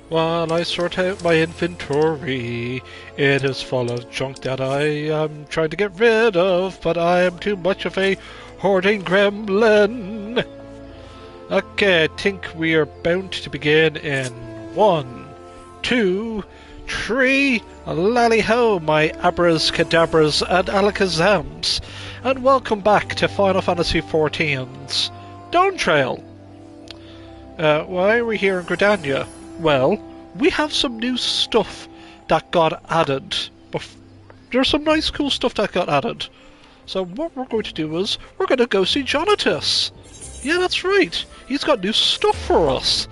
While I sort out my inventory, it is full of junk that I am trying to get rid of, but I am too much of a hoarding gremlin. Okay, I think we are bound to begin in 1, 2, 3. Lally-ho, my abras, cadabras, and alakazams, and welcome back to Final Fantasy XIV's Dawntrail. Why are we here in Gridania? Well, we have some new stuff that got added. There's some nice cool stuff that got added. So what we're going to do is, we're going to go see Jonatas. Yeah, that's right. He's got new stuff for us.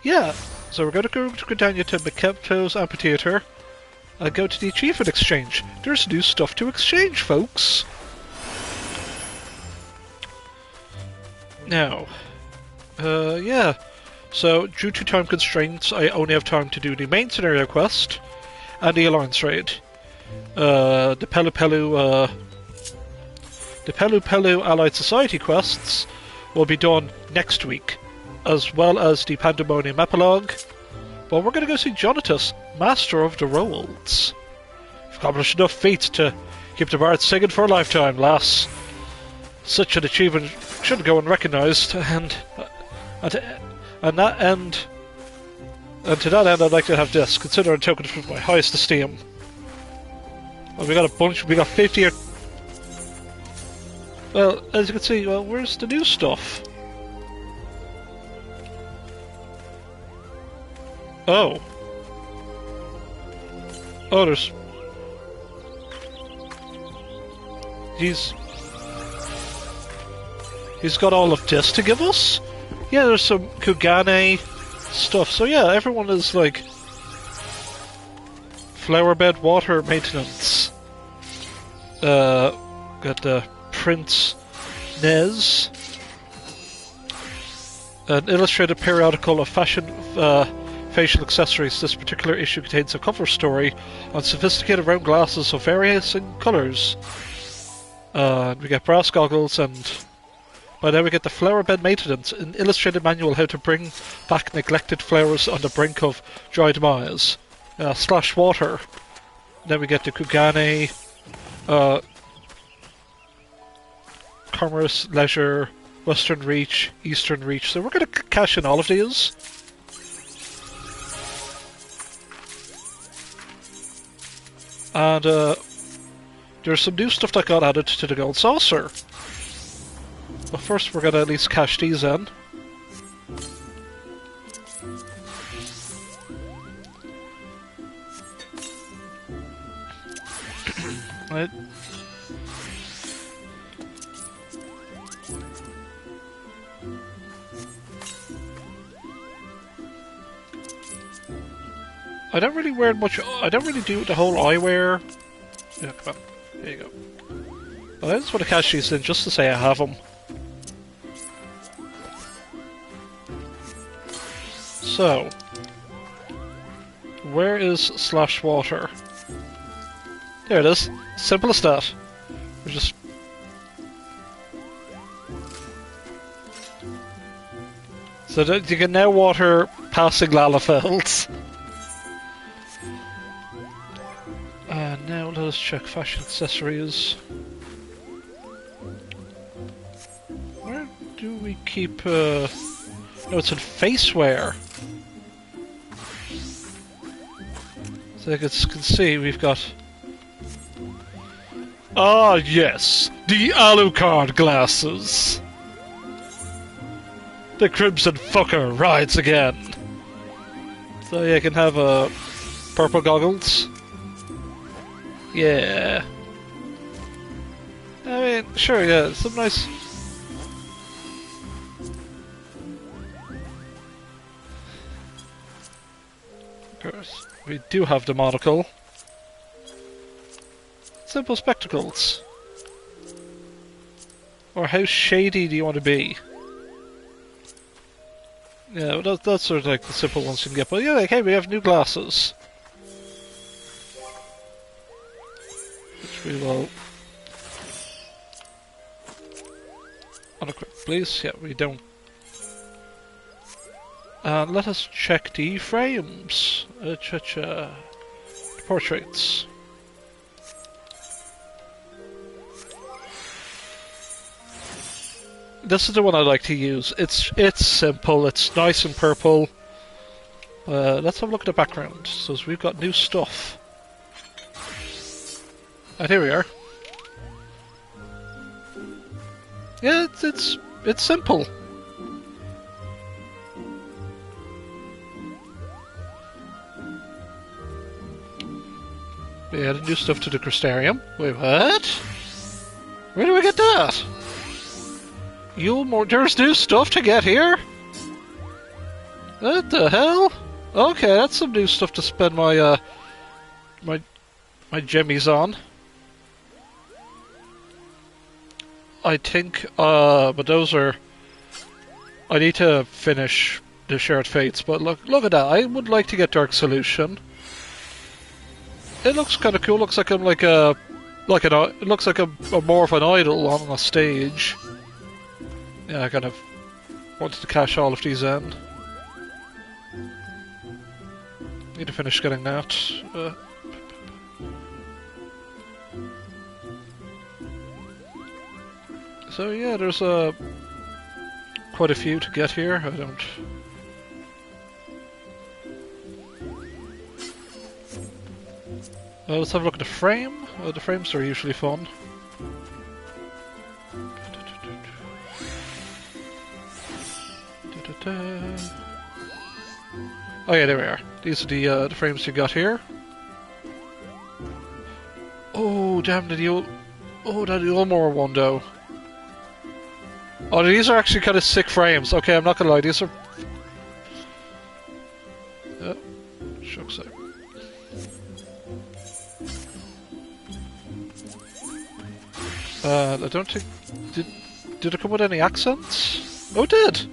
Yeah, so we're going to go to Gridania to Mekepto's amphitheater and go to the achievement exchange. There's new stuff to exchange, folks. Now, yeah. So, due to time constraints, I only have time to do the main scenario quest and the Alliance Raid. The Pelu Pelu Allied Society quests will be done next week, as well as the Pandemonium Epilogue. But we're going to go see Jonatas, Master of the Rolls. You've accomplished enough feats to keep the bard singing for a lifetime, lass. Such an achievement shouldn't go unrecognised, and to that end, I'd like to have this, consider a token of my highest esteem. Well, we got a bunch, we got 50 or... Well, as you can see, well, where's the new stuff? Oh. Oh, there's... He's got all of this to give us? Yeah, there's some Kugane stuff. So yeah, everyone is like... flower bed water maintenance. Got the Prince Nez. An illustrated periodical of fashion facial accessories. This particular issue contains a cover story on sophisticated round glasses of various colours. We get brass goggles, and by now we get the flower bed maintenance, an illustrated manual how to bring back neglected flowers on the brink of dry demise. Slash water. Then we get the Kugane, Commerce, Leisure, Western Reach, Eastern Reach. So we're going to cash in all of these. And there's some new stuff that got added to the Gold Saucer. But first we're going to at least cash these in. Right. I don't really wear much. I don't really do the whole eyewear. Yeah, come on. There you go. But I just want to cash these in just to say I have them. So, where is slash water? There it is. Simple as that. We just... So that you can now water passing Lalafelds. Now let us check fashion accessories. Where do we keep... No, it's in faceware. So you can see we've got... Ah, yes! The Alucard glasses! The Crimson Fucker rides again! So you can have purple goggles. Yeah. I mean, sure, yeah, some nice... Of course, we do have the monocle. Simple spectacles. Or how shady do you want to be? Yeah, well, that's sort of like the simple ones you can get. But yeah, okay, we have new glasses. Which we will... unequip, please. Yeah, we don't... Let us check the frames. Portraits. This is the one I like to use. It's simple. It's nice and purple. Let's have a look at the background. So we've got new stuff. And here we are. Yeah, it's simple. We added new stuff to the Crystarium. Wait, what? Where do we get that? There's new stuff to get here? What the hell? Okay, that's some new stuff to spend my my jemmies on. I think, but those are... I need to finish the Shared Fates, but look at that. I would like to get Dark Solution. It looks kind of cool. Looks like I'm it looks like I'm more of an idol on a stage. Yeah, I kind of wanted to cash all of these in. Need to finish getting that. So yeah, there's quite a few to get here. I don't... let's have a look at the frame. The frames are usually fun. Oh yeah, there we are. These are the frames you got here. Oh damn, that the Ulmore one though. Oh, these are actually kind of sick frames. Okay, I'm not gonna lie, these are... shucks out. I don't think... Did it come with any accents? Oh, it did!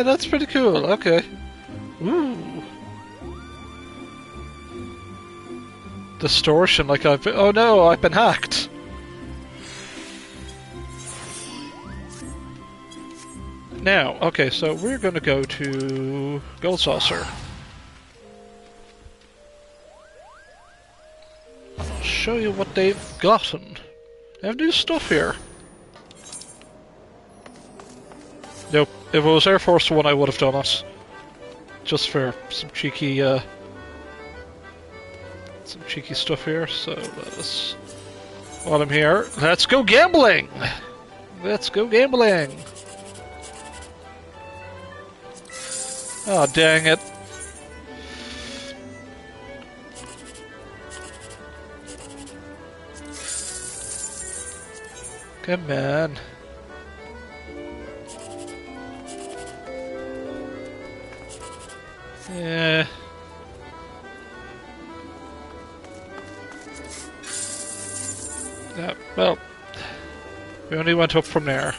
That's pretty cool, okay. Ooh. Distortion, like I've been... Oh no, I've been hacked! Now, okay, so we're gonna go to Gold Saucer. I'll show you what they've gotten. They have new stuff here. Nope, if it was Air Force One I would have done it. Just for some cheeky stuff here, so let's... While I'm here, let's go gambling! Let's go gambling! Oh, dang it. Come on. Yeah. Yeah, well, we only went up from there.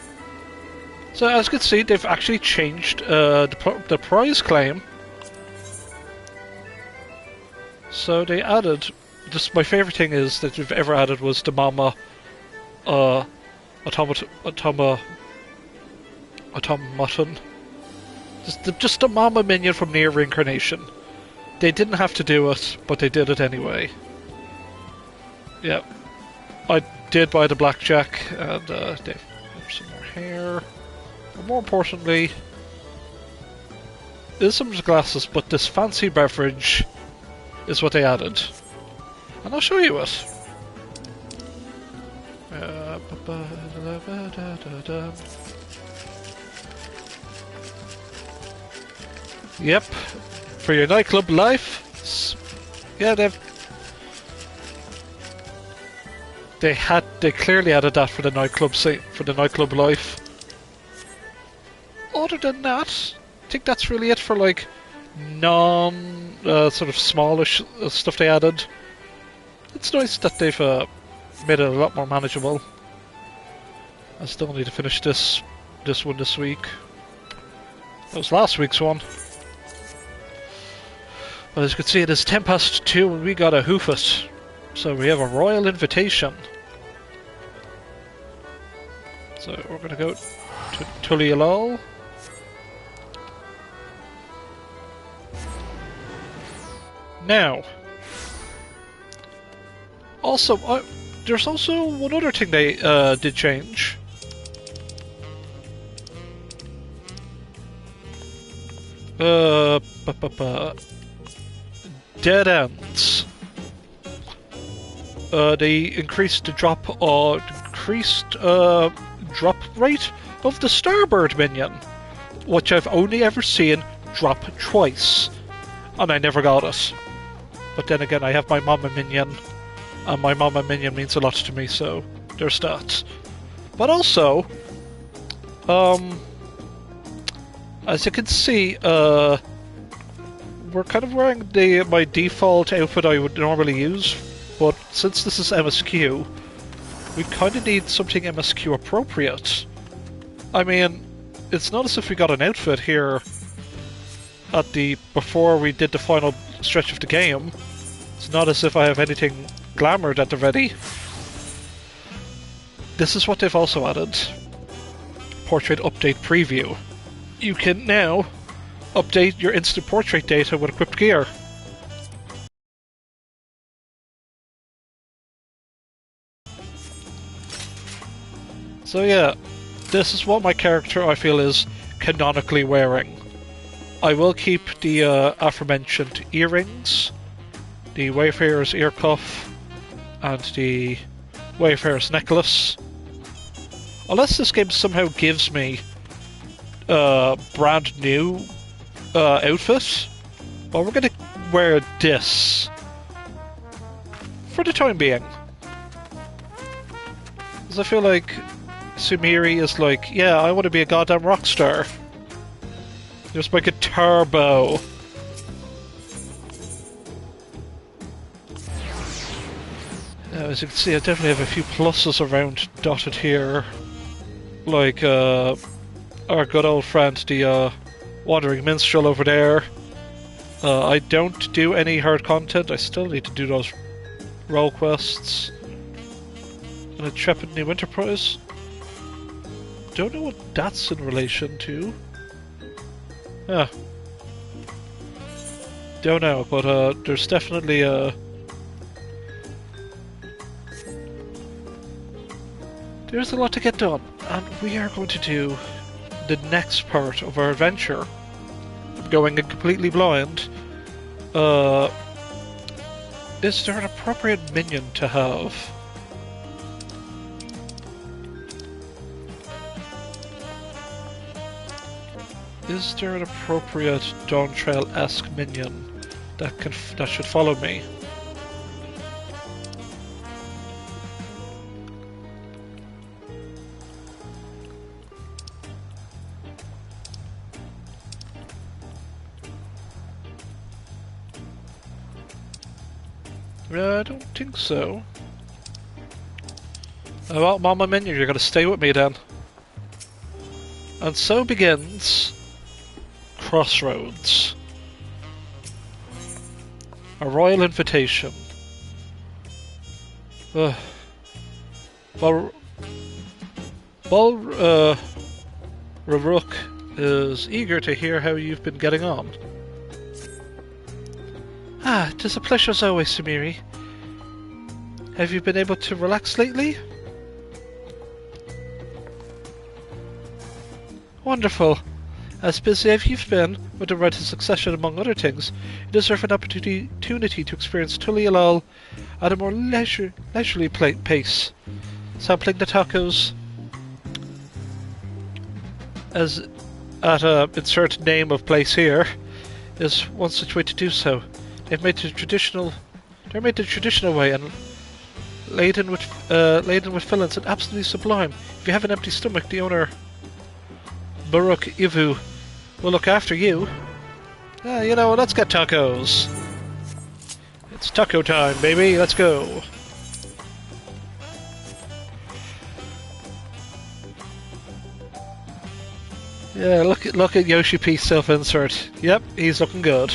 So as you can see, they've actually changed the prize claim. So they added... My favourite thing is that they've ever added was the Mama automaton. Just the Mama minion from Near Reincarnation. They didn't have to do it, but they did it anyway. Yeah. I did buy the blackjack, and they have some more hair. And more importantly, there's some glasses, but this fancy beverage is what they added. And I'll show you it. Yep, for your nightclub life. Yeah, they clearly added that for the nightclub life. Other than that, I think that's really it for like sort of smallish stuff they added. It's nice that they've made it a lot more manageable. I still need to finish this one this week. That was last week's one. But as you can see, it is 2:10 and we gotta hoof it. So we have a royal invitation. So we're going to go to Tulialal. Now, also, there's also one other thing they did change. Dead ends. They increased the drop rate of the Starbird minion, which I've only ever seen drop twice, and I never got it. But then again, I have my Mama minion, and my Mama minion means a lot to me, so there's that. But also, as you can see, we're kind of wearing my default outfit I would normally use, but since this is MSQ, we kind of need something MSQ appropriate. I mean, it's not as if we got an outfit here before we did the final stretch of the game. It's not as if I have anything glamoured at the ready. This is what they've also added. Portrait Update Preview. You can now update your instant portrait data with equipped gear. So yeah, this is what my character I feel is canonically wearing. I will keep the aforementioned earrings, the Wayfarer's ear cuff, and the Wayfarer's necklace. Unless this game somehow gives me a brand new outfit, well, we're gonna wear this for the time being. Because I feel like Sumire is like, yeah, I want to be a goddamn rock star. There's my guitar bow. Now, as you can see, I definitely have a few pluses around dotted here. Like, our good old friend, the Wandering Minstrel over there. I don't do any hard content, I still need to do those role quests. An Intrepid New Enterprise. Don't know what that's in relation to. Don't know, but there's definitely there's a lot to get done, and we are going to do the next part of our adventure. Going in completely blind. Is there an appropriate minion to have? Is there an appropriate Dawntrail-esque minion that should follow me? I don't think so. Well, Mama Minion, you're gonna stay with me then. And so begins Crossroads. A royal invitation. Raruk is eager to hear how you've been getting on. Ah, 'tis a pleasure as always, Sumire. Have you been able to relax lately? Wonderful. As busy as you've been with the Red Succession among other things, you deserve an opportunity to experience Tulialal at a more leisurely pace. Sampling the tacos as at a insert name of place here is one such way to do so. They're made the traditional way and laden with fillings and absolutely sublime. If you have an empty stomach, the owner Baruk Ivu will look after you. You know, let's get tacos. It's taco time, baby. Let's go. Yeah, look at Yoshi P self-insert. Yep, he's looking good.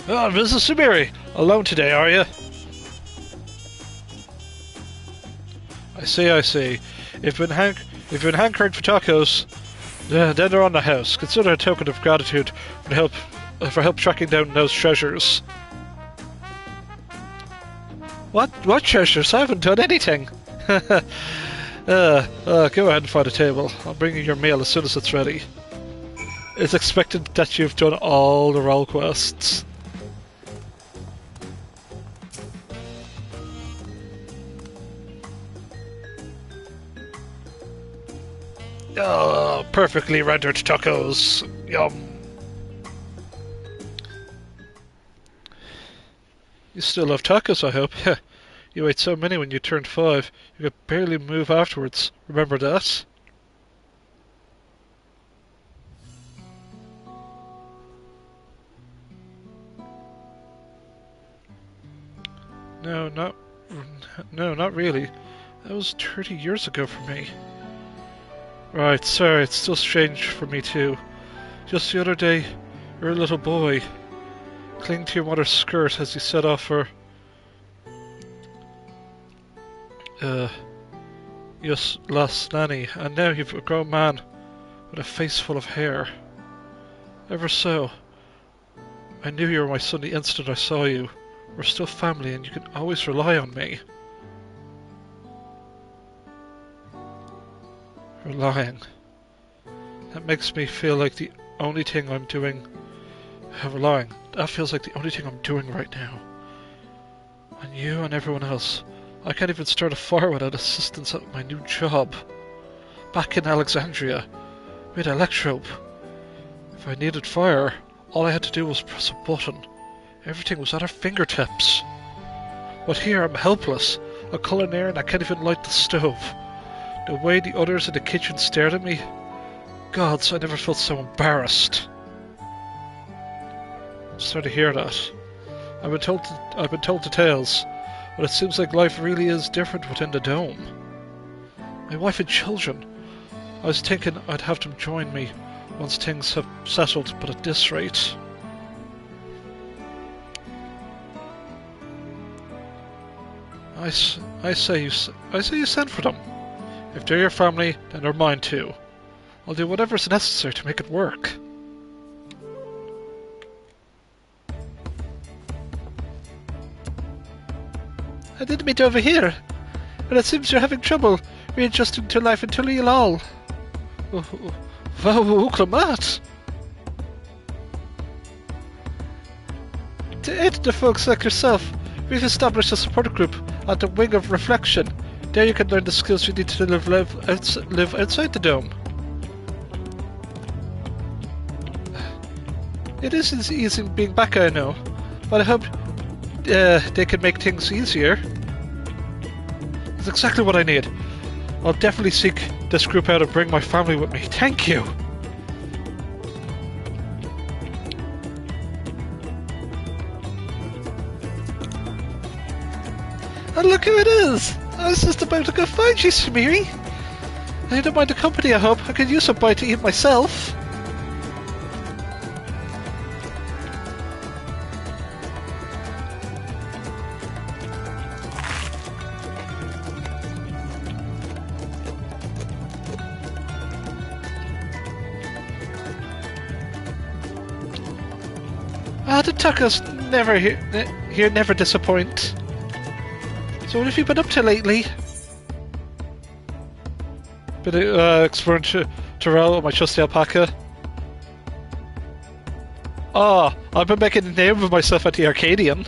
Ah, Mrs. Sumire, alone today, are you? I see. If you've been hankering for tacos, then they're on the house. Consider a token of gratitude for help tracking down those treasures. What treasures? I haven't done anything. Go ahead and find a table. I'll bring you your meal as soon as it's ready. It's expected that you've done all the role quests. Oh, perfectly rendered tacos. Yum. You still love tacos, I hope. You ate so many when you turned 5, you could barely move afterwards. Remember that? No, not really. That was 30 years ago for me. Right, sorry, it's still strange for me too. Just the other day, you're a little boy, clinging to your mother's skirt as you set off for your last nanny, and now you've a grown man with a face full of hair. Ever so, I knew you were my son the instant I saw you. We're still family and you can always rely on me. Relying. That makes me feel like the only thing I'm doing... Relying. That feels like the only thing I'm doing right now. On you and everyone else. I can't even start a fire without assistance at my new job. Back in Alexandria, we had electrope. If I needed fire, all I had to do was press a button. Everything was at our fingertips. But here I'm helpless, a culinarian that can't even light the stove. The way the others in the kitchen stared at me, gods, I never felt so embarrassed. I'm sorry to hear that. I've been told the tales, but it seems like life really is different within the dome. My wife and children. I was thinking I'd have them join me once things have settled, but at this rate... I say you send for them. If they're your family, then they're mine too. I'll do whatever's necessary to make it work. I didn't mean to overhear, but it seems you're having trouble readjusting to life in Tully-Lal. Klamat! To aid the folks like yourself, we've established a support group at the Wing of Reflection. There you can learn the skills you need to live outside the dome. It isn't easy being back, I know, but I hope they can make things easier. That's exactly what I need. I'll definitely seek this group out and bring my family with me. Thank you! And look who it is! I was just about to go find you, Sumire. I don't mind the company, I hope. I could use some bite to eat myself. The tacos never disappoint. So what have you been up to lately? Been exploring Terrell with my trusty alpaca. I've been making a name of myself at the Arcadian.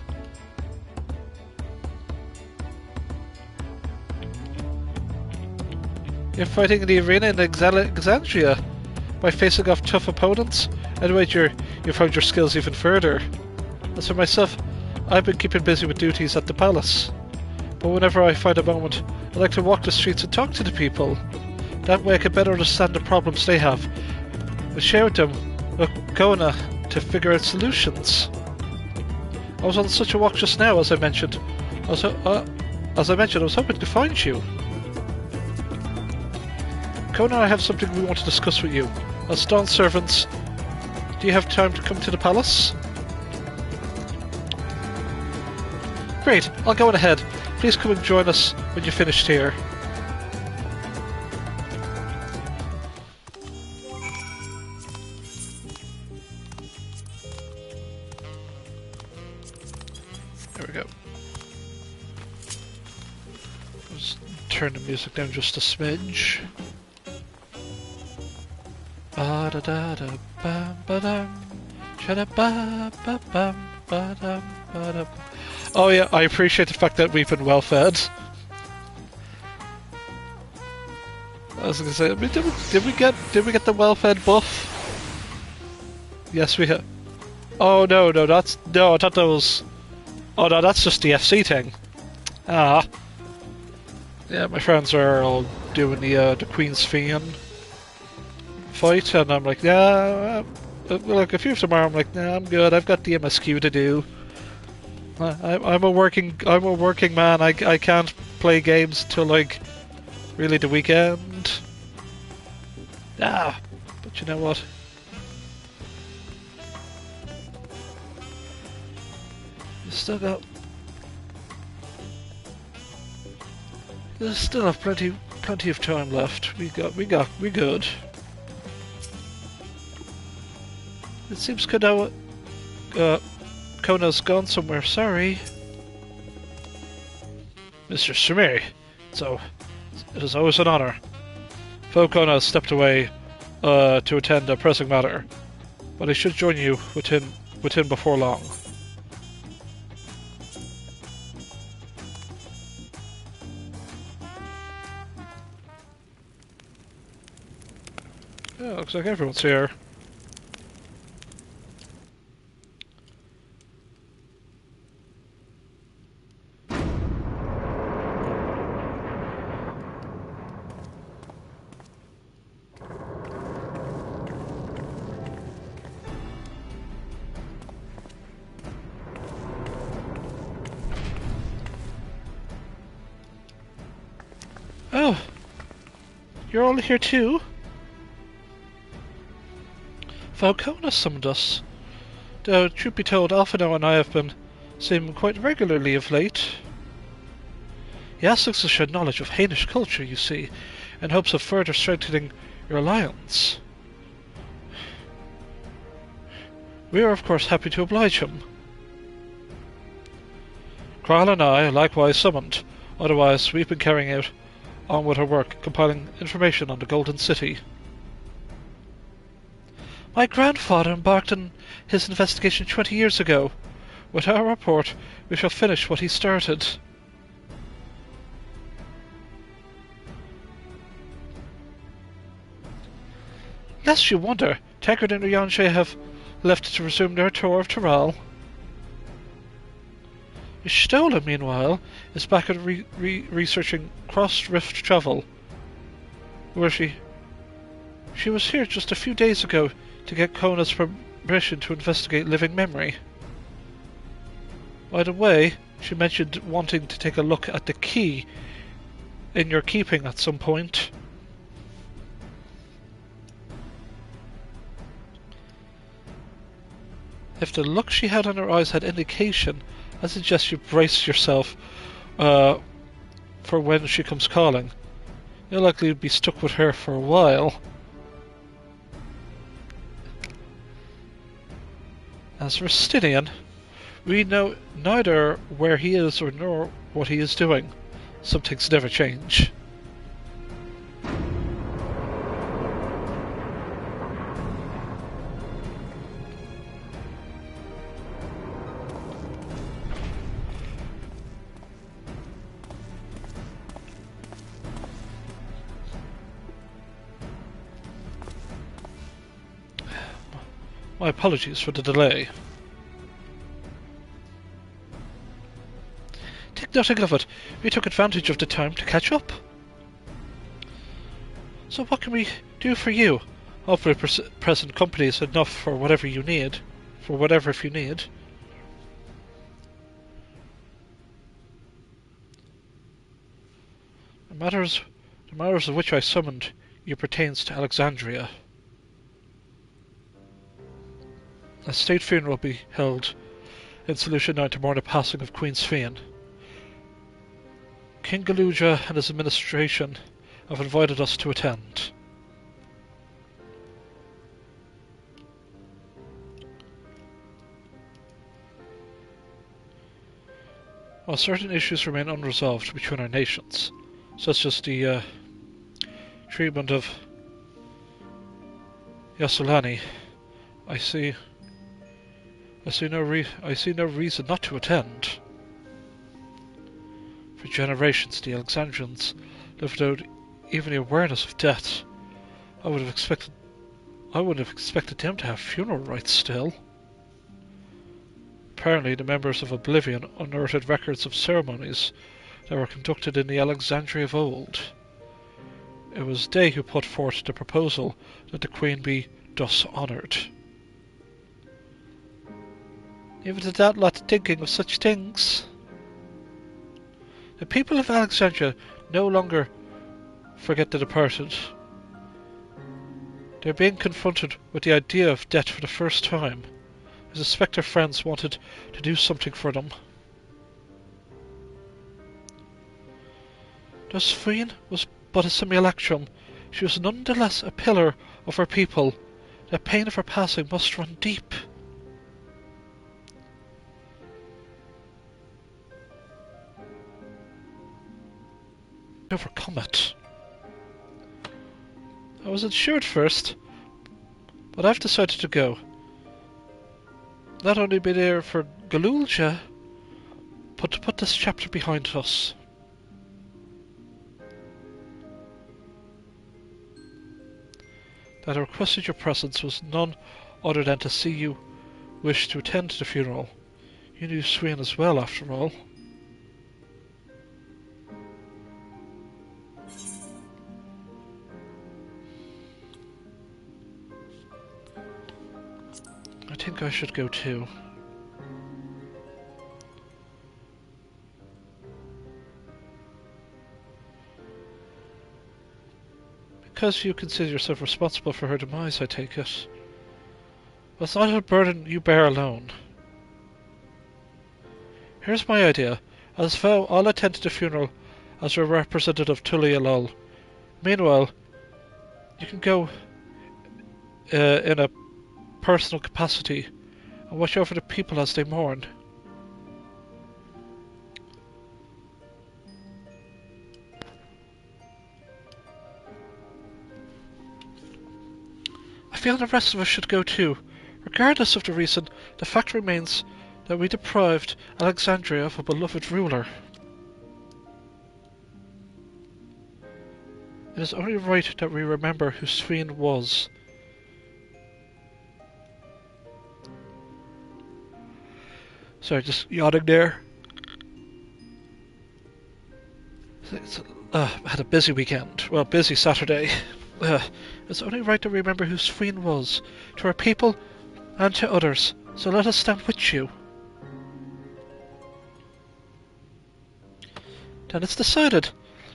You're fighting in the arena in Alexandria by facing off tough opponents. Anyway, you've honed your skills even further. As for myself, I've been keeping busy with duties at the palace. But whenever I find a moment, I like to walk the streets and talk to the people. That way I can better understand the problems they have and share with them with Kona to figure out solutions. I was on such a walk just now, as I mentioned. I was hoping to find you. Kona and I have something we want to discuss with you. As Dawn servants, do you have time to come to the palace? Great, I'll go on ahead. Please come and join us when you're finished here. There we go. Let's turn the music down just a smidge. Oh yeah, I appreciate the fact that we've been well fed. I was gonna say, I mean, did we get the well fed buff? Yes, we have. Oh no, I thought that was. Oh no, that's just the FC thing. Ah. Yeah, my friends are all doing the Queen's Fiend fight, and I'm like, yeah. Like a few of them are, I'm like, nah, I'm good. I've got the MSQ to do. I'm a working man. I can't play games till like really the weekend. Ah, but you know what? You still got. There's still have plenty of time left. We good. It seems Konoha's gone somewhere, sorry. Mr. Sumire, so it is always an honor. Kona has stepped away to attend a pressing matter, but I should join you within before long. Yeah, looks like everyone's here. Oh, you're all here too? Falcona summoned us. Though, truth be told, Alphino and I have been seeing him quite regularly of late. He asks us to share knowledge of Hainish culture, you see, in hopes of further strengthening your alliance. We are, of course, happy to oblige him. Kral and I are likewise summoned. Otherwise, we've been carrying out on with our work, compiling information on the Golden City. My grandfather embarked on his investigation 20 years ago. With our report, we shall finish what he started. Lest you wonder, Tankard and Rianche have left to resume their tour of Tyrell. Stola, meanwhile, is back at researching cross-rift travel. Where she was here just a few days ago to get Kona's permission to investigate living memory. By the way, she mentioned wanting to take a look at the key in your keeping at some point. If the look she had on her eyes had indication, I suggest you brace yourself for when she comes calling. You'll likely be stuck with her for a while. As for Stinian, we know neither where he is or nor what he is doing. Some things never change. My apologies for the delay. Take nothing of it. We took advantage of the time to catch up. So what can we do for you? Hopefully present company is enough for whatever you need. If you need. The matters of which I summoned you pertains to Alexandria. A state funeral will be held in Solution 9 to mourn the passing of Queen's Fiend. King Galuja and his administration have invited us to attend. While certain issues remain unresolved between our nations, such as the treatment of Yassolani, I see no reason not to attend. For generations, the Alexandrians lived without even the awareness of death. I would have expected them to have funeral rites still. Apparently, the members of Oblivion unearthed records of ceremonies that were conducted in the Alexandria of old. It was they who put forth the proposal that the Queen be thus honoured. Even the that lot thinking of such things. The people of Alexandria no longer forget the departed. They are being confronted with the idea of death for the first time. I suspect their friends wanted to do something for them. Though Sphene was but a simulacrum, she was nonetheless a pillar of her people. The pain of her passing must run deep. Overcome it. I was unsure at first, but I've decided to go. Not only be there for Galuja, but to put this chapter behind us. That I requested your presence was none other than to see you wish to attend the funeral. You knew Swain as well, after all. I think I should go too. Because you consider yourself responsible for her demise, I take it. But it's not a burden you bear alone. Here's my idea. As vow, I'll attend to the funeral as a representative of Tuli Alol. Meanwhile, you can go in a personal capacity and watch over the people as they mourn. I feel the rest of us should go too. Regardless of the reason, the fact remains that we deprived Alexandria of a beloved ruler. It is only right that we remember who Sphene was. Sorry, just yawning there. I had a busy weekend. Well, busy Saturday. It's only right to remember who Sphene was, to our people and to others, so let us stand with you. Then it's decided.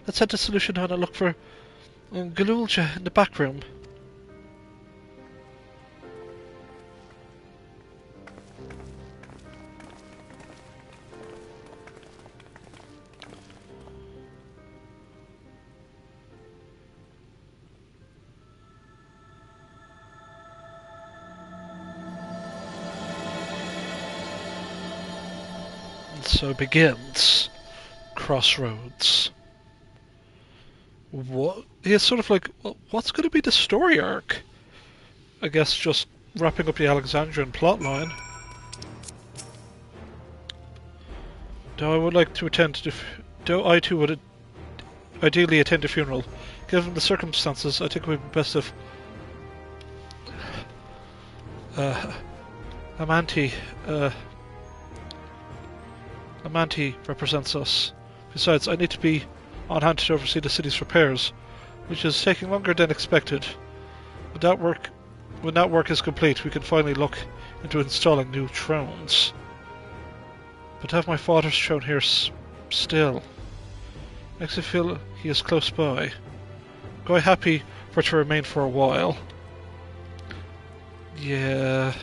Let's head to Solution and look for Galuja in the back room. So begins Crossroads. What? It's sort of like, well, what's going to be the story arc? I guess just wrapping up the Alexandrian plotline. Though I would like to attend to though I too would ideally attend the funeral. Given the circumstances, I think it would be best if Amanti represents us. Besides, I need to be on hand to oversee the city's repairs, which is taking longer than expected. When that work is complete, we can finally look into installing new thrones. But to have my father's throne here still makes me feel he is close by. I'm quite happy for it to remain for a while. Yeah.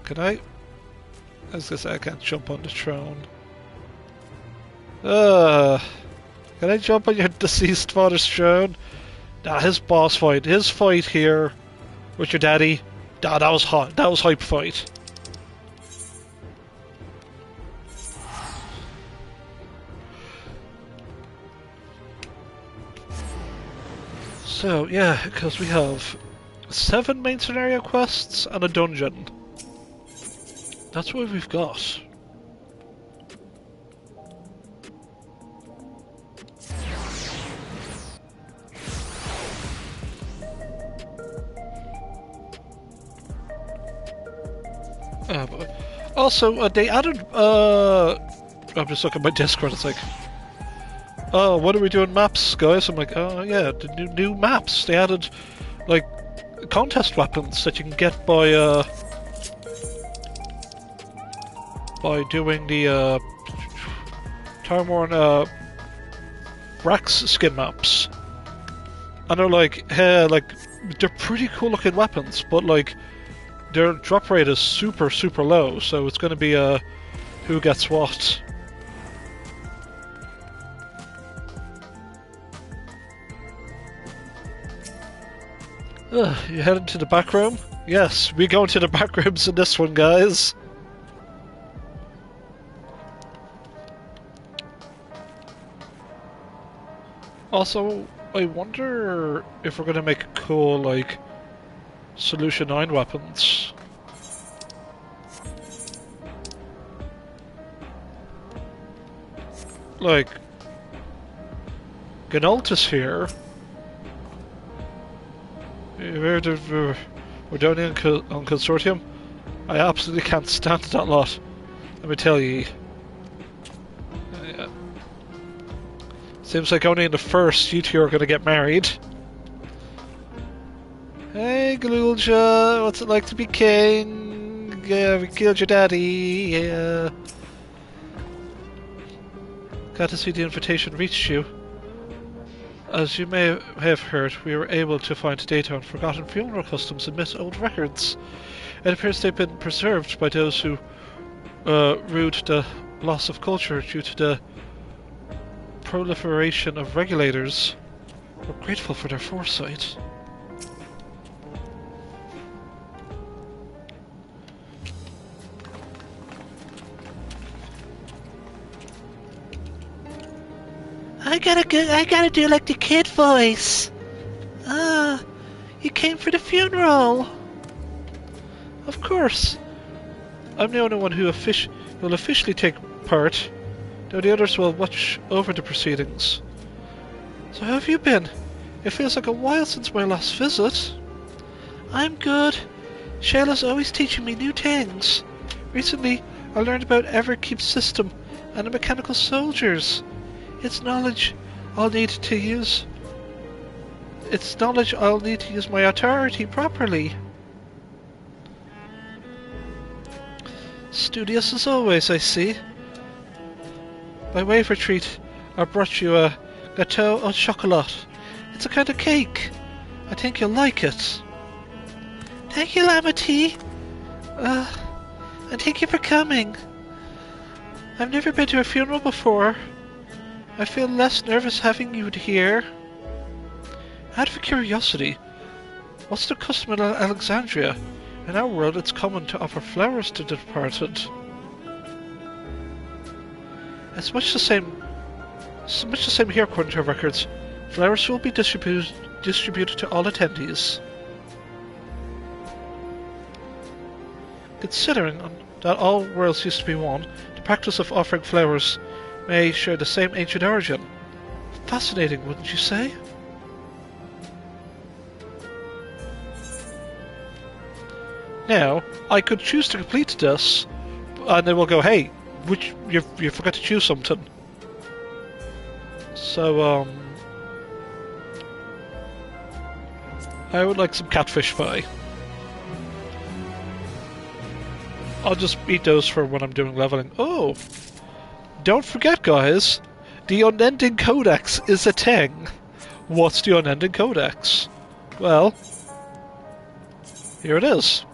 Can I? I was gonna say I can't jump on the throne. Uh, can I jump on your deceased father's throne? Nah, his boss fight, his fight here with your daddy. Nah, that was hot. That was hype fight. So yeah, because we have 7 main scenario quests and a dungeon. That's what we've got. Also, they added. I'm just looking at my Discord. It's like, oh, what are we doing maps, guys? I'm like, oh yeah, the new maps. They added like contest weapons that you can get by doing the Tarmorn Rax skin maps. And they're like, hey, like they're pretty cool looking weapons, but like their drop rate is super low, so it's going to be who gets what. You heading to the back room? Yes, we go into the back rooms in this one, guys. Also, I wonder if we're gonna make cool, like, Solution 9 weapons. Like, Ganoltus here. We're down in on Consortium. I absolutely can't stand that lot. Let me tell you. Seems like only in the first you two are going to get married. Hey, Galulja, what's it like to be king? Yeah, we killed your daddy. Yeah. Glad to see the invitation reached you. As you may have heard, we were able to find data on forgotten funeral customs amidst old records. It appears they've been preserved by those who rued the loss of culture due to the proliferation of regulators. We're grateful for their foresight. I gotta do like the kid voice. You came for the funeral. Of course. I'm the only one who will officially take part, though the others will watch over the proceedings. So how have you been? It feels like a while since my last visit. I'm good. Shayla's always teaching me new things. Recently, I learned about Everkeep's system and the mechanical soldiers. It's knowledge I'll need to use my authority properly. Studious as always, I see. By way of a treat, I brought you a gâteau au chocolat. It's a kind of cake. I think you'll like it. Thank you, Lamity. And thank you for coming. I've never been to a funeral before. I feel less nervous having you here. Out of curiosity, what's the custom in Alexandria? In our world, it's common to offer flowers to the departed. It's much the same here, according to our records. Flowers will be distributed to all attendees. Considering that all worlds used to be one, the practice of offering flowers may share the same ancient origin. Fascinating, wouldn't you say? Now, I could choose to complete this, and they will go, hey, you forgot to choose something. So, I would like some catfish pie. I'll just eat those for when I'm doing leveling. Oh! Don't forget, guys, the Unending Codex is a thing. What's the Unending Codex? Well, here it is.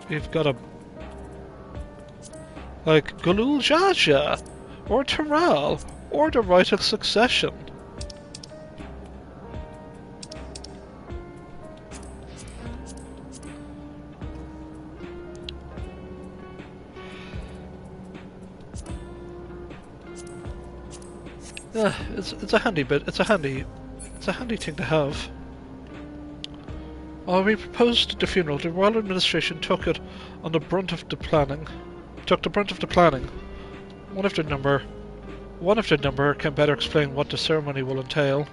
We've got a... like, Galul Jaja. or Taral, or the right of succession. It's a handy bit. It's a handy thing to have. While we proposed the funeral, the royal administration took the brunt of the planning. One of their number can better explain what the ceremony will entail.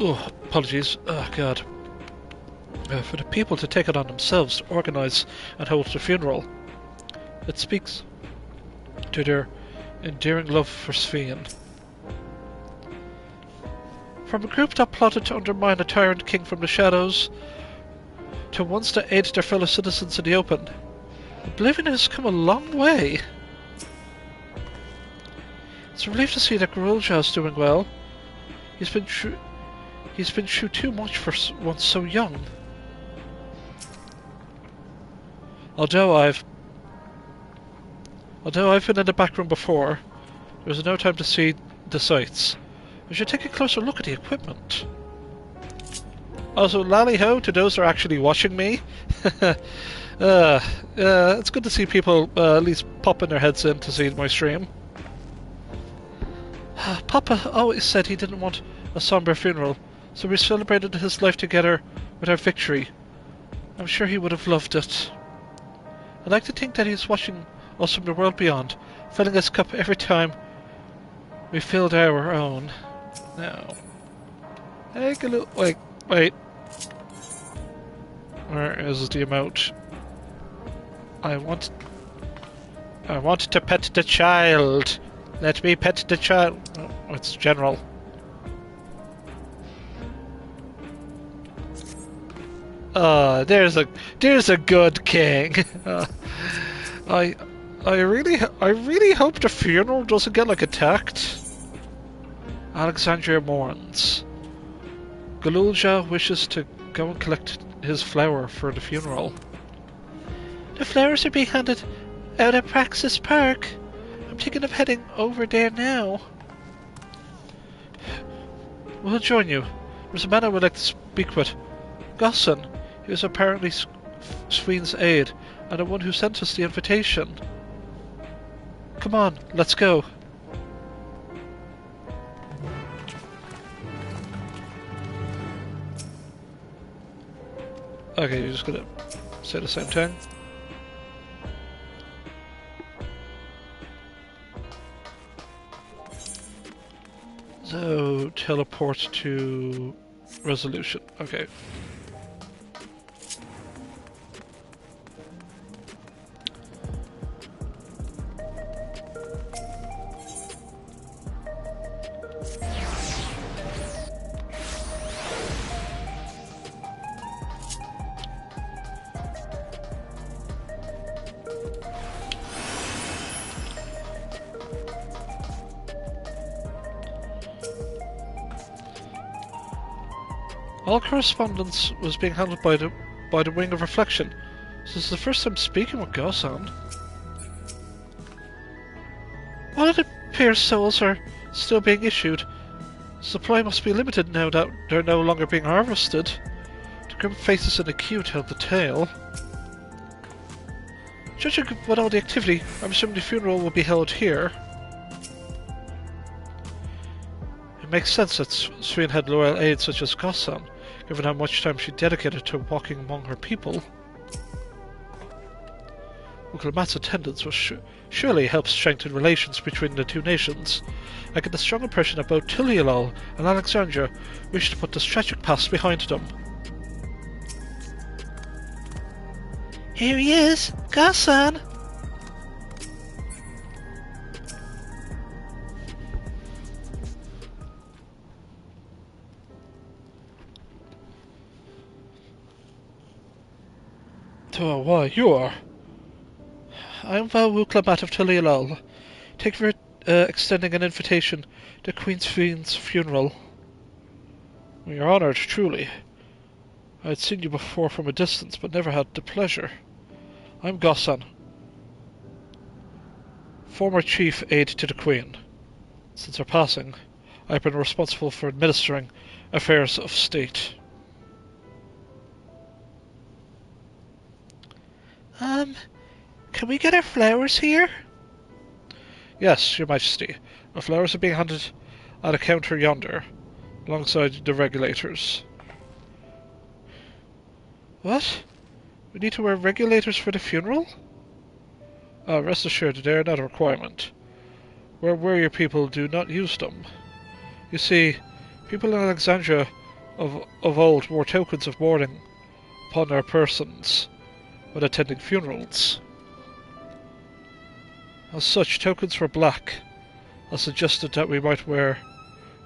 Oh, apologies. Oh, God. For the people to take it on themselves to organise and hold the funeral. It speaks to their endearing love for Svein. From a group that plotted to undermine a tyrant king from the shadows, to ones that aid their fellow citizens in the open, Oblivion has come a long way. It's a relief to see that Grulja is doing well. He's been through too much for one so young. Although I've been in the back room before, there was no time to see the sights. I should take a closer look at the equipment. Also, lally-ho to those that are actually watching me. It's good to see people at least popping their heads in to see my stream. Papa always said he didn't want a somber funeral, so we celebrated his life together with our victory. I'm sure he would have loved it. I'd like to think that he's watching us from the world beyond, filling his cup every time we filled our own. Now, take a little. Wait. Where is the emote? I want to pet the child. Let me pet the child. Oh, it's general. There's a good king. I really hope the funeral doesn't get attacked. Alexandria mourns. Galulja wishes to go and collect his flower for the funeral. The flowers are being handed out at Praxis Park. I'm thinking of heading over there now. We'll join you. There's a man I would like to speak with. Gosson. He was apparently Sween's aide, and the one who sent us the invitation. Come on, let's go. Okay, you're just gonna say the same thing. So, teleport to resolution. Okay. All correspondence was being handled by the Wing of Reflection. So this is the first time speaking with Gossan. While it appears souls are still being issued, supply must be limited now that they're no longer being harvested. The grim faces in the queue tell the tale. Judging by all the activity, I'm assuming the funeral will be held here. It makes sense that Sween had loyal aides such as Gossan, given how much time she dedicated to walking among her people. Uncle Matt's attendance will surely help strengthen relations between the two nations. I get the strong impression that both Tilialol and Alexandria wish to put this tragic past behind them. Here he is, Gossan! Oh, why, you are? I am Val Wuklabat of Tilialol. Thank you for extending an invitation to Queen Sveen's funeral. We are honoured, truly. I had seen you before from a distance, but never had the pleasure. I'm Gossan. Former chief aide to the Queen. Since her passing, I have been responsible for administering affairs of state. Can we get our flowers here? Yes, Your Majesty. Our flowers are being handed at a counter yonder, alongside the regulators. What? We need to wear regulators for the funeral? Rest assured, they are not a requirement. Where warrior people do not use them. You see, people in Alexandria of old wore tokens of mourning upon their persons when attending funerals. As such, tokens were black. I suggested that we might wear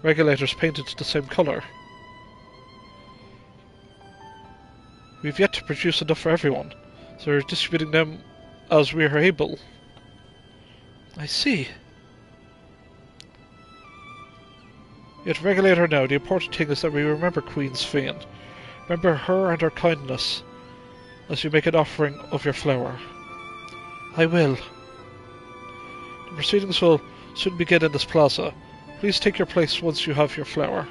regulators painted the same colour. We've yet to produce enough for everyone, so we're distributing them as we are able. I see. Yet regulator now, the important thing is that we remember Queen Sphene. Remember her and her kindness as you make an offering of your flower. I will. The proceedings will soon begin in this plaza. Please take your place once you have your flower.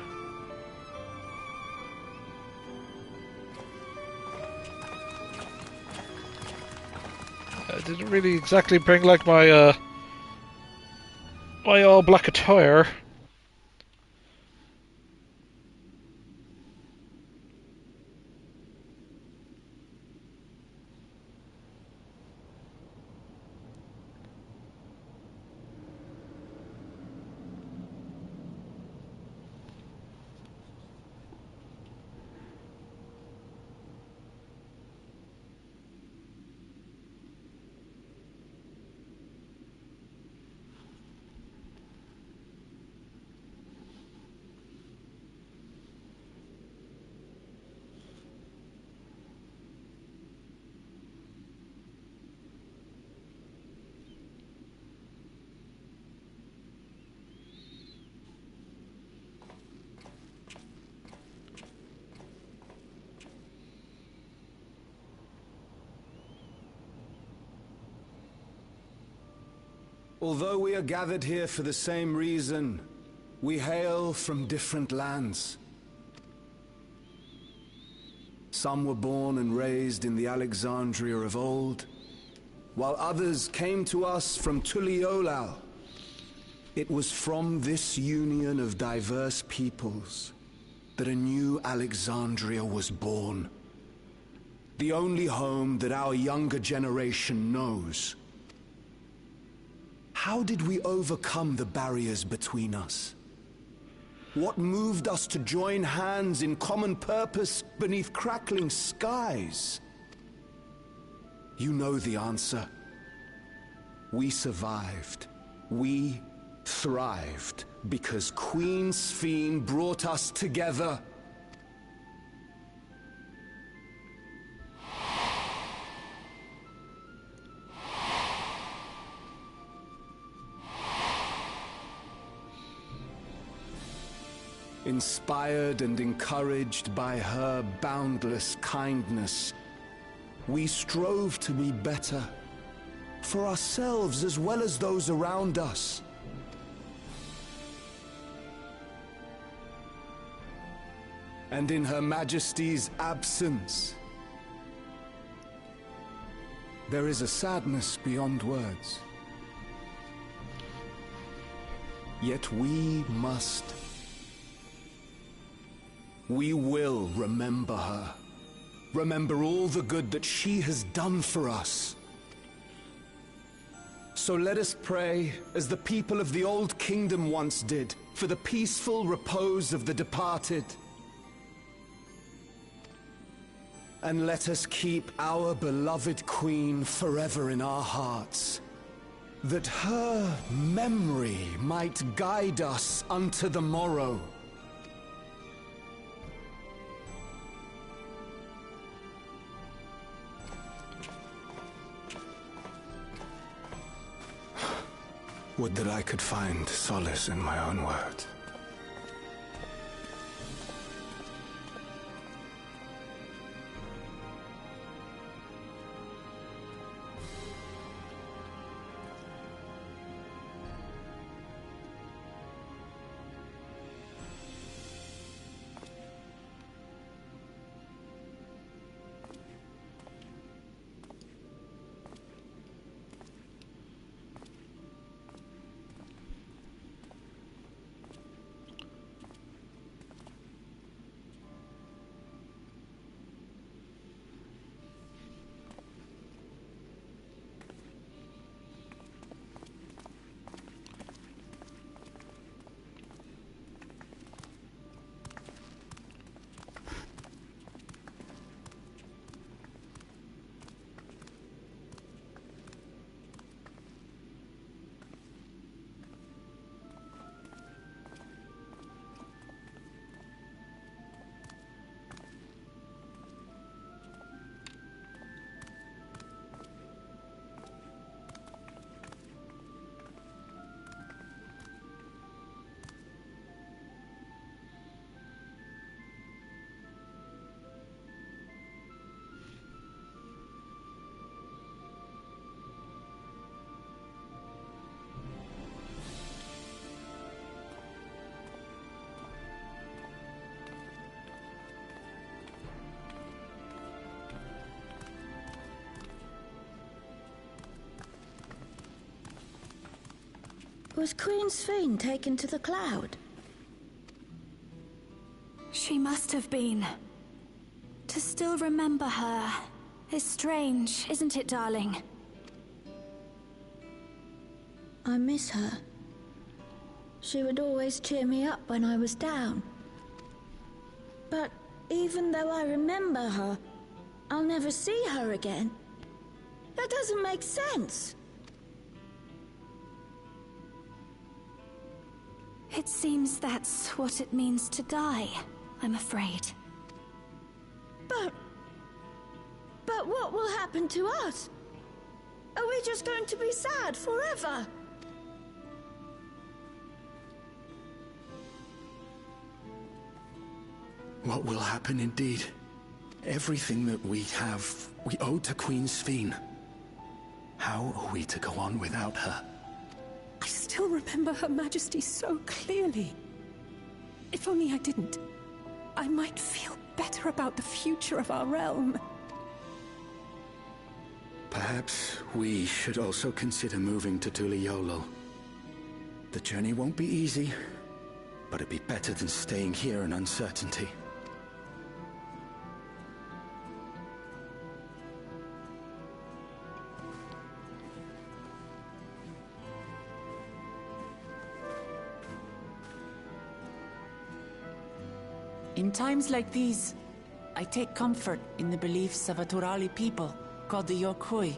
I didn't really exactly bring like my my all black attire. Although we are gathered here for the same reason, we hail from different lands. Some were born and raised in the Alexandria of old, while others came to us from Tuliolal. It was from this union of diverse peoples that a new Alexandria was born. The only home that our younger generation knows. How did we overcome the barriers between us? What moved us to join hands in common purpose beneath crackling skies? You know the answer. We survived. We thrived because Queen Sphene brought us together. Inspired and encouraged by her boundless kindness, we strove to be better, for ourselves as well as those around us. And in Her Majesty's absence, there is a sadness beyond words. Yet we will remember her. Remember all the good that she has done for us. So let us pray, as the people of the Old Kingdom once did, for the peaceful repose of the departed. And let us keep our beloved Queen forever in our hearts, that her memory might guide us unto the morrow. Would that I could find solace in my own words. Was Queen Sphene taken to the cloud? She must have been. To still remember her is strange, isn't it, darling? I miss her. She would always cheer me up when I was down. But even though I remember her, I'll never see her again. That doesn't make sense. It seems that's what it means to die, I'm afraid. But what will happen to us? Are we just going to be sad forever? What will happen indeed? Everything that we have, we owe to Queen Sphene. How are we to go on without her? I still remember Her Majesty so clearly. If only I didn't, I might feel better about the future of our realm. Perhaps we should also consider moving to Tuliolo. The journey won't be easy, but it'd be better than staying here in uncertainty. In times like these, I take comfort in the beliefs of a Turali people called the Yokui.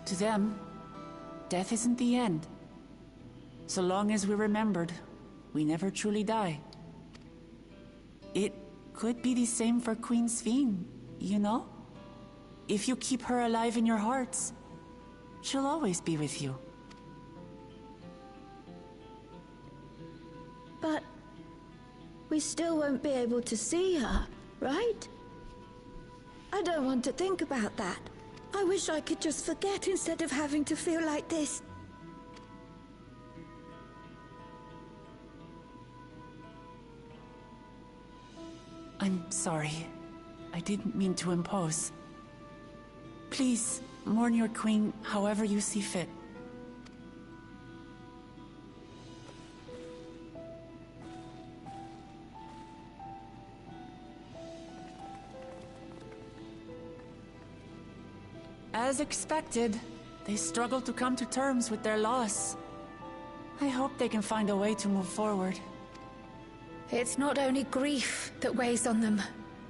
To them, death isn't the end. So long as we're remembered, we never truly die. It could be the same for Queen Sphene, you know? If you keep her alive in your hearts, she'll always be with you. But we still won't be able to see her, right? I don't want to think about that. I wish I could just forget instead of having to feel like this. I'm sorry. I didn't mean to impose. Please, mourn your queen however you see fit. As expected, they struggle to come to terms with their loss. I hope they can find a way to move forward. It's not only grief that weighs on them,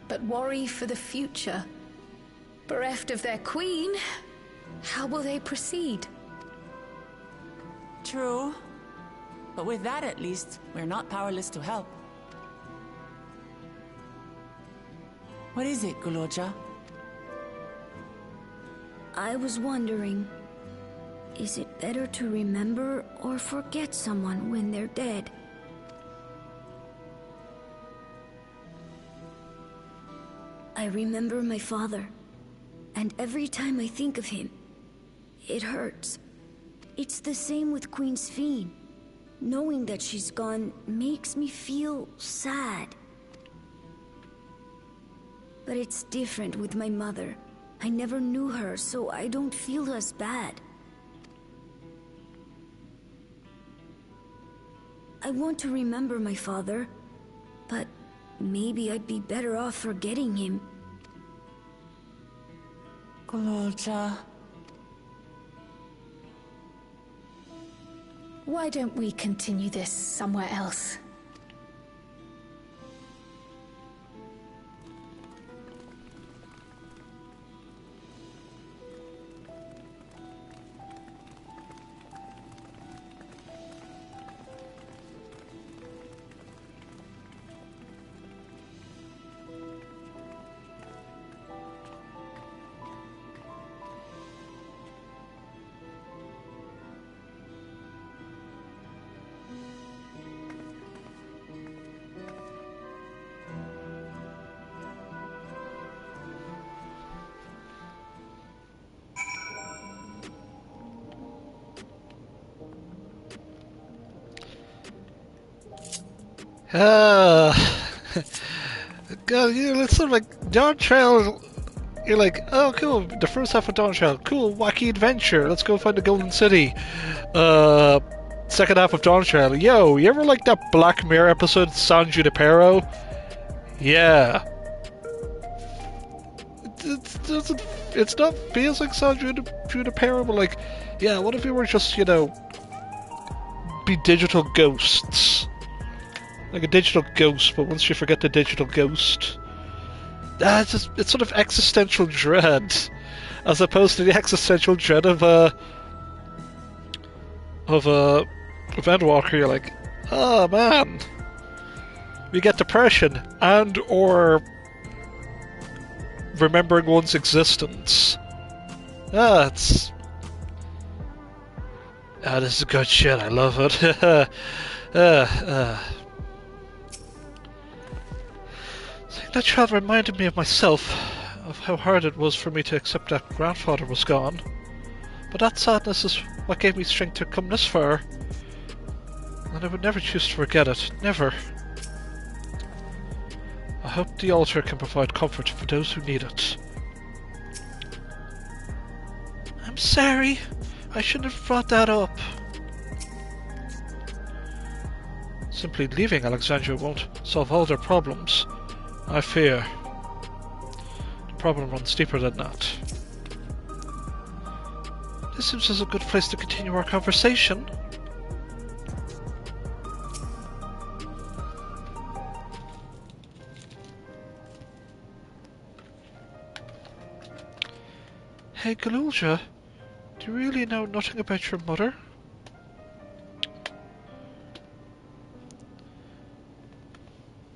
but worry for the future. Bereft of their queen, how will they proceed? True. But with that at least, we're not powerless to help. What is it, Guloja? I was wondering, is it better to remember or forget someone when they're dead? I remember my father, and every time I think of him, it hurts. It's the same with Queen Sphene. Knowing that she's gone makes me feel sad. But it's different with my mother. I never knew her, so I don't feel as bad. I want to remember my father, but maybe I'd be better off forgetting him. Guloja. Why don't we continue this somewhere else? God, it's sort of like Dawntrail You're like, oh cool, the first half of Dawntrail, cool, wacky adventure, let's go find the Golden City. Second half of Dawntrail, yo, you ever like that Black Mirror episode, San Junipero? Yeah. It's not feels like San Junipero, but like, yeah, what if we were just, you know, be digital ghosts? Like a digital ghost, but once you forget the digital ghost, it's sort of existential dread, as opposed to the existential dread of Endwalker. You're like, oh man, we get depression and or remembering one's existence. This is good shit. I love it. That child reminded me of myself, of how hard it was for me to accept that grandfather was gone. But that sadness is what gave me strength to come this far. And I would never choose to forget it. Never. I hope the altar can provide comfort for those who need it. I'm sorry. I shouldn't have brought that up. Simply leaving Alexandria won't solve all their problems. I fear the problem runs deeper than that. This seems as a good place to continue our conversation. Hey Galulja, do you really know nothing about your mother?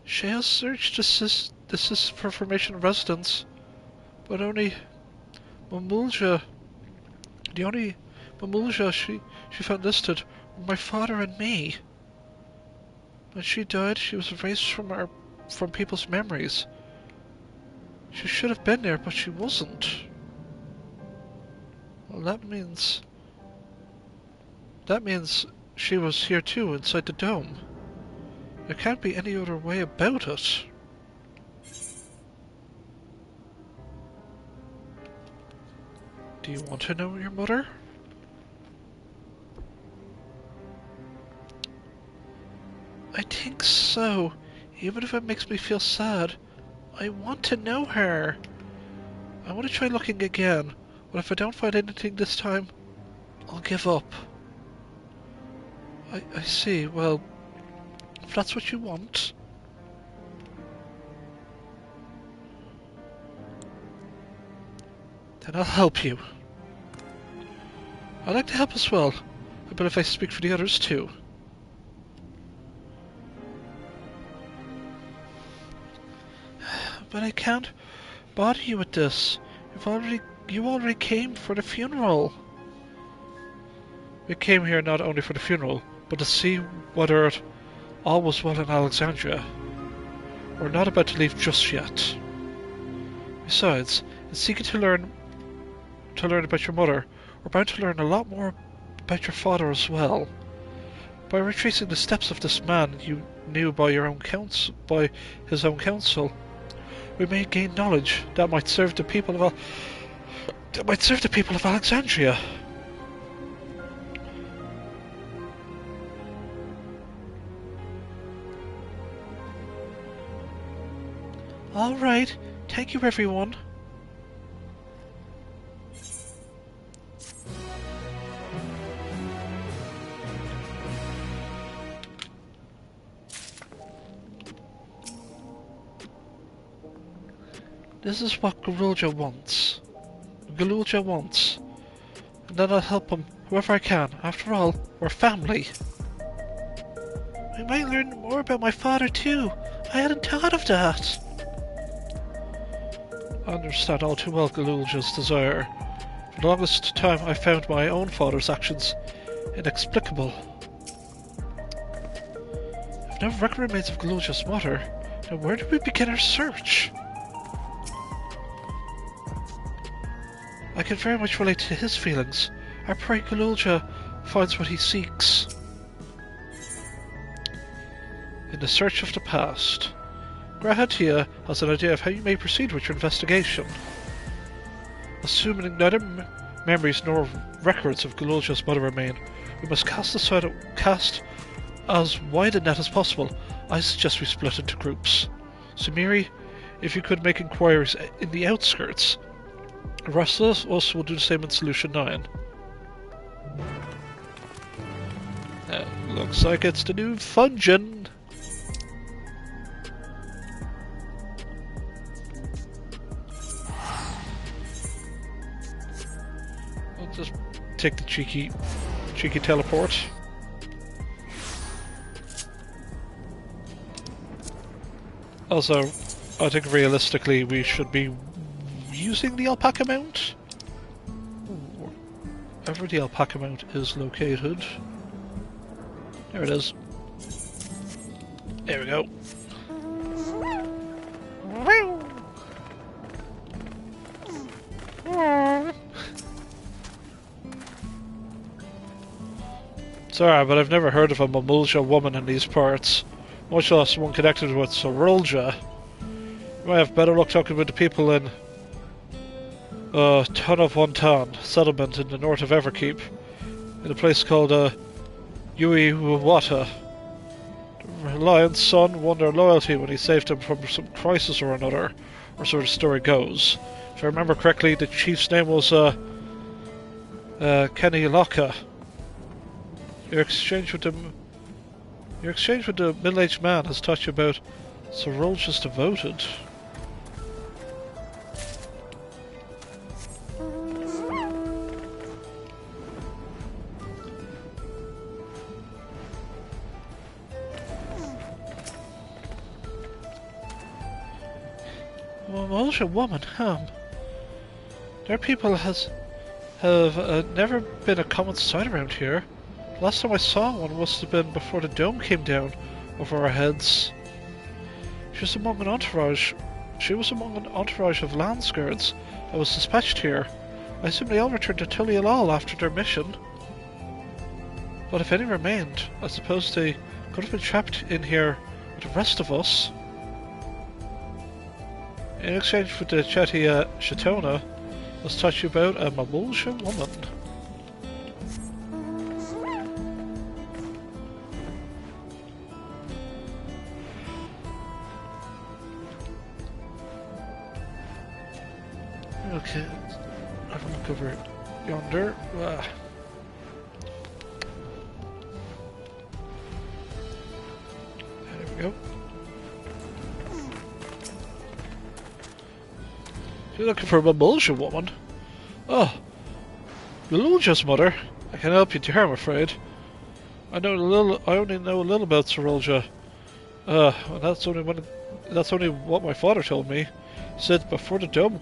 She has searched the system for information of residence, but only Mamulja, the only Mamulja she found listed were my father and me. When she died, she was erased from people's memories. She should have been there, but she wasn't. Well, that means she was here too, inside the dome. There can't be any other way about it. Do you want to know your mother? I think so. Even if it makes me feel sad, I want to know her. I want to try looking again, but if I don't find anything this time, I'll give up. I see. Well, if that's what you want. Then I'll help you. I'd like to help as well, but if I speak for the others too. But I can't bother you with this. You already came for the funeral. We came here not only for the funeral, but to see whether all was well in Alexandria. We're not about to leave just yet. Besides, in seeking to learn about your mother, we're bound to learn a lot more about your father as well. By retracing the steps of this man you knew by his own counsel, we may gain knowledge that might serve the people of Alexandria. All right, thank you, everyone. This is what Galulja wants. And then I'll help him whoever I can. After all, we're family. We might learn more about my father too. I hadn't thought of that. I understand all too well Galulja's desire. For the longest time I found my own father's actions inexplicable. If no record remains of Galulja's mother, then where do we begin our search? I can very much relate to his feelings. I pray Galulja finds what he seeks. In the search of the past, Grahatia has an idea of how you may proceed with your investigation. Assuming neither memories nor records of Galulja's mother remain, we must cast as wide a net as possible. I suggest we split into groups. Sumire, if you could make inquiries in the outskirts. The rest of us will do the same in Solution 9. Looks like it's the new Fungin. I'll just take the cheeky teleport. Also, I think realistically we should be using the alpaca mount. Wherever the alpaca mount is located. There it is. There we go. Sorry, but I've never heard of a Mamulja woman in these parts, much less one connected with Sorulja. You might have better luck talking with the people in Ton of Wontan settlement in the north of Everkeep, in a place called Uiwata. The lion's son won their loyalty when he saved them from some crisis or another, or so the story goes. If I remember correctly, the chief's name was Kenny Locke. Your exchange with the middle-aged man has taught you about Sorulja's devoted. Mamulja woman, Their people have never been a common sight around here. Last time I saw one must have been before the dome came down over our heads. She was among an entourage of landsguards that was dispatched here. I assume they all returned to Tulialal after their mission. But if any remained, I suppose they could have been trapped in here with the rest of us. In exchange for the Chetia Shatona, let's touch you about a Mamulja woman. Okay, have a look over yonder. There we go. You're looking for a Mamulja woman? Oh, Galulja's mother. I can help you there, I'm afraid. I only know a little about Sorulja. That's only what my father told me. He said before the dome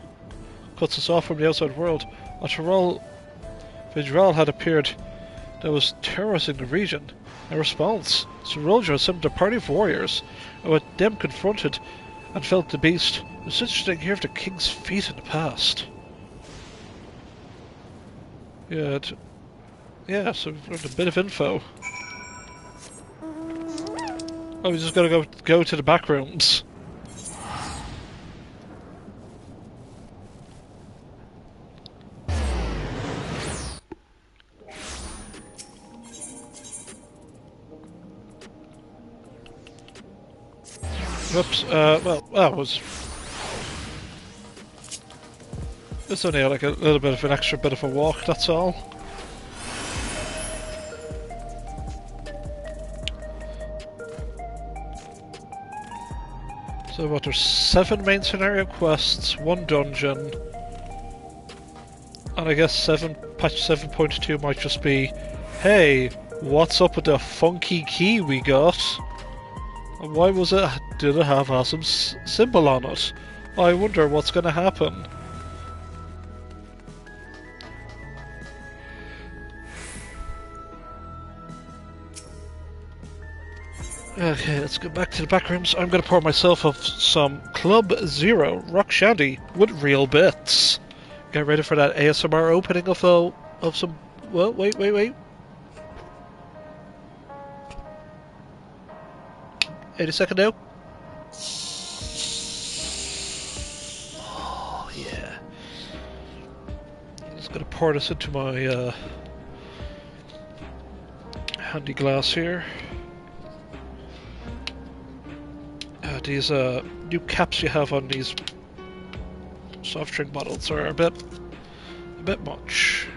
cuts us off from the outside world, a Vidral had appeared that was terrorizing the region. In response, Sorulja assembled a party of warriors, and with them confronted and felt the beast. It was interesting to hear of the king's feat in the past. Yeah, so we've learned a bit of info. Oh, we just gotta go to the back rooms. Whoops, well, that was... It's only like a little bit of an extra bit of a walk, that's all. So what, there's 7 main scenario quests, 1 dungeon, and I guess patch 7.2 might just be, hey, what's up with the funky key we got? And why did it have awesome symbol on it? I wonder what's going to happen. Okay, let's go back to the back rooms. I'm going to pour myself up some Club Zero Rock Shandy with real bits. Get ready for that ASMR opening of some... Well, wait. 80-second now. Oh, yeah. gonna pour this into my handy glass here. These new caps you have on these soft drink bottles are a bit much.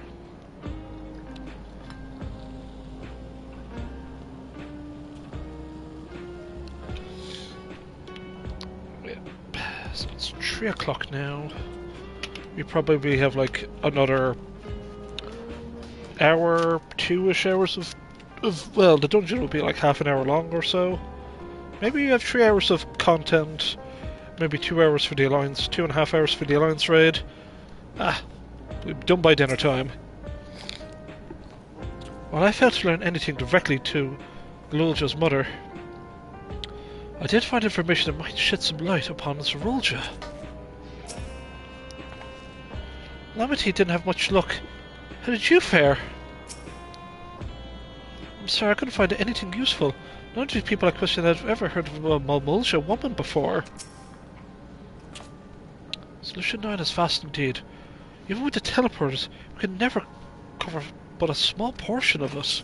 So it's 3 o'clock now. We probably have like another hour, 2-ish hours of well, the dungeon will be like half an hour long or so. Maybe you have 3 hours of content, maybe 2 hours for the Alliance, 2.5 hours for the Alliance Raid. We'll be done by dinner time. While I failed to learn anything directly to Lulja's mother, I did find information that might shed some light upon Zerulja. Yumite didn't have much luck. How did you fare? I'm sorry, I couldn't find anything useful. None of these people I questioned had ever heard of a Mulmulja woman before. Solution 9 is vast indeed. Even with the teleporters, we can never cover but a small portion of it.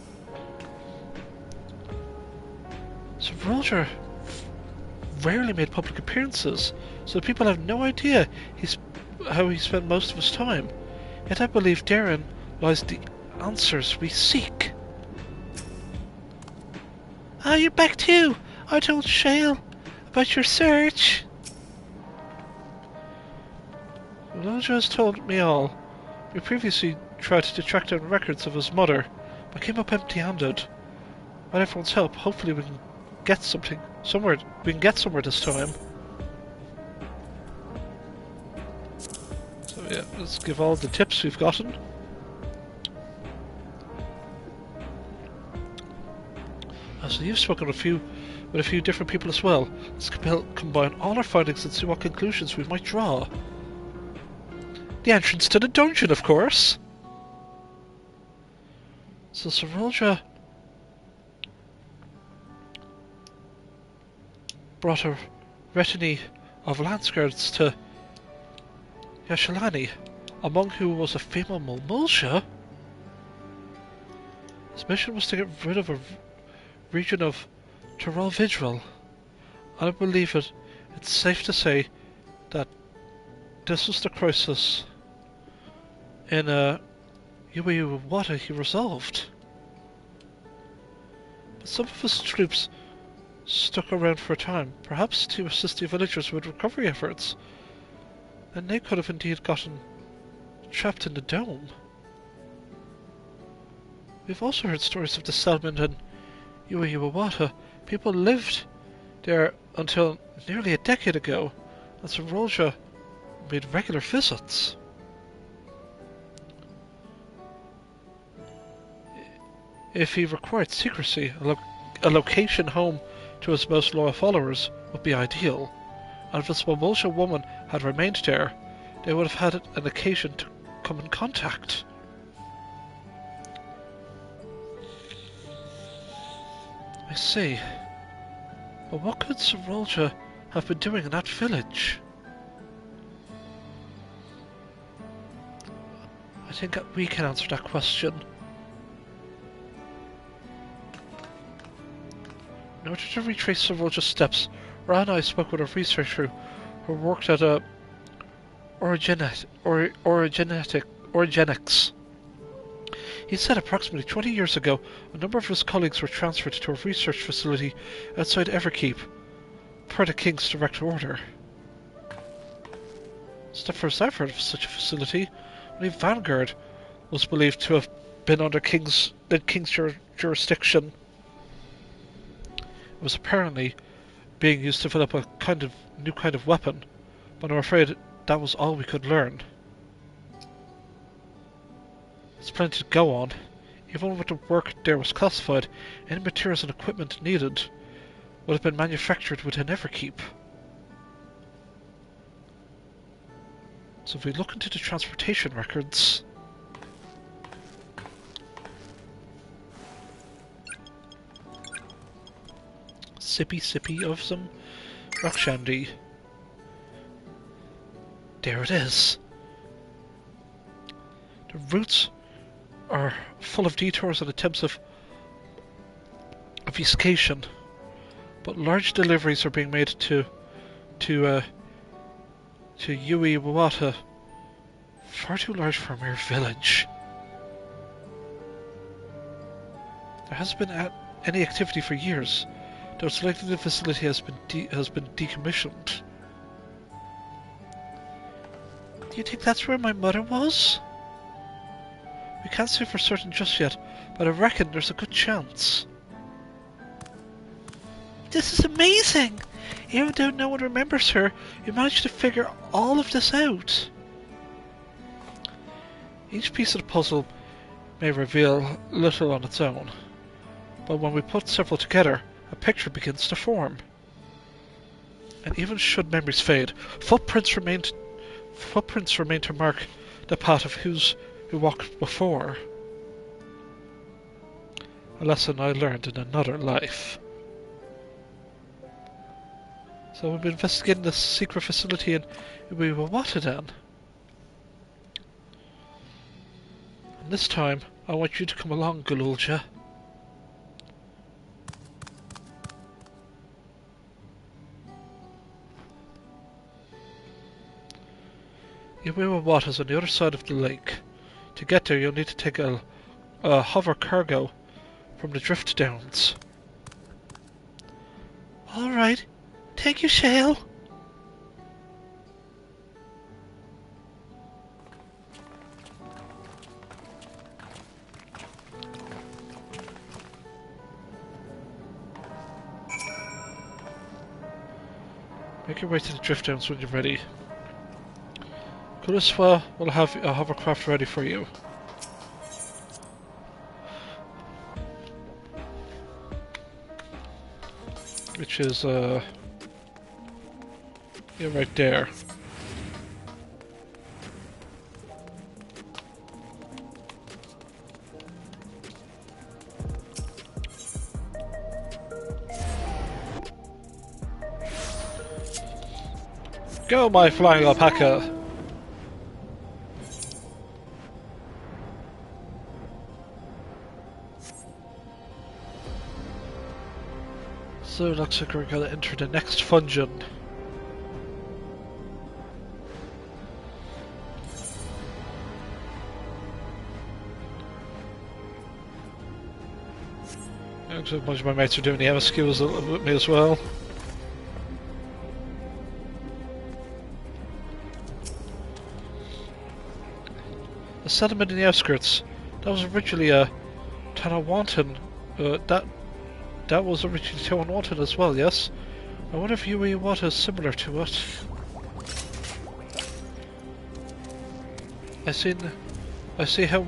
Zerulja rarely made public appearances, so people have no idea how he spent most of his time. Yet I believe therein lies the answers we seek. Ah, you're back too! I told Shale about your search. Lulja has told me all. We previously tried to track down records of his mother, but came up empty-handed. With everyone's help, hopefully we can get somewhere this time. So yeah, let's give all the tips we've gotten. So you've spoken with a few different people as well. Let's combine all our findings and see what conclusions we might draw. The entrance to the dungeon, of course. So Zerulja brought a retinue of lance guards to Yashalani, among whom was a female Mulmulja. His mission was to get rid of a region of Tural Vidral. I believe it's safe to say that this was the crisis in Yuwawata he resolved. But some of his troops stuck around for a time, perhaps to assist the villagers with recovery efforts, and they could have indeed gotten trapped in the dome. We've also heard stories of the settlement in Yuwawata. People lived there until nearly a decade ago, and Zerulja made regular visits. If he required secrecy, a location home to his most loyal followers would be ideal, and if this Mulmulja woman had remained there, they would have had an occasion to come in contact. I see. But what could Zerulja have been doing in that village? I think we can answer that question. In order to retrace Zerulja's steps, Ra and I spoke with a researcher who worked at Orogenics. He said approximately 20 years ago, a number of his colleagues were transferred to a research facility outside Everkeep, per the King's direct order. It's the first I've heard of such a facility. Only Vanguard was believed to have been under the King's jurisdiction. It was apparently being used to develop a new kind of weapon, but I'm afraid that was all we could learn. There's plenty to go on. Even with the work there was classified, any materials and equipment needed would have been manufactured within Everkeep. So if we look into the transportation records, sippy of some rock shandy. There it is. The routes are full of detours and attempts of obfuscation, but large deliveries are being made to Iis, far too large for a mere village. There hasn't been any activity for years, though it's likely the facility has been decommissioned. Do you think that's where my mother was? We can't say for certain just yet, but I reckon there's a good chance. This is amazing! Even though no one remembers her, you managed to figure all of this out. Each piece of the puzzle may reveal little on its own, but when we put several together, a picture begins to form. And even should memories fade, footprints remain to mark the path of who walked before. A lesson I learned in another life. So we'll be investigating this secret facility in Iis then. And this time, I want you to come along, Galulja. Iis is on the other side of the lake. To get there, you'll need to take a hover cargo from the drift downs. Alright. Thank you, Shale. Make your way to the drift downs when you're ready. Kuliswa will have a hovercraft ready for you. Which is, yeah, right there. Go, my flying alpaca! So it looks like we're gonna enter the next dungeon. Looks like a bunch of my mates are doing the MSQ with me as well. The settlement in the outskirts, that was originally a Tanawantan, that was originally Tanawantan as well, yes? I wonder if Iis is similar to it. I see how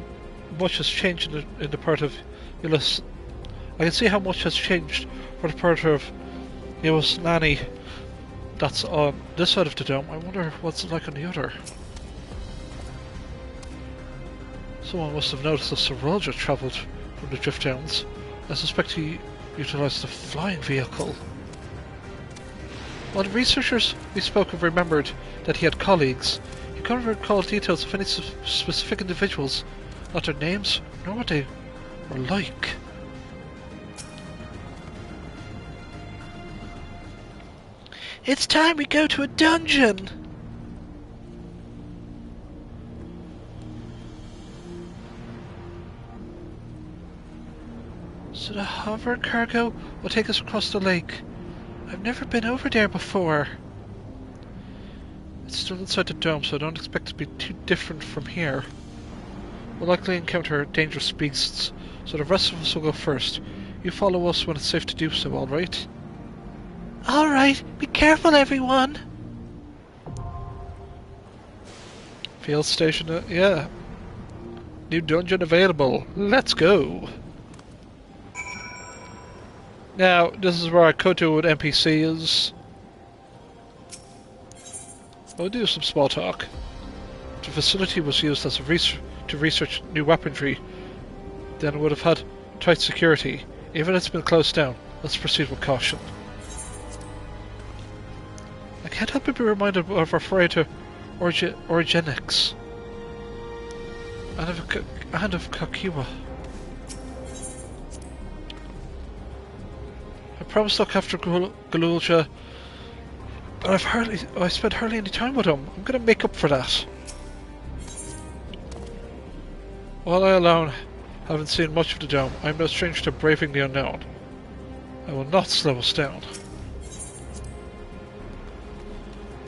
much has changed in the part of Ilis. I can see how much has changed for the part of Ilis that's on this side of the dome. I wonder what's it like on the other. Someone must have noticed that Sir Roger travelled from the Drift Downs. I suspect he utilised the flying vehicle. While the researchers we spoke of remembered that he had colleagues, he couldn't recall details of any specific individuals, not their names, nor what they were like. It's time we go to a dungeon! So the hover cargo will take us across the lake. I've never been over there before. It's still inside the dome, so I don't expect it to be too different from here. We'll likely encounter dangerous beasts, so the rest of us will go first. You follow us when it's safe to do so, alright? Alright, be careful everyone! Field station, yeah. New dungeon available. Let's go! Now, this is where I could do with NPCs. I'll do some small talk. The facility was used as to research new weaponry. Then it would have had tight security. Even if it's been closed down, let's proceed with caution. I can't help but be reminded of our foray to Origenics. And of Kakiwa. I promised to look after Galulja, but I spent hardly any time with him. I'm gonna make up for that. While I alone haven't seen much of the dome, I am no stranger to braving the unknown. I will not slow us down.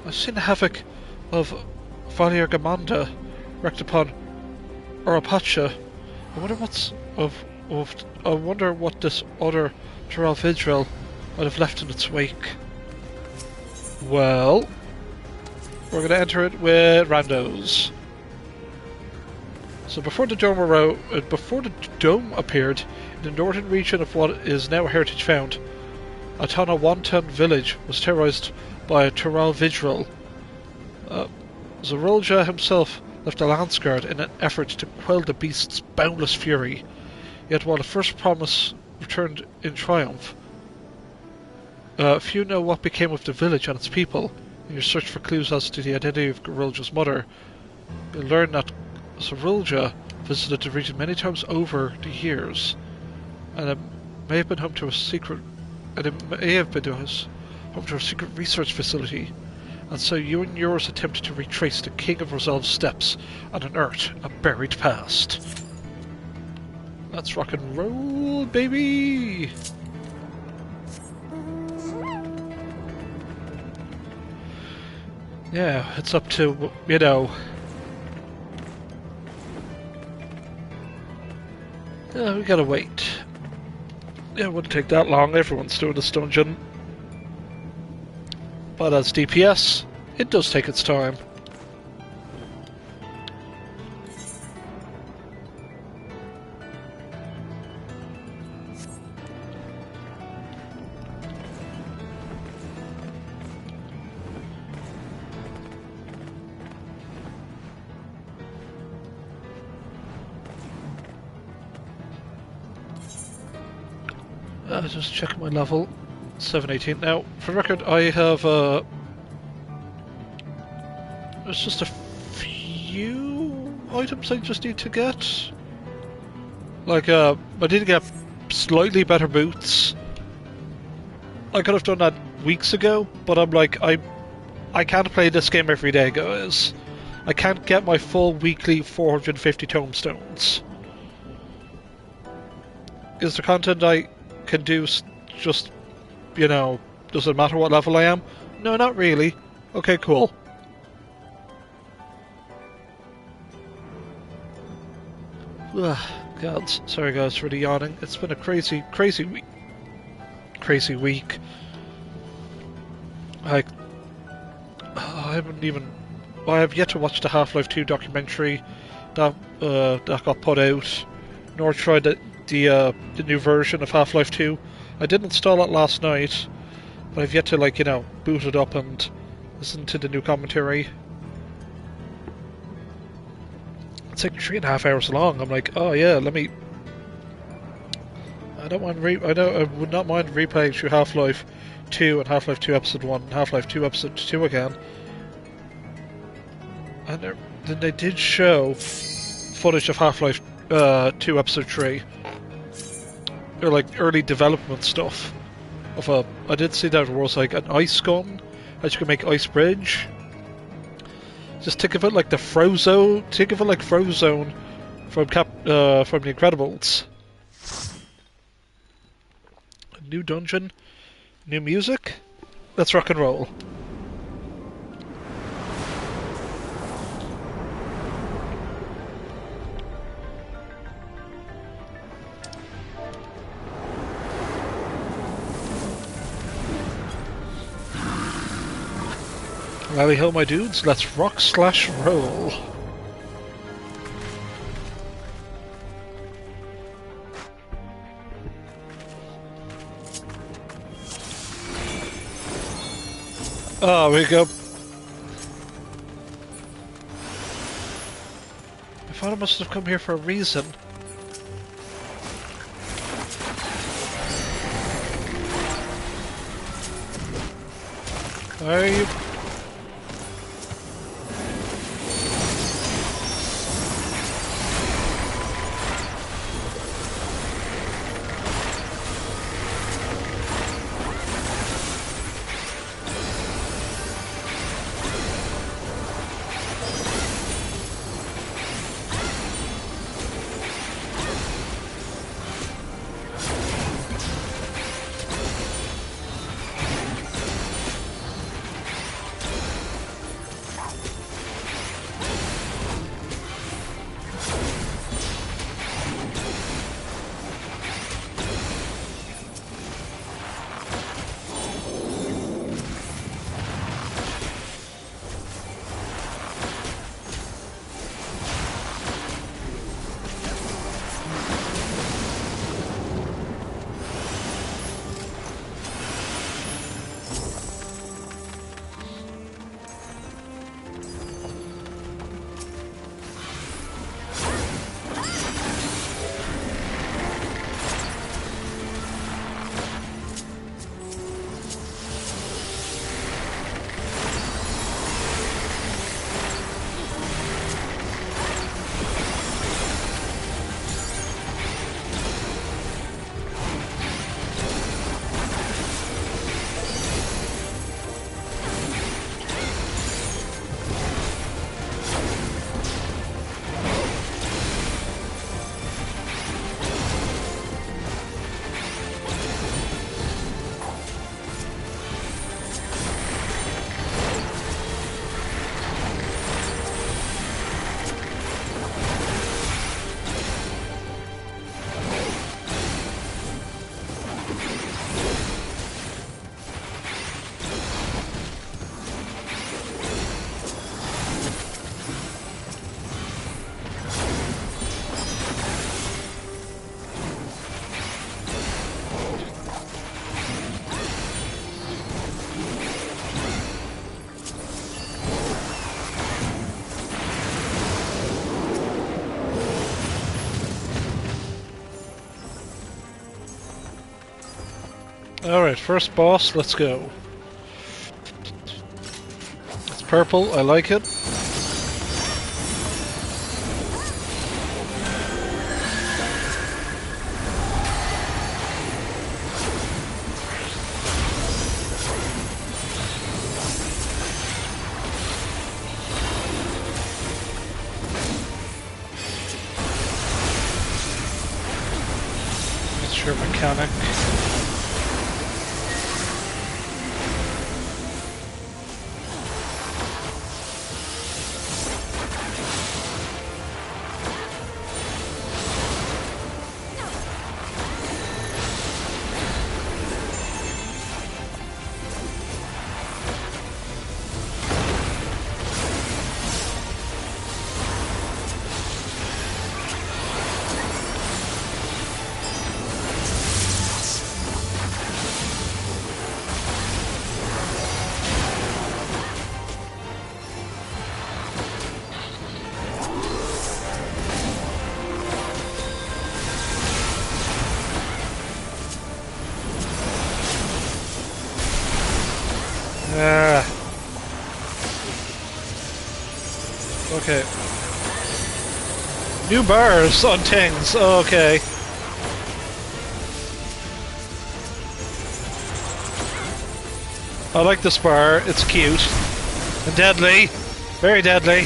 I've seen the havoc of Valir Gamanda wreaked upon Urapacha. I wonder what this other Taral Vidril might have left in its wake. Well, we're going to enter it with randos. So before the dome appeared, in the northern region of what is now Heritage Found, Atana Wantan village was terrorized by Taral Vidril. Zorulja himself left the Lance Guard in an effort to quell the beast's boundless fury. Yet while the first promise returned in triumph, few know what became of the village and its people. In your search for clues as to the identity of Zorulja's mother, you'll learn that Zorulja visited the region many times over the years, and it may have been home to a secret research facility. And so you and yours attempted to retrace the King of Resolve's steps and unearth a buried past. Let's rock and roll, baby! Yeah, it's up to, you know... we gotta wait. Yeah, it wouldn't take that long, everyone's doing this dungeon. But as DPS, it does take its time. Just checking my level. 718. Now, for the record, I have there's just a few items I just need to get. Like, I need to get slightly better boots. I could have done that weeks ago, but I'm like, I can't play this game every day, guys. I can't get my full weekly 450 tomestones. Is the content I can do just, you know, does it matter what level I am? No, not really. Okay, cool. Ugh, God, sorry guys for the yawning. It's been a crazy week. Crazy week. Like, I have yet to watch the Half-Life 2 documentary that got put out, nor tried the new version of Half-Life 2. I did install it last night, but I've yet to, like, you know, boot it up and listen to the new commentary. It's like 3.5 hours long. I'm like, oh yeah, let me. I would not mind replaying through Half-Life 2 and Half-Life 2 Episode 1 and Half-Life 2 Episode 2 again. And then they did show footage of Half-Life 2 Episode 3. Or like early development stuff. I did see that there was like an ice gun that you can make ice bridge. Just think of it like the Frozone. Think of it like Frozone from The Incredibles. A new dungeon, new music. Let's rock and roll. Rally ho, my dudes, let's rock/roll. Oh, we go. I thought I must have come here for a reason. Where are you? Alright, first boss, let's go. It's purple, I like it. It's your mechanic. Okay. New bars on things. Okay. I like this bar. It's cute. And deadly. Very deadly.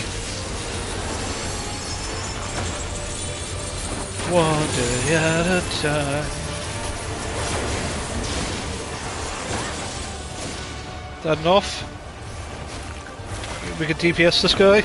One day at a time. Is that enough? We can DPS this guy.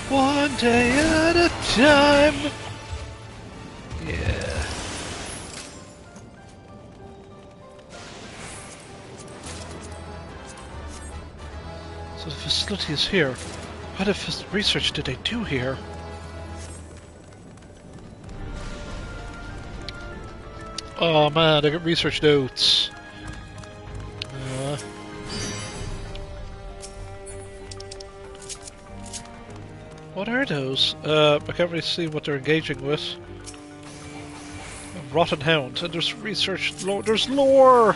One day at a time. Yeah. So the facility is here. What research did they do here? Oh man, I got research notes. What are those? I can't really see what they're engaging with. A rotten hound, and there's research. There's lore.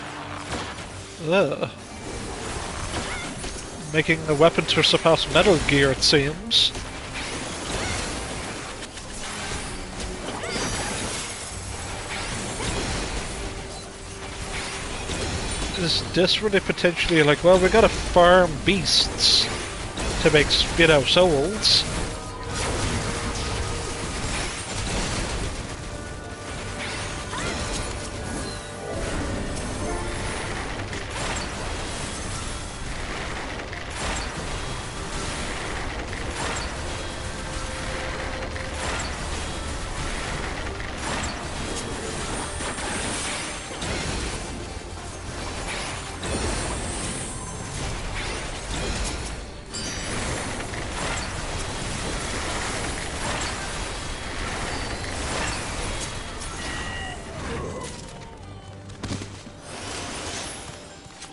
Making a weapon to surpass Metal Gear, it seems. Is this really potentially like? Well, we gotta farm beasts to make, you know, souls.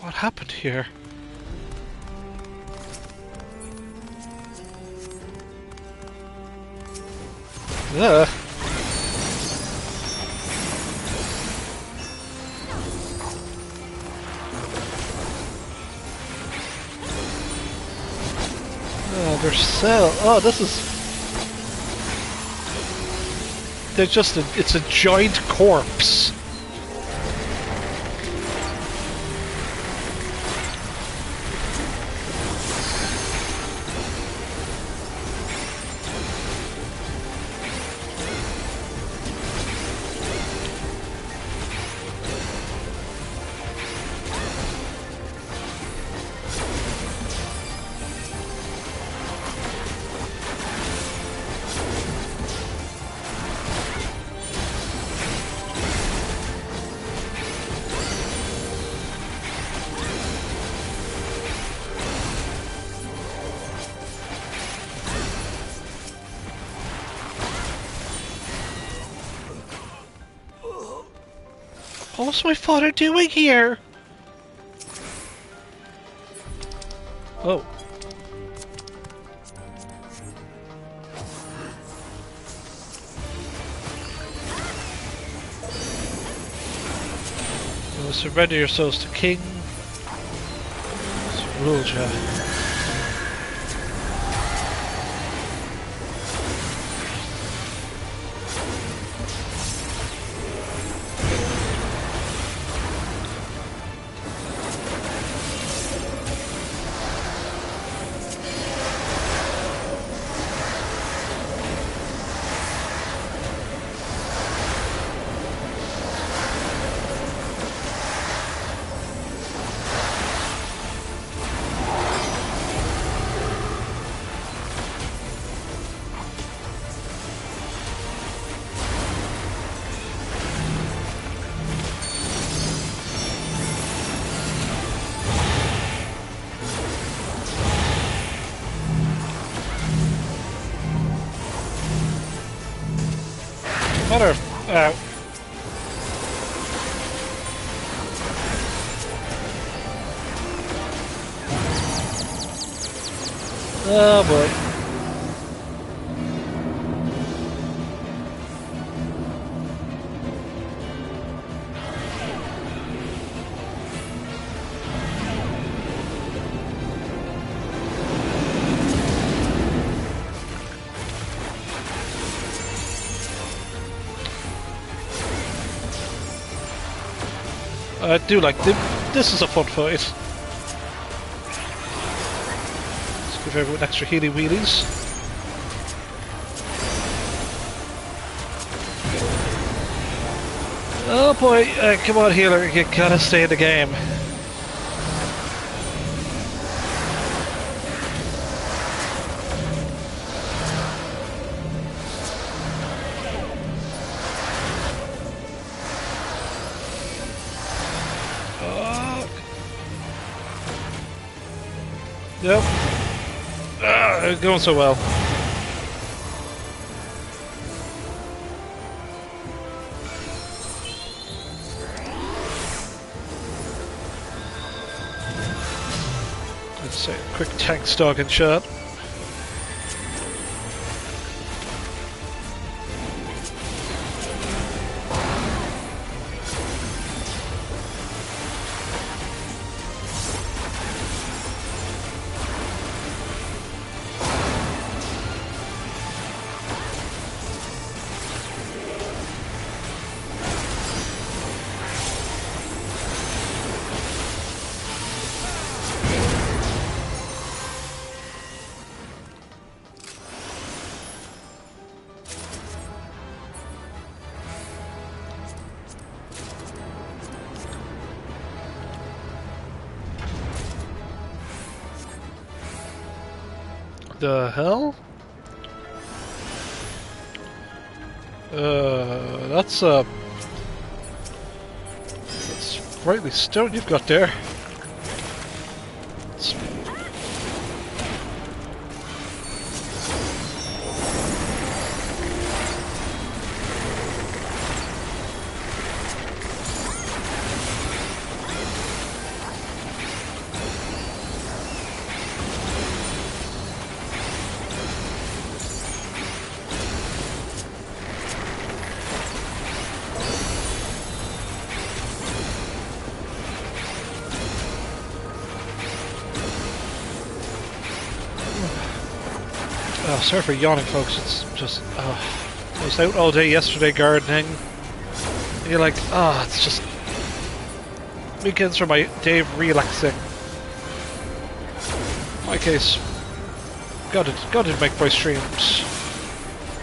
What happened here? Ugh. Oh, they're oh, this is... They're just it's a giant corpse. What's my father doing here? Oh. Surrender yourselves to King. Rule, Mother. Oh boy. I do like this is a fun fight. Let's give everyone extra healy wheelies. Oh boy, come on healer, you gotta stay in the game. Yep. Going so well. Let's say a quick tank stalking shot. The hell? That's brightly stone you've got there. It's oh, sorry for yawning, folks. It's just I was out all day yesterday gardening. You're like, it's just weekends are my day of relaxing. In my case, gotta make my streams.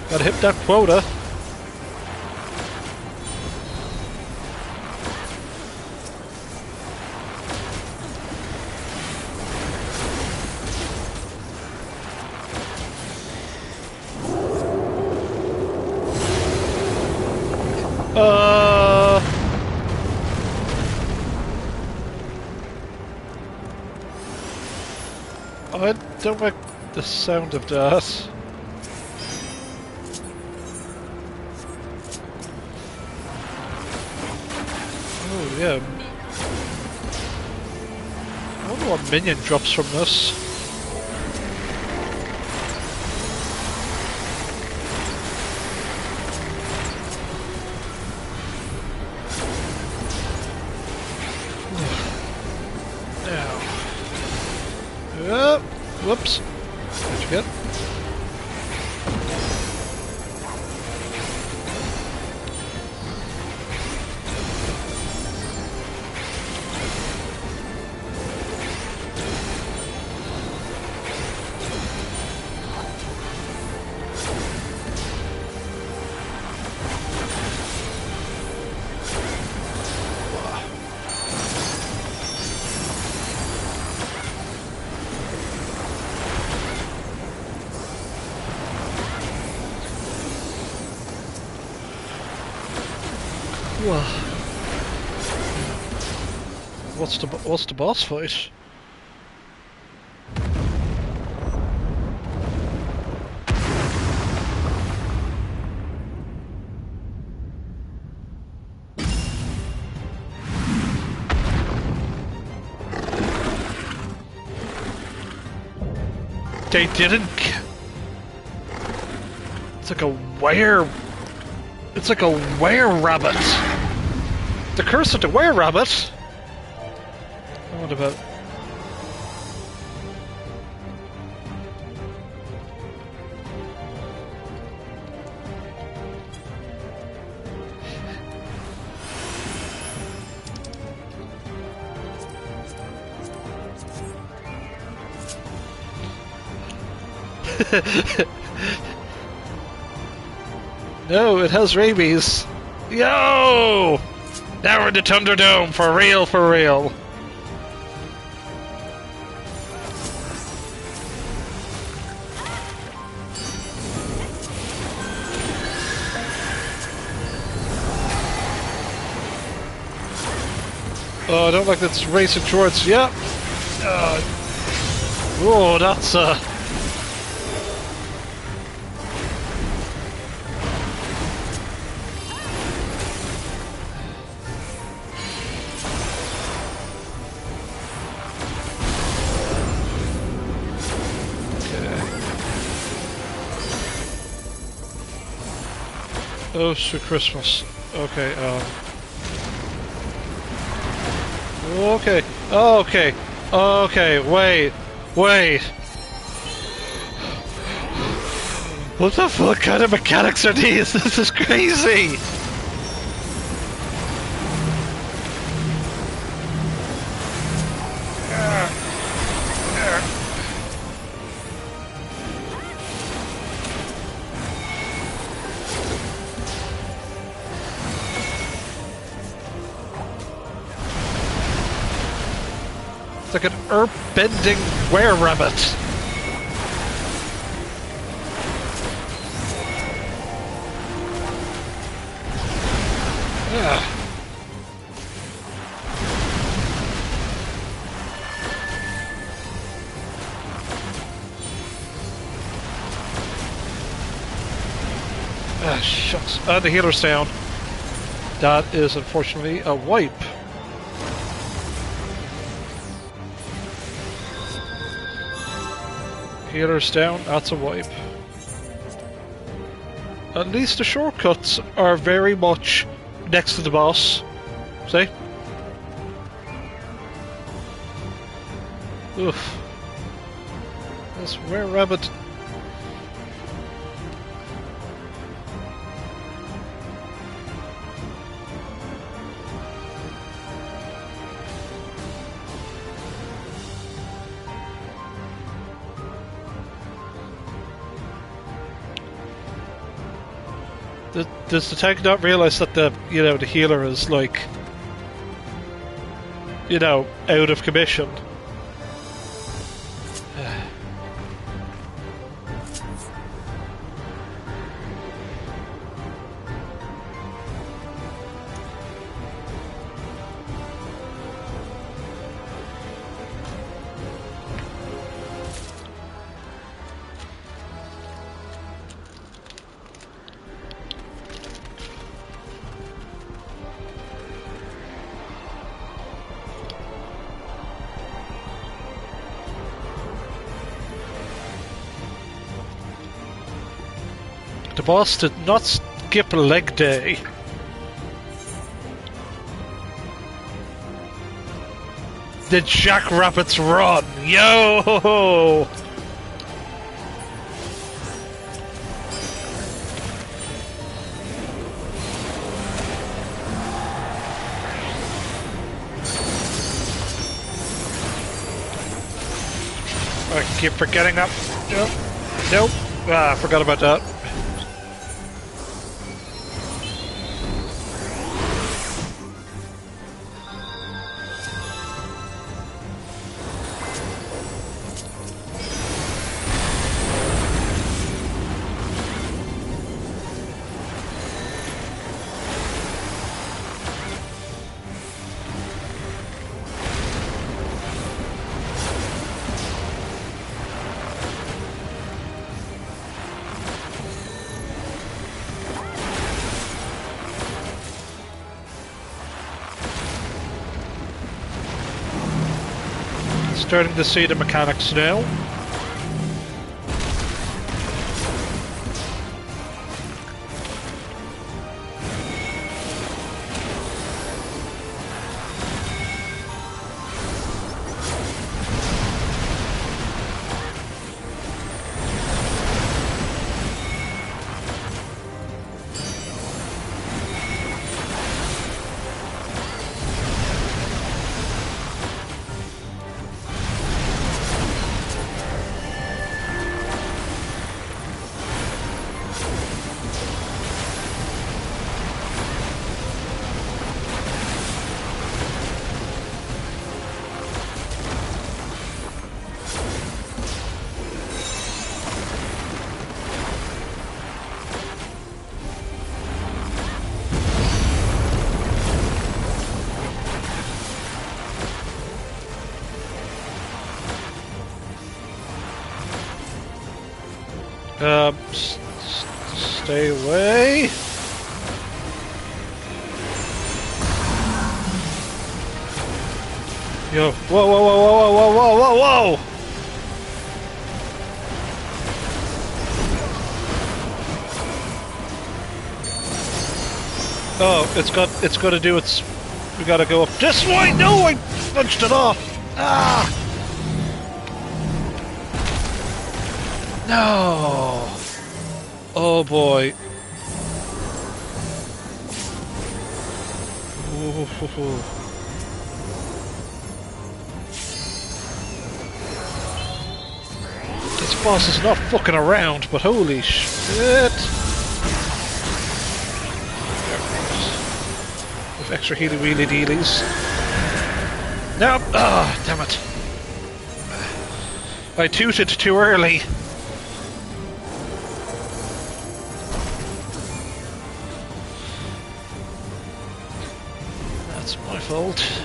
Gotta hit that quota. I don't like the sound of that. Oh, yeah. I wonder what minion drops from this. Now. Whoops. What'd you get? What's the boss fight? They didn't. It's like a were. It's like a were-rabbit. The curse of the were-rabbit. What about? No, it has rabies. Yo! Now we're in the Thunderdome, for real, for real. Oh, I don't like that it's racing towards. Yep. Oh, that's Oh, sweet Christmas. Okay, Okay, okay, okay, wait. What the fuck kind of mechanics are these? This is crazy! It's like an earth-bending were-rabbit. Shucks. The healer's down. That is unfortunately a wipe. Healer's down, that's a wipe. At least the shortcuts are very much next to the boss. See? Oof. This were-rabbit. Does the tank not realize that the healer is like, out of commission? The boss did not skip leg day. The jackrabbits run! Yo! I keep forgetting that. Nope. Nope. Ah, I forgot about that. Starting to see the mechanics now. Stay away. Yo, whoa, whoa, whoa, whoa, whoa, whoa, whoa, whoa! Oh, it's got to do its. We gotta go up this way. No, I punched it off. Ah! No! Oh boy. Ooh. This boss is not fucking around, but holy shit! With extra healy wheelie dealies. Nope! Ah, damn it. I tooted too early. That's my fault.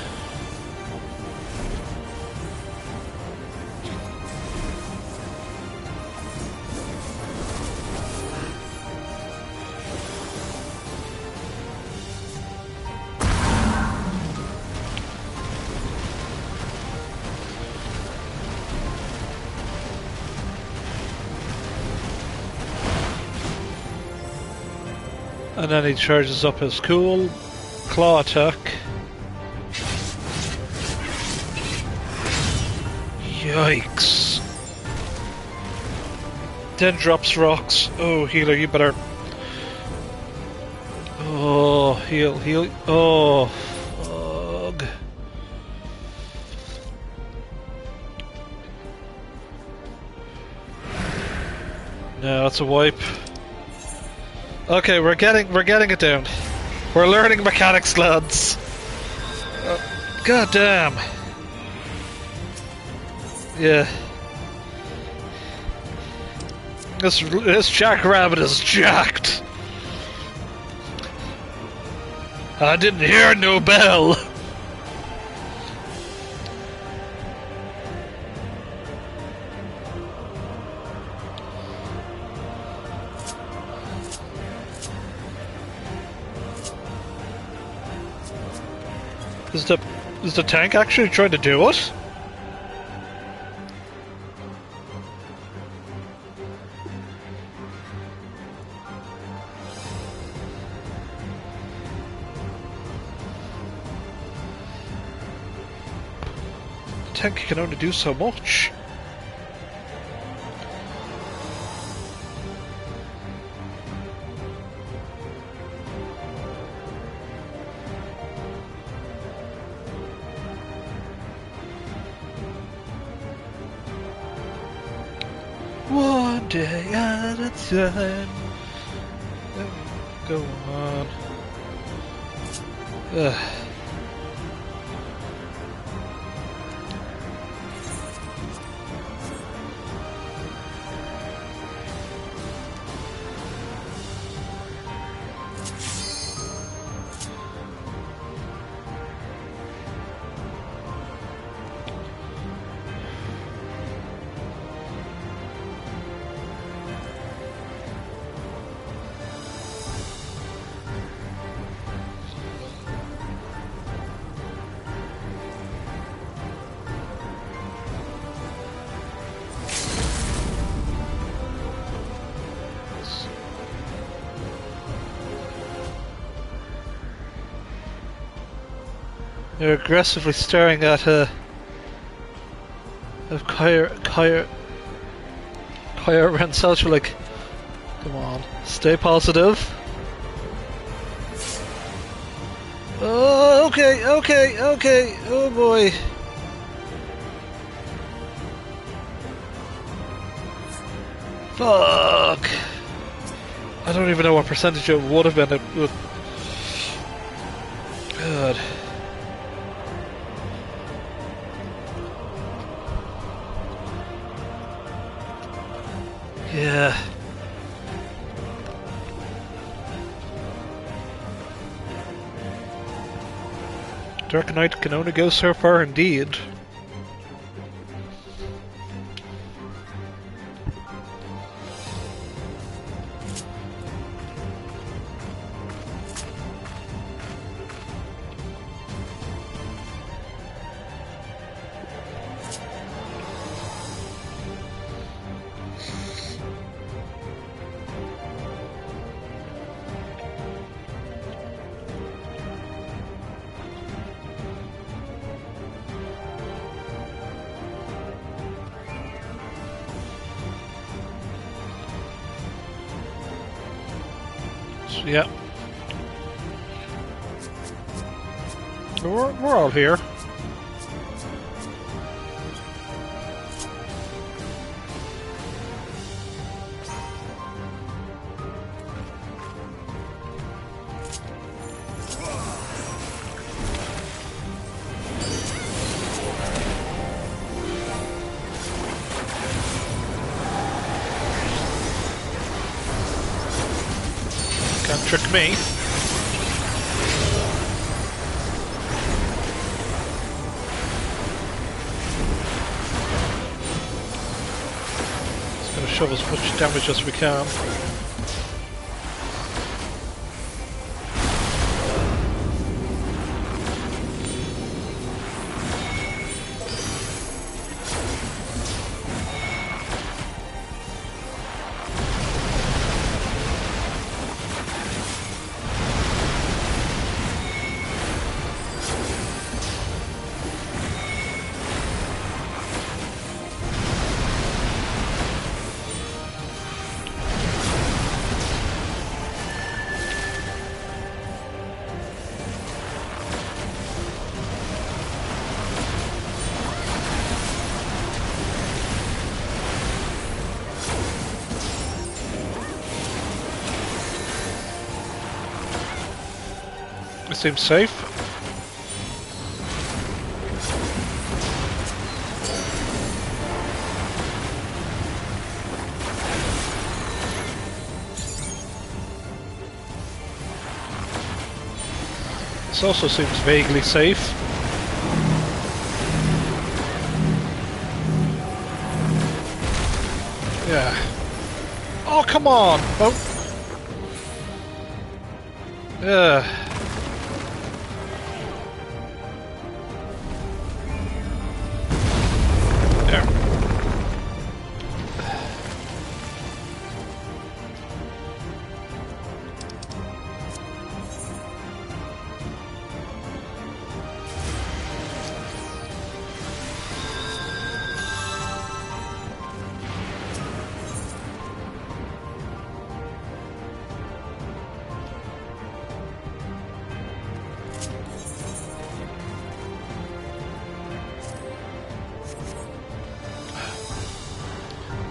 And then he charges up his cool claw attack. Yikes. Then drops rocks. Oh, healer, you better... Oh, heal. Oh, fuck. No, that's a wipe. Okay, we're getting it down. We're learning mechanics, lads. God damn. Yeah. This jackrabbit is jacked. I didn't hear no bell. Is the tank actually trying to do it? tank can only do so much. One day at a time. Go on. Ugh. They're aggressively staring at Kyra around South. We're like, come on, stay positive. Oh, okay, oh boy. Fuck. I don't even know what percentage it would have been. God. Yeah. Dark Knight can only go so far indeed. Yeah. We're all here. Can't trick me. Just gonna shove as much damage as we can. It seems safe. This also seems vaguely safe. Yeah. Oh, come on! Oh. Yeah.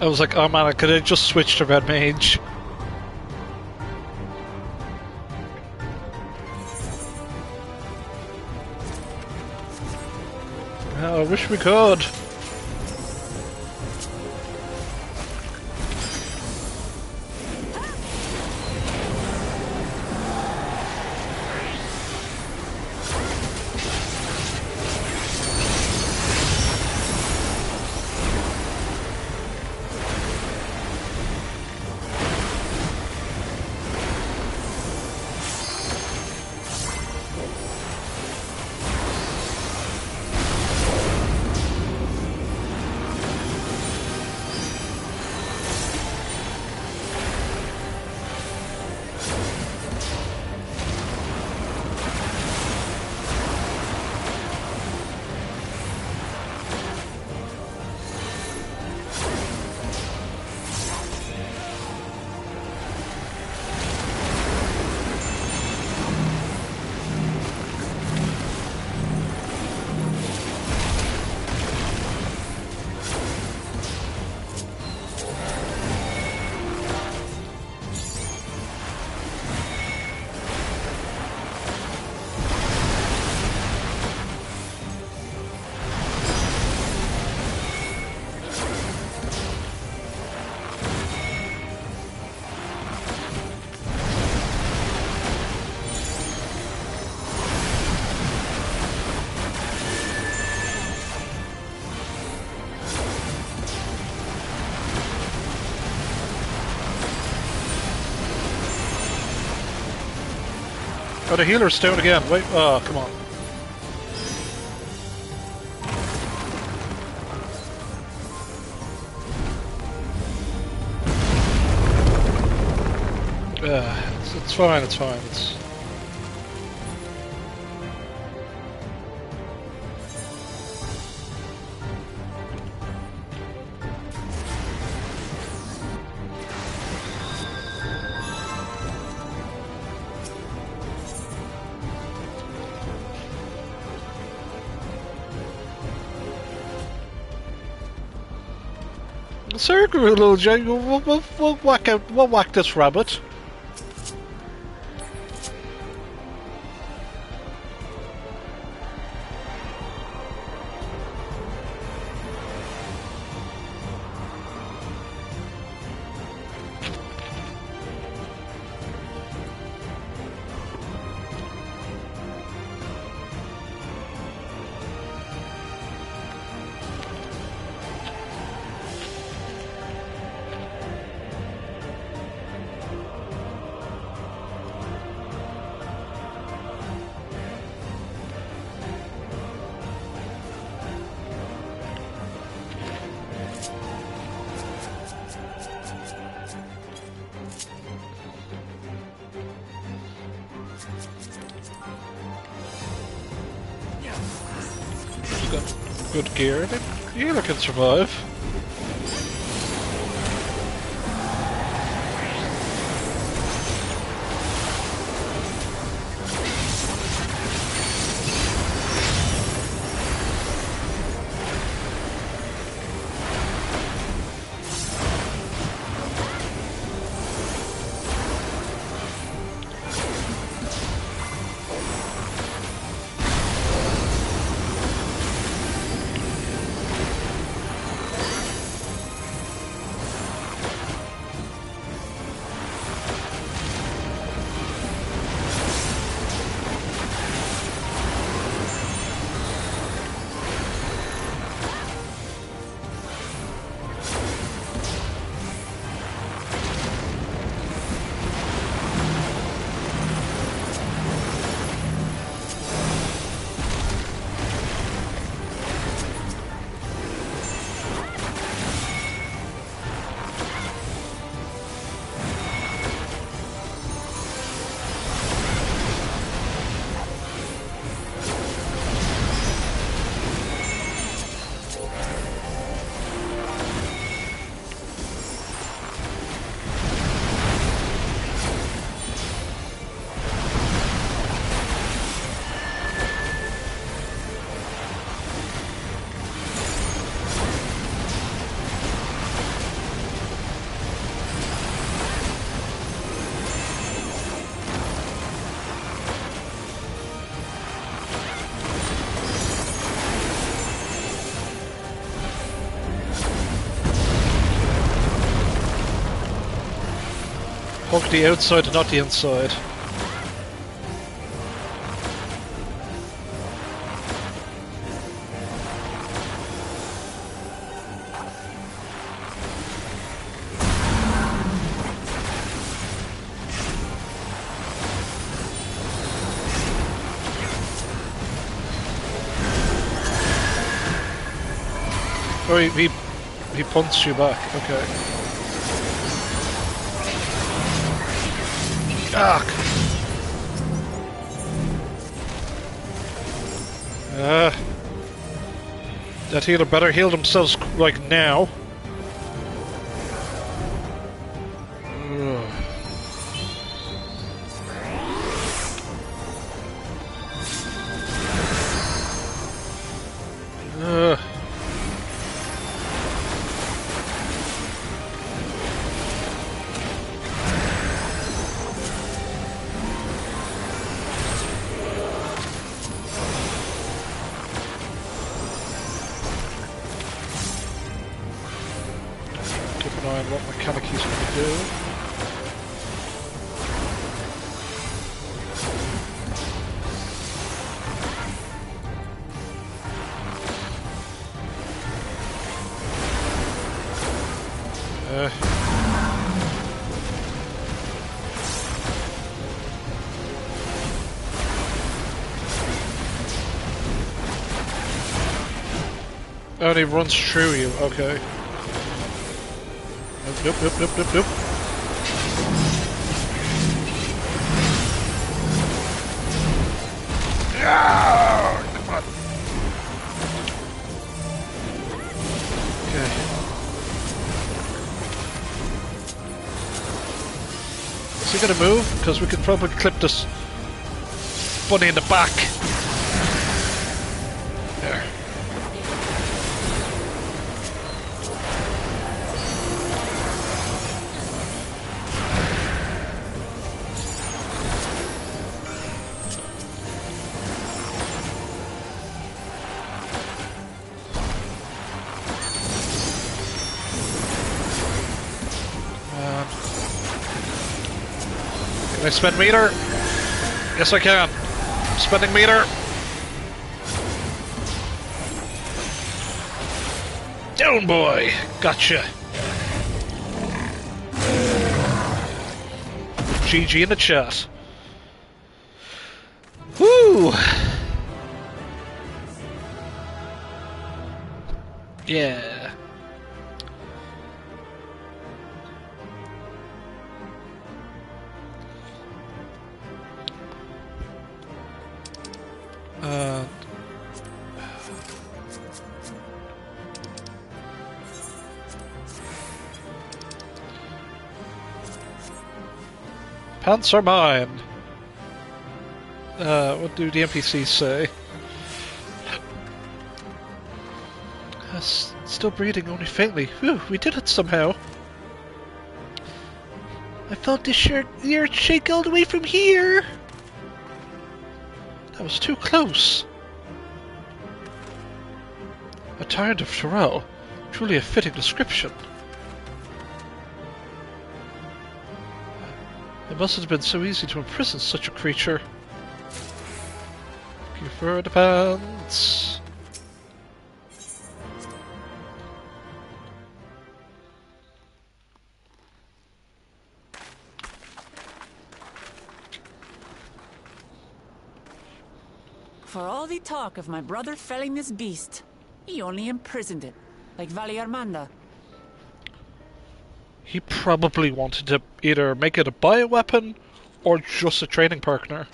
I was like, oh man, I could have just switched to Red Mage. I wish we could. Oh, the healer's down again. Wait, oh, come on. It's fine, it's fine. It's... Circle, little Jay. We'll whack this rabbit. Good gear. The healer can survive. Poke the outside and not the inside. Oh, he punts you back. Okay. Ah. That healer better heal themselves like now. What mechanic he's going to do. Oh, and he runs through you, okay. Nope. Ah, come on. Okay. Is he gonna move? Because we could probably clip this bunny in the back. There. Can I spend meter? Yes, I can. Spending meter. Down, boy. Gotcha. GG in the chat. Woo! Yeah. Pants are mine. What do the NPCs say? Still breathing, only faintly. Whew, we did it somehow. I felt the earth shake all the way from here. That was too close. A tyrant of Terrell. Truly a fitting description. It must have been so easy to imprison such a creature. Looking for the pants. For all the talk of my brother felling this beast, he only imprisoned it, like Vali Armanda. He probably wanted to either make it a bioweapon or just a training partner.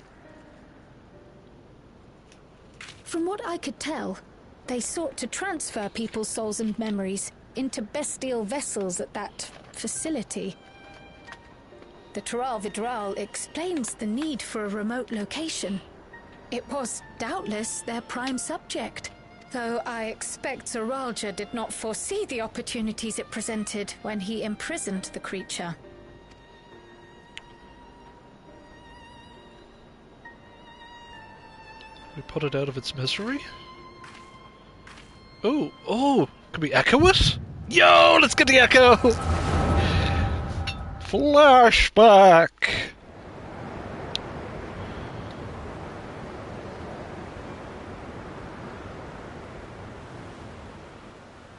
From what I could tell, they sought to transfer people's souls and memories into bestial vessels at that facility. The Taral Vidral explains the need for a remote location. It was doubtless their prime subject. Though I expect Zoralja did not foresee the opportunities it presented when he imprisoned the creature. We put it out of its misery? Oh, can we echo it? Yo, let's get the echo! Flashback!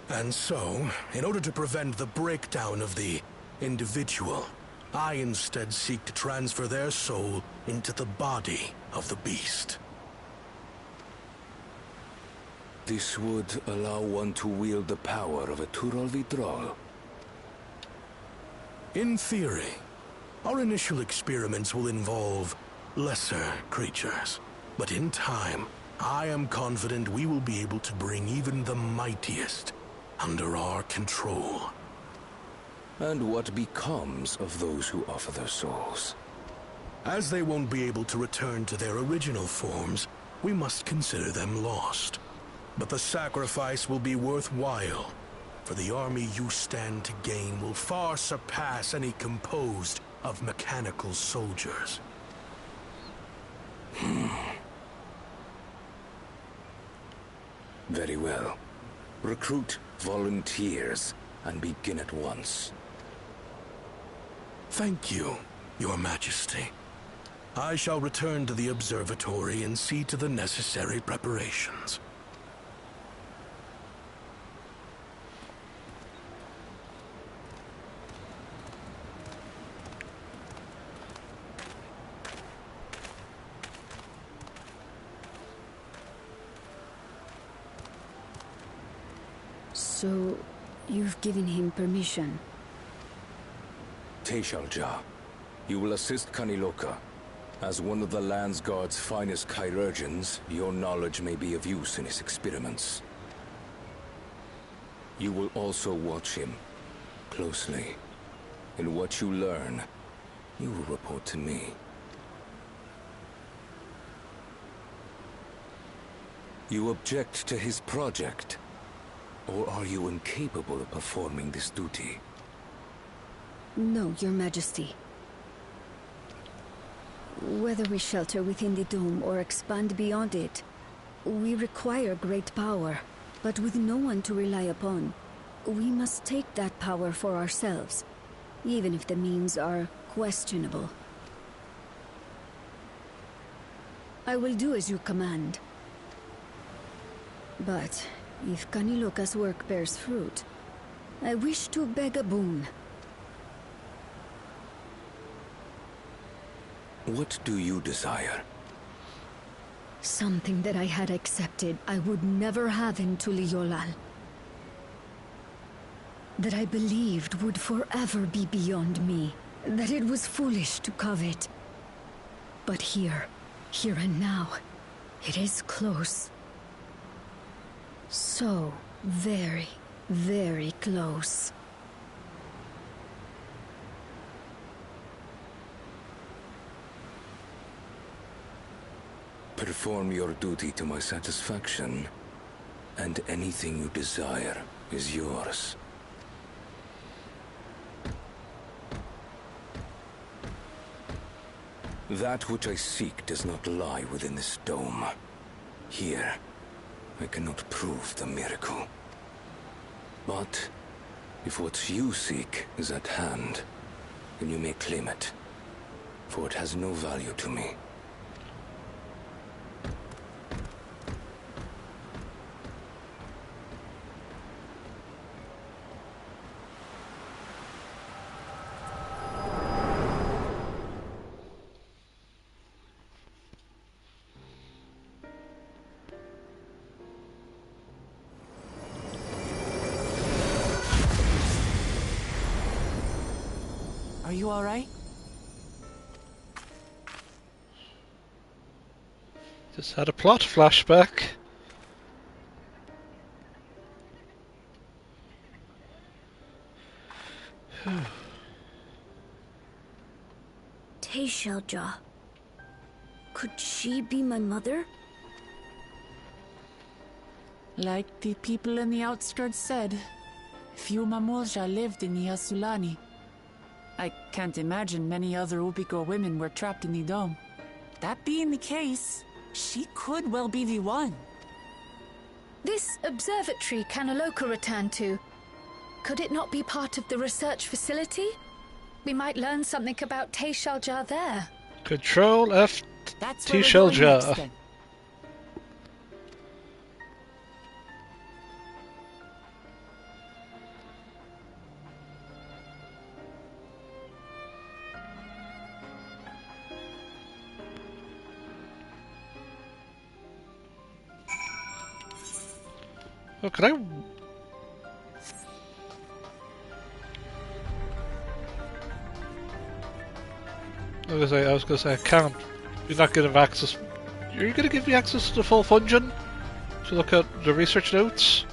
And so, in order to prevent the breakdown of the individual, I instead seek to transfer their soul into the body of the beast. This would allow one to wield the power of a Tural Vidral. In theory, our initial experiments will involve lesser creatures. But in time, I am confident we will be able to bring even the mightiest under our control. And what becomes of those who offer their souls? As they won't be able to return to their original forms, we must consider them lost. But the sacrifice will be worthwhile, for the army you stand to gain will far surpass any composed of mechanical soldiers. Very well. Recruit volunteers and begin at once. Thank you, Your Majesty. I shall return to the observatory and see to the necessary preparations. So, you've given him permission? Teishalja, you will assist Kaniloka. As one of the Land's Guard's finest chirurgeons, your knowledge may be of use in his experiments. You will also watch him closely. In what you learn, you will report to me. You object to his project? Or are you incapable of performing this duty? No, Your Majesty. Whether we shelter within the dome or expand beyond it, we require great power, but with no one to rely upon. We must take that power for ourselves, even if the means are questionable. I will do as you command. But if Kaniloka's work bears fruit, I wish to beg a boon. What do you desire? Something that I had accepted I would never have in Tuliyollal. That I believed would forever be beyond me. That it was foolish to covet. But here and now, it is close. So very, very close. Perform your duty to my satisfaction, and anything you desire is yours. That which I seek does not lie within this dome. Here, I cannot prove the miracle. But if what you seek is at hand, then you may claim it, for it has no value to me. Are you all right? Just had a plot flashback. Teishalja. Could she be my mother? Like the people in the outskirts said, few Mamulja lived in Yasulani. I can't imagine many other Ubiko women were trapped in the dome. That being the case, she could well be the one. This observatory Kaniloka returned to, could it not be part of the research facility? We might learn something about Tayshaljar there. Control F That's where we're going next, Tayshaljar. then. Oh, can I? I was gonna say I can't. You're not gonna have access. Are you gonna give me access to the full function to look at the research notes?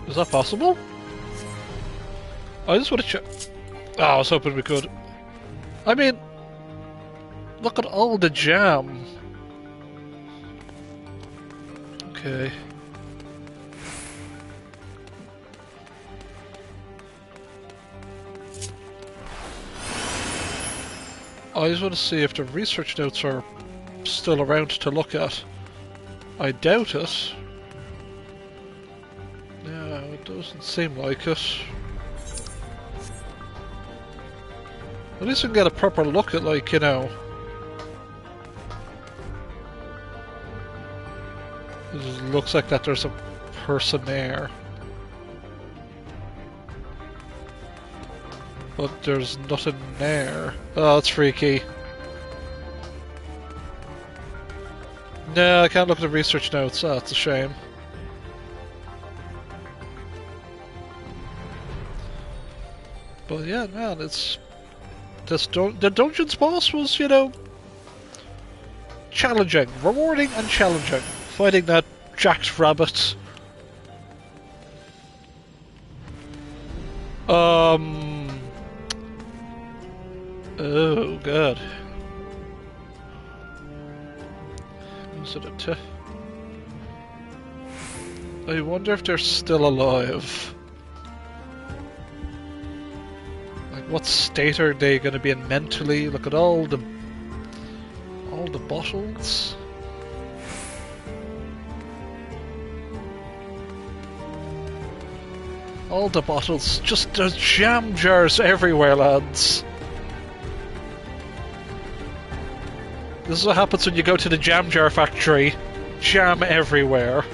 Is that possible? I just want to check. Oh, I was hoping we could. I mean, look at all the jam. Okay. I just want to see if the research notes are still around to look at. I doubt it. No, it doesn't seem like it. At least we can get a proper look at, like, you know. It just looks like that there's a person there. But there's nothing there. Oh, that's freaky. No, I can't look at the research notes. Oh, that's a shame. But yeah, man, it's... the dungeon's boss was, you know... challenging. Rewarding and challenging. Fighting that jacked rabbit. Oh, God. I wonder if they're still alive. Like, what state are they going to be in mentally? Look at all the bottles. All the bottles. Just there's jam jars everywhere, lads. This is what happens when you go to the jam jar factory. Jam everywhere.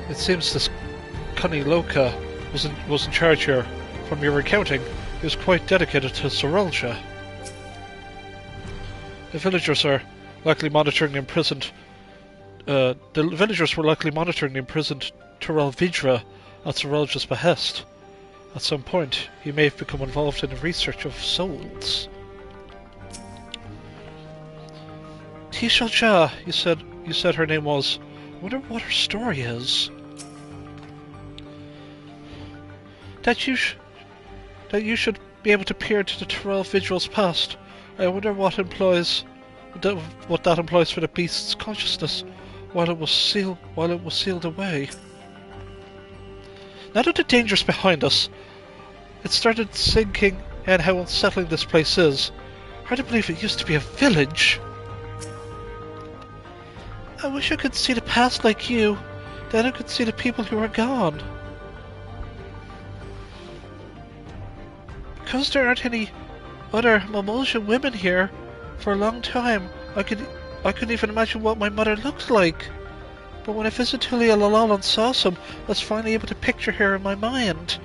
It seems this Cunny Loka was in charge here. From your recounting, he was quite dedicated to Soralja. The villagers are likely monitoring the imprisoned. The villagers were likely monitoring the imprisoned Turel Vidra at Soralja's behest. At some point, he may have become involved in the research of souls. Tishalja, you said her name was. I wonder what her story is. That you should be able to peer into the Turel Vidral's past. I wonder what that implies for the beast's consciousness while it was sealed away. Now that the danger's behind us, it started sinking in how unsettling this place is. Hard to believe it used to be a village. I wish I could see the past like you. Then I could see the people who are gone. Because there aren't any other Mamulja women here for a long time, I couldn't even imagine what my mother looked like. But when I visited Tulia Lalal and saw some, I was finally able to picture her in my mind.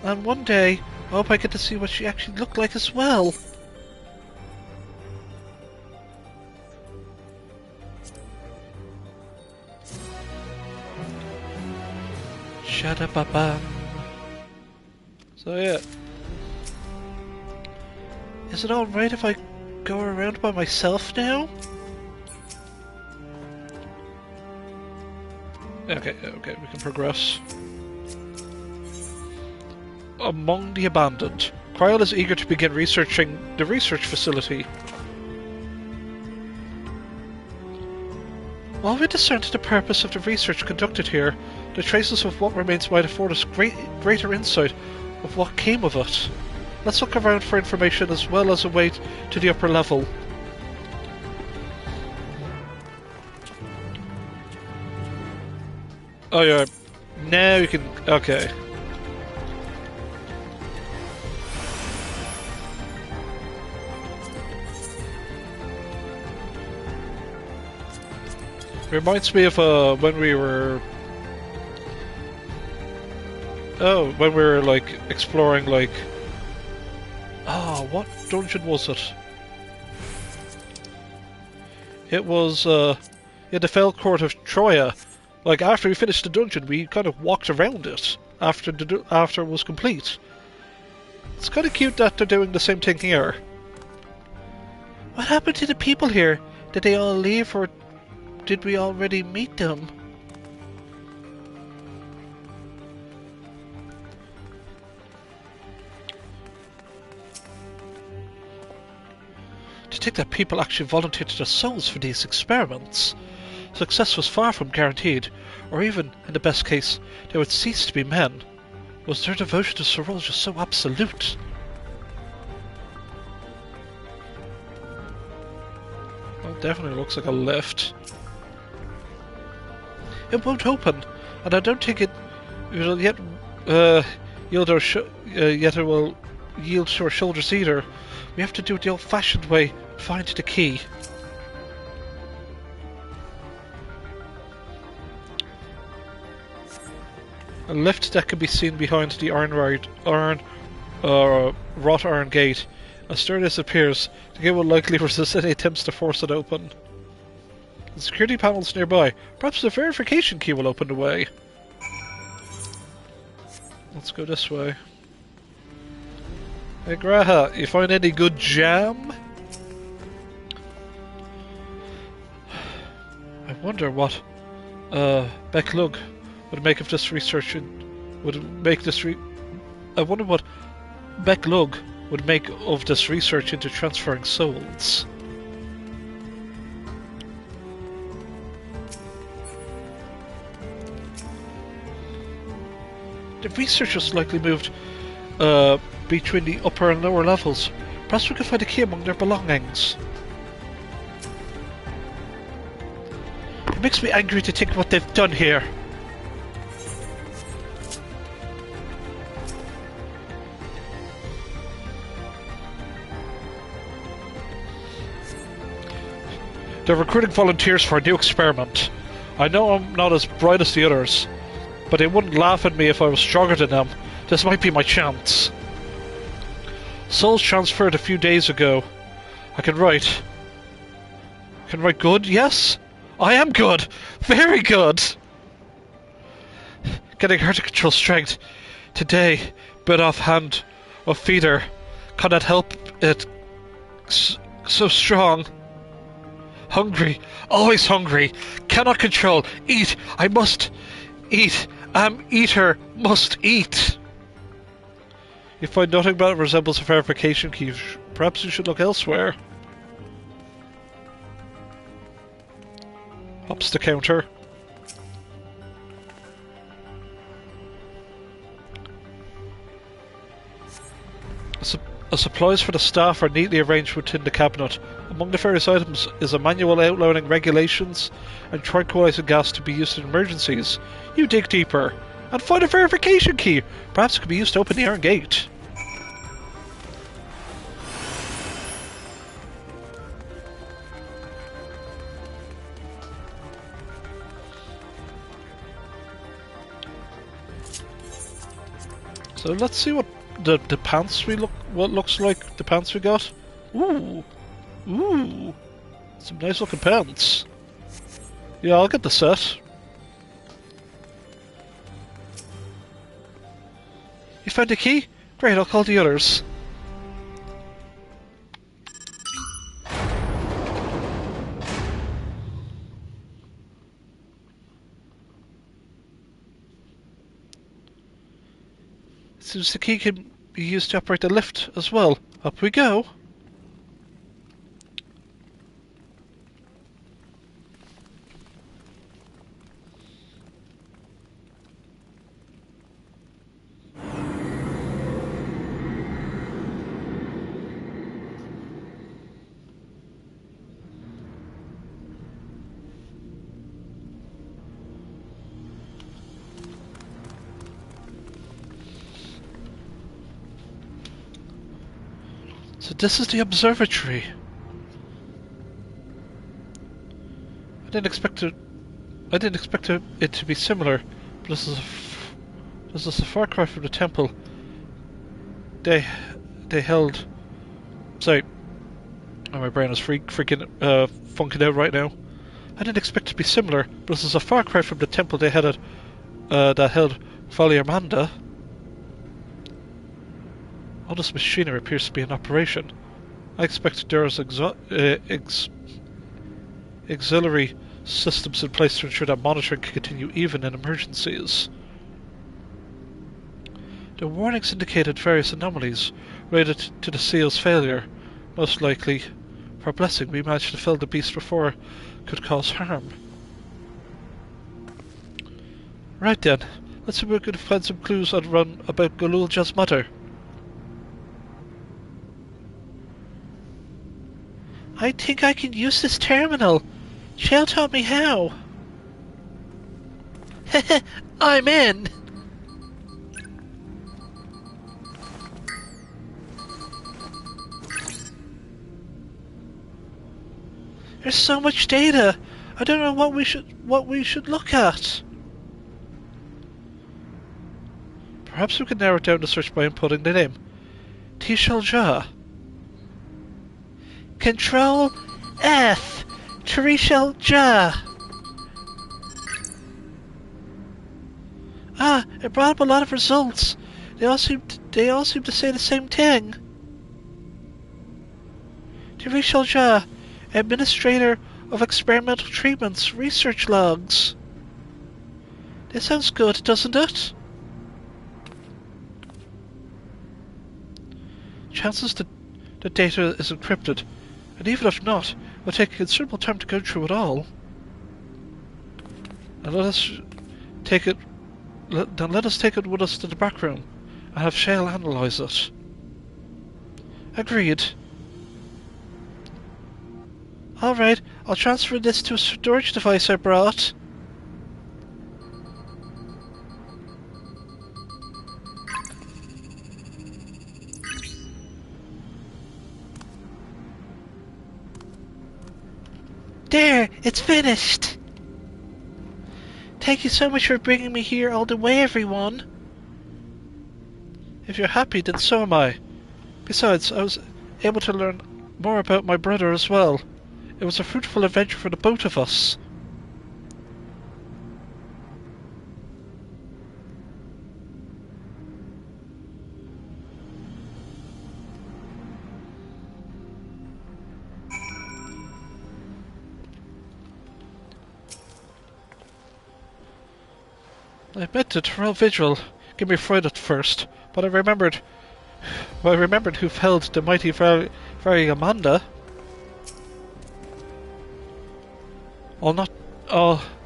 And one day, I hope I get to see what she actually looked like as well. Shadababam. So yeah. Is it alright if I go around by myself now? Okay, we can progress. Among the abandoned. Kryl is eager to begin researching the research facility. While we discern the purpose of the research conducted here, the traces of what remains might afford us greater insight of what came of it. Let's look around for information as well as a way to the upper level. Oh yeah, now you can... okay. Reminds me of when we were... oh, when we were like exploring like... oh, what dungeon was it? It was yeah, the Fell Court of Troya. Like after we finished the dungeon, we kind of walked around it after after it was complete. It's kind of cute that they're doing the same thing here. What happened to the people here? Did they all leave, or did we already meet them? To think that people actually volunteered their souls for these experiments. Success was far from guaranteed, or even, in the best case, they would cease to be men. Was their devotion to Sir Rolls just so absolute? Well, it definitely looks like a lift. It won't open, and I don't think it will yet yield yet it will yield to our shoulders either. We have to do it the old-fashioned way, find the key. A lift that can be seen behind the wrought iron gate. As sturdy as it appears, the gate will likely resist any attempts to force it open. The security panel's nearby. Perhaps the verification key will open the way. Let's go this way. Hey Graha, you find any good jam? I wonder what Becklug would make of this research I wonder what Becklug would make of this research into transferring souls. The researchers likely moved between the upper and lower levels. Perhaps we can find a key among their belongings. It makes me angry to think what they've done here. They're recruiting volunteers for a new experiment. I know I'm not as bright as the others, but they wouldn't laugh at me if I was stronger than them. This might be my chance. Souls transferred a few days ago. I can write. Good? Yes? I am good! Very good! Getting her to control strength. Today, bit off hand of feeder. Cannot help it. So strong. Hungry. Always hungry. Cannot control. Eat. I must eat. Am eater. Must eat. You find nothing that resembles a verification key. Perhaps you should look elsewhere. Hops the counter. Supplies for the staff are neatly arranged within the cabinet. Among the various items is a manual outlining regulations and tranquilizer gas to be used in emergencies. You dig deeper and find a verification key. Perhaps it could be used to open the iron gate. So let's see what the pants what looks like the pants we got. Ooh, some nice looking pants. Yeah, I'll get the set. You found a key? Great, I'll call the others. Seems the key can be used to operate the lift as well. Up we go. So this is the observatory. I didn't expect it to be similar, but this is a far cry from the temple they held. Sorry, my brain is freaking funking out right now. I didn't expect it to be similar, but this is a far cry from the temple they had that held Valiamanda. All this machinery appears to be in operation. I expect there is auxiliary systems in place to ensure that monitoring can continue even in emergencies. The warnings indicated various anomalies related to the seal's failure. Most likely, for a blessing, we managed to fell the beast before it could cause harm. Right then, let's see if we can find some clues on run about Galulja's mother. I think I can use this terminal. Shell taught me how. I'm in. There's so much data. I don't know what we should look at. Perhaps we can narrow down the search by inputting the name. Tishalja. Control F. Tishalja. Ah, it brought up a lot of results. They all seem to say the same thing. Tishalja, Administrator of Experimental Treatments, Research Logs. That sounds good, doesn't it? Chances that the data is encrypted, and even if not, it will take a considerable time to go through it all. And let us take it with us to the back room and have Shale analyze it. Agreed. Alright, I'll transfer this to a storage device I brought. There, it's finished. Thank you so much for bringing me here all the way, everyone. If you're happy, then so am I. Besides, I was able to learn more about my brother as well. It was a fruitful adventure for the both of us. I admit that Terrell Vigil gave me fright at first, but I remembered who held the mighty very Amanda. I'll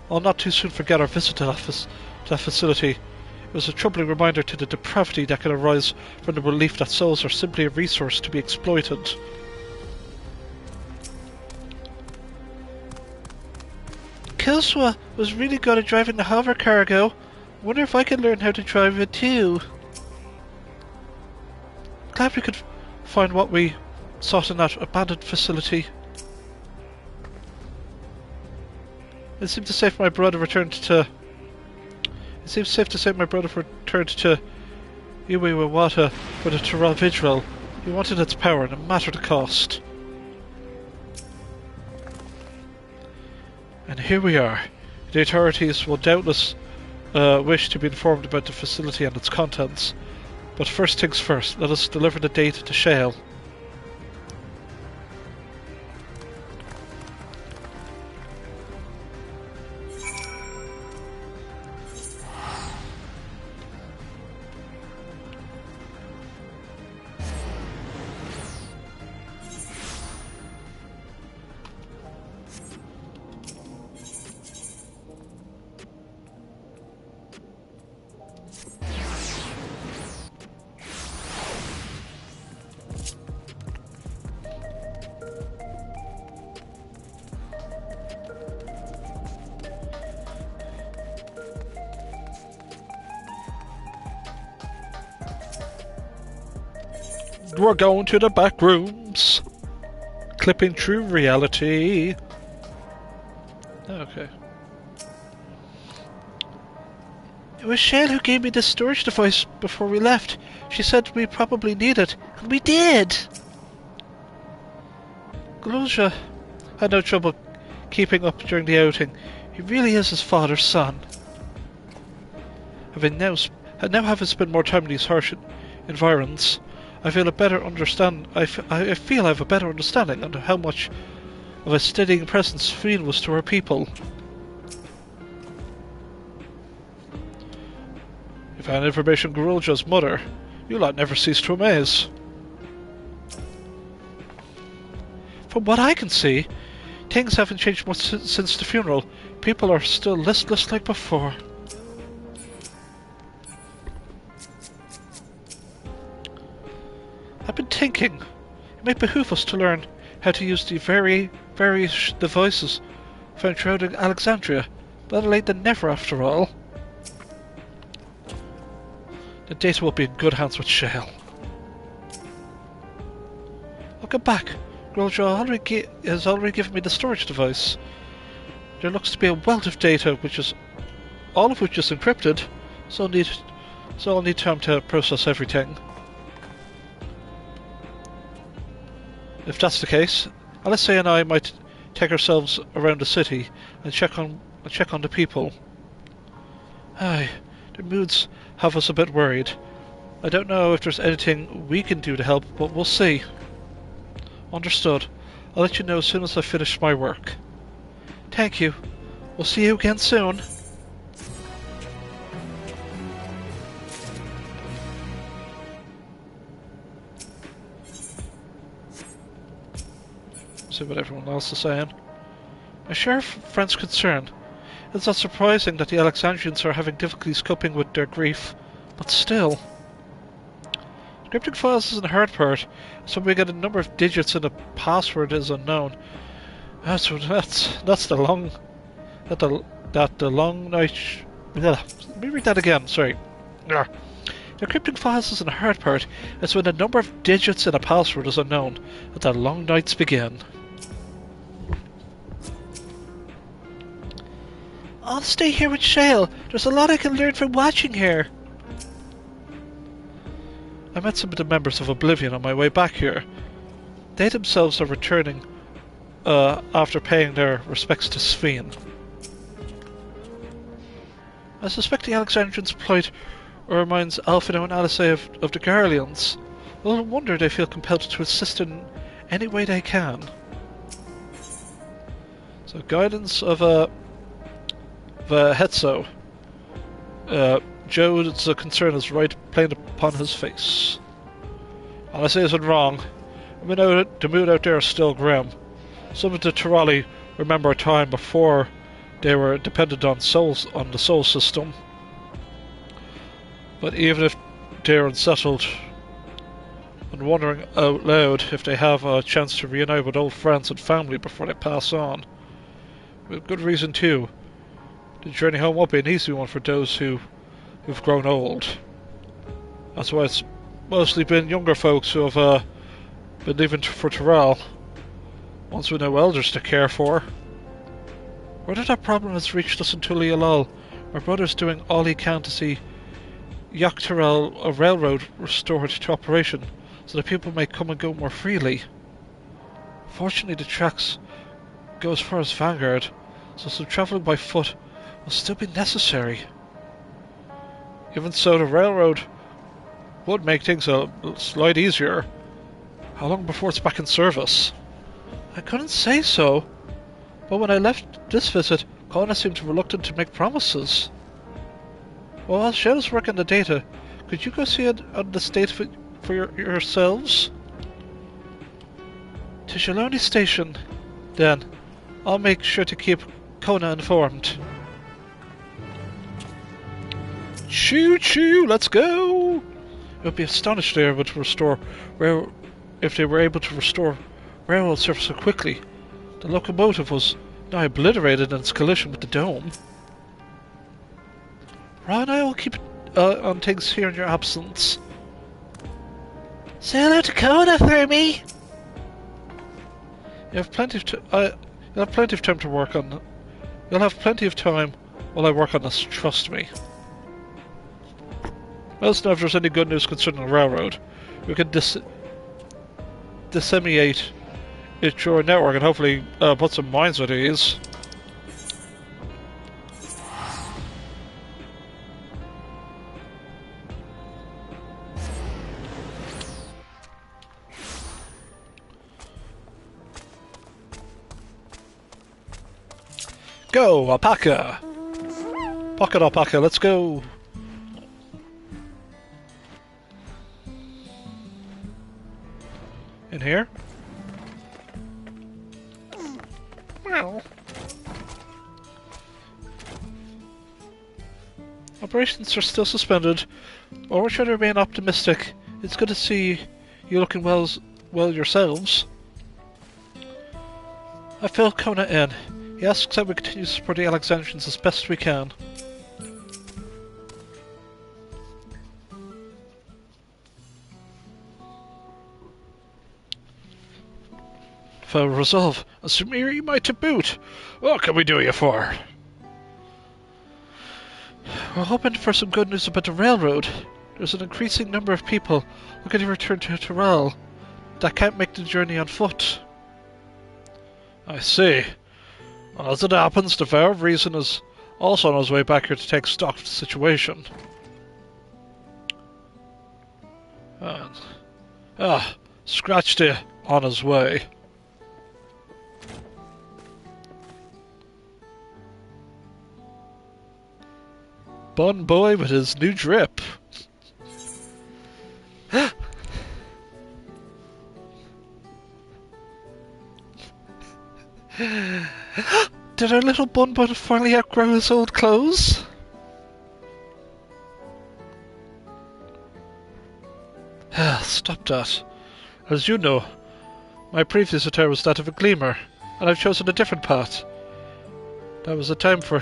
not too soon forget our visit to that facility. It was a troubling reminder to the depravity that can arise from the belief that souls are simply a resource to be exploited. Kilswa was really good at driving the hover cargo. Wonder if I could learn how to drive it too. Glad we could find what we sought in that abandoned facility. It seems safe my brother returned to Iwiwawata with a Terrell Vigil. He wanted its power, no matter the cost. And here we are. The authorities will doubtless wish to be informed about the facility and its contents. But first things first, let us deliver the data to Shale. We're going to the back rooms. Clipping true reality. Okay. It was Shale who gave me this storage device before we left. She said we'd probably need it, and we did! Glosha had no trouble keeping up during the outing. He really is his father's son. Now having spent more time in these harsh environs, I feel I have a better understanding of how much of a steadying presence Fiend was to our people. You found information on Gorulja's mother. You lot never cease to amaze. From what I can see, things haven't changed much since the funeral. People are still listless like before. I've been thinking, it might behoove us to learn how to use the various devices found throughout Alexandria. Better late than never, after all. The data will be in good hands with Shale. Looking back, Grosjean has already given me the storage device. There looks to be a wealth of data, all of which is encrypted, so I'll need time to process everything. If that's the case, Alice and I might take ourselves around the city and check on the people. Aye, their moods have us a bit worried. I don't know if there's anything we can do to help, but we'll see. Understood. I'll let you know as soon as I finish my work. Thank you. We'll see you again soon. See what everyone else is saying. I share friend's concern. It's not surprising that the Alexandrians are having difficulties coping with their grief, but still. Encrypting files isn't the hard part, so we get a number of digits and a password is unknown. That's the long night. Let me read that again. Sorry. Encrypting files isn't the hard part. It's when the number of digits in a password is unknown that the long nights begin. I'll stay here with Shale. There's a lot I can learn from watching here. I met some of the members of Oblivion on my way back here. They themselves are returning after paying their respects to Sphene. I suspect the Alexandrians plight reminds Alphino and Alice of the Garleans. Well, no wonder they feel compelled to assist in any way they can. So, guidance of Hetzo. Joe's concern is right plain upon his face. Alice isn't wrong. The mood out there is still grim. Some of the Tirali remember a time before they were dependent on the soul system. But even if they're unsettled and wondering out loud if they have a chance to reunite with old friends and family before they pass on. With good reason too. The journey home won't be an easy one for those who've grown old. That's why it's mostly been younger folks who have been leaving for Tyrell. Once with no elders to care for. Whether that problem has reached us in Tulialal, my brother's doing all he can to see Yaktarel, a railroad, restored to operation, so that people may come and go more freely. Fortunately, the tracks go as far as Vanguard, so some travelling by foot will still be necessary. Even so, the railroad would make things a slight easier. How long before it's back in service? I couldn't say so, but when I left this visit, Kona seemed reluctant to make promises. Well, while Shell's working the data, could you go see it on the state for yourselves? To Shaloni Station, then. I'll make sure to keep Kona informed. Choo choo, let's go! It would be astonished if they were able to restore railroad service so quickly. The locomotive was now obliterated in its collision with the dome. Ra and I will keep on things here in your absence. Say hello to Kona for me! You have plenty of you'll have plenty of time to work on... You'll have plenty of time while I work on this, trust me. Let us know if there's any good news concerning the railroad. We can disseminate it through our network and hopefully put some minds at ease. Go, alpaca! Pocket alpaca, let's go! In here? Meow. Operations are still suspended, or we should remain optimistic. It's good to see you looking well yourselves. I filled Kona in. He asks that we continue to support the Alexandrians as best we can. Fell resolve, and Sumire Yumite to boot. What can we do you for? We're hoping for some good news about the railroad. There's an increasing number of people looking to return to Toral that can't make the journey on foot. I see. Well, as it happens, the Vow of Reason is also on his way back here to take stock of the situation. Scratched it on his way. Bun boy with his new drip. Did our little Bun finally outgrow his old clothes? Stop that. As you know, my previous attire was that of a gleamer, and I've chosen a different path. It was time for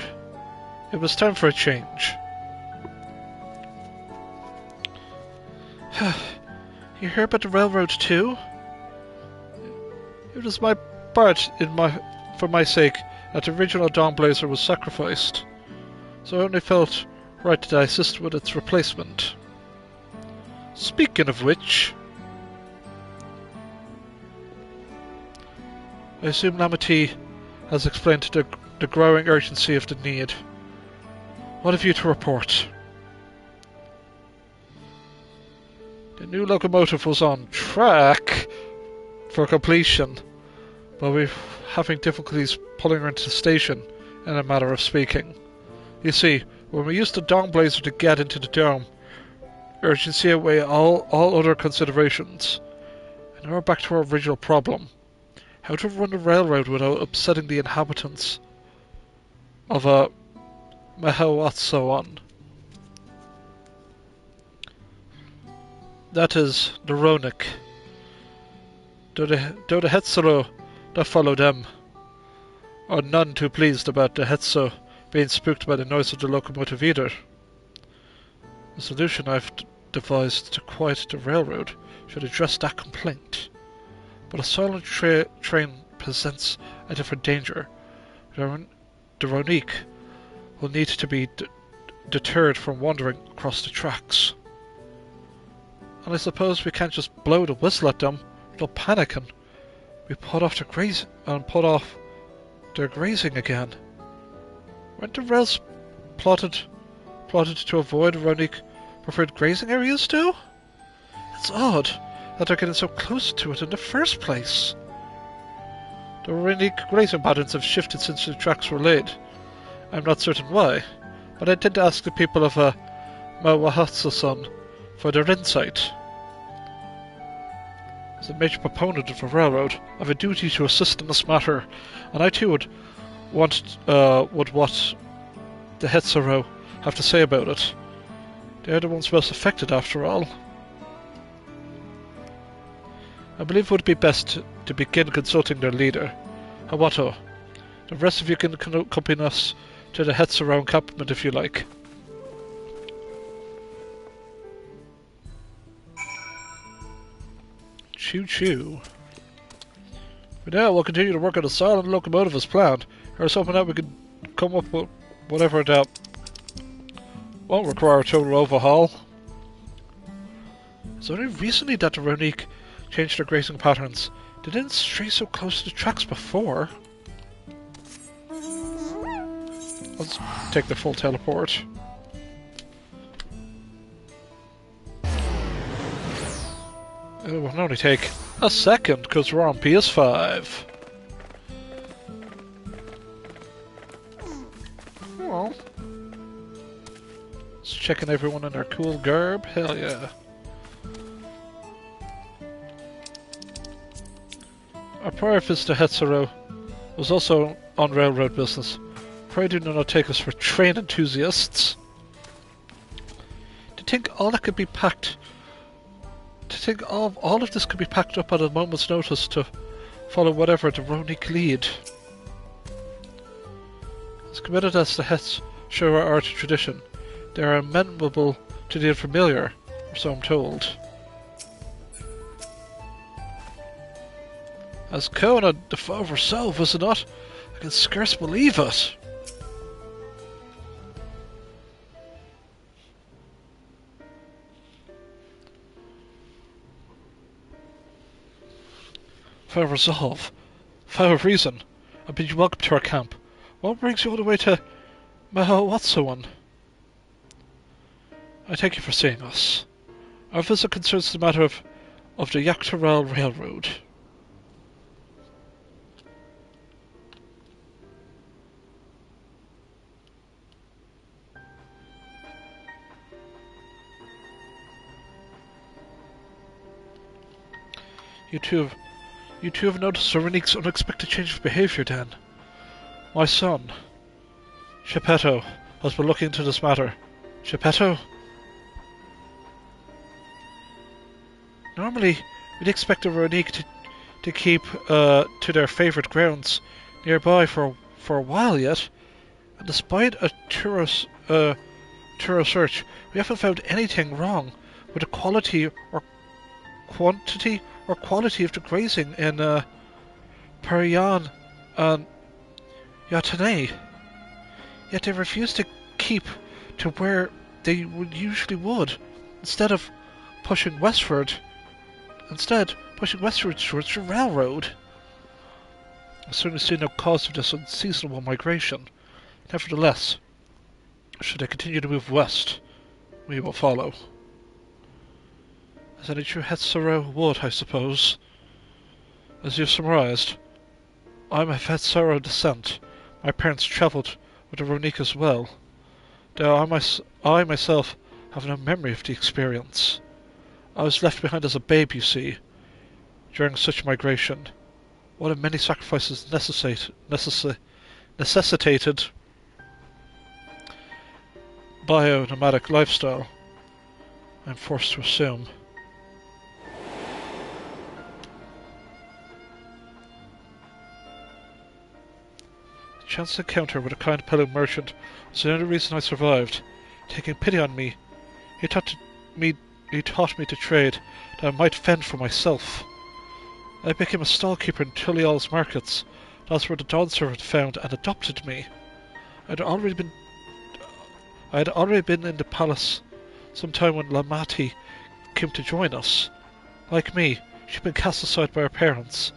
a change. You hear about the railroad too? It was my part for my sake that the original Dawnblazer was sacrificed, so I only felt right that I assist with its replacement. Speaking of which, I assume Lamity has explained the growing urgency of the need. What have you to report? The new locomotive was on track for completion, but we're having difficulties pulling her into the station, in a matter of speaking. You see, when we used the Dawnblazer to get into the dome, urgency outweighed all other considerations. And now we're back to our original problem. How to run the railroad without upsetting the inhabitants of Mahawatsoan. That is, the Ronik. Though the Hetzero that follow them are none too pleased about the Hetzo being spooked by the noise of the locomotive either. The solution I've devised to quiet the railroad should address that complaint. But a silent train presents a different danger. The Ronik will need to be deterred from wandering across the tracks. And I suppose we can't just blow the whistle at them without panicking. We put off their grazing again. Weren't the rails plotted to avoid Ronik preferred grazing areas too? It's odd that they're getting so close to it in the first place. The Ronik grazing patterns have shifted since the tracks were laid. I'm not certain why, but I did ask the people of Mawahatsu-san for their insight. As a major proponent of the railroad, I have a duty to assist in this matter, and I too would what the Hetzero have to say about it. They are the ones most affected, after all. I believe it would be best to begin consulting their leader, Hawato. The rest of you can accompany us to the Hetzero encampment if you like. Choo-choo. But now we'll continue to work on a silent locomotive as planned. I was hoping that we could come up with whatever that won't require a total overhaul. It's only recently that the Ronique changed their grazing patterns. They didn't stray so close to the tracks before. Let's take the full teleport. It will only take a second because we're on PS5. Well, just checking everyone in their cool garb. Hell yeah. Our prior visit to Hetzero was also on railroad business. Pray do not take us for train enthusiasts. To think all of this could be packed up at a moment's notice to follow whatever the Ronique lead. As committed as the Hetz show our art and tradition, they are amenable to the unfamiliar, or so I'm told. As Kona the foe herself, is it not? I can scarce believe it. For resolve, for reason, I bid you welcome to our camp. What brings you all the way to Mahawatsawan? I thank you for seeing us. Our visit concerns the matter of the Yaktaral Railroad. You two have noticed Ronique's unexpected change of behavior, then. My son, Geppetto, has been looking into this matter. Geppetto? Normally, we'd expect a Ronique to keep to their favourite grounds nearby for a while yet, and despite a thorough search, we haven't found anything wrong with the quality or quantity of the grazing in Parian and Yatane. Yet they refuse to keep to where they usually would, instead pushing westward towards the railroad. I certainly see no cause for this unseasonable migration. Nevertheless, should they continue to move west, we will follow. As any true Hetzero would, I suppose. As you've summarized, I'm of Hetzero descent. My parents travelled with the Ronique as well, though I myself have no memory of the experience. I was left behind as a babe, you see, during such migration. One of many sacrifices necessitated by a nomadic lifestyle, I'm forced to assume. The chance encounter with a kind pillow merchant was the only reason I survived. Taking pity on me, he taught me to trade, that I might fend for myself. I became a stallkeeper in Tulial's markets. That's where the Dawn servant found and adopted me. I had already been in the palace sometime when Lamati came to join us. Like me, she'd been cast aside by her parents.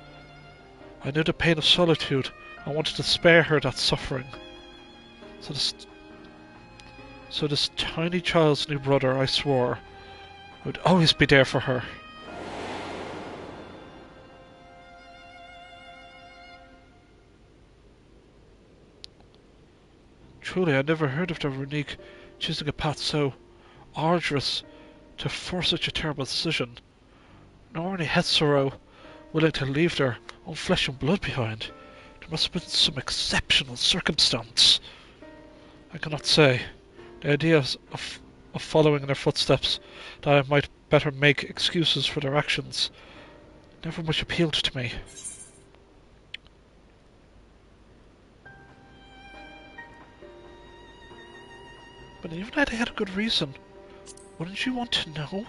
I knew the pain of solitude and wanted to spare her that suffering. So this tiny child's new brother, I swore, I would always be there for her. Truly, I never heard of the Ronique choosing a path so arduous to force such a terrible decision, nor any Hetzero willing to leave their own flesh and blood behind. There must have been some exceptional circumstance. I cannot say. The idea of following in their footsteps, that I might better make excuses for their actions, never much appealed to me. But even if they had a good reason, wouldn't you want to know?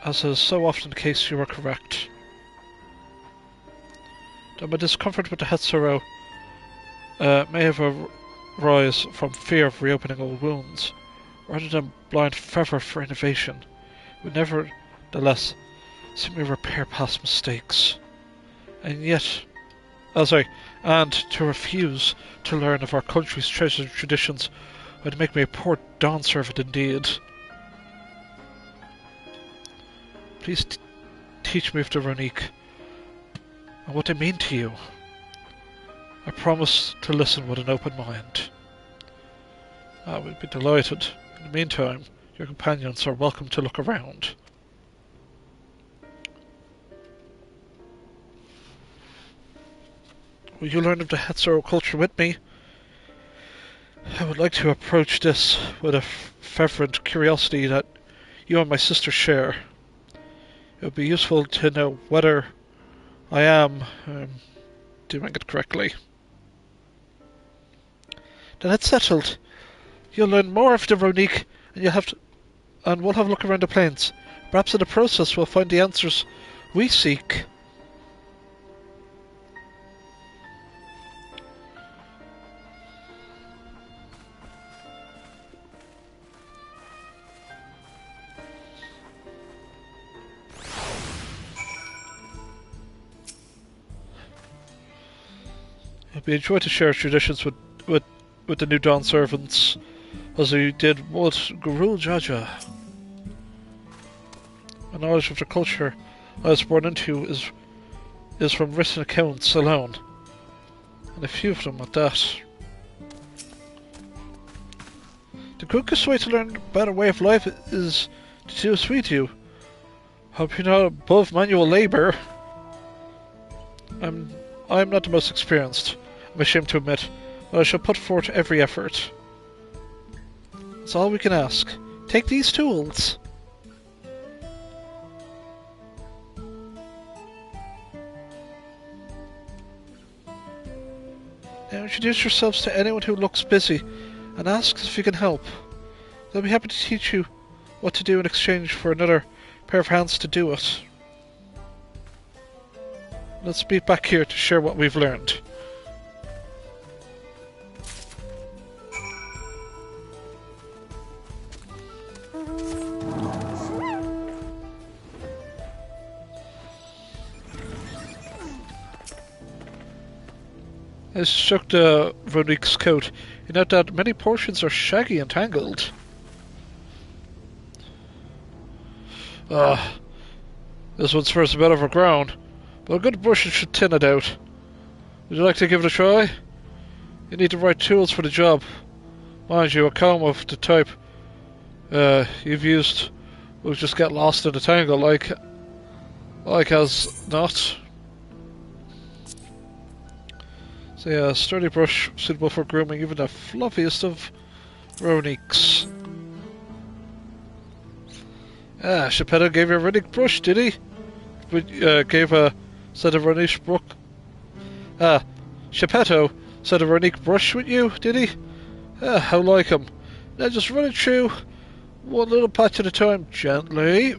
as is so often the case, you are correct. Though my discomfort with the Hetsuro may have arisen from fear of reopening old wounds, rather than blind fervour for innovation. We nevertheless seem to repair past mistakes. And to refuse to learn of our country's treasured traditions would make me a poor dawn servant indeed. Please teach me of the Runique and what they mean to you. I promise to listen with an open mind. We'd be delighted. In the meantime, your companions are welcome to look around. Will you learn of the Hetsuro culture with me? I would like to approach this with a fervent curiosity that you and my sister share. It would be useful to know whether I am doing it correctly. Then it's settled. You'll learn more of the Runique, and we'll have a look around the plains. Perhaps in the process we'll find the answers we seek. We enjoy to share traditions with the new Dawn servants, as we did with Gurul Jaja. A knowledge of the culture I was born into is from written accounts alone, and a few of them at that. The quickest way to learn a better way of life is to do as we do. Hope you're not above manual labour. I'm not the most experienced, I'm ashamed to admit, but I shall put forth every effort. That's all we can ask. Take these tools. Now introduce yourselves to anyone who looks busy and ask if you can help. They'll be happy to teach you what to do in exchange for another pair of hands to do it. Let's be back here to share what we've learned. I shook the Runique's coat. You note that many portions are shaggy and tangled. This one's first a bit overgrown, but a good brush should thin it out. Would you like to give it a try? You need the right tools for the job. Mind you, a comb of the type you've used will just get lost in the tangle like as not. So yeah, a sturdy brush suitable for grooming even the fluffiest of Runiques. Geppetto gave you a Runique brush, did he? Gave a set of Runique brook. Geppetto set a Runique brush with you, did he? How like him. Now just run it through, one little patch at a time, gently.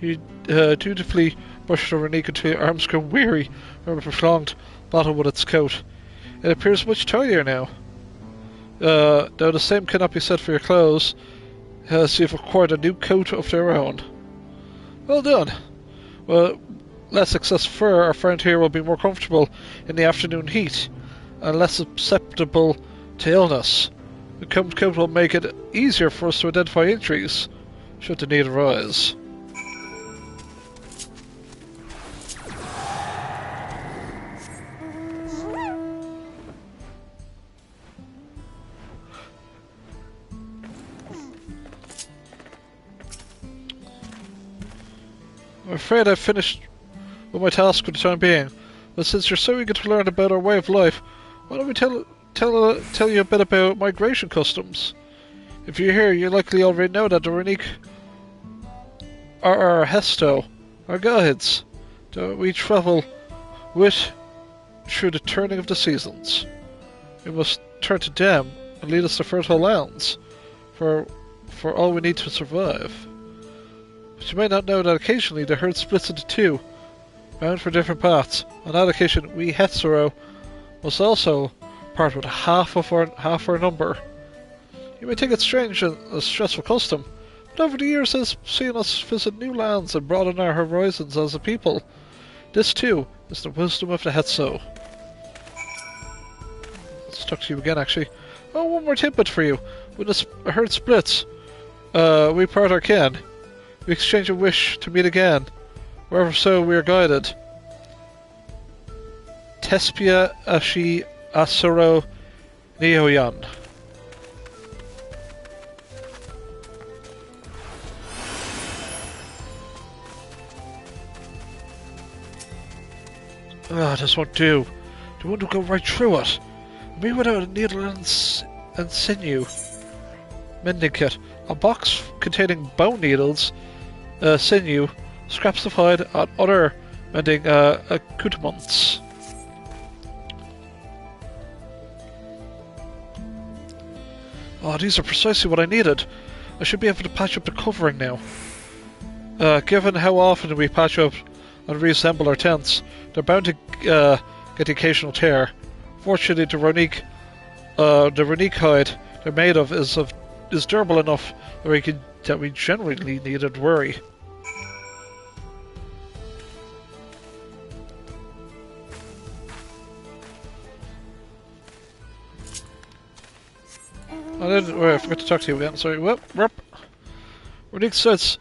You dutifully brush the Runique until your arms grow weary from a prolonged battle with its coat. It appears much tidier now. Though the same cannot be said for your clothes, as you've acquired a new coat of their own. Well done. Well, less excess fur, our friend here will be more comfortable in the afternoon heat, and less susceptible to illness. The combed coat will make it easier for us to identify injuries, should the need arise. I'm afraid I've finished with my task for the time being, but since you're so eager to learn about our way of life, why don't we tell you a bit about migration customs? If you're here, you likely already know that the Runique are our Hesto, our guides. We travel with through the turning of the seasons. We must turn to them and lead us to fertile lands, for all we need to survive. But you may not know that occasionally the herd splits into two, bound for different paths. On that occasion, we Hetsuro must also part with half our number. You may think it strange and a stressful custom, but over the years has seen us visit new lands and broaden our horizons as a people. This too is the wisdom of the Hetso. Let's talk to you again, actually. Oh, one more tidbit for you. When a herd splits, we part our kin. We exchange a wish to meet again. Wherever so we are guided. Tespia Ashi Asuro Neoyan. Ah, this won't do. The wind will go right through it. Me without a needle and sinew. Mending kit. A box containing bone needles, sinew, scraps of hide, and other mending accoutrements. Oh, these are precisely what I needed. I should be able to patch up the covering now. Given how often we patch up and reassemble our tents, they're bound to get the occasional tear. Fortunately, the Runique hide they're made of is durable enough that we generally needn't worry. I forgot to talk to you again. Sorry. Whoop. Runique says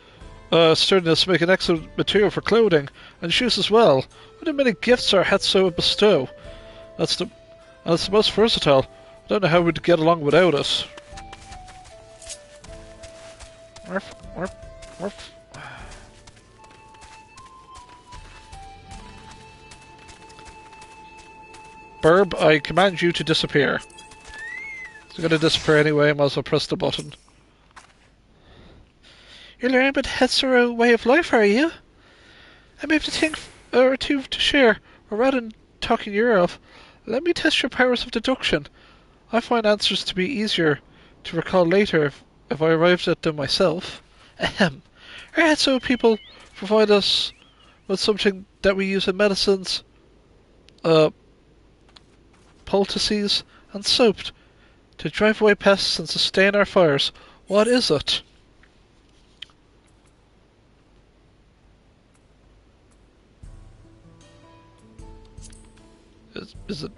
sturdiness make an excellent material for clothing and shoes as well. What many gifts our Hetso bestow. That's the most versatile. I don't know how we'd get along without it. Warp. Burb, I command you to disappear. It's gonna disappear anyway, I might as well press the button. You're learning about Hetsuro way of life, are you? I may have a thing or two to share, or rather than talking your off, let me test your powers of deduction. I find answers to be easier to recall later if I arrived at them myself. Ahem. Our Hetso people provide us with something that we use in medicines, poultices, and soap to drive away pests and sustain our fires. What is it? Is it...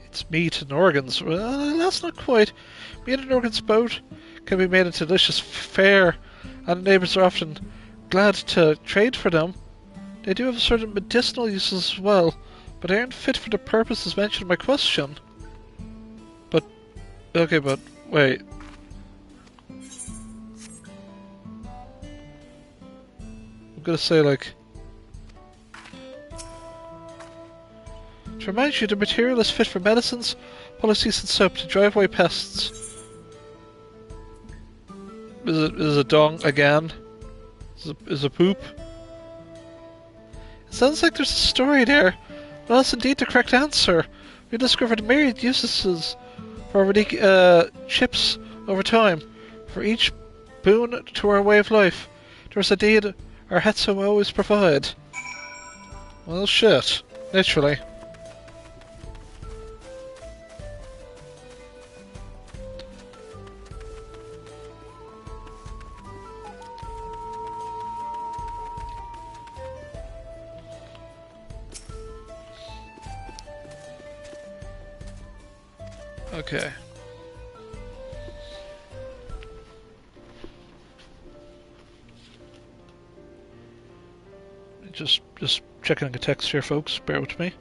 It's meat and organs. Well, that's not quite. Meat and organs both can be made into delicious fare, and neighbours are often glad to trade for them. They do have certain medicinal uses as well, but they aren't fit for the purposes mentioned in my question. But... okay, but... wait. I'm gonna say, like... to remind you, the material is fit for medicines, policies, and soap to drive away pests. Is it dong again? Is it poop? It sounds like there's a story there. Well, that's indeed the correct answer. We discovered myriad uses for our chips over time. For each boon to our way of life, there's a deed our Hetso always provide. Well, shit. Literally. Okay. Just checking the text here, folks. Bear with me.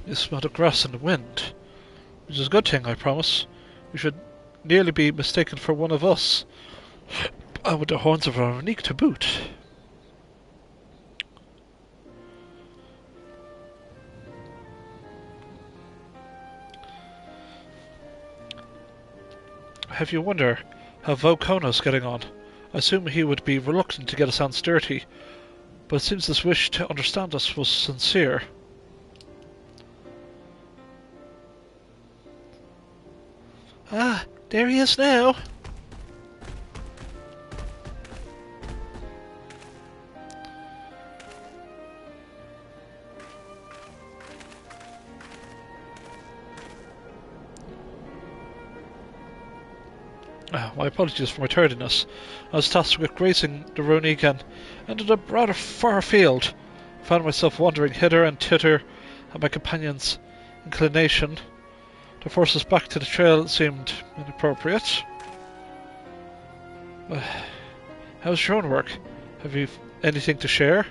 You smell the grass and the wind, which is a good thing, I promise. We should nearly be mistaken for one of us, and with the horns of our Runique to boot. Have you wonder how Vokono's getting on? I assume he would be reluctant to get his hands dirty, but it seems this wish to understand us was sincere. Ah, there he is now! My apologies for my tardiness. I was tasked with grazing the Ronique and ended up rather far afield. I found myself wandering hither and thither, and my companion's inclination to force us back to the trail seemed inappropriate. How's your own work? Have you anything to share?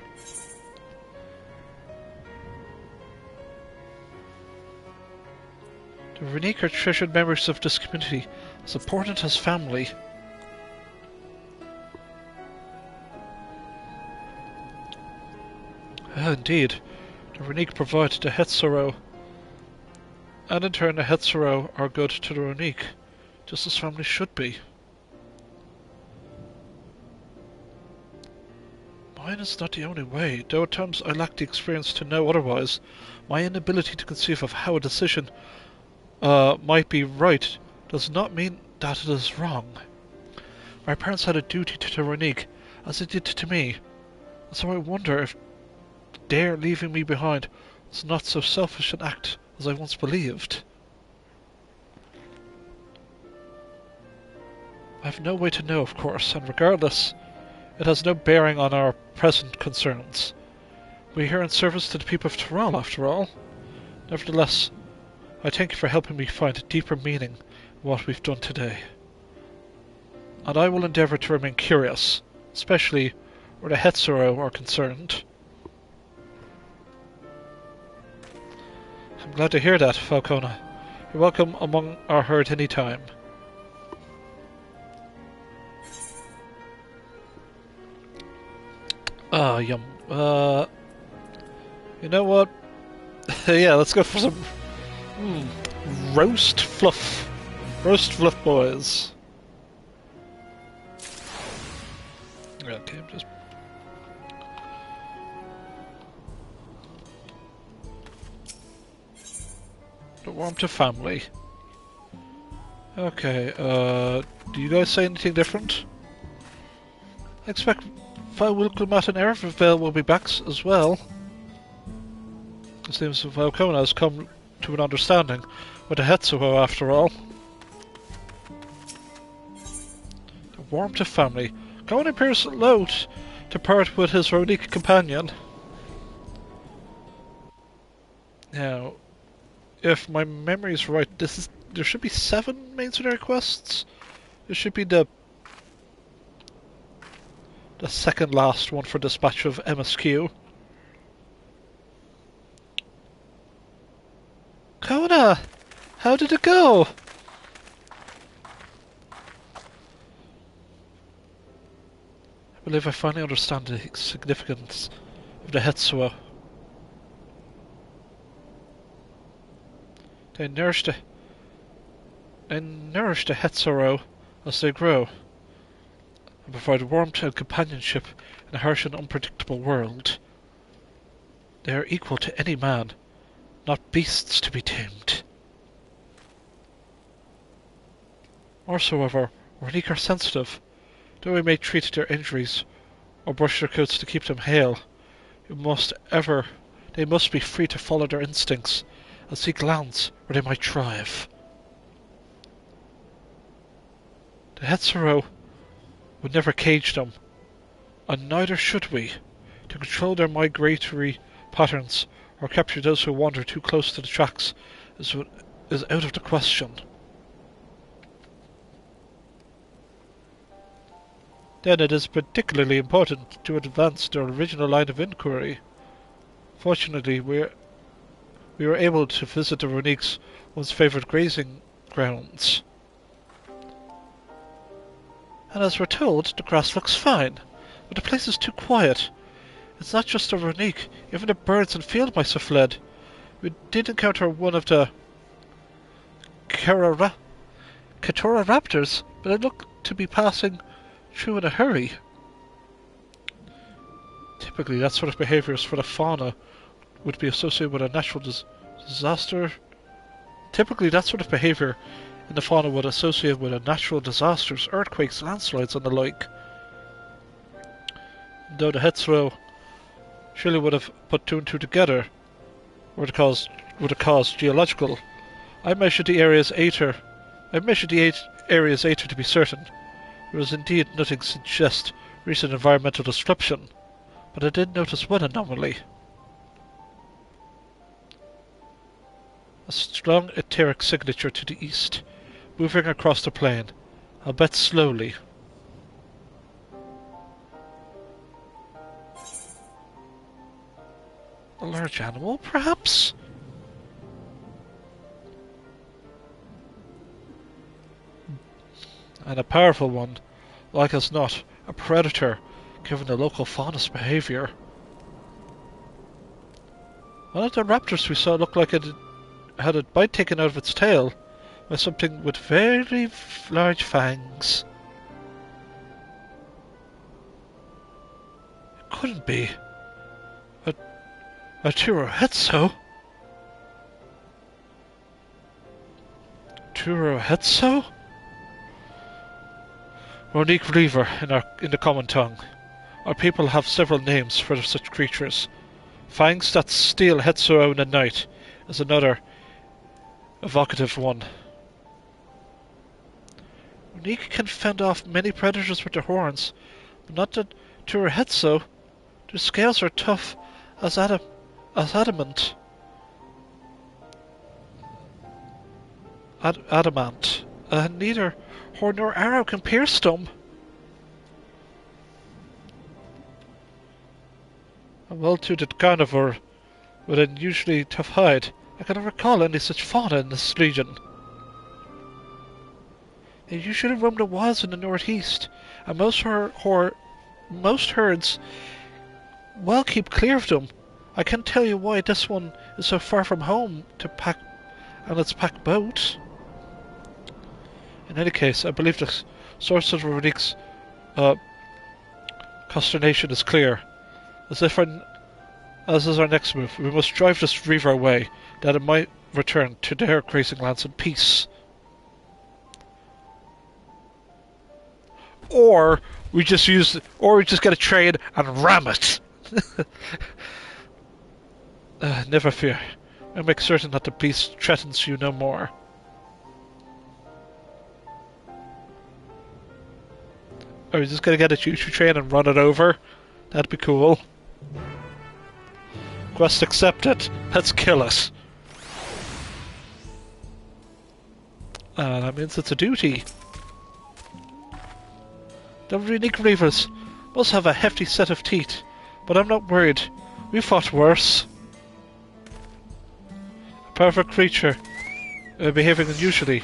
The Ronique are treasured members of this community, as important as family. Indeed, the Ronique provide the Hetsuro, and in turn the Hetsuro are good to the Ronique, just as family should be. Mine is not the only way, though at times I lack the experience to know otherwise. My inability to conceive of how a decision might be right does not mean that it is wrong. My parents had a duty to the Ronique, as they did to me, and so I wonder if their leaving me behind was not so selfish an act as I once believed. I have no way to know, of course, and regardless, it has no bearing on our present concerns. We're here in service to the people of Tyrell, after all. Nevertheless, I thank you for helping me find a deeper meaning in what we've done today. And I will endeavour to remain curious, especially where the Hetsuro are concerned. I'm glad to hear that, Falcona. You're welcome among our herd any time. Yum. You know what? Yeah, let's go for some roast fluff. Roast fluff, boys. Okay, just the warmth of family. Okay, do you guys say anything different? I expect Wilclemat and Ereville will be back as well. It seems Falcona has come to an understanding with the Hetsuho after all. The warmth of family. Conan appears loath to part with his Ronique companion. Now, if my memory is right, there should be 7 main scenario quests. This should be the second last one for dispatch of MSQ. Kona! How did it go? I believe I finally understand the significance of the Hetsuo. They nourish the Hetsuro as they grow, and provide warmth and companionship in a harsh and unpredictable world. They are equal to any man, not beasts to be tamed. Also, however, Ronique are sensitive. Though we may treat their injuries or brush their coats to keep them hale, they must be free to follow their instincts and seek lands where they might thrive. The Hetsuro would never cage them, and neither should we. To control their migratory patterns or capture those who wander too close to the tracks is out of the question. Then it is particularly important to advance their original line of inquiry. Fortunately, we were able to visit the Ronique's once favoured grazing grounds. And as we're told, the grass looks fine, but the place is too quiet. It's not just the Ronique, even the birds and field mice have fled. We did encounter one of the Katora raptors, but it looked to be passing Chew in a hurry. Typically, that sort of behavior for the fauna would be associated with a natural disaster. Typically, that sort of behavior in the fauna would associate with a natural disasters, earthquakes, landslides, and the like. Though the Hetero surely would have put two and two together, would have caused geological. I measured the area's aether to be certain. There was indeed nothing to suggest recent environmental disruption, but I did notice one anomaly. A strong etheric signature to the east, moving across the plain, albeit slowly. A large animal, perhaps? And a powerful one, like as not, a predator, given the local fauna's behavior. One of the raptors we saw looked like it had a bite taken out of its tail by something with very large fangs. It couldn't be. A Turohetso? Turohetso? Ronique Reaver in the common tongue. Our people have several names for such creatures. Fangs that steal Hetso in the night is another evocative one. Ronique can fend off many predators with their horns, but not the Turohetso. Their scales are tough as adamant. Adamant. Neither horn nor arrow can pierce them. A well-suited carnivore with an unusually tough hide. I cannot recall any such fauna in this region. They usually roam the wilds in the northeast, and most herds well keep clear of them. I can't tell you why this one is so far from home to pack on its pack boat. In any case, I believe the source of Ronique's consternation is clear. As is our next move, we must drive this reaver away, that it might return to their grazing lands in peace. Or we just get a train and ram it. Never fear. I'll make certain that the beast threatens you no more. Are we just gonna get a choo-choo train and run it over? That'd be cool. Quest accepted. Let's kill it. That means it's a duty. The Ronique Reavers must have a hefty set of teeth, but I'm not worried. We fought worse. A powerful creature, behaving unusually.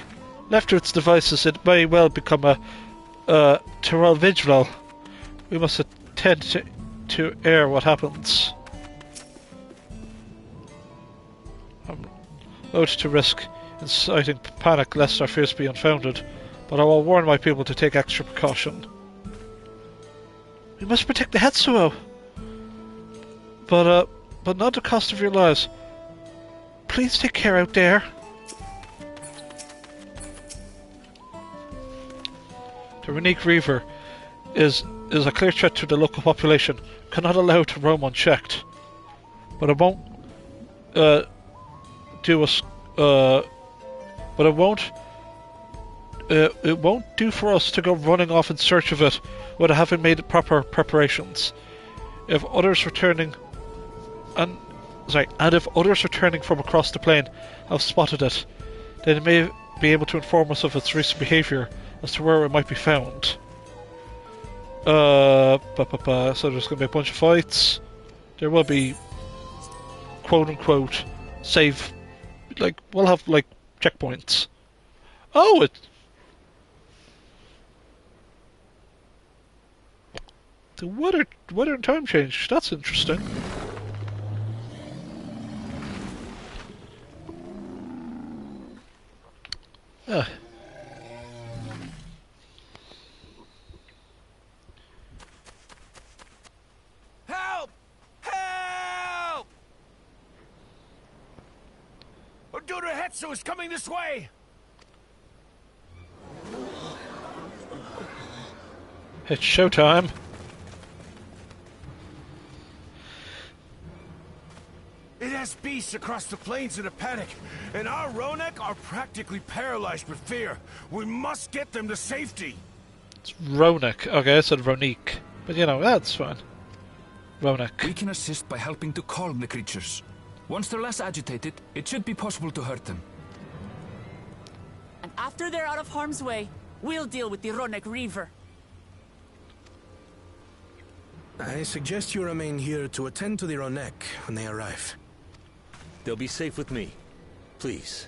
Left to its devices, it may well become a Tyrell Vigil. We must attend to air what happens. I'm loath to risk inciting panic lest our fears be unfounded, but I will warn my people to take extra precaution. We must protect the Hetsuo, but not at the cost of your lives. Please take care out there. The Ronique Reaver is a clear threat to the local population. Cannot allow it to roam unchecked. But it won't it won't do for us to go running off in search of it without having made proper preparations. If others returning from across the plain have spotted it, they may be able to inform us of its recent behaviour as to where it might be found. So there's going to be a bunch of fights. There will be quote-unquote save, we'll have checkpoints. Oh, the weather and time change. That's interesting. Oduruhetsu is coming this way! It's showtime. It has beasts across the plains in a panic, and our Ronek are practically paralyzed with fear. We must get them to safety. It's Ronek. Okay, I said Ronique. But you know, that's fine. Ronek. We can assist by helping to calm the creatures. Once they're less agitated, it should be possible to hurt them. And after they're out of harm's way, we'll deal with the Ronek Reaver. I suggest you remain here to attend to the Ronek when they arrive. They'll be safe with me. Please,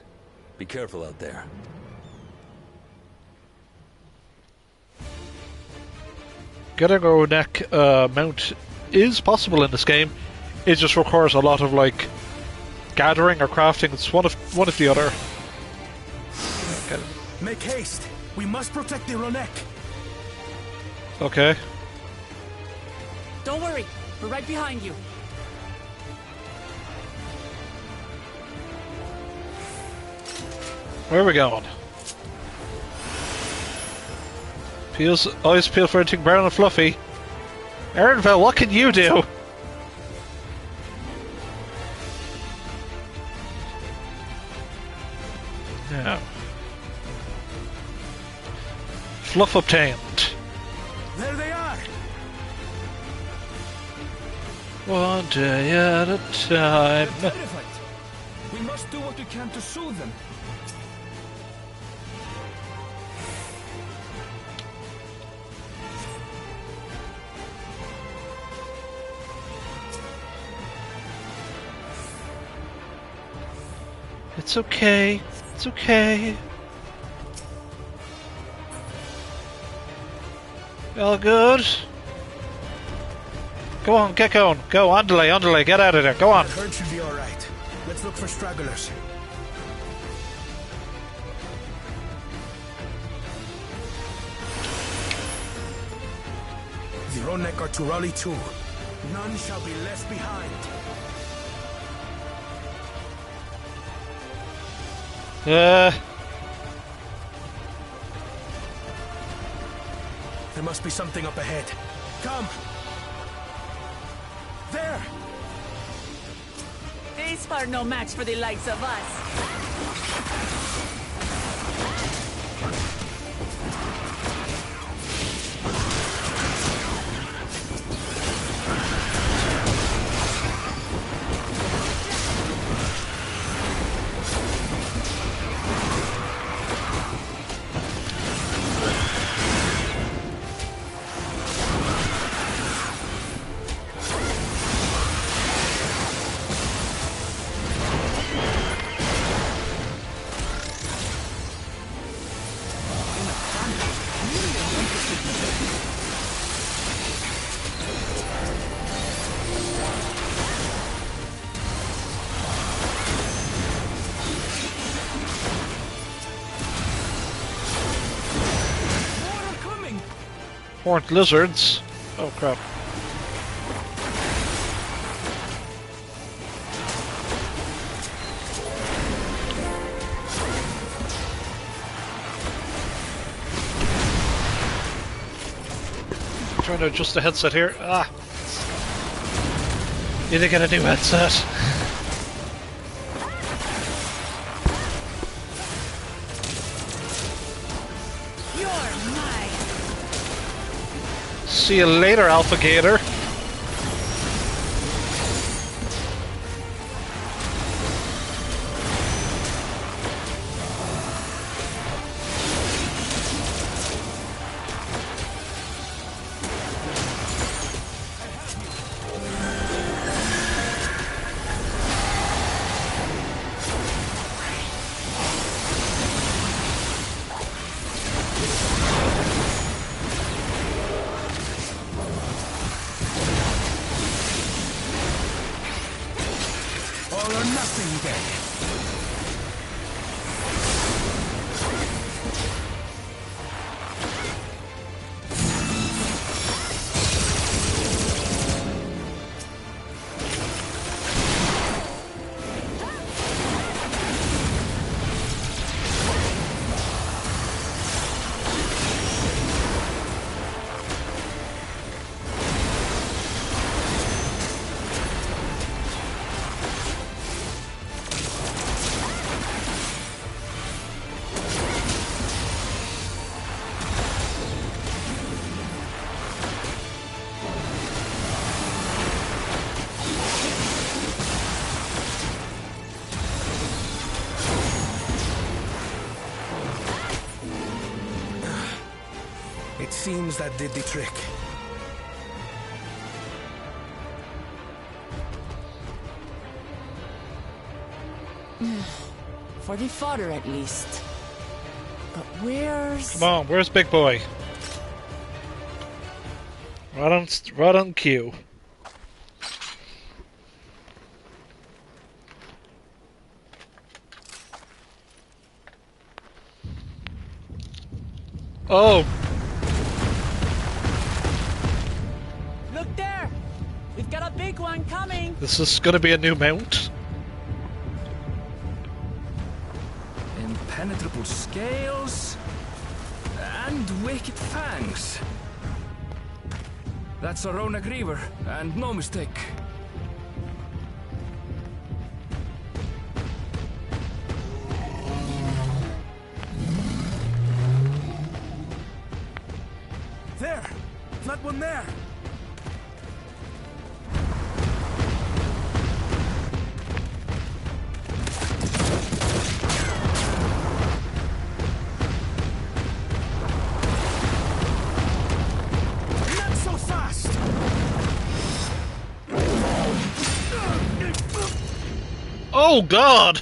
be careful out there. Getting a Ronek mount is possible in this game. It just requires a lot of like gathering or crafting. It's one of the other. Okay. Make haste. We must protect the Ronek. Okay. Don't worry, we're right behind you. Where are we going? Eyes peel for anything brown and fluffy. Aaronville, what can you do? Yeah. Fluff obtained. There they are. One day at a time. They're terrified. We must do what we can to soothe them. It's okay. It's okay. All good? Go on, get going. Go, underlay, get out of there. Go on. That herd should be alright. Let's look for stragglers. The Ronek are to rally too. None shall be left behind. There must be something up ahead. Come! There! These are no match for the likes of us. Horned lizards. Oh crap. Trying to adjust the headset here. Ah! Need to get a new headset. See you later, Alpha Gator. seems that did the trick. For the fodder, at least. But where's... Come on, where's Big Boy? Right on cue. Oh! Look there! We've got a big one coming! This is gonna be a new mount. Impenetrable scales and wicked fangs. That's a Rona Griever, and no mistake. There! That one there! Not so fast! Oh God!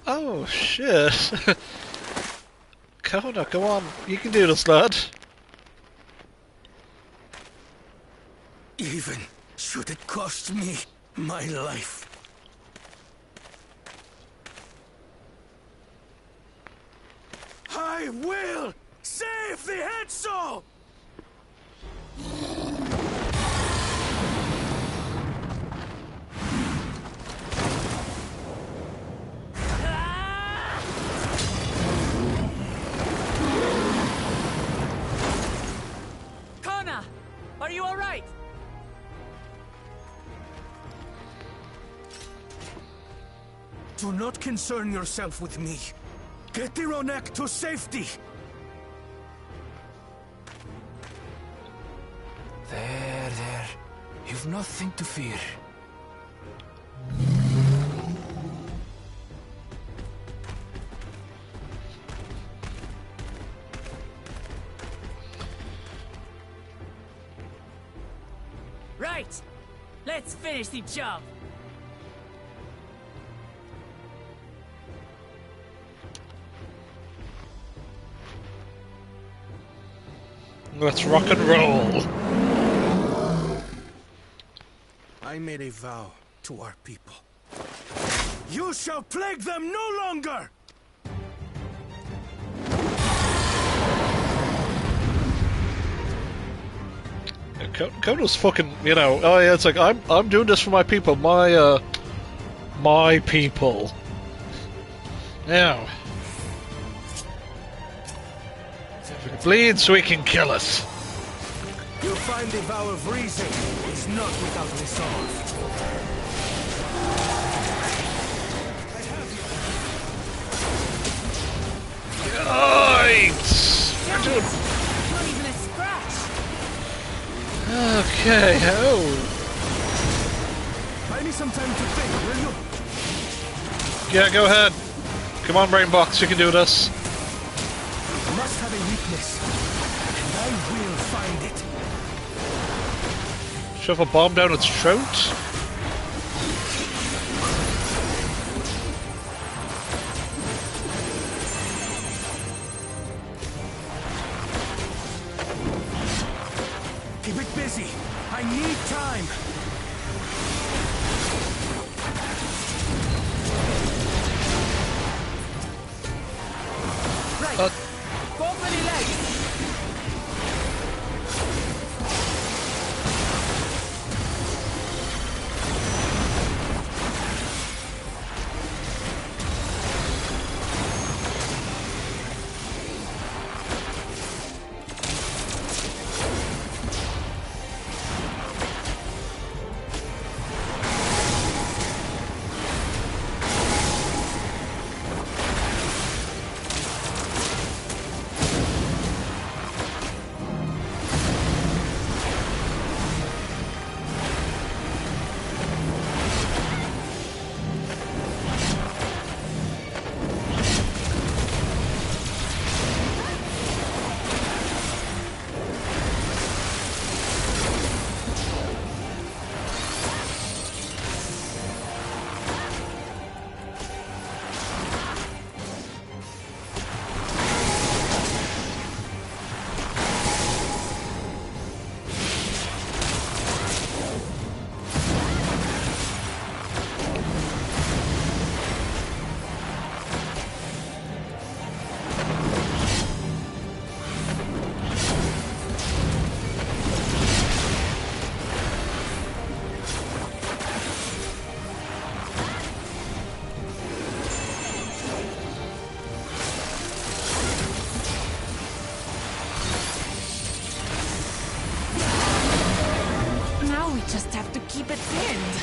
Oh shit! Kona, go on, you can do this, lad. Even should it cost me my life. I will save the head soul! Kona! Are you alright? Do not concern yourself with me. Get the Ronek to safety! There. You've nothing to fear. Right! Let's finish the job! Let's rock and roll. I made a vow to our people. You shall plague them no longer! Kona's fucking, you know, oh yeah, it's like, I'm doing this for my people, my people. Now. If it bleeds, so we can kill it. You find the vow of reason is not without resolve. Right! Not even a scratch! Okay, oh. Buy me some time to think, will you? Yeah, go ahead. Come on, Brainbox, you can do this. I must have a weakness, and I will find it. Shove a bomb down its throat? Keep it busy. I need time. Right! Go for the legs! just have to keep it pinned.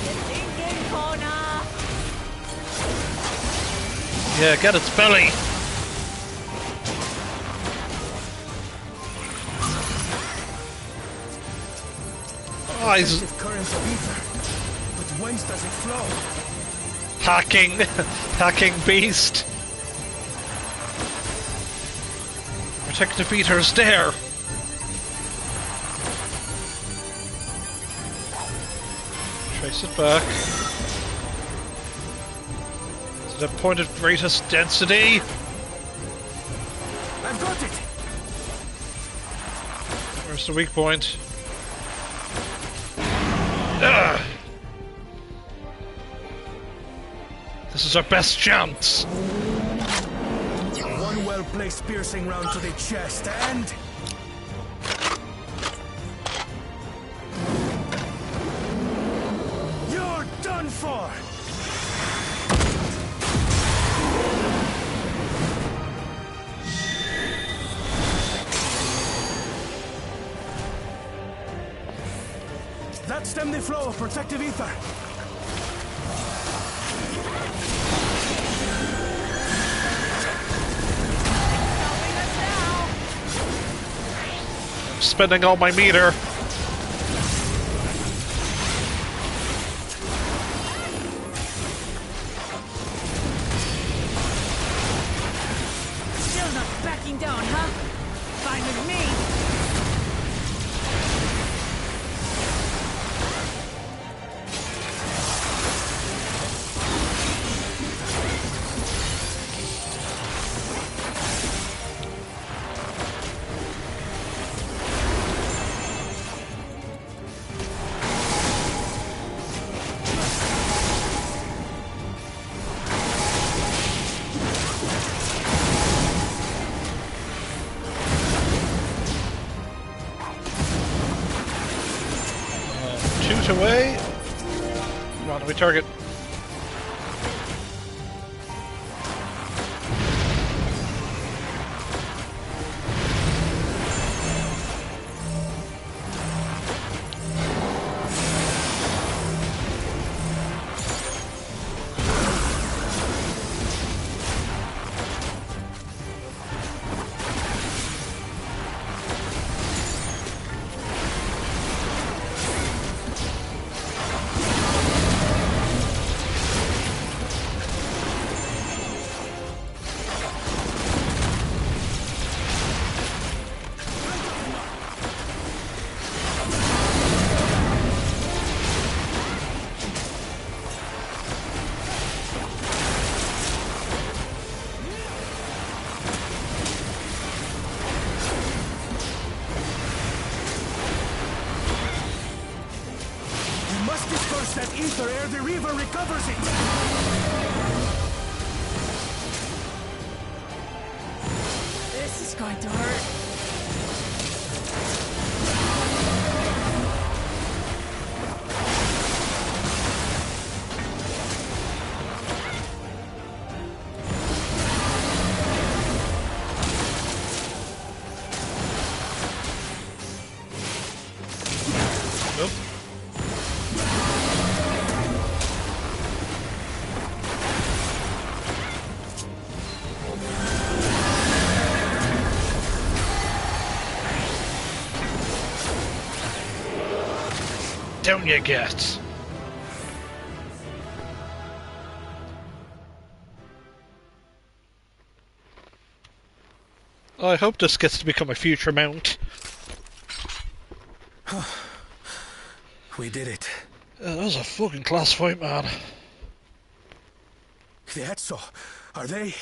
You're thinking, Kona! Yeah, get its belly! Oh, he's current of ether. But whence does it flow? hacking beast. Protective eater's there. Trace it back. To the point of greatest density. I've got it. Where's the weak point? Ugh. This is our best chance. One well-placed piercing round to the chest, and you're done for. That stemmed the flow of protective ether. I'm spending all my meter. Still not backing down, huh? Fine with me. Shoot away. Come on, we target. That ether ere the river recovers it! This is going to hurt. Down you get. I hope this gets to become a future mount. We did it. That was a fucking class fight, man. The Etso, are they?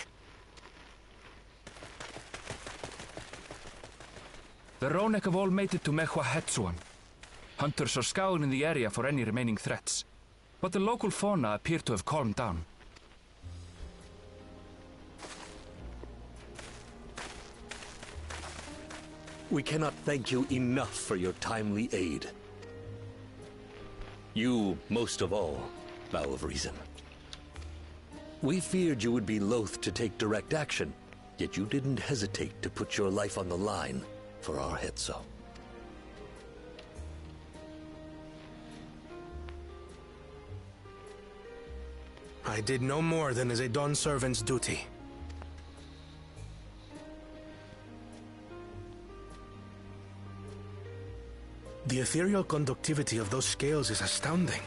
The Ronek have all made it to Mehua Hetsuan. Hunters are scouring the area for any remaining threats, but the local fauna appear to have calmed down. We cannot thank you enough for your timely aid. You, most of all, Bow of Reason. We feared you would be loath to take direct action, yet you didn't hesitate to put your life on the line for our Hetzo. I did no more than is a Dawn servant's duty. The ethereal conductivity of those scales is astounding.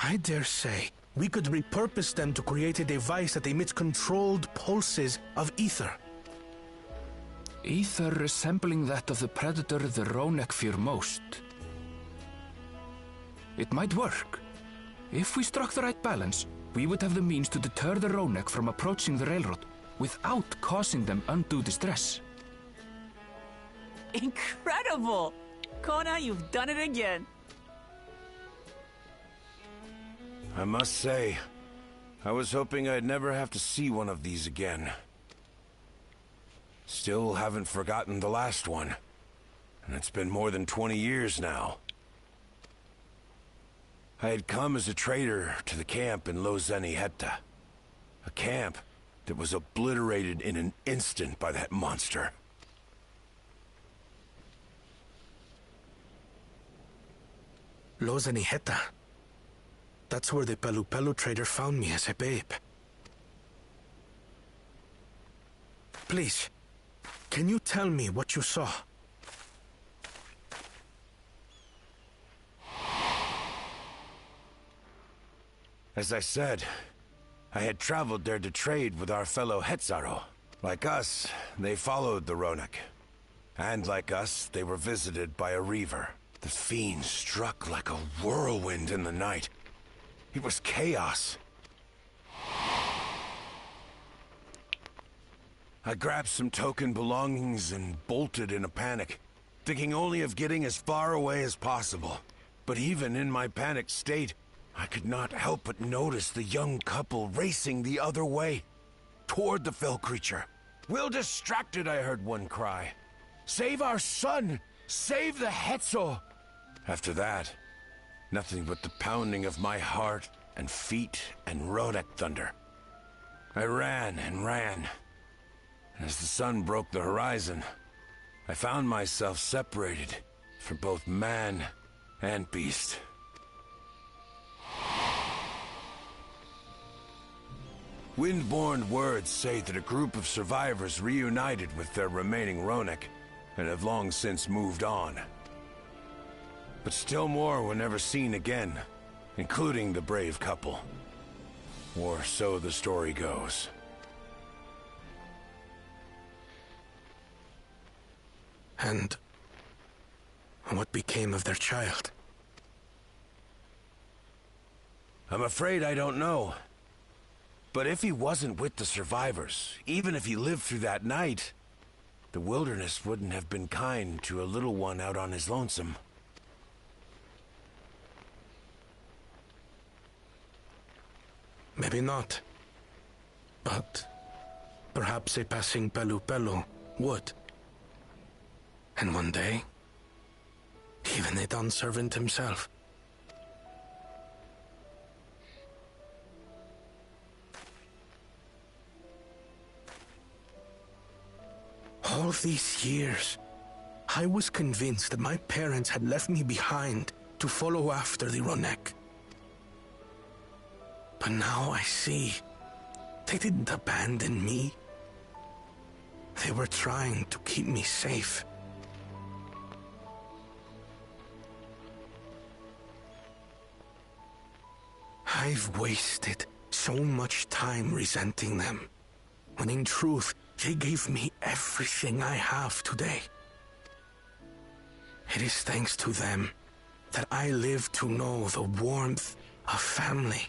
I dare say we could repurpose them to create a device that emits controlled pulses of ether. Ether resembling that of the predator the Ronek fear most. It might work. If we struck the right balance, we would have the means to deter the Ronek from approaching the railroad without causing them undue distress. Incredible! Kona, you've done it again. I must say, I was hoping I'd never have to see one of these again. Still haven't forgotten the last one. And it's been more than 20 years now. I had come as a trader to the camp in Lozeniheta. A camp that was obliterated in an instant by that monster. Lozeniheta. That's where the Pelu Pelu trader found me as a babe. Please, can you tell me what you saw? As I said, I had traveled there to trade with our fellow Hetzaro. Like us, they followed the Ronek. And like us, they were visited by a reaver. The fiend struck like a whirlwind in the night. It was chaos. I grabbed some token belongings and bolted in a panic, thinking only of getting as far away as possible. But even in my panicked state, I could not help but notice the young couple racing the other way, toward the fell creature. "We're distracted," I heard one cry. "Save our son! Save the Hetzo!" After that, nothing but the pounding of my heart and feet and Ronek thunder. I ran and ran. As the sun broke the horizon, I found myself separated from both man and beast. Windborne words say that a group of survivors reunited with their remaining Ronek and have long since moved on. But still more were never seen again, including the brave couple. Or so the story goes. And what became of their child? I'm afraid I don't know. But if he wasn't with the survivors, even if he lived through that night, the wilderness wouldn't have been kind to a little one out on his lonesome. Maybe not. But perhaps a passing Pelu Pelu would. And one day, even a Dawn servant himself. All these years, I was convinced that my parents had left me behind to follow after the Ronek. But now I see, they didn't abandon me. They were trying to keep me safe. I've wasted so much time resenting them, when in truth, they gave me everything I have today. It is thanks to them that I live to know the warmth of family.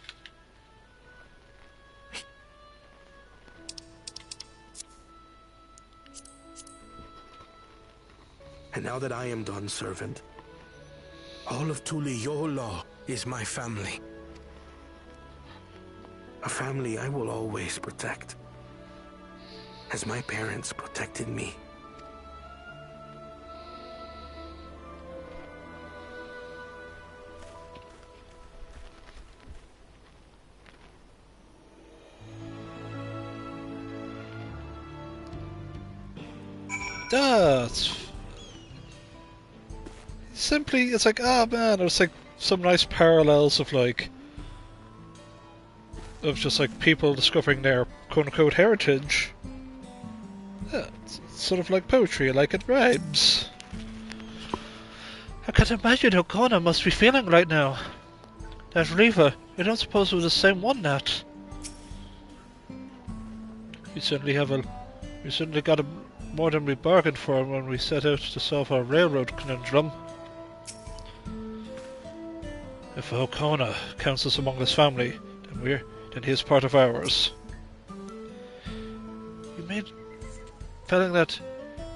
And now that I am Dawn servant, all of Tuliyola is my family. A family I will always protect, as my parents protected me. It's simply, it's like, ah man, it's like some nice parallels of like, of just like people discovering their quote-unquote heritage. Yeah, it's sort of like poetry, like it rhymes. I can't imagine how Connor must be feeling right now. That Riva, I don't suppose it was the same one, Nat. We certainly got more than we bargained for when we set out to solve our railroad conundrum. If O'Connor counts us among his family, then he is part of ours. You made felling that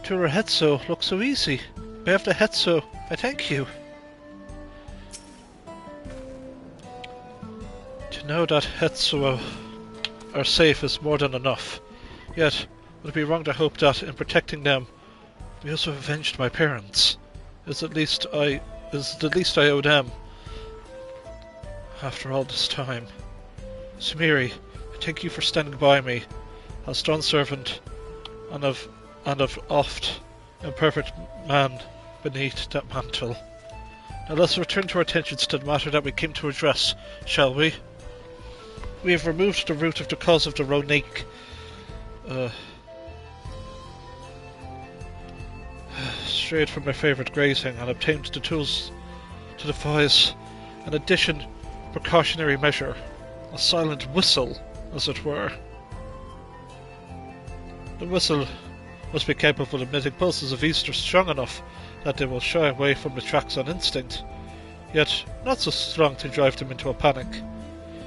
Tura Hetso look so easy. Bev the Hetso, I thank you. To know that Hetso are safe is more than enough. Yet, would it be wrong to hope that, in protecting them, we also avenged my parents? Is the least I owe them. After all this time. Sumire, I thank you for standing by me, as Dawn servant, and of oft imperfect man beneath that mantle. Now let's return to our attentions to the matter that we came to address, shall we? We have removed the root of the cause of the Ronique. Strayed from my favourite grazing and obtained the tools to devise an addition precautionary measure, a silent whistle, as it were. The whistle must be capable of emitting pulses of ether strong enough that they will shy away from the tracks on instinct, yet not so strong to drive them into a panic.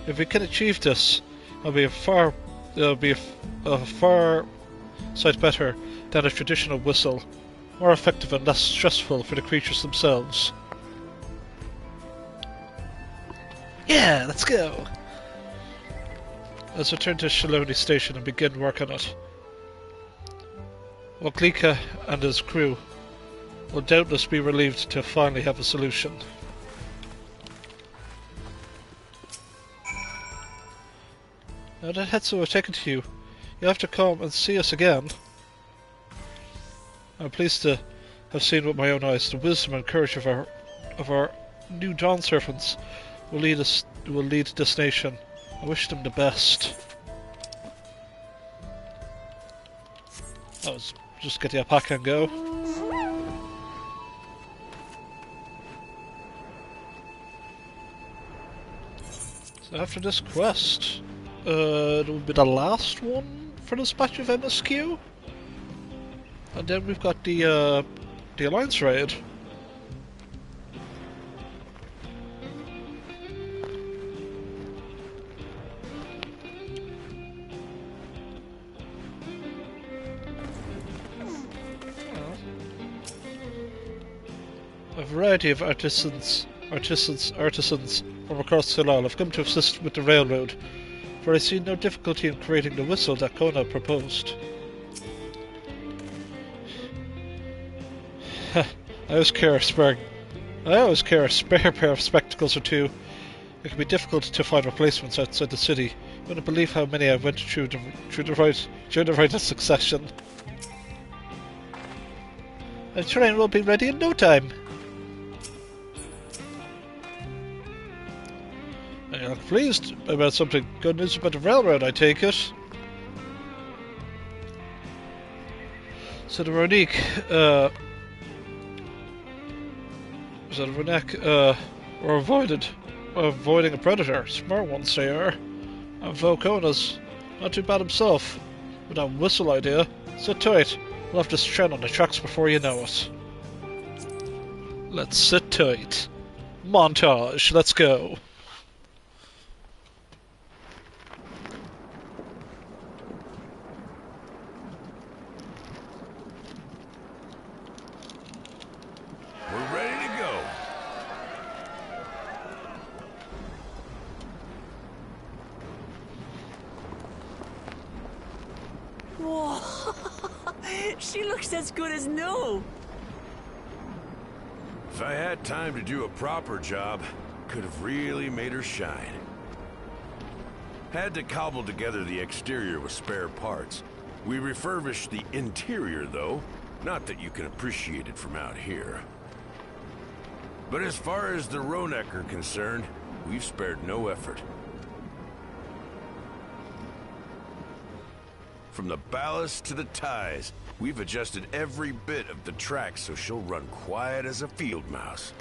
If we can achieve this, it'll be a far sight better than a traditional whistle, more effective and less stressful for the creatures themselves. Yeah, let's go! Let's return to Shaloni Station and begin work on it. Waklika and his crew will doubtless be relieved to finally have a solution. Now that Hetso have taken to you, you have to come and see us again. I'm pleased to have seen with my own eyes the wisdom and courage of our new Dawn servants will lead this nation. I wish them the best. Let's just get the alpaca and go. So after this quest, it will be the last one for this batch of MSQ. And then we've got the Alliance Raid. A variety of artisans from across Silal have come to assist with the railroad, for I see no difficulty in creating the whistle that Kona proposed. I always carry a spare pair of spectacles or two. It can be difficult to find replacements outside the city. You wouldn't believe how many I went through the rite of succession. The train will be ready in no time. You're pleased about something good news about the railroad, I take it. So the Ronique, were avoiding a predator. Smart ones they are. And Vokona's not too bad himself. With that whistle idea, sit tight. We'll have this train on the tracks before you know it. Let's sit tight. Montage, let's go. We're ready to go. Whoa! She looks as good as new. If I had time to do a proper job, could have really made her shine. Had to cobble together the exterior with spare parts. We refurbished the interior, though. Not that you can appreciate it from out here. But as far as the Ronek are concerned, we've spared no effort. From the ballast to the ties, we've adjusted every bit of the track so she'll run quiet as a field mouse.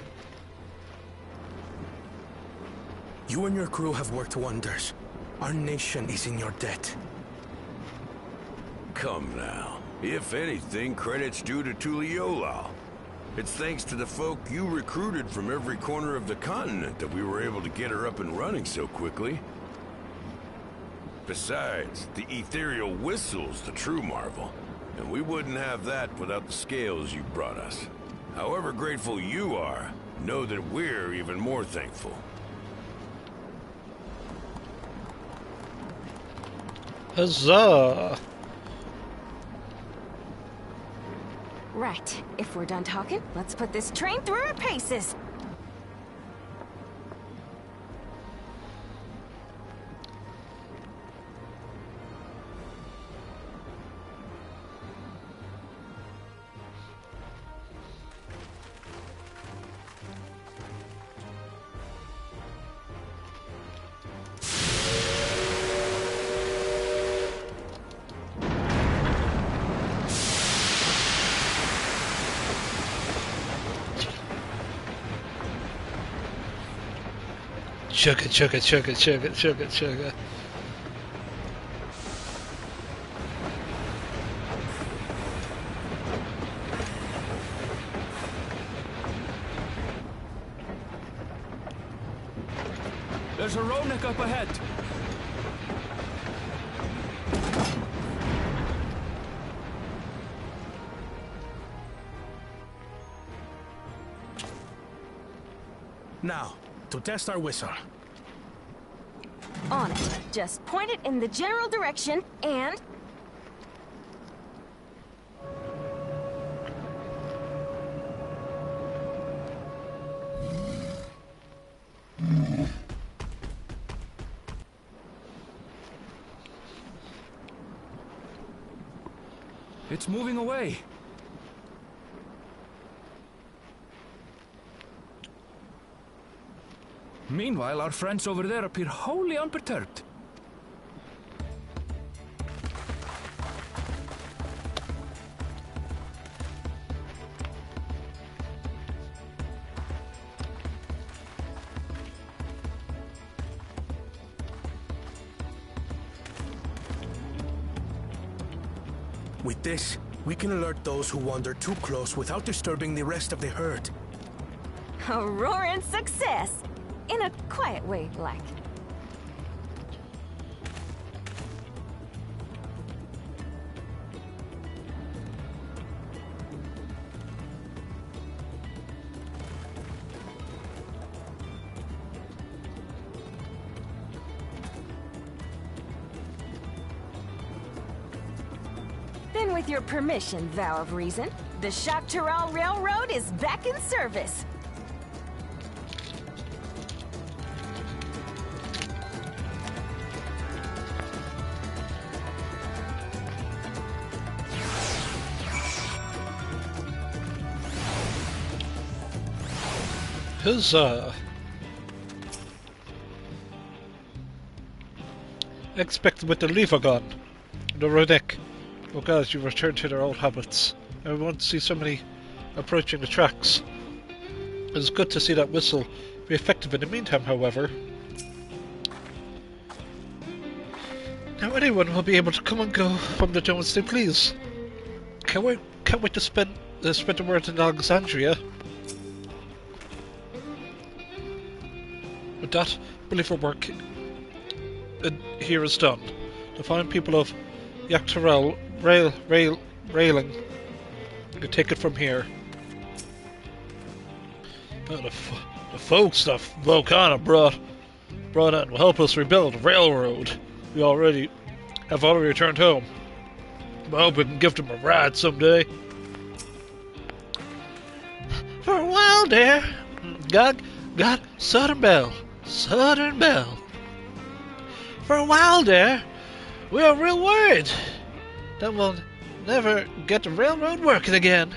You and your crew have worked wonders. Our nation is in your debt. Come now. If anything, credit's due to Tuliolal. It's thanks to the folk you recruited from every corner of the continent that we were able to get her up and running so quickly. Besides, the ethereal whistle's the true marvel, and we wouldn't have that without the scales you brought us. However grateful you are, know that we're even more thankful. Huzzah! Right. If we're done talking, let's put this train through our paces. Chugga, chugga, chugga, chugga, chugga, chugga. There's a Ronek up ahead. Now, to test our whistle. On it. Just point it in the general direction, and... It's moving away. Meanwhile, our friends over there appear wholly unperturbed. With this, we can alert those who wander too close without disturbing the rest of the herd. A roaring success! In a quiet way, like. Then with your permission, Vow of Reason, the Shaktaral Railroad is back in service. Huzzah! Expect with the lever gun, the Ronek. Oh god, you return to their old habits. I want to see somebody approaching the tracks. It's good to see that whistle be effective in the meantime, however. Now anyone will be able to come and go from the dome as they please. Can't wait to spread the word in Alexandria. With that, believe our work here is done. The fine people of Yaktarel railing. You can take it from here. The folks that Volcana brought in will help us rebuild the railroad. We have already returned home. I hope we can give them a ride someday. For a while there, God, Southern Belle. For a while there, we were real worried that we'll never get the railroad working again.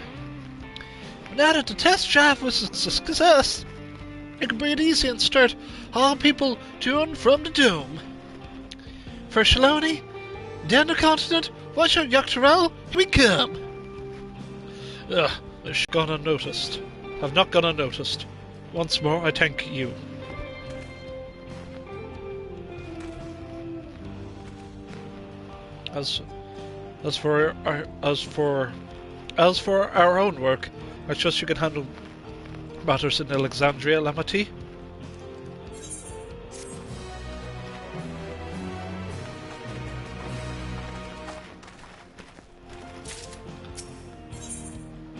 Now that the test drive was a success, it can breathe easy and start hauling people to and from the dome. For Shaloni, down the continent, watch out, Yoctorel, here we come! Ugh, it's gone unnoticed. Have not gone unnoticed. Once more, I thank you. As for our own work, I trust you can handle matters in Alexandria, Yumite.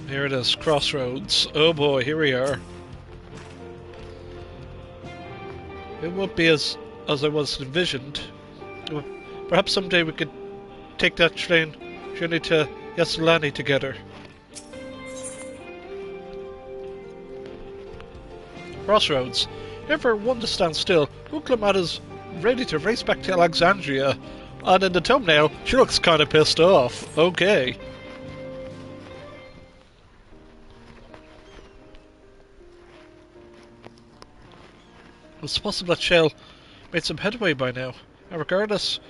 Here it is, Crossroads. Oh boy, here we are. It won't be as I was envisioned. Perhaps someday we could take that journey to Yassilani together. Crossroads. Never one to stand still. Uklamat is ready to race back to Alexandria. And in the thumbnail, she looks kinda pissed off. Okay. It's possible that Shell made some headway by now. And regardless,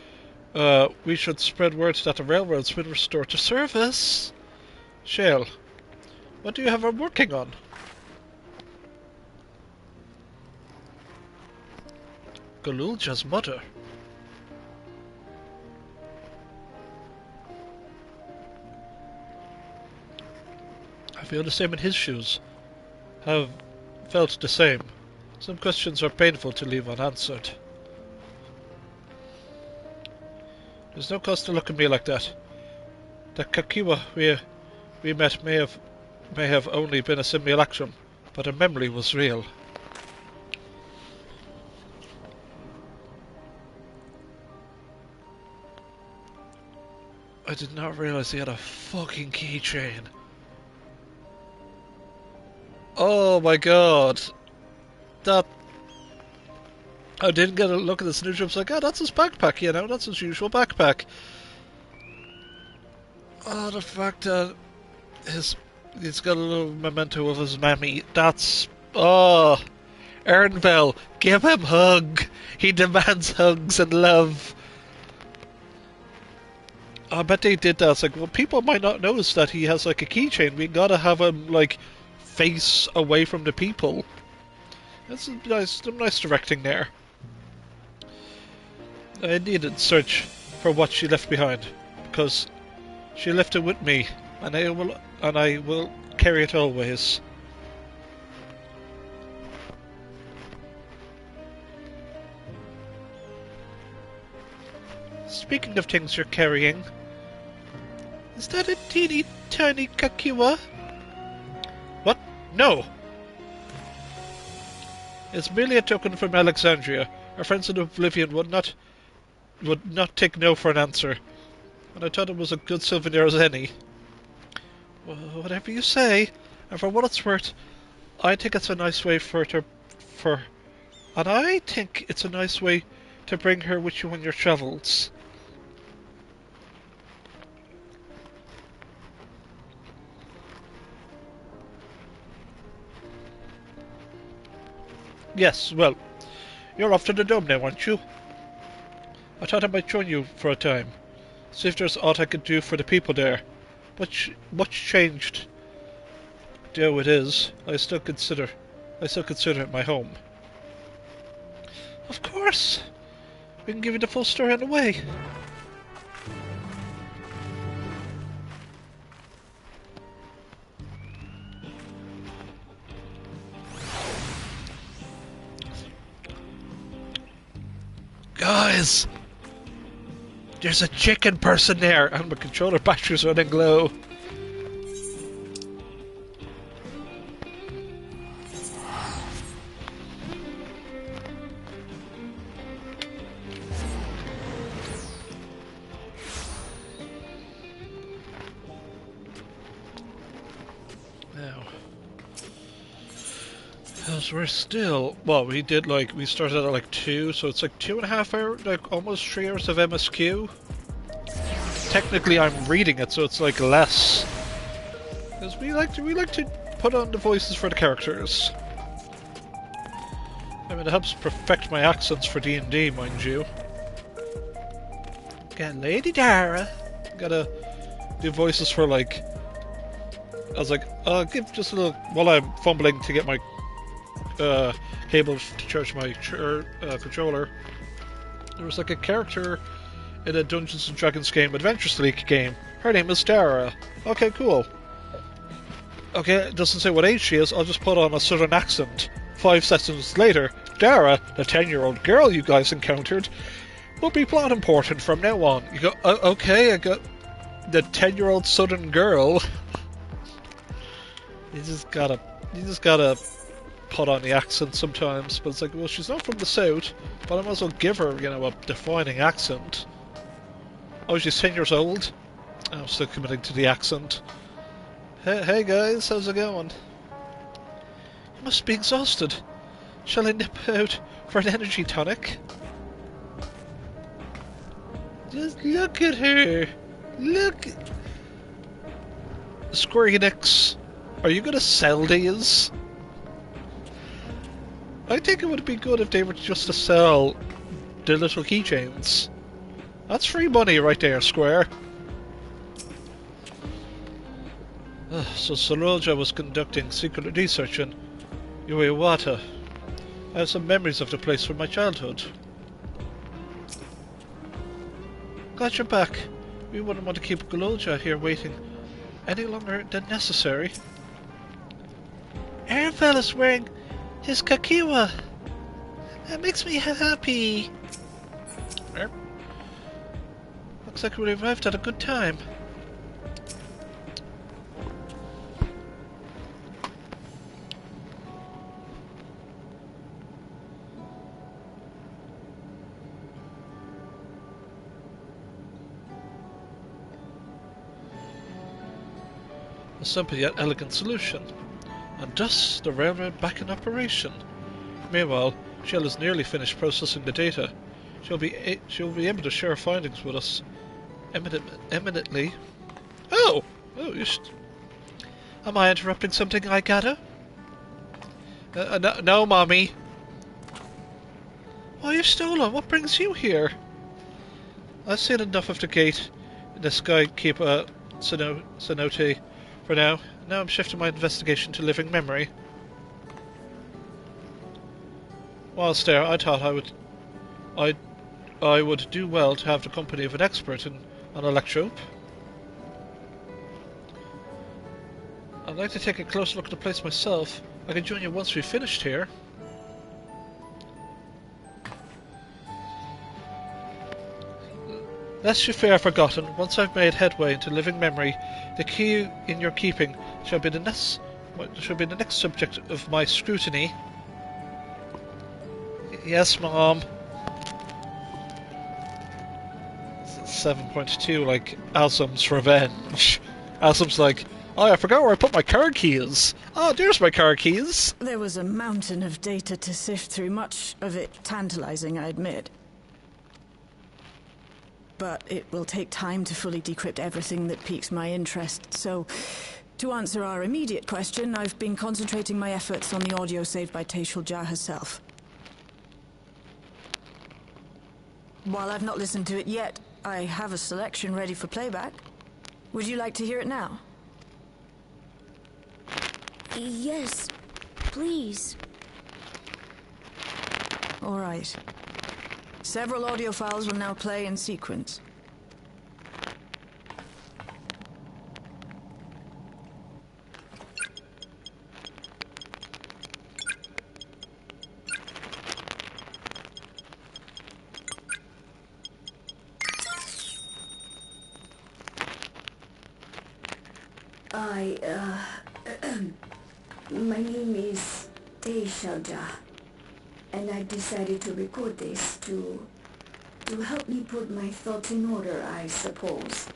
we should spread word that the railroad's been restored to service. Shell, what do you have her working on? Galulja's mother. I feel the same in his shoes. Have felt the same. Some questions are painful to leave unanswered. There's no cause to look at me like that. The Kakiwa we met may have only been a simulacrum, but her memory was real. I did not realize he had a fucking keychain. Oh my god. That... I didn't get a look at this new job. I was like, oh, that's his backpack, you know, that's his usual backpack. Oh, the fact that he's got a little memento of his mammy. That's... Oh... Ernvel, give him hug. He demands hugs and love. I bet they did that. It's like, well, people might not notice that he has, like, a keychain. We gotta have him, like, face away from the people. That's some nice directing there. I needed to search for what she left behind, because she left it with me, and I will carry it always. Speaking of things you're carrying, is that a teeny tiny Kakiwa? What? No! It's merely a token from Alexandria. Our friends in Oblivion would not take no for an answer. And I thought it was a good souvenir as any. Well, whatever you say, and for what it's worth, I think it's a nice way and I think it's a nice way to bring her with you on your travels. Yes, well, you're off to the dome now, aren't you? I thought I might join you for a time. See if there's aught I could do for the people there. Much changed. Though it is, I still consider it my home. Of course! We can give you the full story on the way. Guys! There's a chicken person there, and my controller battery's running low. Now, because we're still, well, we started at like 2, so it's like 2.5 hours, like almost 3 hours of MSQ. technically I'm reading it, so it's like less. Because we like to put on the voices for the characters. I mean, it helps perfect my accents for D&D, mind you. Got Lady Dara. Gotta do voices for, like... I was like, I'll give just a little... While I'm fumbling to get my cable to charge my controller, there was like a character in a Dungeons & Dragons game, Adventures League game. Her name is Dara. Okay, cool. Okay, it doesn't say what age she is, I'll just put on a southern accent. 5 seconds later, Dara, the 10-year-old girl you guys encountered, will be plot important from now on. You go, okay, I got the 10-year-old southern girl. You just gotta put on the accent sometimes, but it's like, well, she's not from the south, but I might as well give her, you know, a defining accent. Oh, she's 10 years old? I'm still committing to the accent. Hey guys, how's it going? You must be exhausted. Shall I nip out for an energy tonic? Just look at her. Look. Square Enix, are you gonna sell these? I think it would be good if they were just to sell the little keychains. That's free money right there, Square. So Soroja was conducting secret research in Uewata. I have some memories of the place from my childhood. Glad you're back. We wouldn't want to keep Goloja here waiting any longer than necessary. Arafel is wearing his kakiwa. That makes me happy. Looks like we arrived at a good time. A simple yet elegant solution, and thus the railroad back in operation. Meanwhile, Shell is nearly finished processing the data. She'll be able to share findings with us eminently. Oh, you am I interrupting something, I gather? No, Mommy. Oh, you're stolen. What brings you here? I've seen enough of the gate in the Skykeeper cenote for now. Now I'm shifting my investigation to living memory. Whilst there, I thought I would do well to have the company of an expert on electrope. I'd like to take a close look at the place myself. I can join you once we've finished here. Lest you fear forgotten, once I've made headway into living memory, the key in your keeping shall be the next subject of my scrutiny. Yes, Mom. 7.2, like Azum's revenge. Azum's like, oh, I forgot where I put my car keys. Oh, there's my car keys. There was a mountain of data to sift through, much of it tantalizing, I admit. But it will take time to fully decrypt everything that piques my interest, so to answer our immediate question, I've been concentrating my efforts on the audio saved by Teishul Jah herself. While I've not listened to it yet, I have a selection ready for playback. Would you like to hear it now? Yes, please. All right. Several audio files will now play in sequence. My name is Teishul Jah, and I decided to record this to help me put my thoughts in order, I suppose.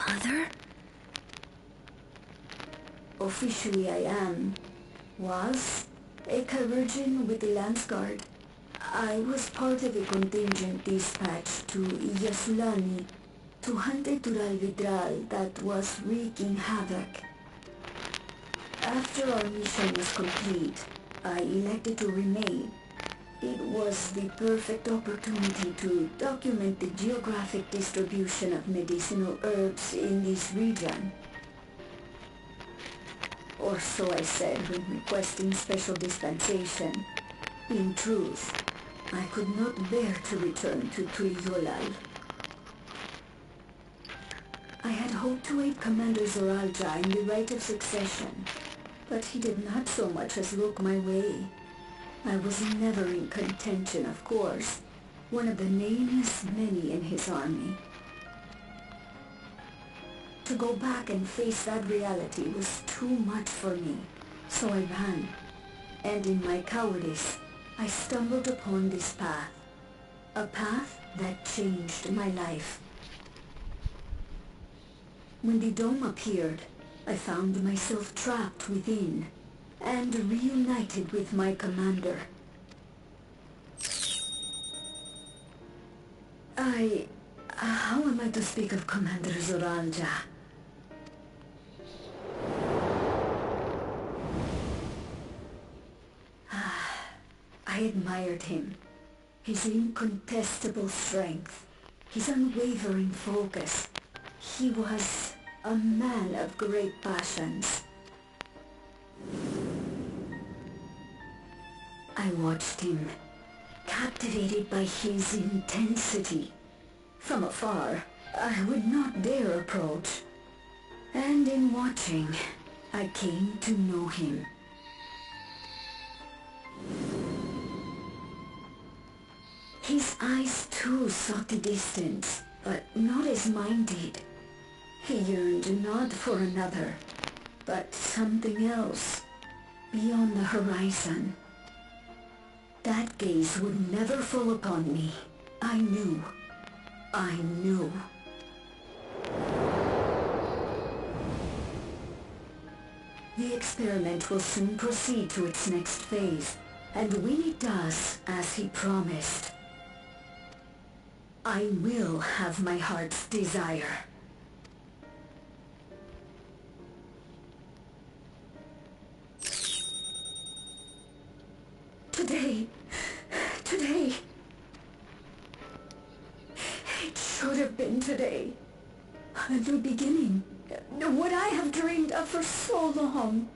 Mother? Officially I am, was, a Virgin with the Lance Guard. I was part of a contingent dispatched to Yasulani to hunt a Tural Vidral that was wreaking havoc. After our mission was complete, I elected to remain. It was the perfect opportunity to document the geographic distribution of medicinal herbs in this region. Or so I said when requesting special dispensation. In truth, I could not bear to return to Tuliolal. I had hoped to aid Commander Zoralja in the right of succession, but he did not so much as look my way. I was never in contention, of course, one of the nameless many in his army. To go back and face that reality was too much for me, so I ran. And in my cowardice, I stumbled upon this path. A path that changed my life. When the dome appeared, I found myself trapped within, and reunited with my commander. How am I to speak of Commander Zoralja? I admired him. His incontestable strength, his unwavering focus. He was a man of great passions. I watched him, captivated by his intensity. From afar, I would not dare approach. And in watching, I came to know him. His eyes too sought the distance, but not as mine did. He yearned not for another, but something else, beyond the horizon. That gaze would never fall upon me. I knew. The experiment will soon proceed to its next phase, and when it does, as he promised, I will have my heart's desire. Today. It should have been today. A new beginning. What I have dreamed of for so long.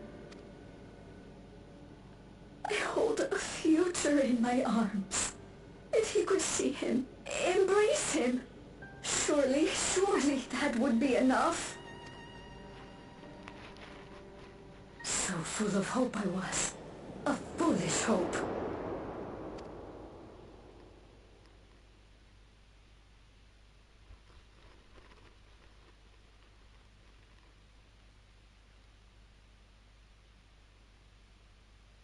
I hold a future in my arms. If he could see him, embrace him, surely that would be enough. So full of hope I was. A foolish hope.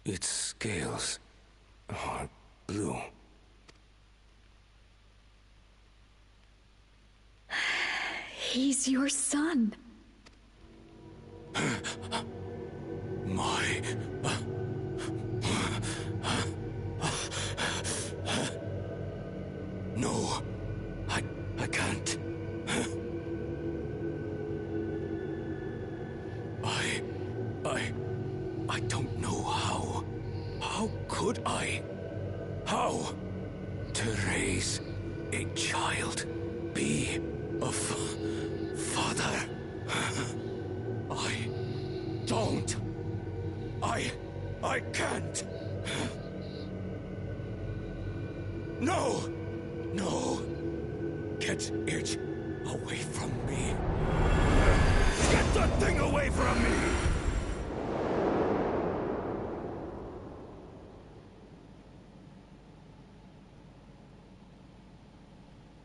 Its scales are blue. He's your son. My... No, I can't. I don't know how. How could I? How? To raise a child, be a father. I don't. I can't. No! Get it away from me. Get that thing away from me!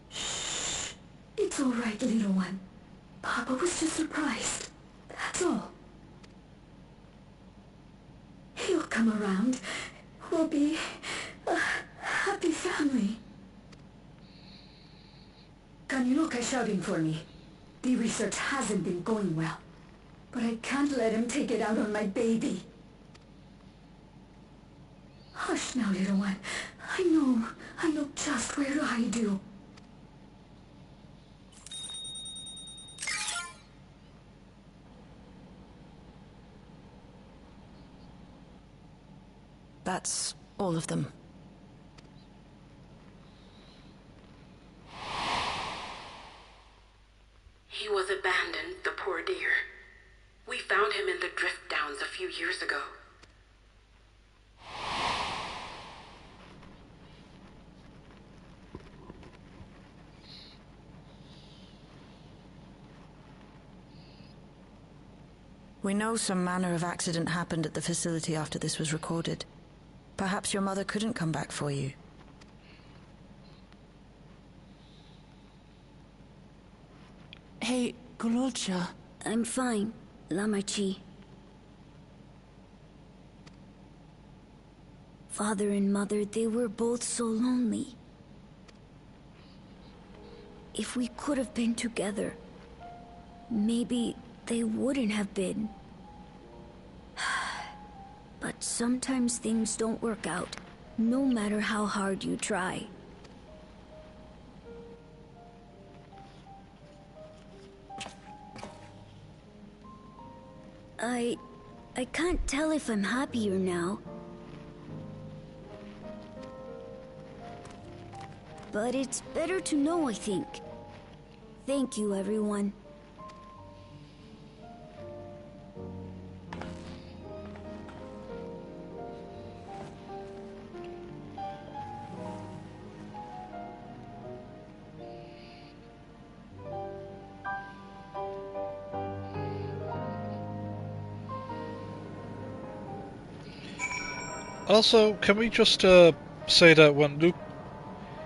Shh. It's all right, little one. Papa was just surprised. That's all. He'll come around. We'll be a happy family. Kaniluka is shouting for me. The research hasn't been going well. But I can't let him take it out on my baby. Hush now, little one. I know just where to hide you. That's all of them. He was abandoned, the poor dear. We found him in the drift downs a few years ago. We know some manner of accident happened at the facility after this was recorded. Perhaps your mother couldn't come back for you. Hey, Gololcha. I'm fine, Lamachi. Father and Mother, they were both so lonely. If we could have been together, maybe they wouldn't have been. But sometimes things don't work out, no matter how hard you try. I can't tell if I'm happier now. But it's better to know, I think. Thank you, everyone. Also, can we just say that when Luke...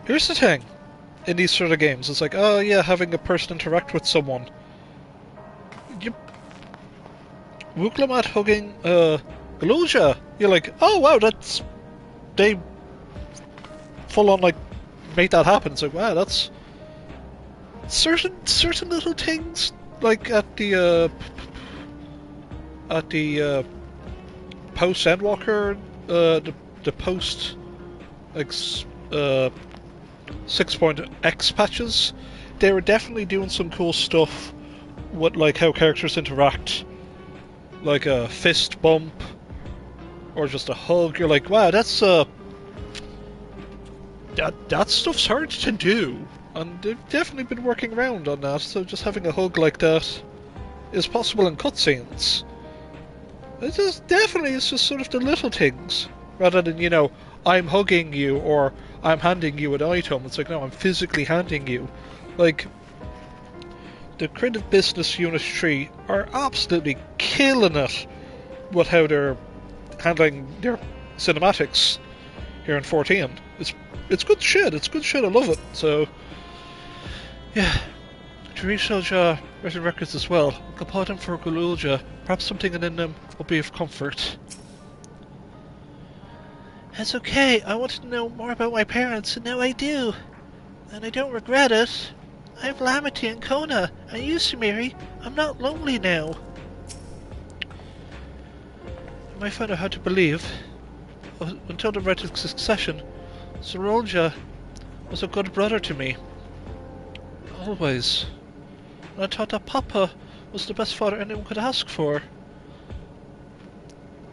Here's the thing. In these sort of games, it's like, oh yeah, having a person interact with someone. Wooklamat hugging Galuja. You're like, oh wow, that's... They full on like made that happen. It's like, wow, that's... Certain little things, like at the post Endwalker, the post like 6.x patches, they were definitely doing some cool stuff with like how characters interact, like a fist bump or just a hug. You're like, wow, that's that stuff's hard to do, and they've definitely been working around on that. So just having a hug like that is possible in cutscenes. It's just sort of the little things, rather than, you know, I'm hugging you or I'm handing you an item. It's like, no, I'm physically handing you. Like, the Creative Business Unit 3 are absolutely killing it with how they're handling their cinematics here in 14. It's good shit. It's good shit. I love it. So, yeah. To reach those written records as well, compile them for Gululja. Perhaps something in them will be of comfort. It's okay. I wanted to know more about my parents, and now I do. And I don't regret it. I have Lamity and Kona, and you, Sumire. I'm not lonely now. You might find it hard to believe. Until the Red Succession, Sorolja was a good brother to me. Always. And I thought that Papa was the best father anyone could ask for.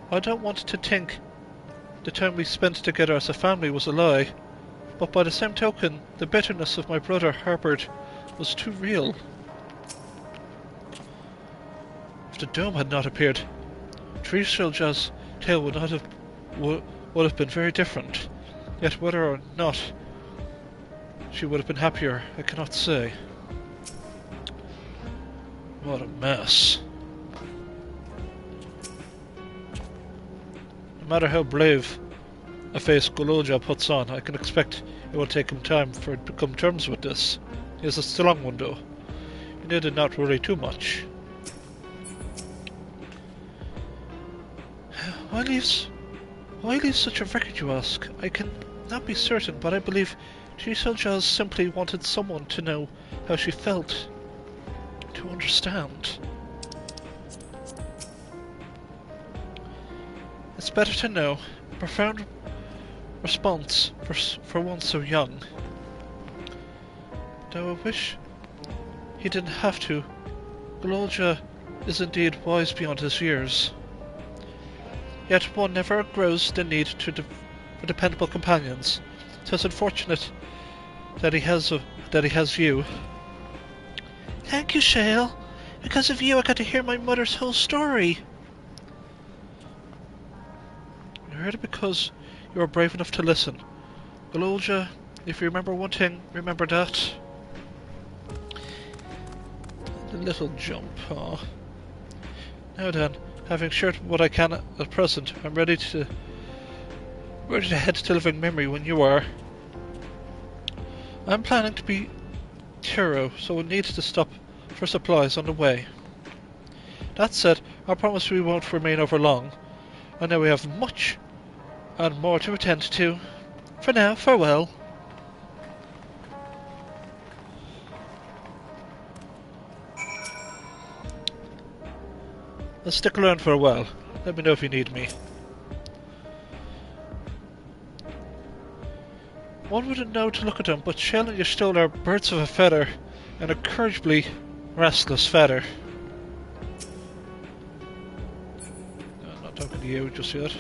I don't want to think the time we spent together as a family was a lie, but by the same token, the bitterness of my brother harboured was too real. If the dome had not appeared, Trishelja's tale would have been very different. Yet whether or not she would have been happier, I cannot say. What a mess. No matter how brave a face Gululja puts on, I can expect it will take him time for it to come to terms with this. He has a strong one though. You need not worry too much. Why leave such a record, you ask? I can not be certain, but I believe Trishelja simply wanted someone to know how she felt. To understand. It's better to know. Profound response for one so young. Though I wish he didn't have to. Gololja is indeed wise beyond his years. Yet one never outgrows the need for dependable companions. So it's unfortunate that he has you. Thank you, Shale. Because of you, I got to hear my mother's whole story. I heard it because you were brave enough to listen. Gololja, if you remember one thing, remember that. The little jump, huh? Now then, having shared what I can at present, I'm ready to head to living memory when you are. I'm planning to be thorough, so we'll need to stop for supplies on the way. That said, I promise we won't remain over long. I know we have much and more to attend to. For now, farewell. I'll stick around for a while. Let me know if you need me. One wouldn't know to look at them, but Shell and Y'shtola are birds of a feather, an incredibly restless feather. No, I'm not talking to you just yet.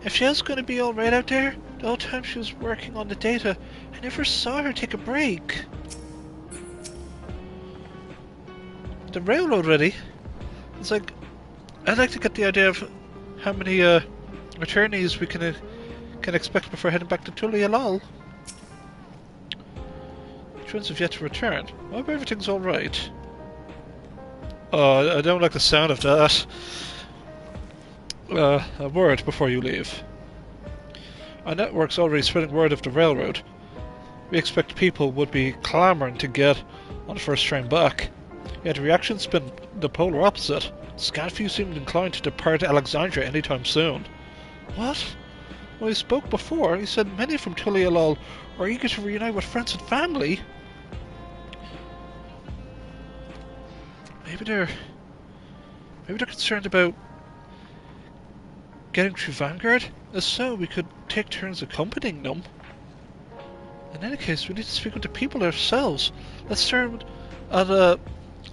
If Shell's going to be alright out there, the whole time she was working on the data, I never saw her take a break. The railroad ready? It's like, I'd like to get the idea of how many attorneys we can expect before heading back to Tulialal. The twins have yet to return. I hope everything's alright. Oh, I don't like the sound of that. A word before you leave. Our network's already spreading word of the railroad. We expect people would be clamouring to get on the first train back. Yet the reaction's been the polar opposite. Scant few seemed inclined to depart Alexandria anytime soon. What? When he spoke before, he said many from Tulialal are eager to reunite with friends and family. Maybe they're concerned about getting through Vanguard? If so, we could take turns accompanying them. In any case, we need to speak with the people ourselves. Let's start at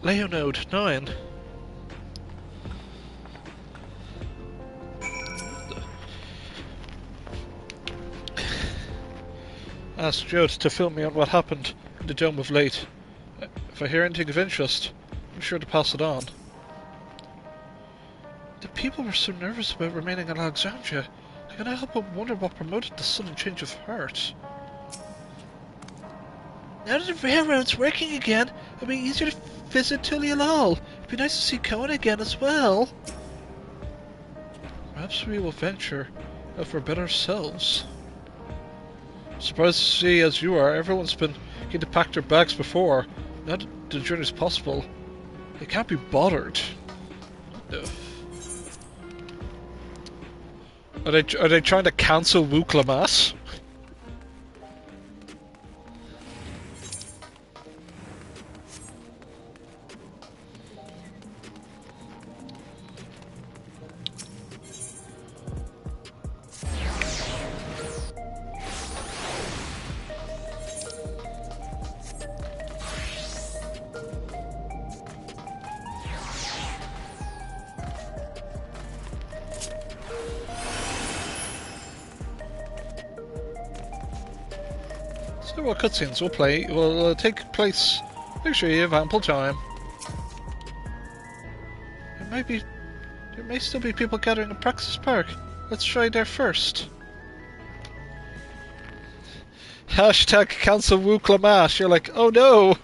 Leonode 9. Ask Joe to fill me on what happened in the Dome of late. If I hear anything of interest, I'm sure to pass it on. The people were so nervous about remaining in Alexandria. I cannot help but wonder what promoted the sudden change of heart. Now that the railroad's working again, it'll be easier to visit Tulialal. It'd be nice to see Cohen again as well. Perhaps we will venture out for better selves. Surprised to see, as you are, everyone's been keen to pack their bags before. Now that the journey's possible, they can't be bothered. No. Are they trying to cancel Wuklamas? So what cutscenes will take place. Make sure you have ample time. There may still be people gathering at Praxis Park. Let's try there first. Hashtag cancel Wuklamash. You're like, oh no!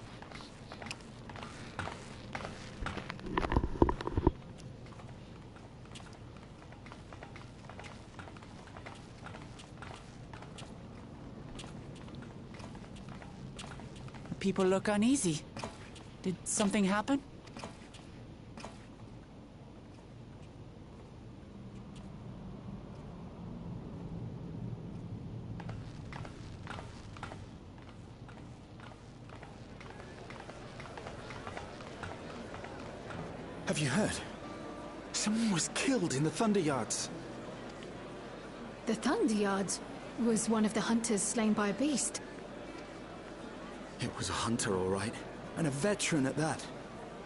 People look uneasy. Did something happen? Have you heard? Someone was killed in the Thunder Yards. The Thunder Yards? was one of the hunters slain by a beast. It was a hunter, all right. And a veteran at that.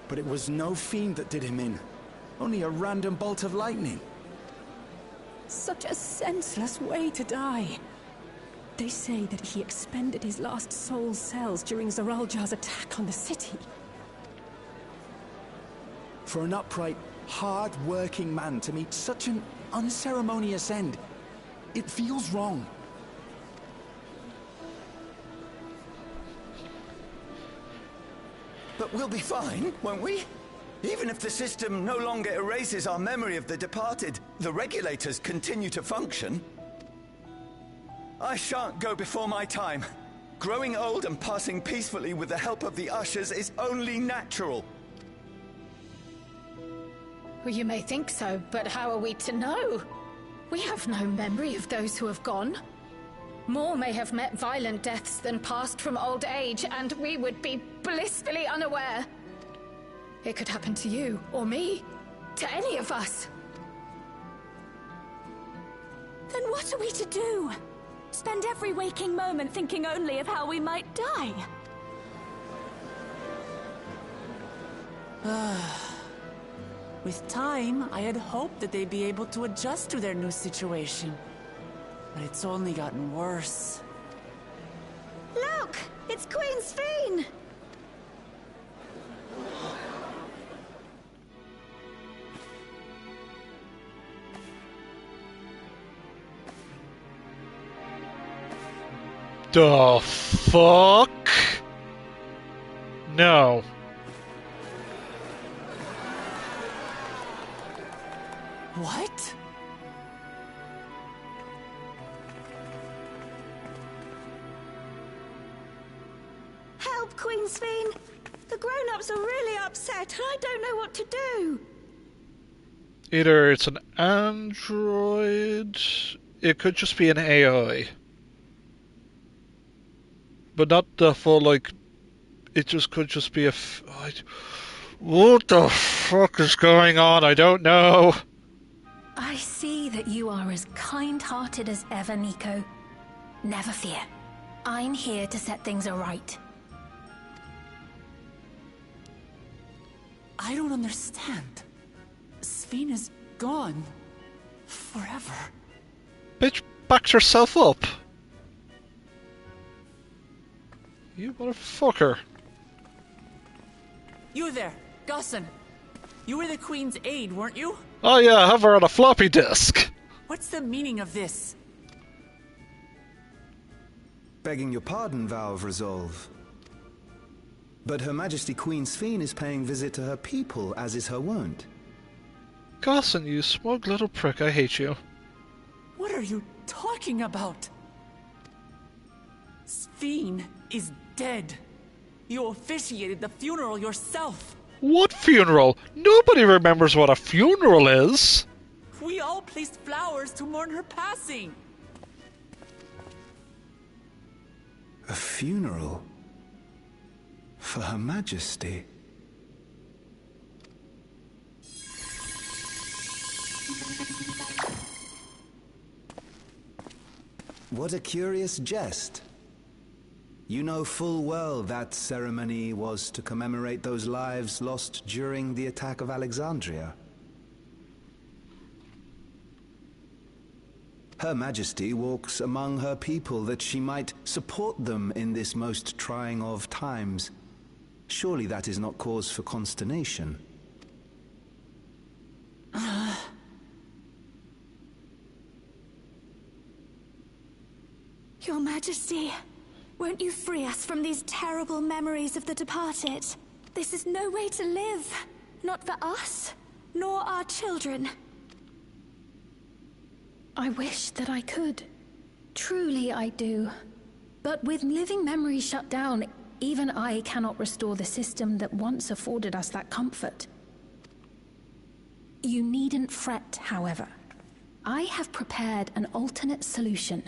But it was no fiend that did him in. Only a random bolt of lightning. Such a senseless way to die. They say that he expended his last soul cells during Zoraljar's attack on the city. For an upright, hard-working man to meet such an unceremonious end, it feels wrong. But we'll be fine, won't we? Even if the system no longer erases our memory of the departed, the regulators continue to function. I shan't go before my time. Growing old and passing peacefully with the help of the ushers is only natural. Well, you may think so, but how are we to know? We have no memory of those who have gone. More may have met violent deaths than passed from old age, and we would be blissfully unaware. It could happen to you, or me, to any of us. Then what are we to do? Spend every waking moment thinking only of how we might die? With time, I had hoped that they'd be able to adjust to their new situation. But it's only gotten worse. Look! It's Queen Sphene! The fuck? No. What? Help, Queen Sphene! The grown-ups are really upset, and I don't know what to do. Either it's an android, it could just be an AI. But not the full, like, it just could just be a what the fuck is going on? I don't know. I see that you are as kind-hearted as ever, Nico. Never fear. I'm here to set things right. I don't understand. Sphene is gone. Forever. Bitch backed herself up. You motherfucker. You there, Gossan. You were the Queen's aide, weren't you? Oh yeah, I have her on a floppy disk. What's the meaning of this? Begging your pardon, Vow of Resolve. But Her Majesty Queen Sphene is paying visit to her people, as is her wont. Gossan, you smug little prick, I hate you. What are you talking about? Sphene is dead. You officiated the funeral yourself. What funeral? Nobody remembers what a funeral is. We all placed flowers to mourn her passing. A funeral? For Her Majesty? What a curious jest. You know full well that ceremony was to commemorate those lives lost during the attack of Alexandria. Her Majesty walks among her people that she might support them in this most trying of times. Surely that is not cause for consternation. Your Majesty, won't you free us from these terrible memories of the departed? This is no way to live. Not for us, nor our children. I wish that I could. Truly I do. But with living memory shut down, even I cannot restore the system that once afforded us that comfort. You needn't fret, however. I have prepared an alternate solution.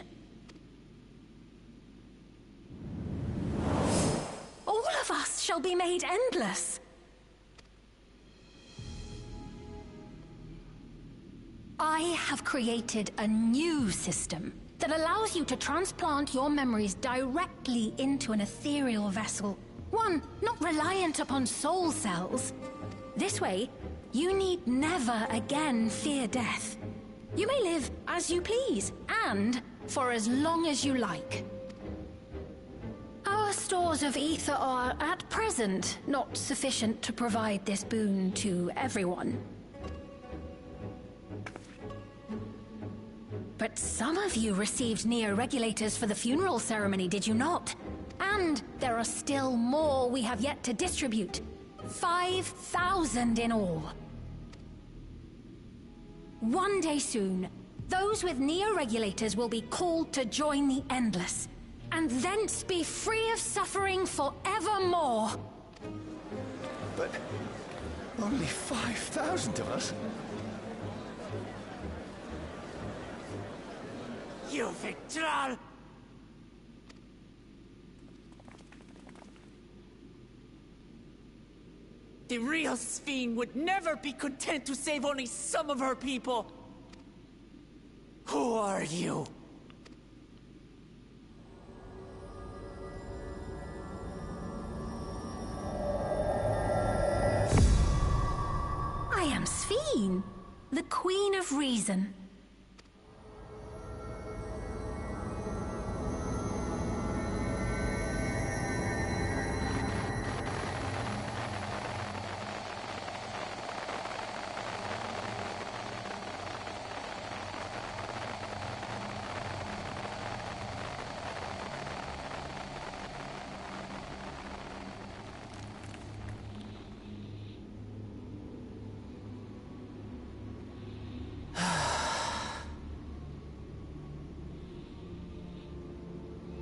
All of us shall be made endless. I have created a new system. that allows you to transplant your memories directly into an ethereal vessel. One not reliant upon soul cells. This way, you need never again fear death. You may live as you please, and for as long as you like. Our stores of ether are, at present, not sufficient to provide this boon to everyone. But some of you received neo-regulators for the funeral ceremony, did you not? And there are still more we have yet to distribute. 5,000 in all. One day soon, those with neo-regulators will be called to join the Endless, and thence be free of suffering forevermore. But only 5,000 of us? You Victral! The real Sphene would never be content to save only some of her people. Who are you? I am Sphene, the Queen of Reason.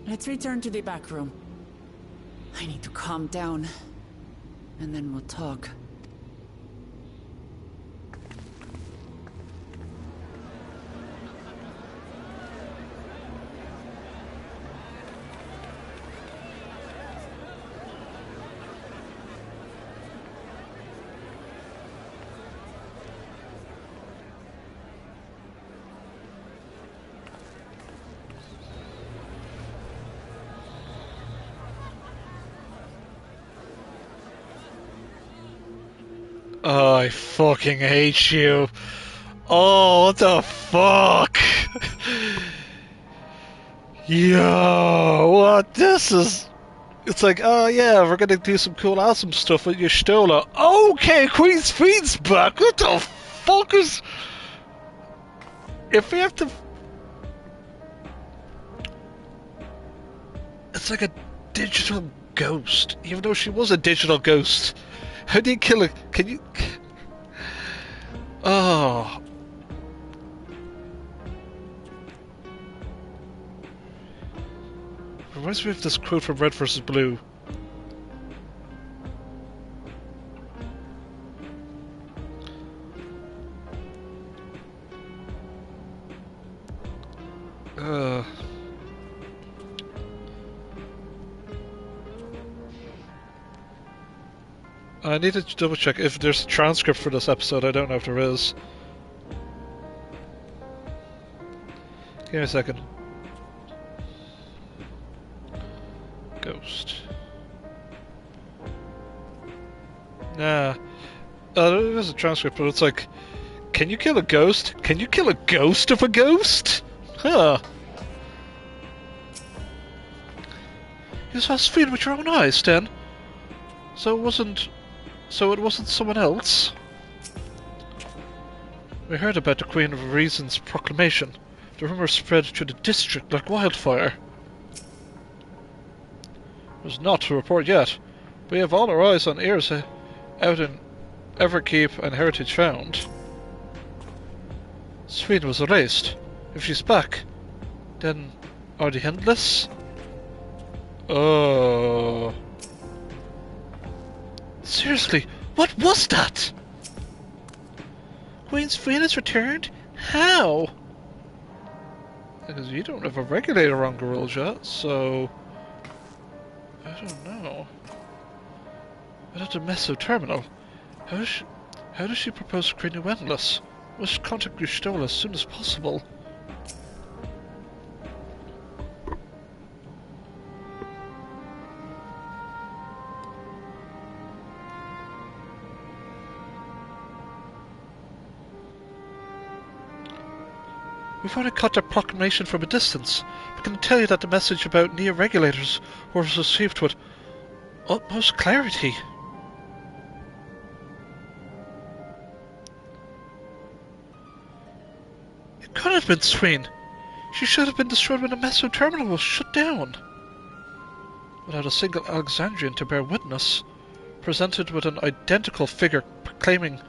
Let's return to the back room. I need to calm down, and then we'll talk. Oh, I fucking hate you. Oh, what the fuck? Yo, what? This is... It's like, oh yeah, we're gonna do some cool, awesome stuff with Y'shtola. Okay, Queen Sphene's back. What the fuck is... If we have to... It's like a digital ghost, even though she was a digital ghost. How do you kill her? Can you... Oh. Reminds me of this quote from Red vs. Blue. I need to double check if there's a transcript for this episode. I don't know if there is. Give me a second. Ghost. Nah. There is a transcript, but it's like, can you kill a ghost? Can you kill a ghost of a ghost? Huh. You saw Sphene with your own eyes, then? So it wasn't someone else? We heard about the Queen of Reason's proclamation. The rumour spread through the district like wildfire. There's not to report yet. We have all our eyes on ears out in Everkeep and Heritage Found. Sphene was erased. If she's back, then are the Endless? Oh... Seriously, what was that? Queen Sphene has returned? How? Because you don't have a regulator on Gorilla yet, so... I don't know. But at the Meso Terminal, how does she propose to create a new Endless? Must contact Y'shtola as soon as possible. We've only caught their proclamation from a distance, but can tell you that the message about near regulators was received with utmost clarity. It could have been Swain. She should have been destroyed when the Meso terminal was shut down. Without a single Alexandrian to bear witness, presented with an identical figure claiming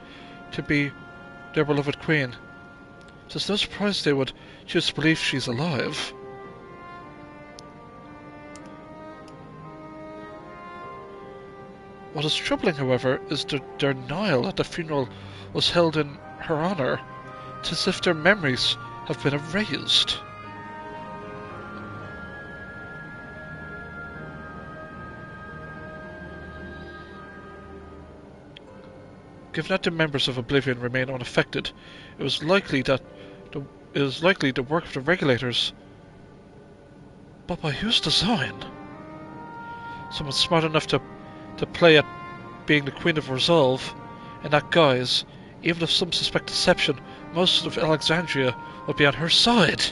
to be their beloved queen. It is no surprise they would choose to believe she's alive. What is troubling, however, is their denial that the funeral was held in her honour. It's as if their memories have been erased. Given that the members of Oblivion remain unaffected, it was likely the work of the regulators. But by whose design? Someone smart enough to play at being the Queen of Resolve in that guise. Even if some suspect deception, most of Alexandria will be on her side.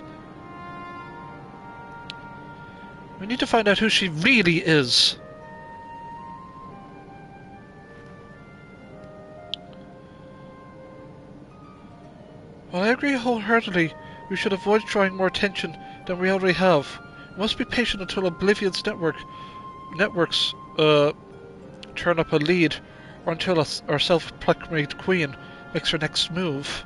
We need to find out who she really is. While I agree wholeheartedly, we should avoid drawing more attention than we already have. We must be patient until Oblivion's networks turn up a lead, or until our self-proclaimed queen makes her next move.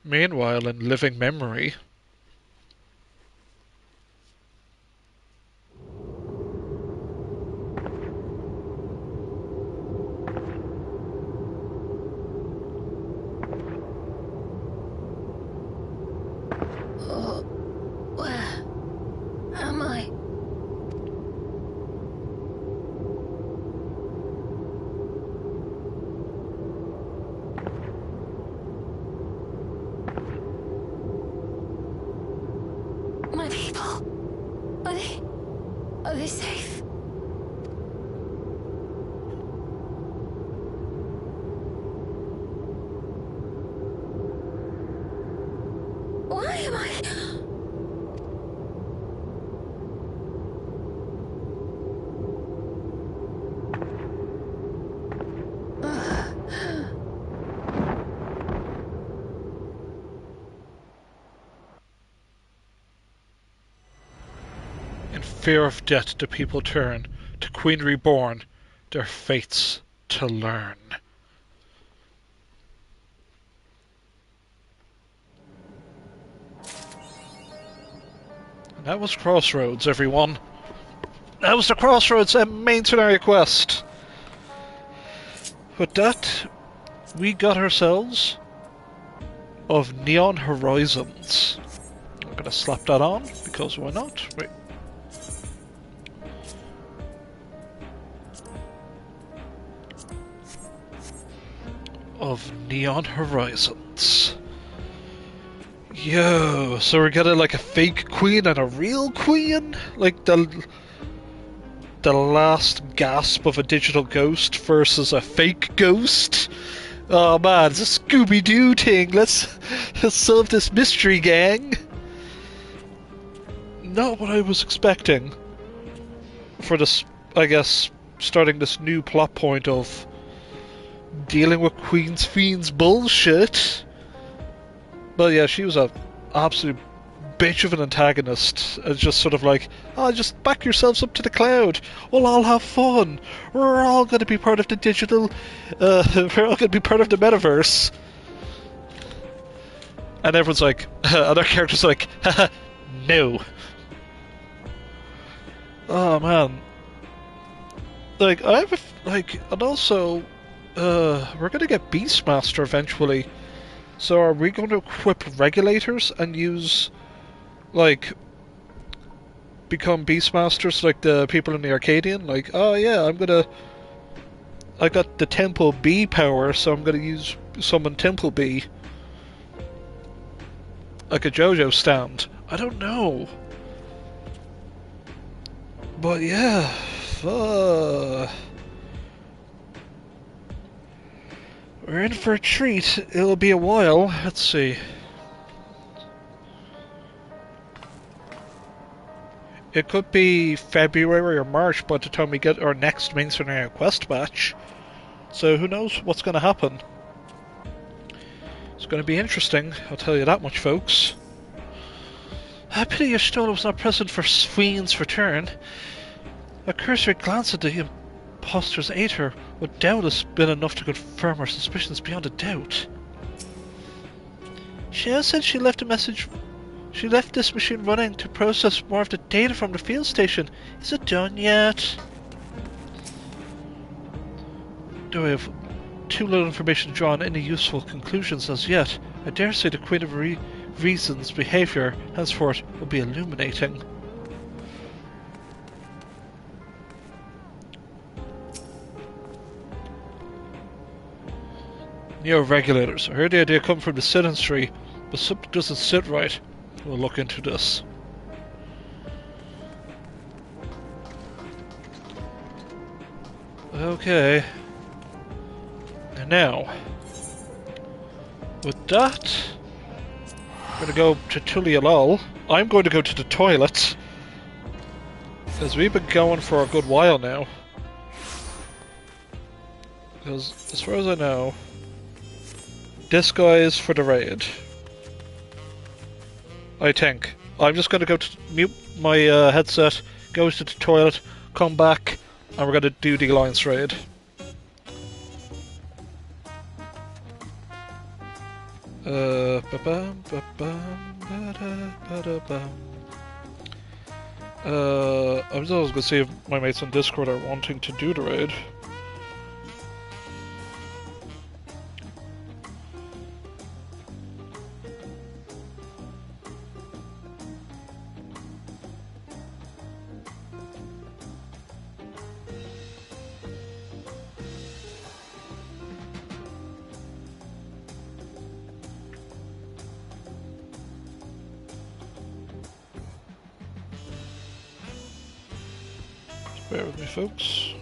Meanwhile, in living memory... Where am I? My people, are they safe? Why am I... In fear of death the people turn to Queen Reborn, their fates to learn. And that was Crossroads, everyone. That was the Crossroads main scenario quest. With that, we got ourselves of Neon Horizons. I'm gonna slap that on, because why not? Wait. Of Neon Horizons. Yo, so we're getting like a fake queen and a real queen? Like the last gasp of a digital ghost versus a fake ghost? Oh man, it's a Scooby-Doo thing. Let's solve this mystery, gang. Not what I was expecting for this, I guess, starting this new plot point of dealing with Queen's Fiend's bullshit. But yeah, she was a absolute bitch of an antagonist. It's just sort of like, oh, just back yourselves up to the cloud. We'll all have fun. We're all going to be part of the digital... we're all going to be part of the metaverse. And everyone's like... other characters like, haha, no. Oh, man. Like, I have a... Like, and also... we're going to get Beastmaster eventually. So are we going to equip regulators and use, like, become Beastmasters like the people in the Arcadian? Like, oh yeah, I got the Temple B power, so I'm going to summon Temple B. like a JoJo stand. I don't know. But yeah, we're in for a treat. It'll be a while. Let's see. It could be February or March by the time we get our next main scenario quest batch. So who knows what's going to happen. It's going to be interesting, I'll tell you that much, folks. I pity Y'shtola was not present for Sween's return. A cursory glance at the imposter's aether would doubtless been enough to confirm our suspicions beyond a doubt. Shale said she left a message. She left this machine running to process more of the data from the field station. Is it done yet? Though I have too little information to draw on any useful conclusions as yet, I dare say the Queen of Reason's behaviour henceforth will be illuminating. Neo-regulators. I heard the idea come from the Silence Tree, but something doesn't sit right. We'll look into this. Okay. And now, with that, I'm going to go to Tulialal. I'm going to go to the toilet, because we've been going for a good while now. Because, as far as I know, this guy is for the raid. I think. I'm just going to go to mute my headset, go to the toilet, come back, and we're going to do the Alliance Raid. I was going to see if my mates on Discord are wanting to do the raid. Bear with me, folks.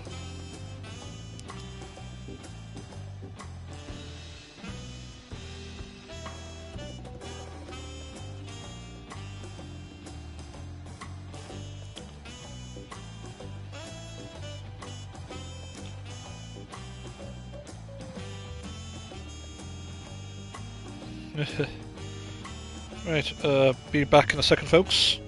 Right, be back in a second, folks.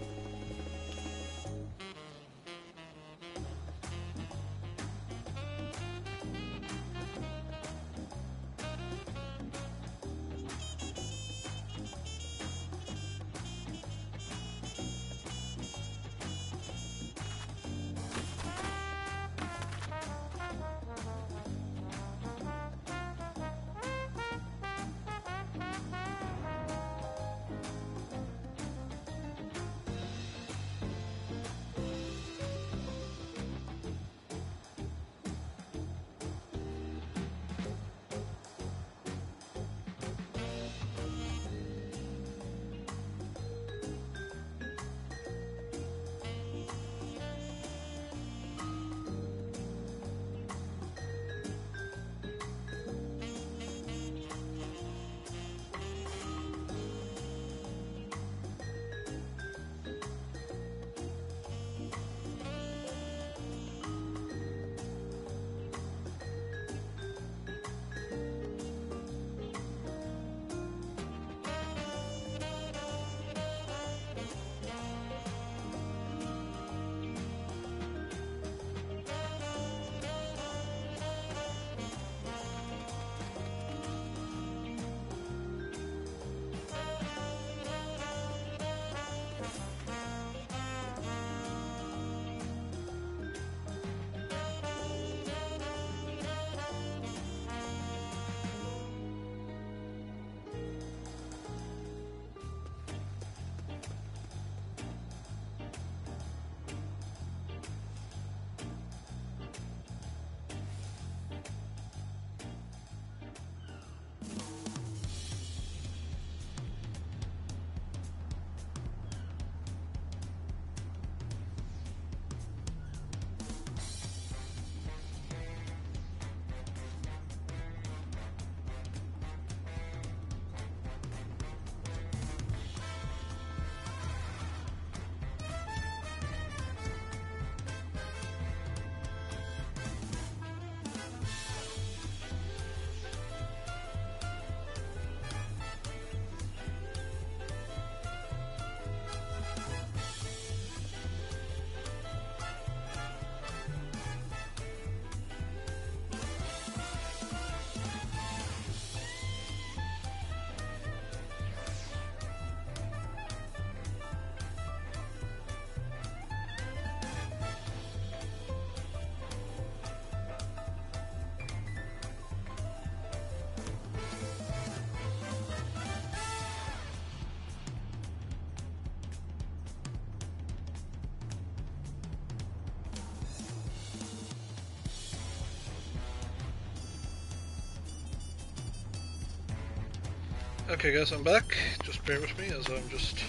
Okay guys, I'm back. Just bear with me as I'm just...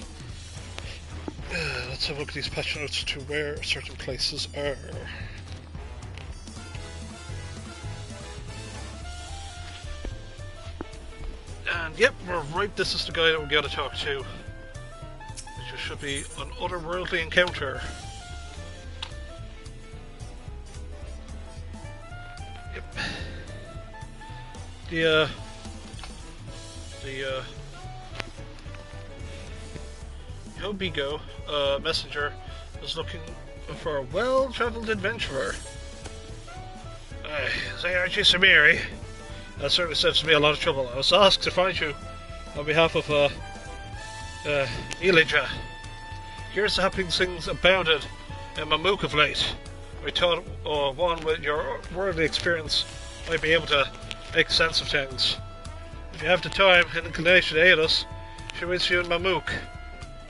let's have a look at these patch notes to where certain places are. And yep, we're right, this is the guy that we gotta talk to. Which should be an otherworldly encounter. Yep. The Yobigo messenger is looking for a well-traveled adventurer. Say, aren't you Sumire? That certainly saves me a lot of trouble. I was asked to find you on behalf of Elijah. Here's the happening things abounded in Mamook of late. We thought one with your worldly experience might be able to make sense of things. If you have the time and inclination to aid us, she waits for you in Mamook.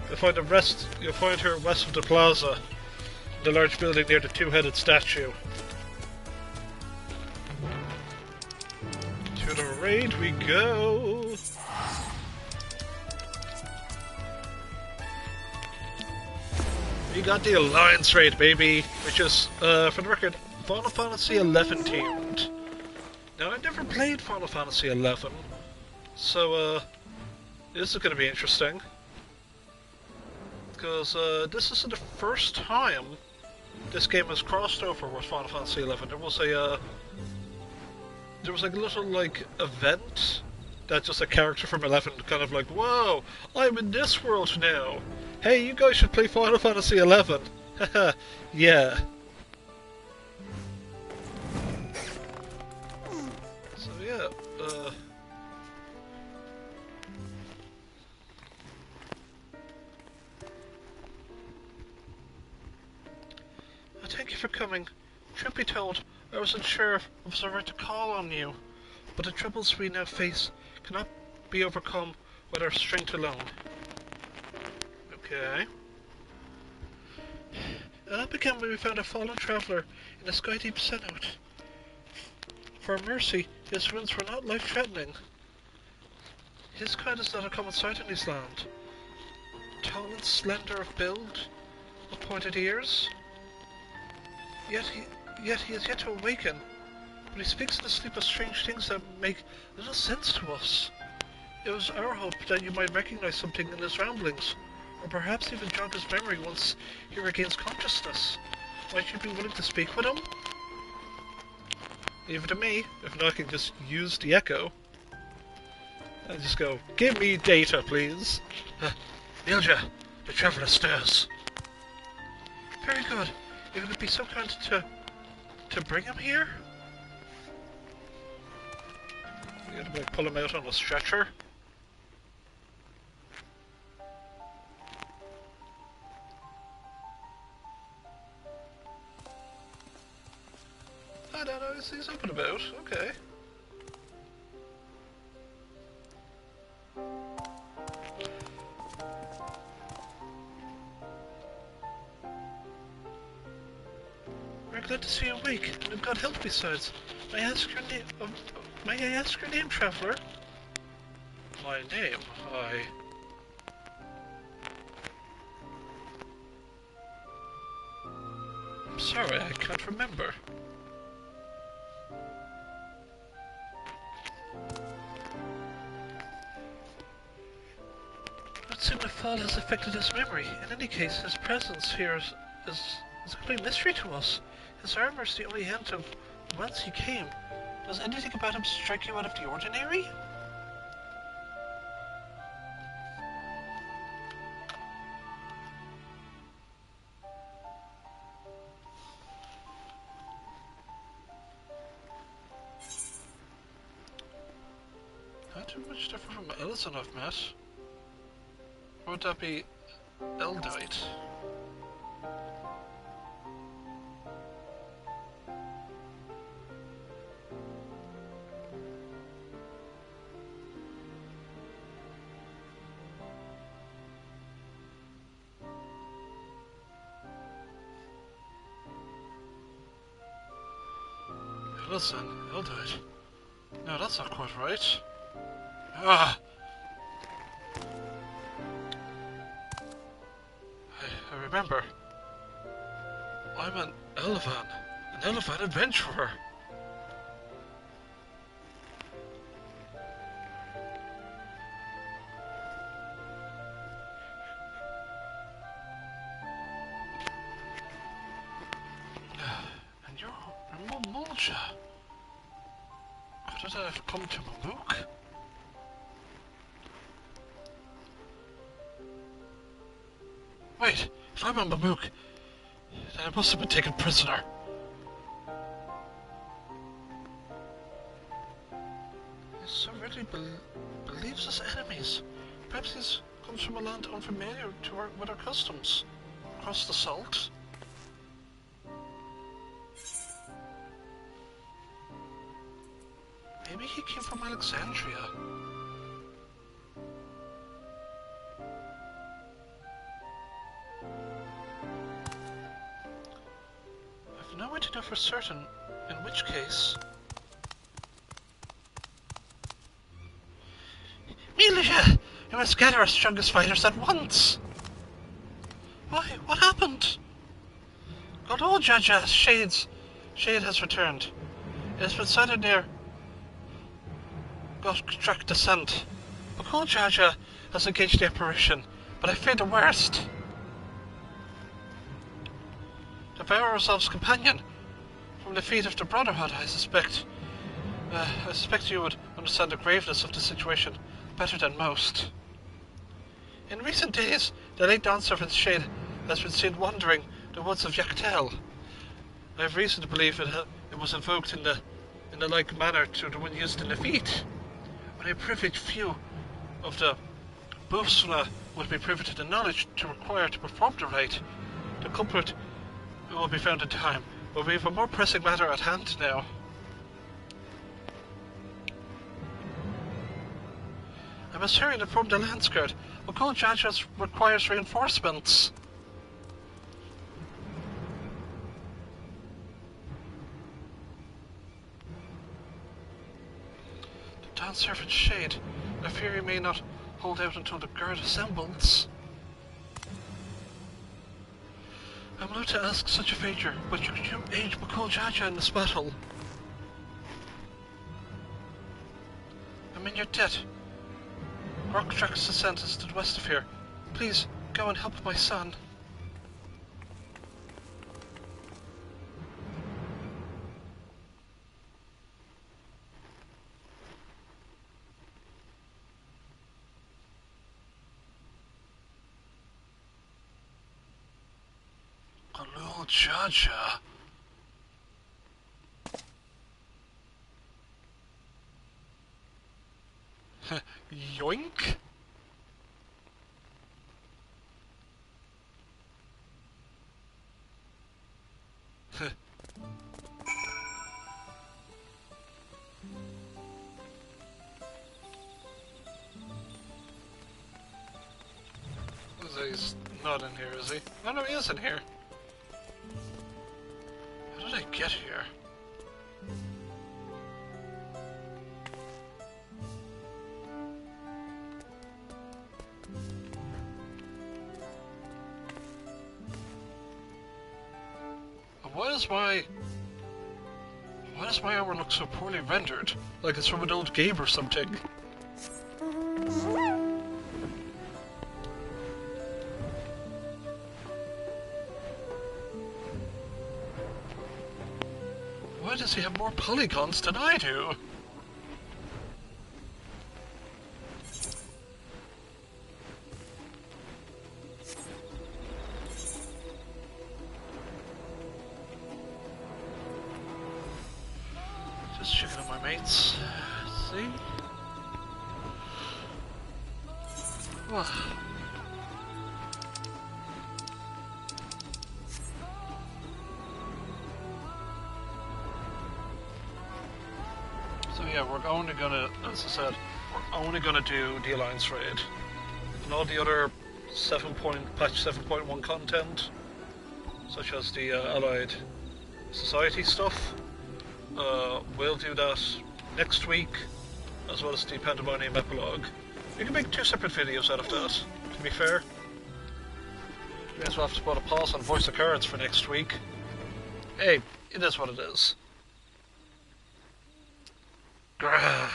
You'll find her west of the plaza, in the large building near the two-headed statue. To the raid we go! We got the Alliance Raid, baby, which is, for the record, Final Fantasy XI themed. Now, I never played Final Fantasy XI, so, this is going to be interesting. Because, this is the first time this game has crossed over with Final Fantasy XI. There was like a little, like, event that just a character from 11 kind of like, whoa, I'm in this world now. Hey, you guys should play Final Fantasy XI. Haha, yeah. So yeah, thank you for coming. Truth be told, I wasn't sure if it was alright to call on you, but the troubles we now face cannot be overcome with our strength alone. Okay. That began when we found a fallen traveller in a sky-deep cenote. For mercy, his wounds were not life-threatening. His kind is not a common sight in this land. Tall and slender of build, with pointed ears. Yet he is yet to awaken, but he speaks in his sleep of strange things that make little sense to us. It was our hope that you might recognize something in his ramblings, or perhaps even jog his memory once he regains consciousness. Might you be willing to speak with him? Leave it to me. If not, I can just use the echo. And just go, give me data, please. Ilja, the traveller stirs. Very good. If you would be so kind to bring him here? You gotta like, pull him out on a stretcher. I don't know, he's up and about, okay. We're glad to see you awake, and have got help besides. May I ask your name, traveller? My name? I'm sorry, I can't remember. What seemed to fall has affected his memory. In any case, his presence here is a complete mystery to us. His armor is the only hint of whence he came. Does anything about him strike you out of the ordinary? Not too much different from Ellison I've met. Or would that be Eldite? Ellison, Eldite? No, that's not quite right. Ah! remember. I'm an Elevan adventurer. And you're Mulja. Could it have come to Mamook? Wait, if I'm on Mamook, then I must have been taken prisoner. So really believes us enemies. Perhaps he comes from a land unfamiliar with our customs. Across the salt? Maybe he came from Alexandria. I've no way to know for certain, in which case... Melia! You must gather our strongest fighters at once! Why? What happened? Godol Jaja, Shade has returned. It has been sighted near Track Descent. Godol Jaja has engaged the apparition, but I fear the worst. The Vow Resolve's companion, from the feet of the Brotherhood, I suspect you would understand the graveness of the situation better than most. In recent days, the late Dawn Servant's Shade has been seen wandering the woods of Yaktel. I have reason to believe it was invoked in the like manner to the one used in the feat. Only a privileged few of the Bufsula would be privy to the knowledge required to perform the rite. The culprit will be found in time, but we have a more pressing matter at hand now. I must hurry and inform the Landsguard. Godol Jaja requires reinforcements. The Dawn Servant Shade. I fear he may not hold out until the guard assembles. I'm allowed to ask such a favour, but could you aid Godol Jaja in this battle? I'm in your debt. Rocktrack's descent is to the west of here. Please, go and help my son. Godol Jaja. Yoink? He's not in here, is he? Oh no, he is in here. How did I get here? Why does my armor look so poorly rendered? Like it's from an old game or something. Why does he have more polygons than I do? Just checking on my mates. See? Wow. So yeah, we're only gonna, as I said, we're only gonna do the Alliance Raid. And all the other patch 7.1 content, such as the Allied Society stuff, we'll do that next week, as well as the Pandemonium Epilogue. We can make 2 separate videos out of that, to be fair. Guess we'll have to put a pause on voice of cards for next week. Hey, it is what it is. Grah.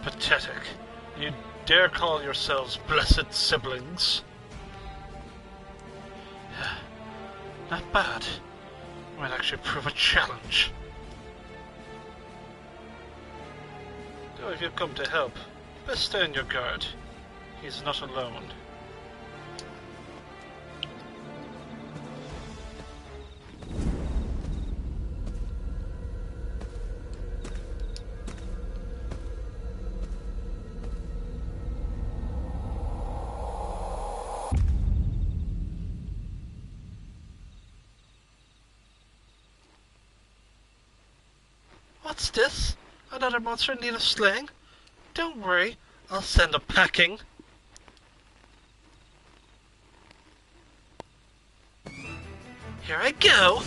Pathetic. You dare call yourselves blessed siblings? Not bad. Might actually prove a challenge. Though if you've come to help, best stay on your guard. He's not alone. What's this? Another monster in need of slaying? Don't worry, I'll send a packing. Here I go!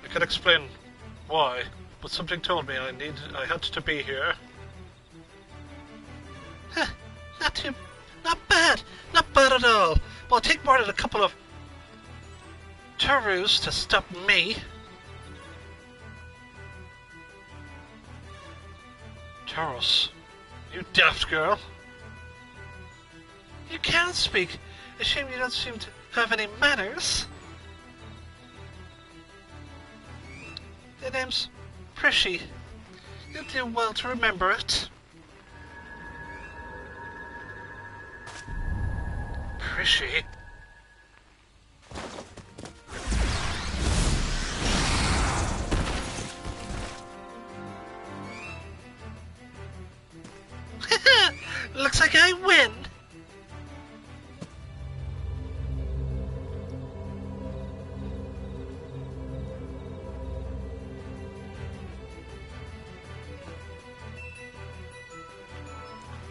I can explain why. But something told me I had to be here. Huh, not bad at all. But it'll take more than a couple of Turus to stop me. Taurus, you daft girl. You can speak. A shame you don't seem to have any manners. The name's Prishy. You'll do well to remember it. Prishy? Looks like I win.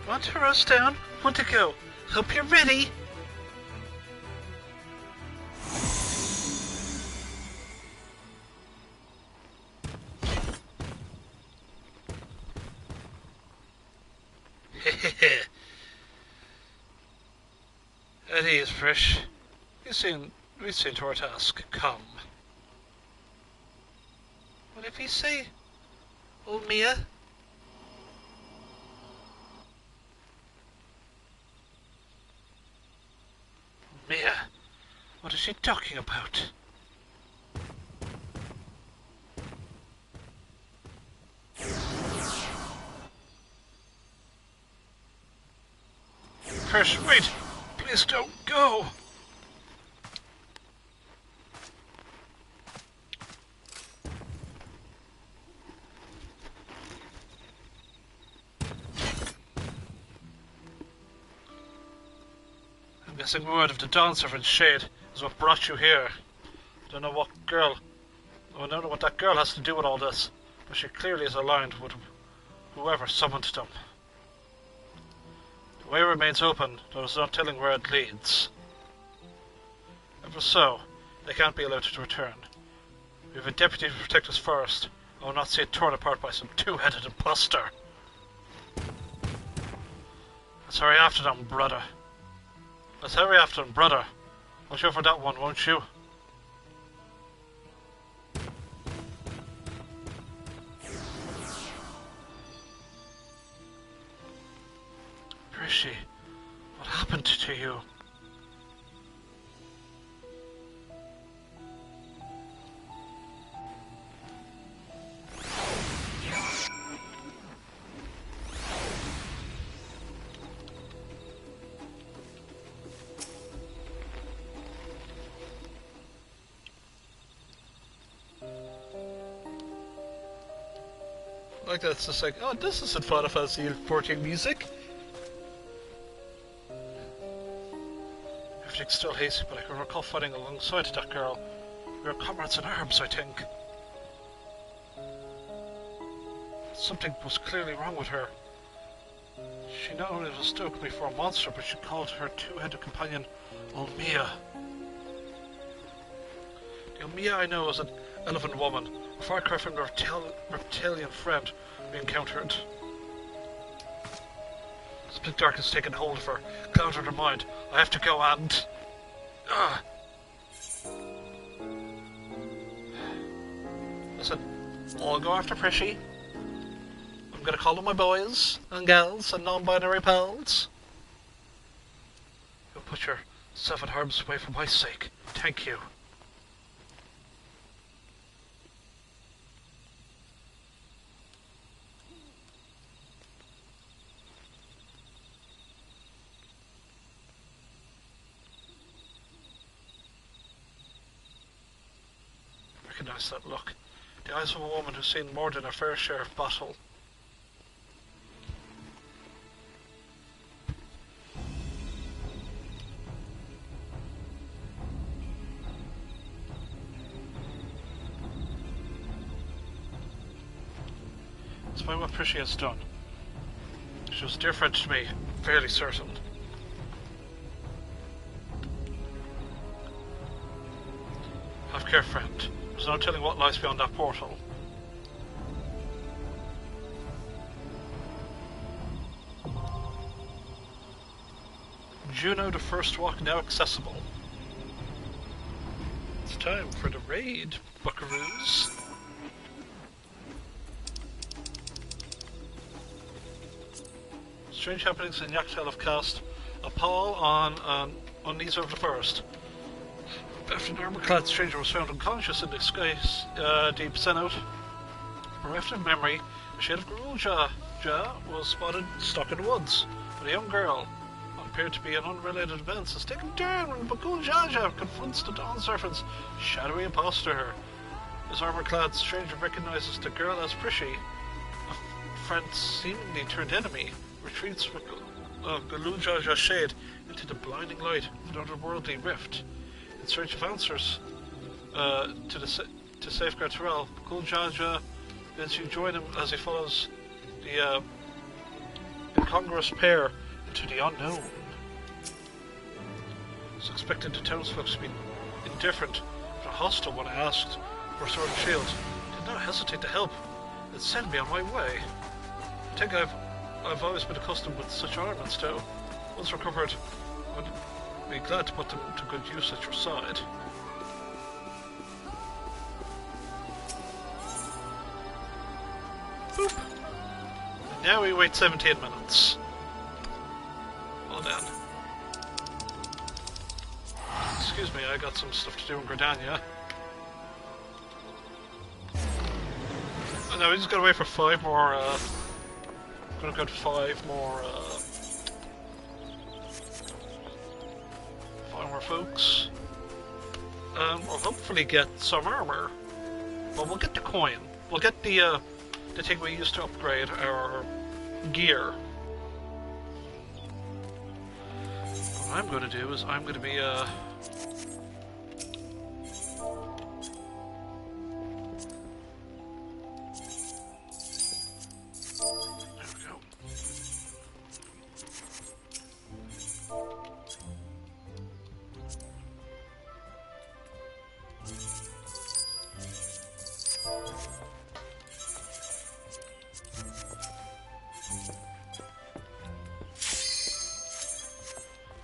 Want to roast down? Want to go? Hope you're ready. At ease, Frisch. We've seen to our task. Come. What if you say, old Mia? Mia, what is she talking about? Frisch, wait! Please don't go! I'm guessing word of the Dawn Servant's shade is what brought you here. I don't know what that girl has to do with all this, but she clearly is aligned with whoever summoned them. The way remains open, though there's no telling where it leads. Ever so, they can't be allowed to return. We have a deputy to protect us first. I will not see it torn apart by some two-headed imposter. Let's hurry after them, brother. Let's hurry after them, brother. Watch out for that one, won't you? Prishy, what happened to you? like that. It's just like, oh, this isn't Final Fantasy XIV music. Everything's still hazy, but I can recall fighting alongside that girl. We were comrades in arms, I think. Something was clearly wrong with her. She not only mistook me for a monster, but she called her two-headed companion Olmia. The Olmia I know is an elven woman, a far cry from the reptilian friend we encountered. Something dark has taken hold of her, clouded her mind. I have to go and... Listen, I'll go after Prishy. I'm gonna call on my boys and gals and non-binary pals. You'll put your 7 arms away for my sake. Thank you. Recognize that look. The eyes of a woman who's seen more than her fair share of battle. Despite what Prishy has done, she was different to me, fairly certain. Have care, friend. There's no telling what lies beyond that portal. Juno, the first walk now accessible. It's time for the raid, buckaroos. Strange happenings in Yaktel have cast a pall on Nisa of the First. After an armor-clad stranger was found unconscious in the skies deep Senate, bereft of memory, the shade of Garuja was spotted stuck in the woods, but a young girl, what appeared to be an unrelated event, is taken down when Bakuljaja confronts the Dawn Serpent's shadowy impostor. This armor-clad stranger recognizes the girl as Prishy, a friend seemingly turned enemy, retreats with Galujaja's shade into the blinding light of an otherworldly rift. In search of answers to safeguard Terrell, Galujaja bids you join him as he follows the incongruous pair into the unknown. I was expecting the townsfolk to be indifferent, but hostile when I asked for a sword and shield. Did not hesitate to help. It sent me on my way. I think I've always been accustomed with such armaments, though. Once recovered, would be glad to put them to good use at your side. Boop. And now we wait 17 minutes. Well done. Excuse me, I got some stuff to do in Gridania. Oh no, we just gotta wait for 5 more, gonna go to 5 more, 5 more folks. We'll hopefully get some armor. Well, we'll get the coin. We'll get the thing we used to upgrade our gear. What I'm gonna do is I'm gonna be,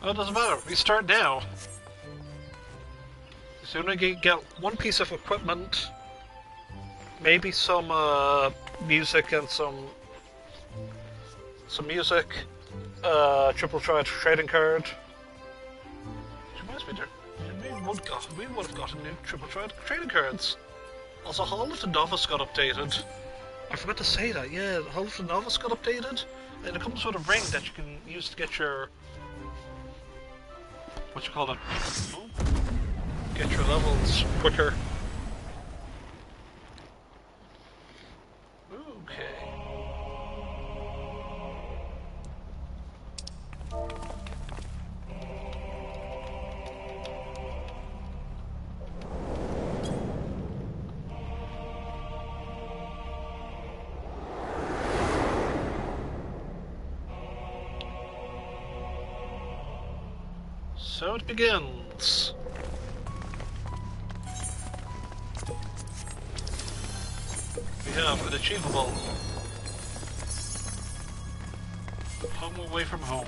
well, it doesn't matter. We start now. As soon as we get one piece of equipment, maybe some music and some music, triple tried trading card. Which reminds me, we would have gotten new triple tried trading cards. Also, Hall of the Novice got updated. I forgot to say that. Yeah, Hall of the Novice got updated, and it comes with a ring that you can use to get your get your levels quicker. Okay. So it begins. We have an achievable. Home away from home.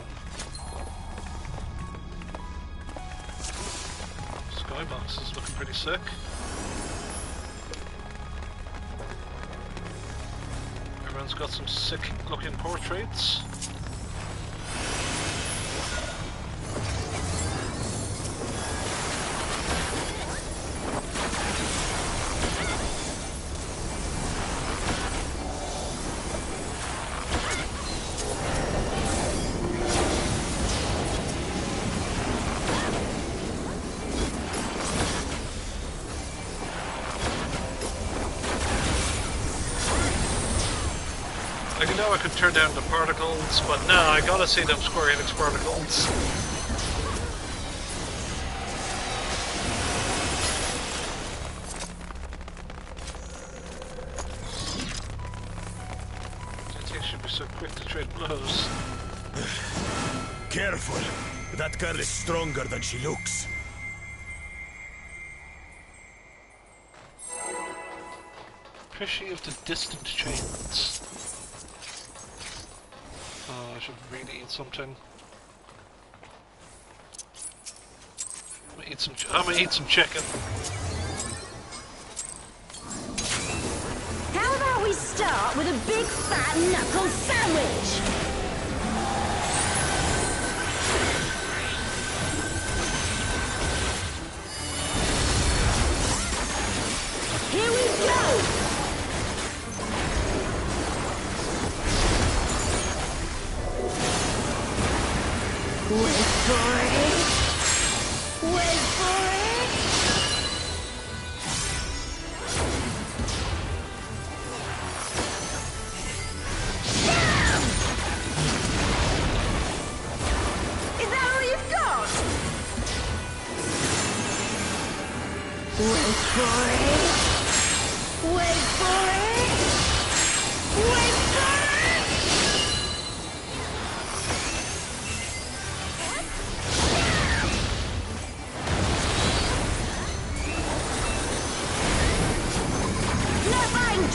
Skybox is looking pretty sick. Everyone's got some sick looking portraits. I could turn down the particles, but no, I gotta see them Square Enix particles. I think should be so quick to trade blows. Careful! That girl is stronger than she looks. Appreciate of the distant chains. I should really eat something. I'm gonna eat some chicken. How about we start with a big fat knuckle sandwich? Here we go! Wait for it! Wait for it! Damn! Is that all you've got? Wait for it! Wait for it! Wait for it!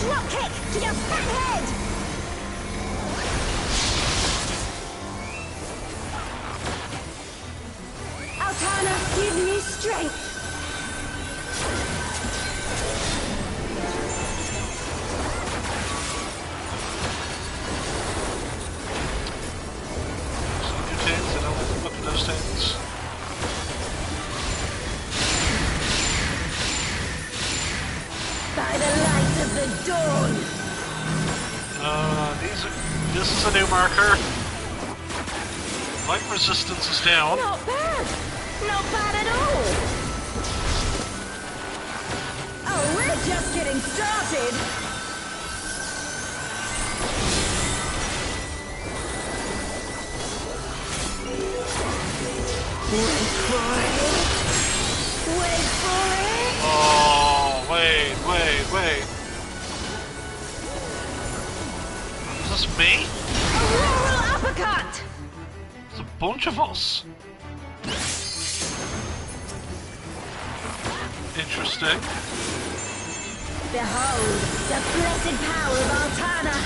Drop kick to your fat head! Altana, give me strength! Things, and I'll look at those things. By the light of the dawn! This is a new marker. Light resistance is down. Not bad! Not bad at all! Oh, we're just getting started! Wait for it! Wait for it! Oh, wait. Is this me? A rural uppercut! There's a bunch of us. Interesting. Behold, the blessed power of Altana!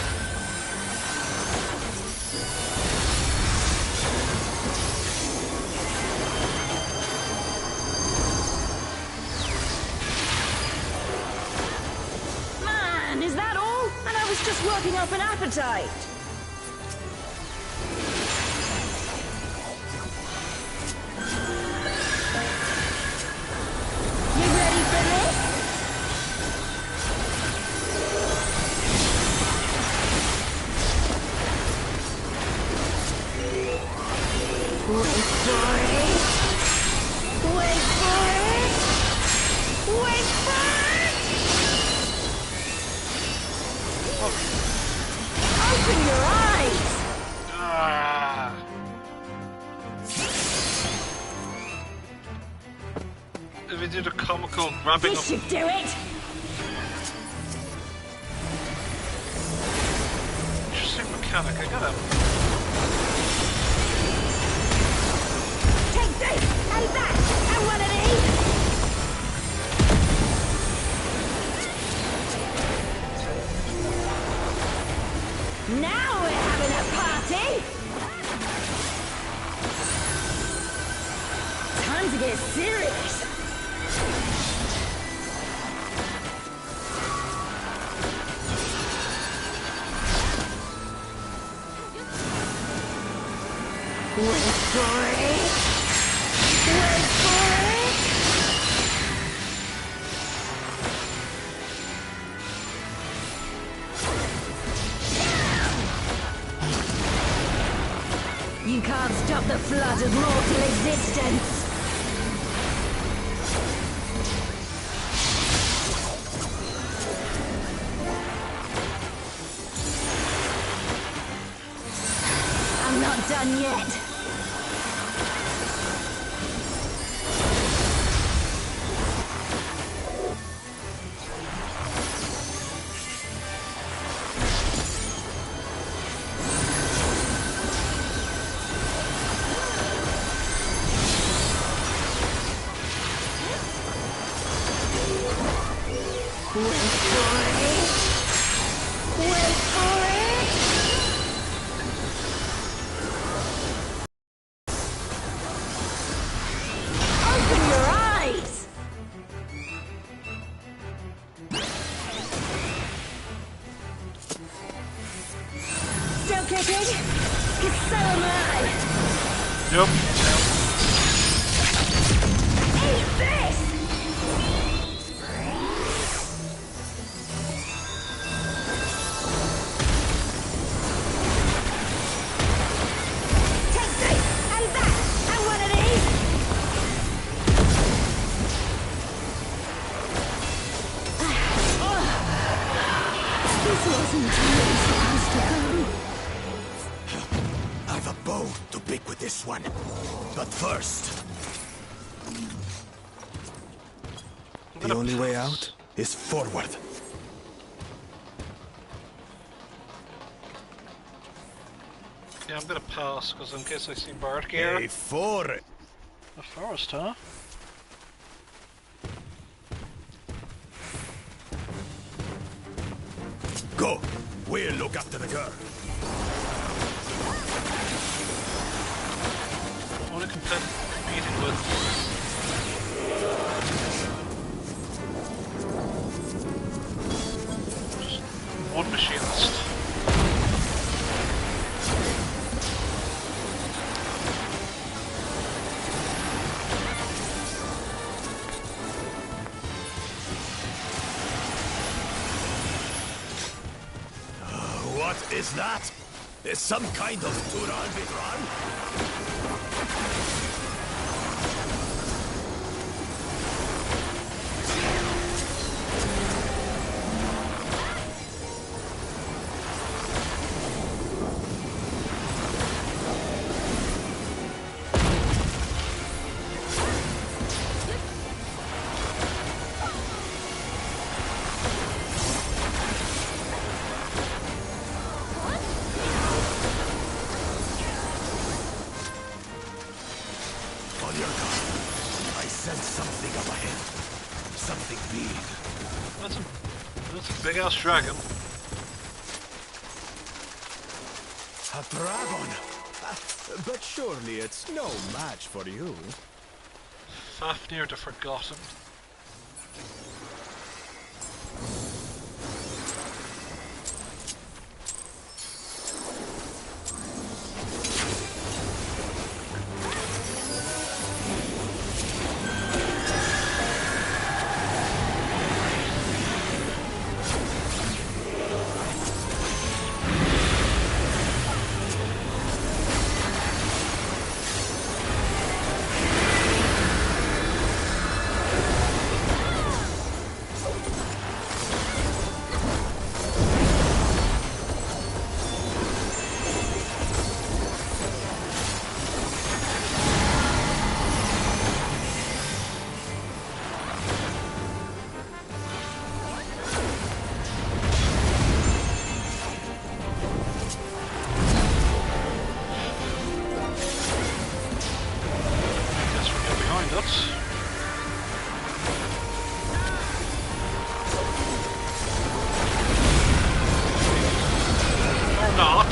Man, is that all? And I was just working up an appetite. You ready for this? Wait for it. Wait for it. Wait for it. Open your eyes. If we did a comical grabbing This should do it. Interesting mechanic, I gotta. Take this and that, and one of these. Now we're having a party. Time to get serious. Wait for it! Wait for it! You can't stop the flood of mortal existence! I'm not done yet! Yep. Eat this! Take this, and that, and one of these! This wasn't really supposed to come. I've a bone to pick with this one. But first... The only way out is forward. Yeah, I'm gonna pass, because in case I see Bart gear. A forest! A forest, huh? Go! We'll look after the girl. I want to competing with... just one machinist. What is that? Is some kind of Turan Vidran? Big ass dragon. A dragon? But surely it's no match for you. Fafnir the Forgotten. not.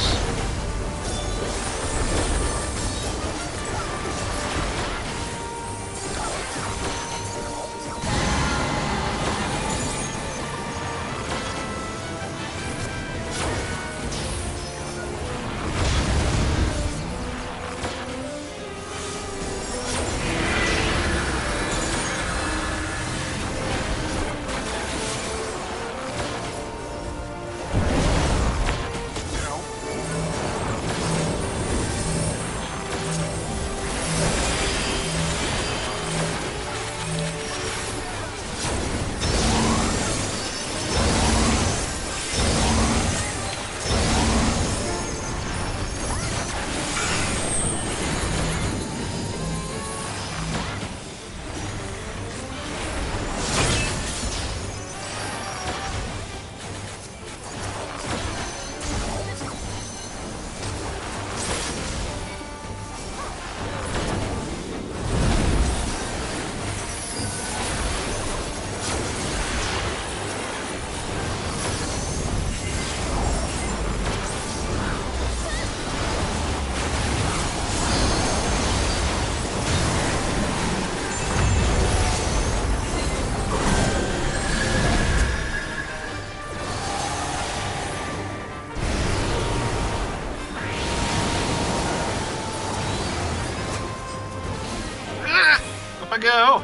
I go.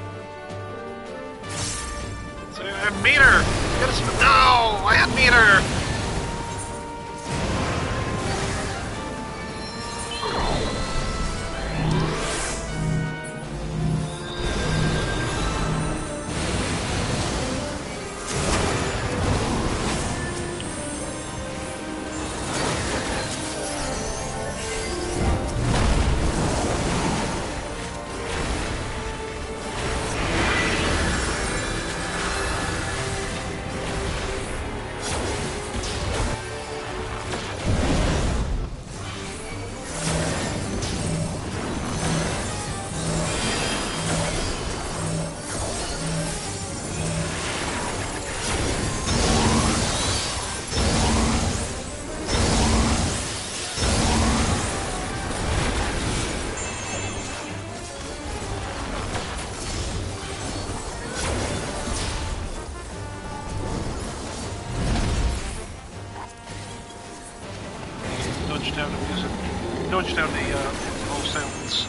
So I had meter. Get us. No, I had meter. Nudge down the whole sounds.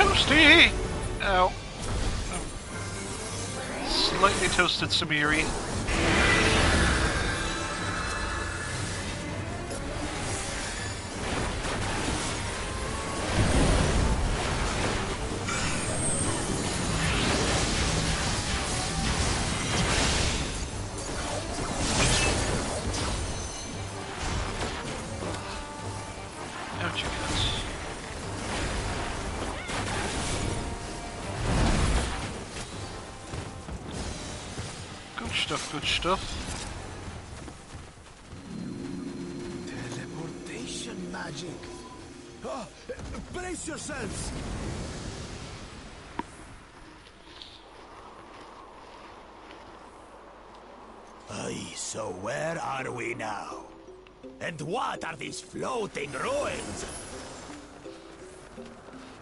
Toasty! Ow. Slightly toasted Sumire. Ouch, you guys. Good stuff, good stuff. Teleportation magic. Oh, brace yourselves. Aye, so where are we now? And what are these floating ruins?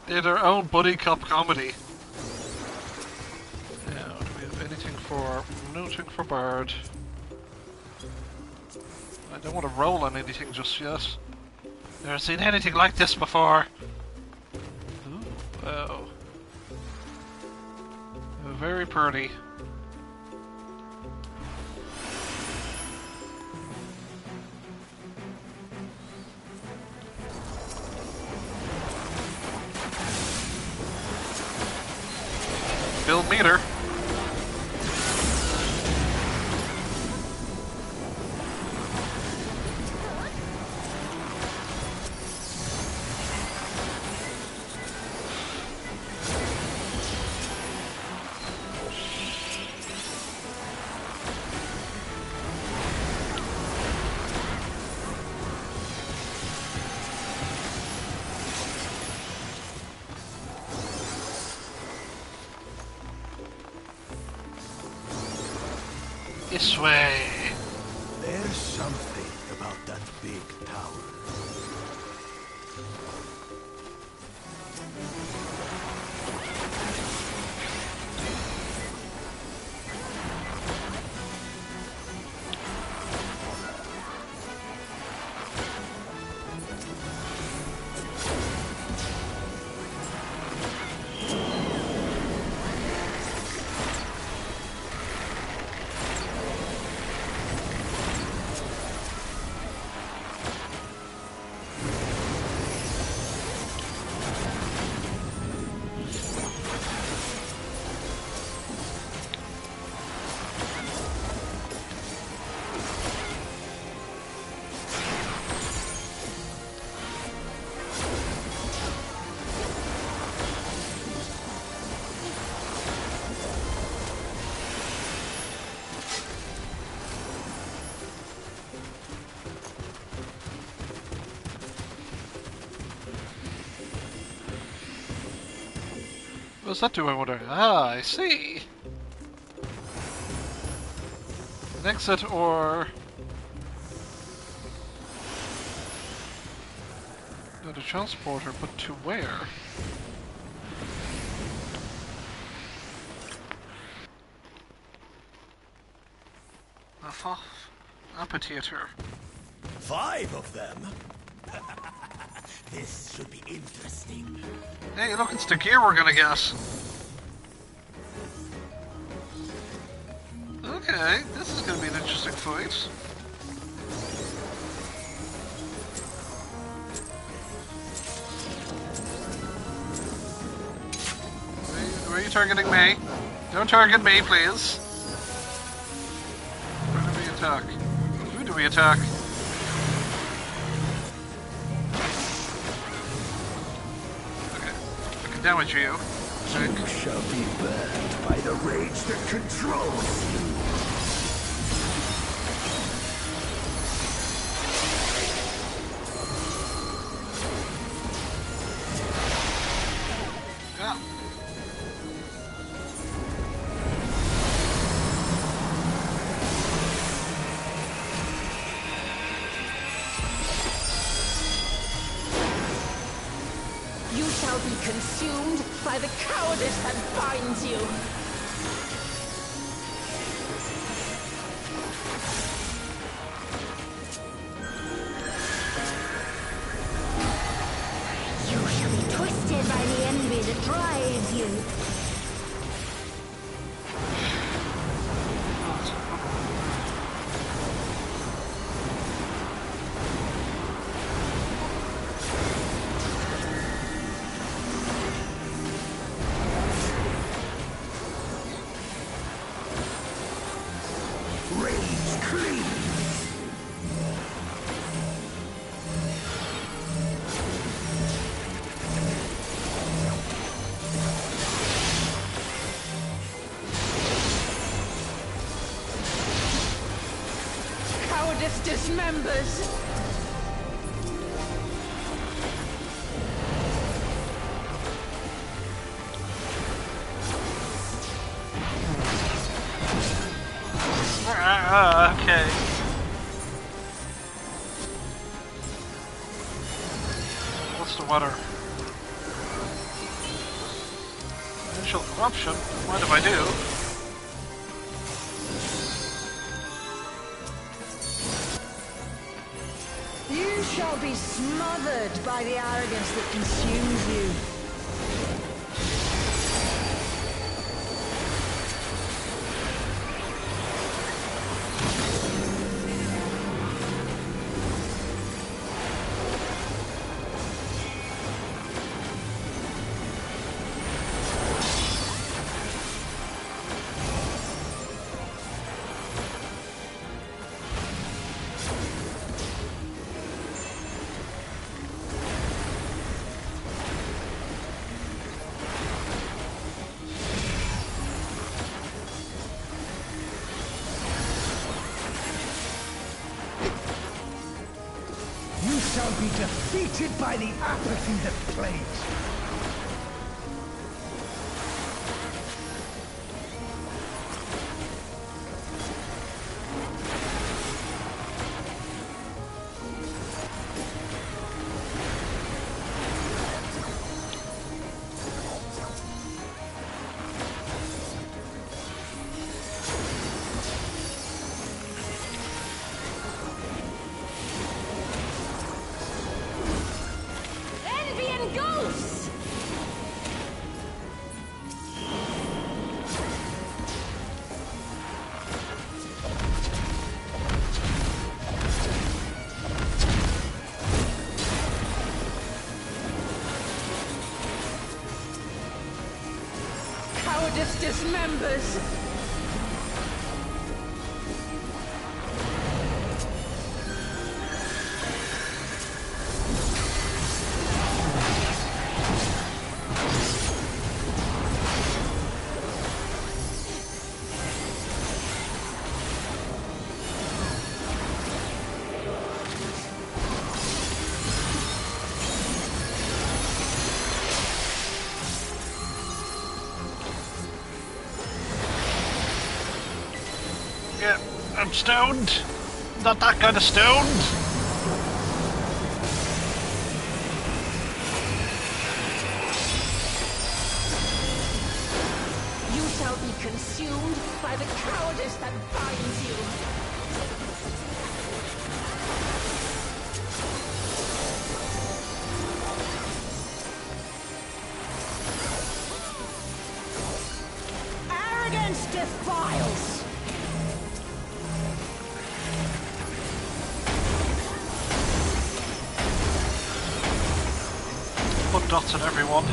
They're their own buddy cop comedy. Now, do we have anything for... nothing for Bard. I don't want to roll on anything just yet. Never seen anything like this before. Ooh, wow. Very pretty. Build meter. This way. There's something about that big tower. What does that do, I wonder? Ah, I see! An exit or... not a transporter, but to where? Amphitheater. 5 of them? This should be interesting. Hey, look, it's the gear we're gonna get. Okay, this is gonna be an interesting fight. Where are you targeting me? Don't target me, please. Where do we attack? Who do we attack? Damage you. You shall be burned by the rage that controls you. Yeah. You shall be consumed by the cowardice that binds you. You shall be twisted by the envy that drives you. Cowardice dismembers. Okay. What's the weather? Initial corruption? Mind if I do? You shall be smothered by the arrogance that consumes you. Shall be defeated by the apathy that plagues. Dismembers. I'm stoned. Not that kind of stoned. You shall be consumed by the cowardice that binds you. Arrogance defiles. Put dots on everyone.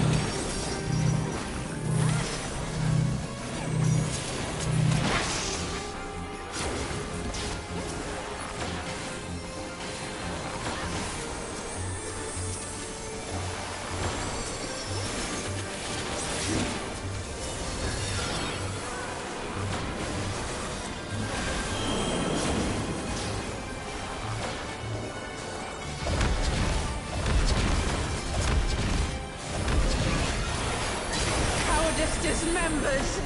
Dismembers.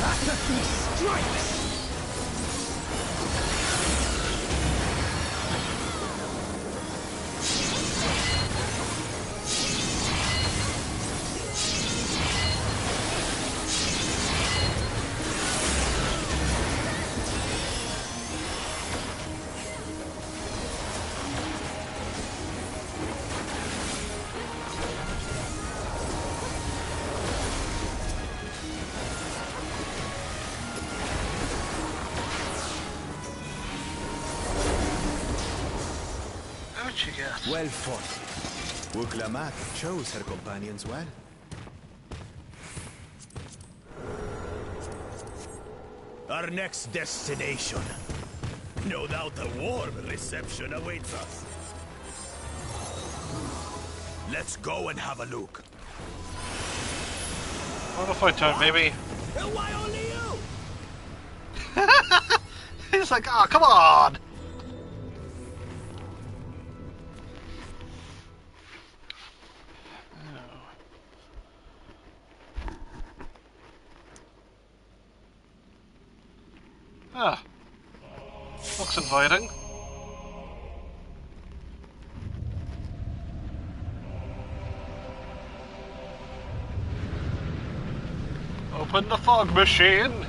Apathy strikes. Well fought. Wuklamat chose her companions well. Our next destination. No doubt a warm reception awaits us. Let's go and have a look. Final fight time, maybe. Why only you? He's like, oh, come on! Ah, looks inviting. Open the fog machine!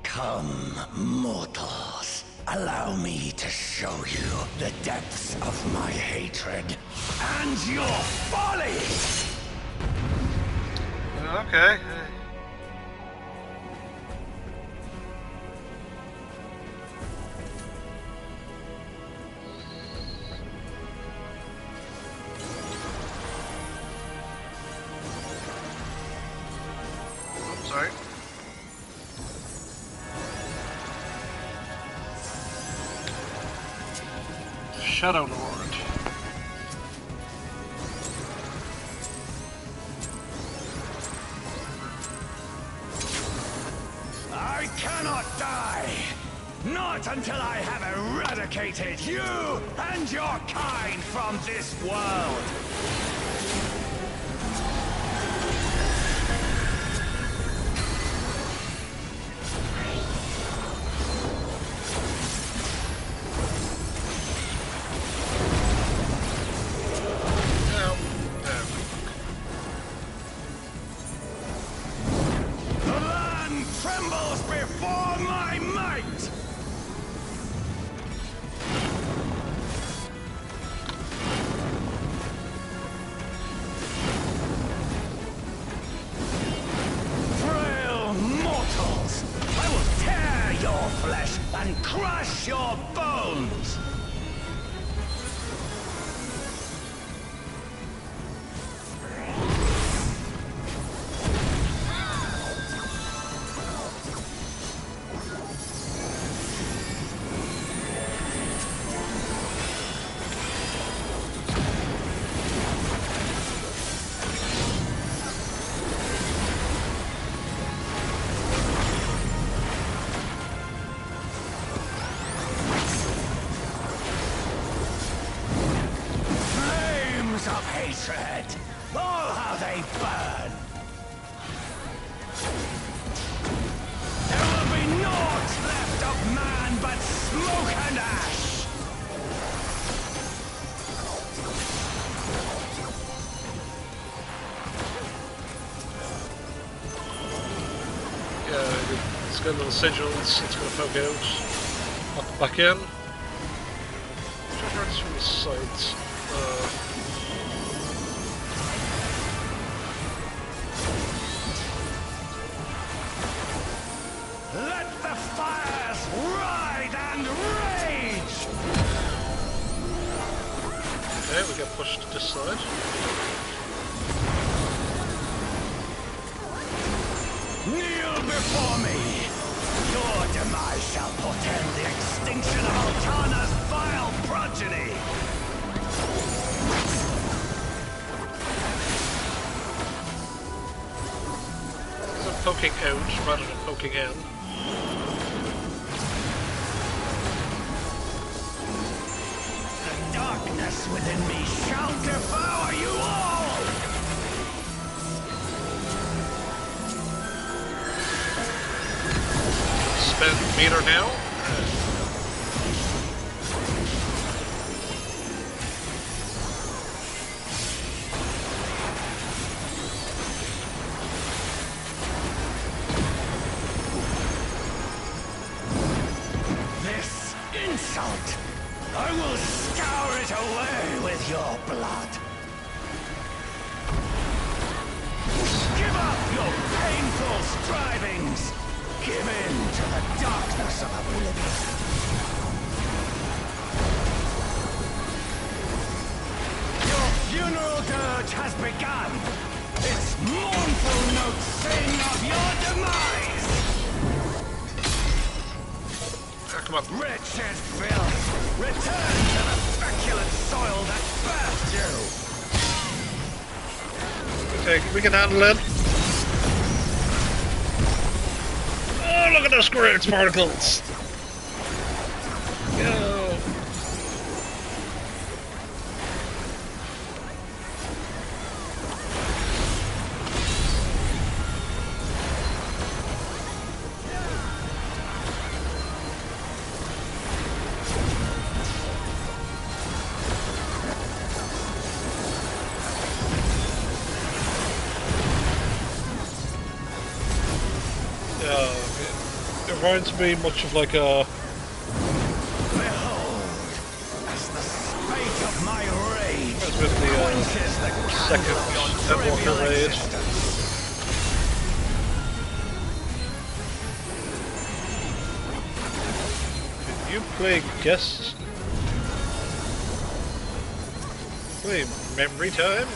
Come, mortals. Allow me to show you the depths of my hatred and your folly! Okay. I'm sorry. Shadow Lord. I cannot die! Not until I have eradicated you and your kind from this world! Crush your bones! Hatred! Oh, how they burn! There will be naught left of man but smoke and ash! Yeah, it's got little sigils, it's gonna poke out. Back in. Treasure from the sides. Let the fires ride and rage! Okay, we get pushed to this side. Kneel before me! Your demise shall portend the extinction of Altana's vile progeny! So poking out rather than poking in. The darkness within me shall devour you all! Spend meter now. This insult, I will scour it away with your blood. Give up your painful strivings. Give in to the darkness of oblivion. Your funeral dirge has begun. Its mournful notes sing of your demise. Come on. Wretched filth, return to the feculent soil that birthed you. Okay, we can handle it. Oh, look at those squirts particles! Go! It reminds me much of like a... Behold, as the spate of my rage with the quenches the second Endwalker raid. Did you play guest? Play memory time?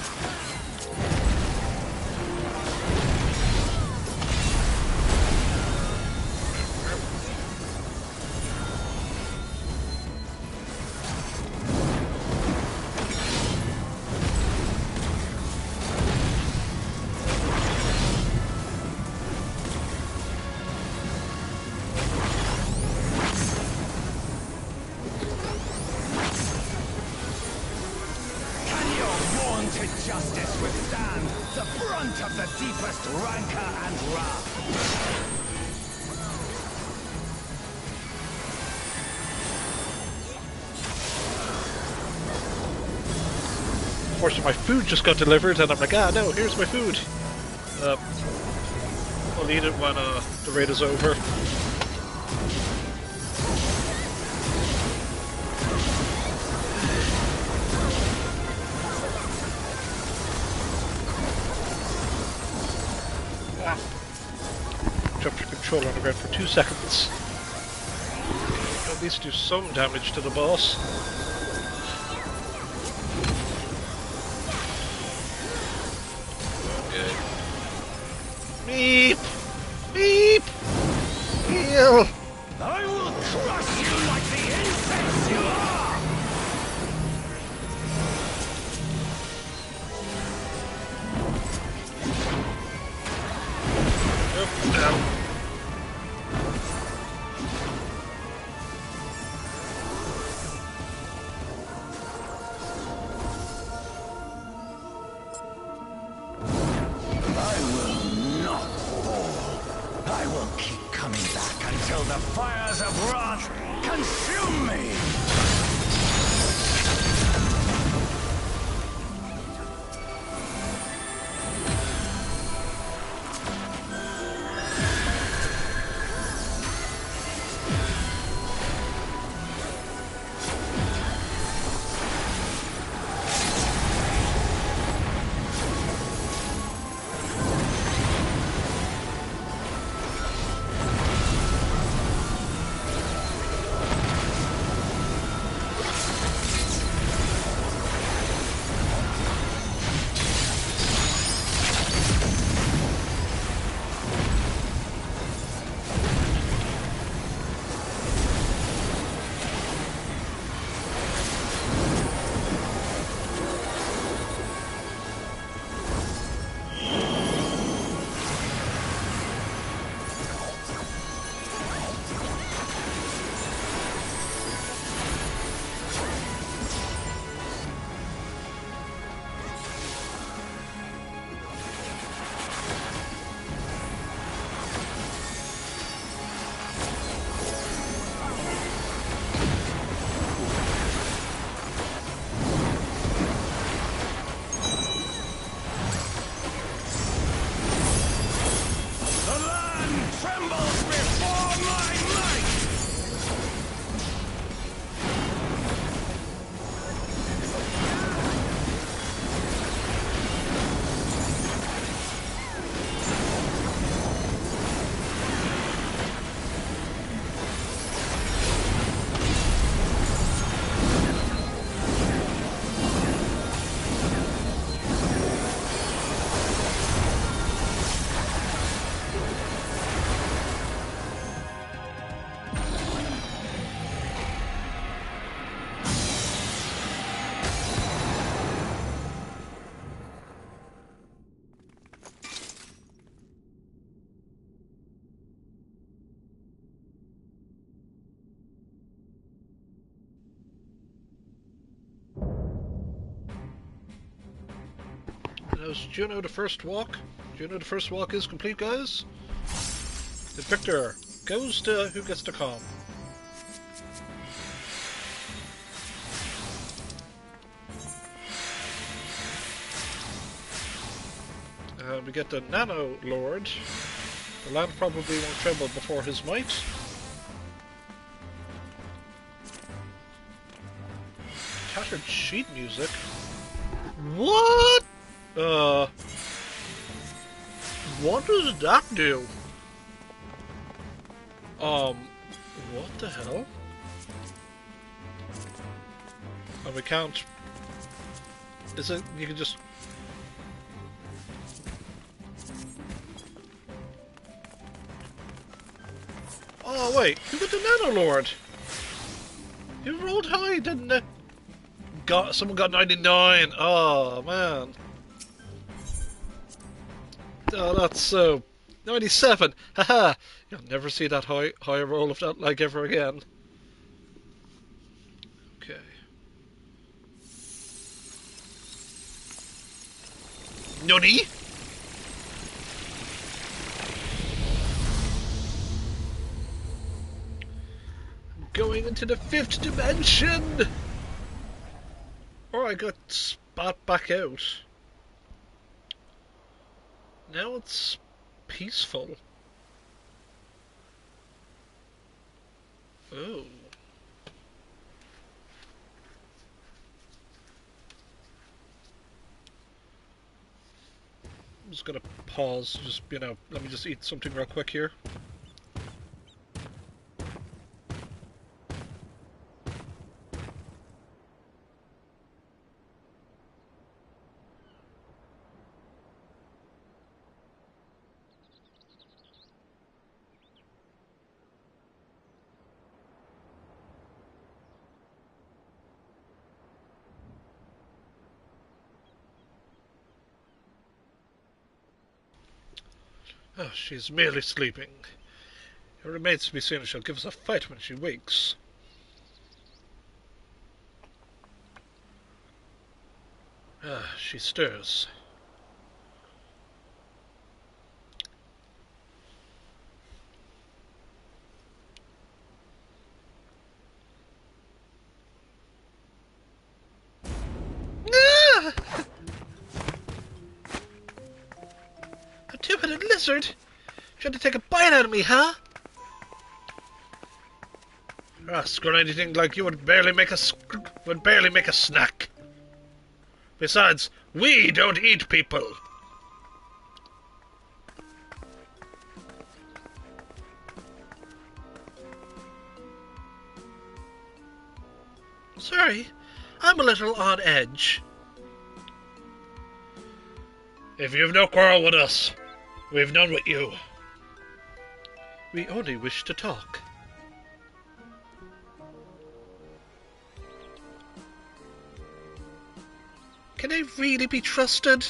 Justice withstand the brunt of the deepest rancor and wrath. Unfortunately, my food just got delivered, and I'm like, ah, no, here's my food. I'll eat it when the raid is over. Drop your controller on the ground for 2 seconds. At least do some damage to the boss. Okay. Meep! Meep! Heal! I will crush you like the insects you are! Down. I will not fall. I will keep coming back until the fires of wrath consume me! How's Juno the First Walk? Juno the First Walk is complete, guys. The victor goes to who gets to come. We get the Nano Lord. The land probably won't tremble before his might. Tattered sheet music? What? What does that do? What the hell? And we can't... Is it... You can just... Oh wait, who got the Nano Lord? You rolled high, didn't it? Someone got 99. Oh man. Oh, that's so 97. Haha. You'll never see that high roll of that like ever again. Okay. Nutty. Going into the 5th dimension! Or I got spat back out. Now it's peaceful. Oh. I'm just gonna pause, just, you know, let me just eat something real quick here. Oh, she's merely sleeping. It remains to be seen if she'll give us a fight when she wakes. Ah, she stirs. Ah! A two-headed lizard? Trying to take a bite out of me, huh? Ask or anything like you would barely make a snack. Besides, we don't eat people. Sorry, I'm a little on edge. If you've no quarrel with us, we've none with you. We only wish to talk. Can I really be trusted?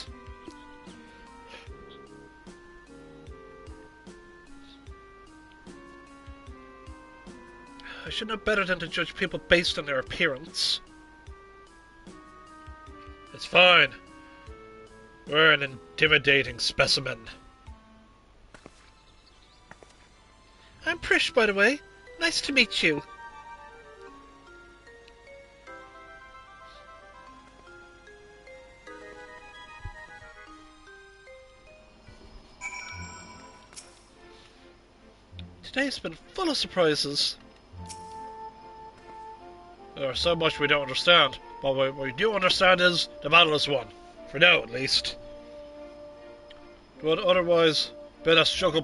I should know better than to judge people based on their appearance. It's fine. We're an intimidating specimen. I'm Prish, by the way. Nice to meet you. Today's been full of surprises. There's so much we don't understand, but what we do understand is the battle is won. For now, at least. It would otherwise been a struggle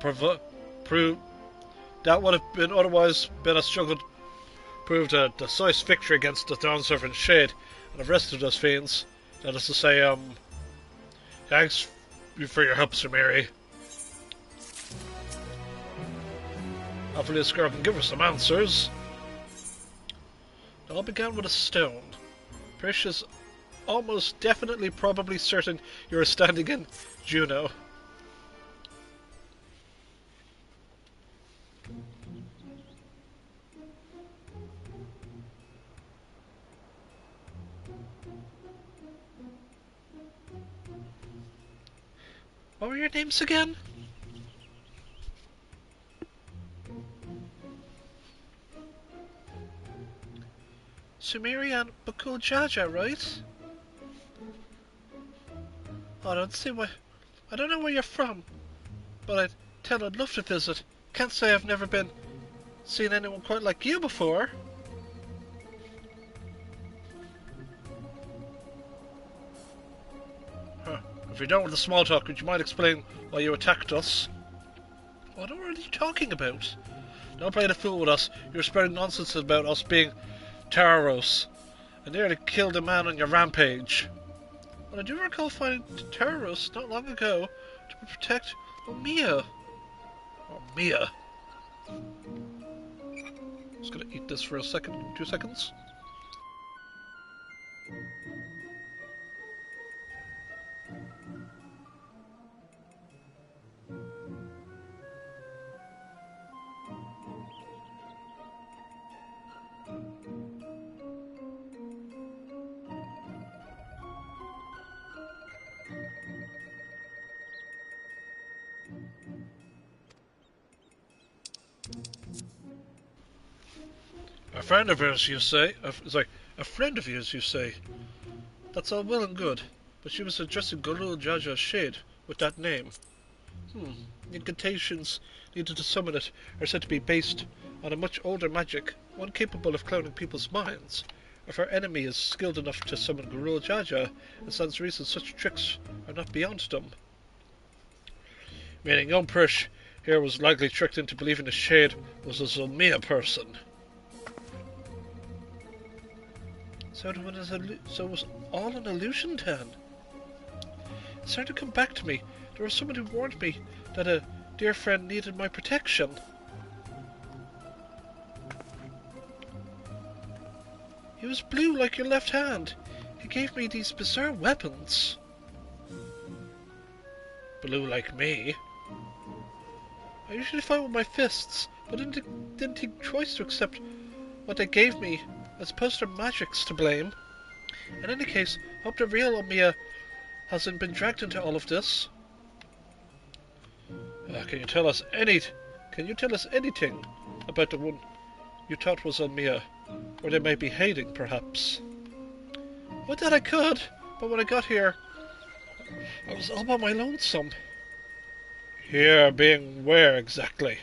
proved a decisive victory against the Dawnservant Shade and the rest of those fiends. That is to say, thanks for your help, Sumire. Hopefully this girl can give us some answers. It all began with a stone. Prish is almost definitely probably certain you are standing in Juno. What were your names again? Sumire and Jaja, right? I don't see why. I don't know where you're from, but I'd love to visit. Can't say I've never seen anyone quite like you before. Huh. If you're done with the small talk, would you mind explaining why you attacked us? What are you talking about? Don't play the fool with us. You're spreading nonsense about us being terrorists. I nearly killed a man on your rampage. Well, I do recall finding terrorists not long ago to protect Mia. Oh, Mia. Just gonna eat this for a second, 2 seconds. A friend of yours, you say? A friend of yours, you say? That's all well and good, but she was addressing Gurul Jaja's shade with that name. The incantations needed to summon it are said to be based on a much older magic, one capable of clouding people's minds. If our enemy is skilled enough to summon Gurul Jaja, it stands to reason such tricks are not beyond them. Meaning young Prish here was likely tricked into believing the shade was a Zulmia person. So it was all an illusion then? It started to come back to me. There was someone who warned me that a dear friend needed my protection. He was blue like your left hand. He gave me these bizarre weapons. Blue like me? I usually fight with my fists, but didn't take twice to accept what they gave me. I suppose their magic's to blame. In any case, I hope the real Omiya hasn't been dragged into all of this. Can you tell us anything about the one you thought was Omiya? Or they may be hiding, perhaps? Would that I could, but when I got here, I was all by my lonesome. Here being where exactly?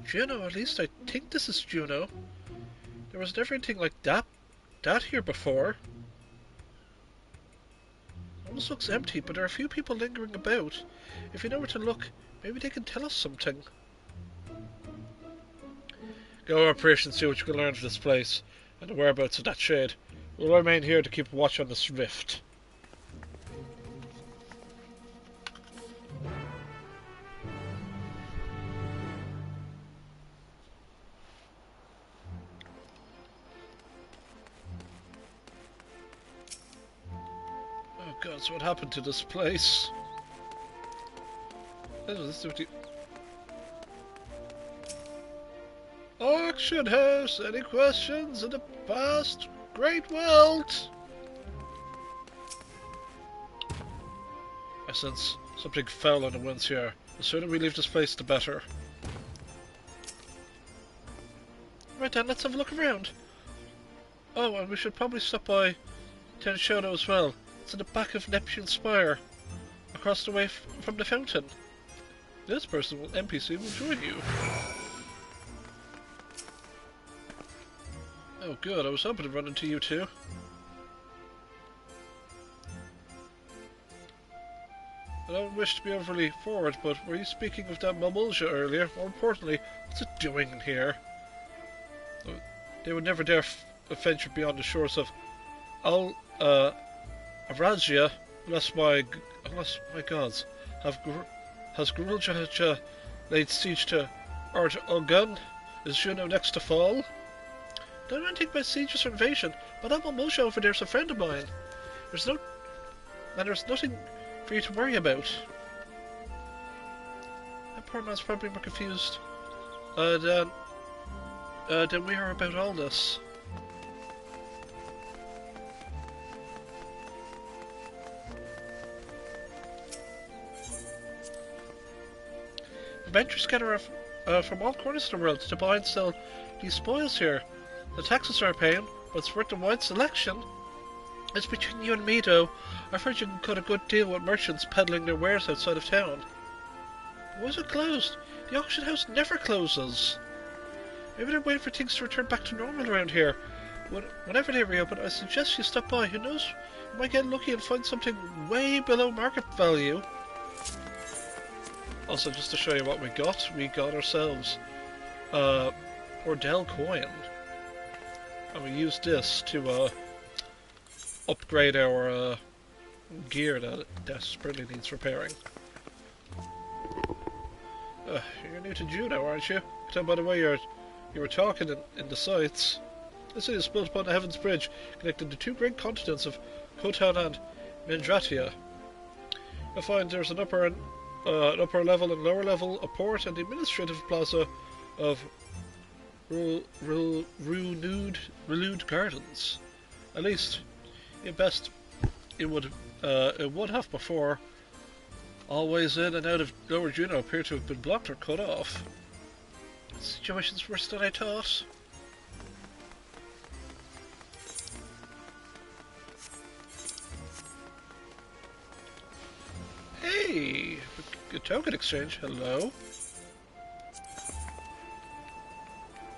Juno, at least I think this is Juno. There was never anything like that here before. Almost looks empty, but there are a few people lingering about. If you know where to look, maybe they can tell us something. Go over, Prish, and see what you can learn from this place, and the whereabouts of that shade. We'll remain here to keep watch on this rift. Oh god, so what happened to this place? Auction house, any questions in the past great world? I sense something foul on the winds here. The sooner we leave this place, the better. Right then, let's have a look around. Oh, and we should probably stop by Ten Shadow as well. It's in the back of Neptune's Spire, across the way from the fountain. This NPC will join you. Oh good, I was hoping to run into you too. I don't wish to be overly forward, but were you speaking of that Mamulja earlier? More importantly, what's it doing in here? They would never dare venture beyond the shores of Avrajia unless my gods. Has Guruljaja laid siege to Art Ogun? Is Juno next to fall? Don't really think about sieges or invasion, but that Mamulja over there's a friend of mine. There's nothing for you to worry about. That poor man's probably more confused than we are about all this. Adventurers gather from all corners of the world to buy and sell these spoils here. The taxes are a pain, but it's worth the wide selection. It's between you and me, though. I've heard you can cut a good deal with merchants peddling their wares outside of town. Why is it closed? The auction house never closes. Maybe they're waiting for things to return back to normal around here. Whenever they reopen, I suggest you stop by. Who knows? You might get lucky and find something way below market value. Also, just to show you what we got ourselves Ordell coin. And we used this to upgrade our gear that desperately needs repairing. You're new to Juno, aren't you? I can tell by the way you were talking in the sights. The city is built upon the Heaven's Bridge, connecting the two great continents of Khotan and Mindratia. You'll find there's an upper level and lower level, a port, and the administrative plaza of renewed gardens. At least, it would have before. All ways in and out of Lower Juno appear to have been blocked or cut off. The situation's worse than I thought. Hey! A token exchange, hello?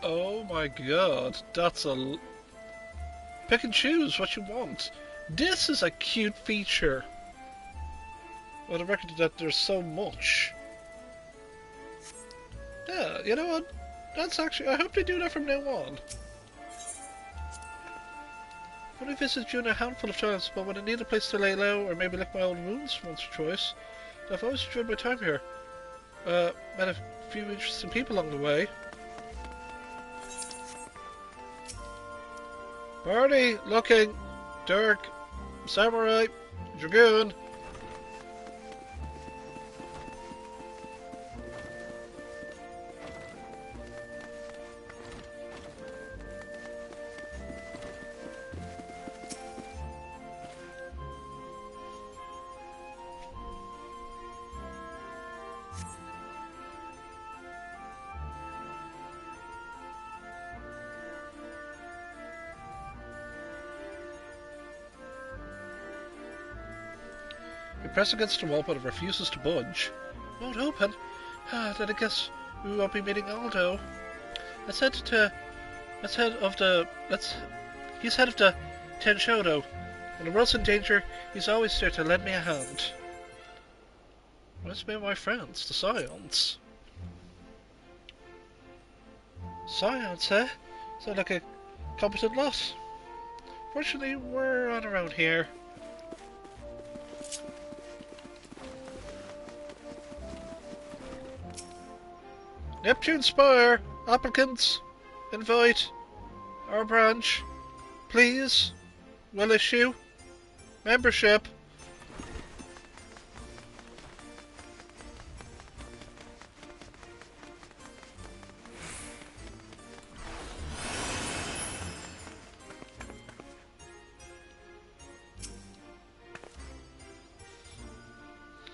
Oh my god, that's a... Pick and choose what you want. This is a cute feature. Well, I reckon that there's so much. Yeah, you know what? That's actually... I hope they do that from now on. I've only visited June a handful of times, but when I need a place to lay low, or maybe lick my old wounds once or twice, I've always enjoyed my time here. Met a few interesting people along the way. Party, looking, Dirk, Samurai, Dragoon. Press against the wall, but it refuses to budge. Won't open. Then I guess we won't be meeting Aldo. He's head of the Tenshodo. When the world's in danger, he's always there to lend me a hand. Where's me and my friends, the Scions? Scions, eh? Sound like a competent lot. Fortunately, we're on our own here. Neptune Spire, applicants, invite, our branch, please, will issue, membership.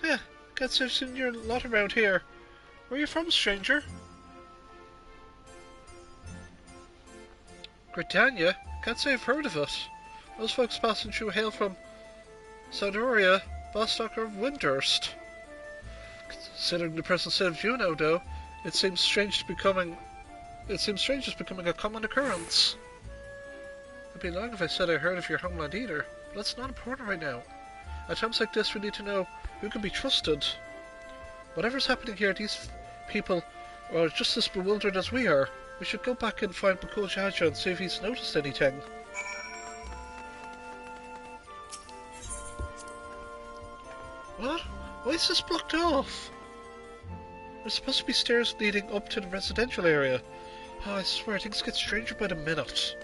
Yeah, guess I've seen your lot around here. Where are you from, stranger? Britannia? Can't say I've heard of it. Most folks passing through hail from Saudoria, Bostock, or Windhurst. Considering the present state of Juno, though, it seems strange it's becoming a common occurrence. I'd be lying if I said I heard of your homeland either, but that's not important right now. At times like this, we need to know who can be trusted. Whatever's happening here, these people are just as bewildered as we are. We should go back and find Bakul Jaja and see if he's noticed anything. What? Why is this blocked off? There's supposed to be stairs leading up to the residential area. Oh, I swear, things get stranger by the minute.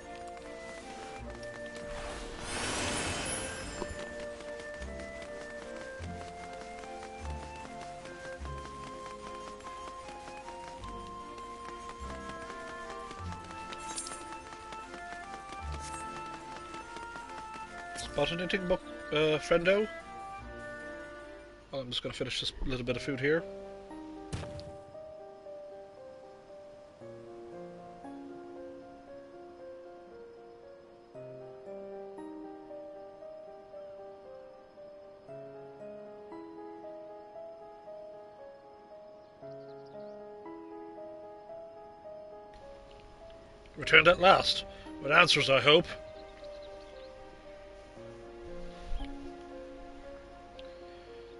Spot anything, friendo? Well, I'm just gonna finish this little bit of food here. Returned at last. With answers, I hope.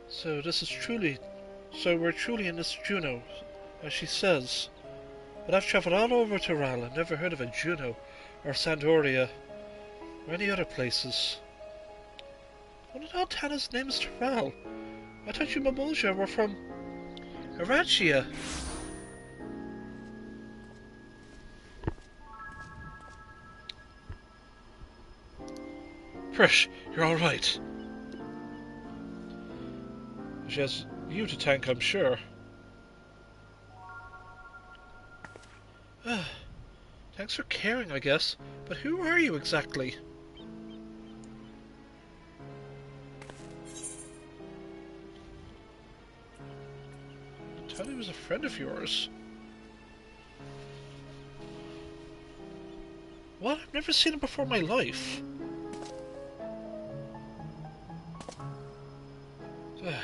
So we're truly in this Juno, as she says. But I've travelled all over Toral and never heard of a Juno, or Sandoria, or any other places. What in all Tana's name is Toral? I thought you Mamulja were from Arachia. Prish, you're all right. She has you to thank, I'm sure. Thanks for caring, I guess. But who are you exactly? I thought he was a friend of yours. What? I've never seen him before in my life.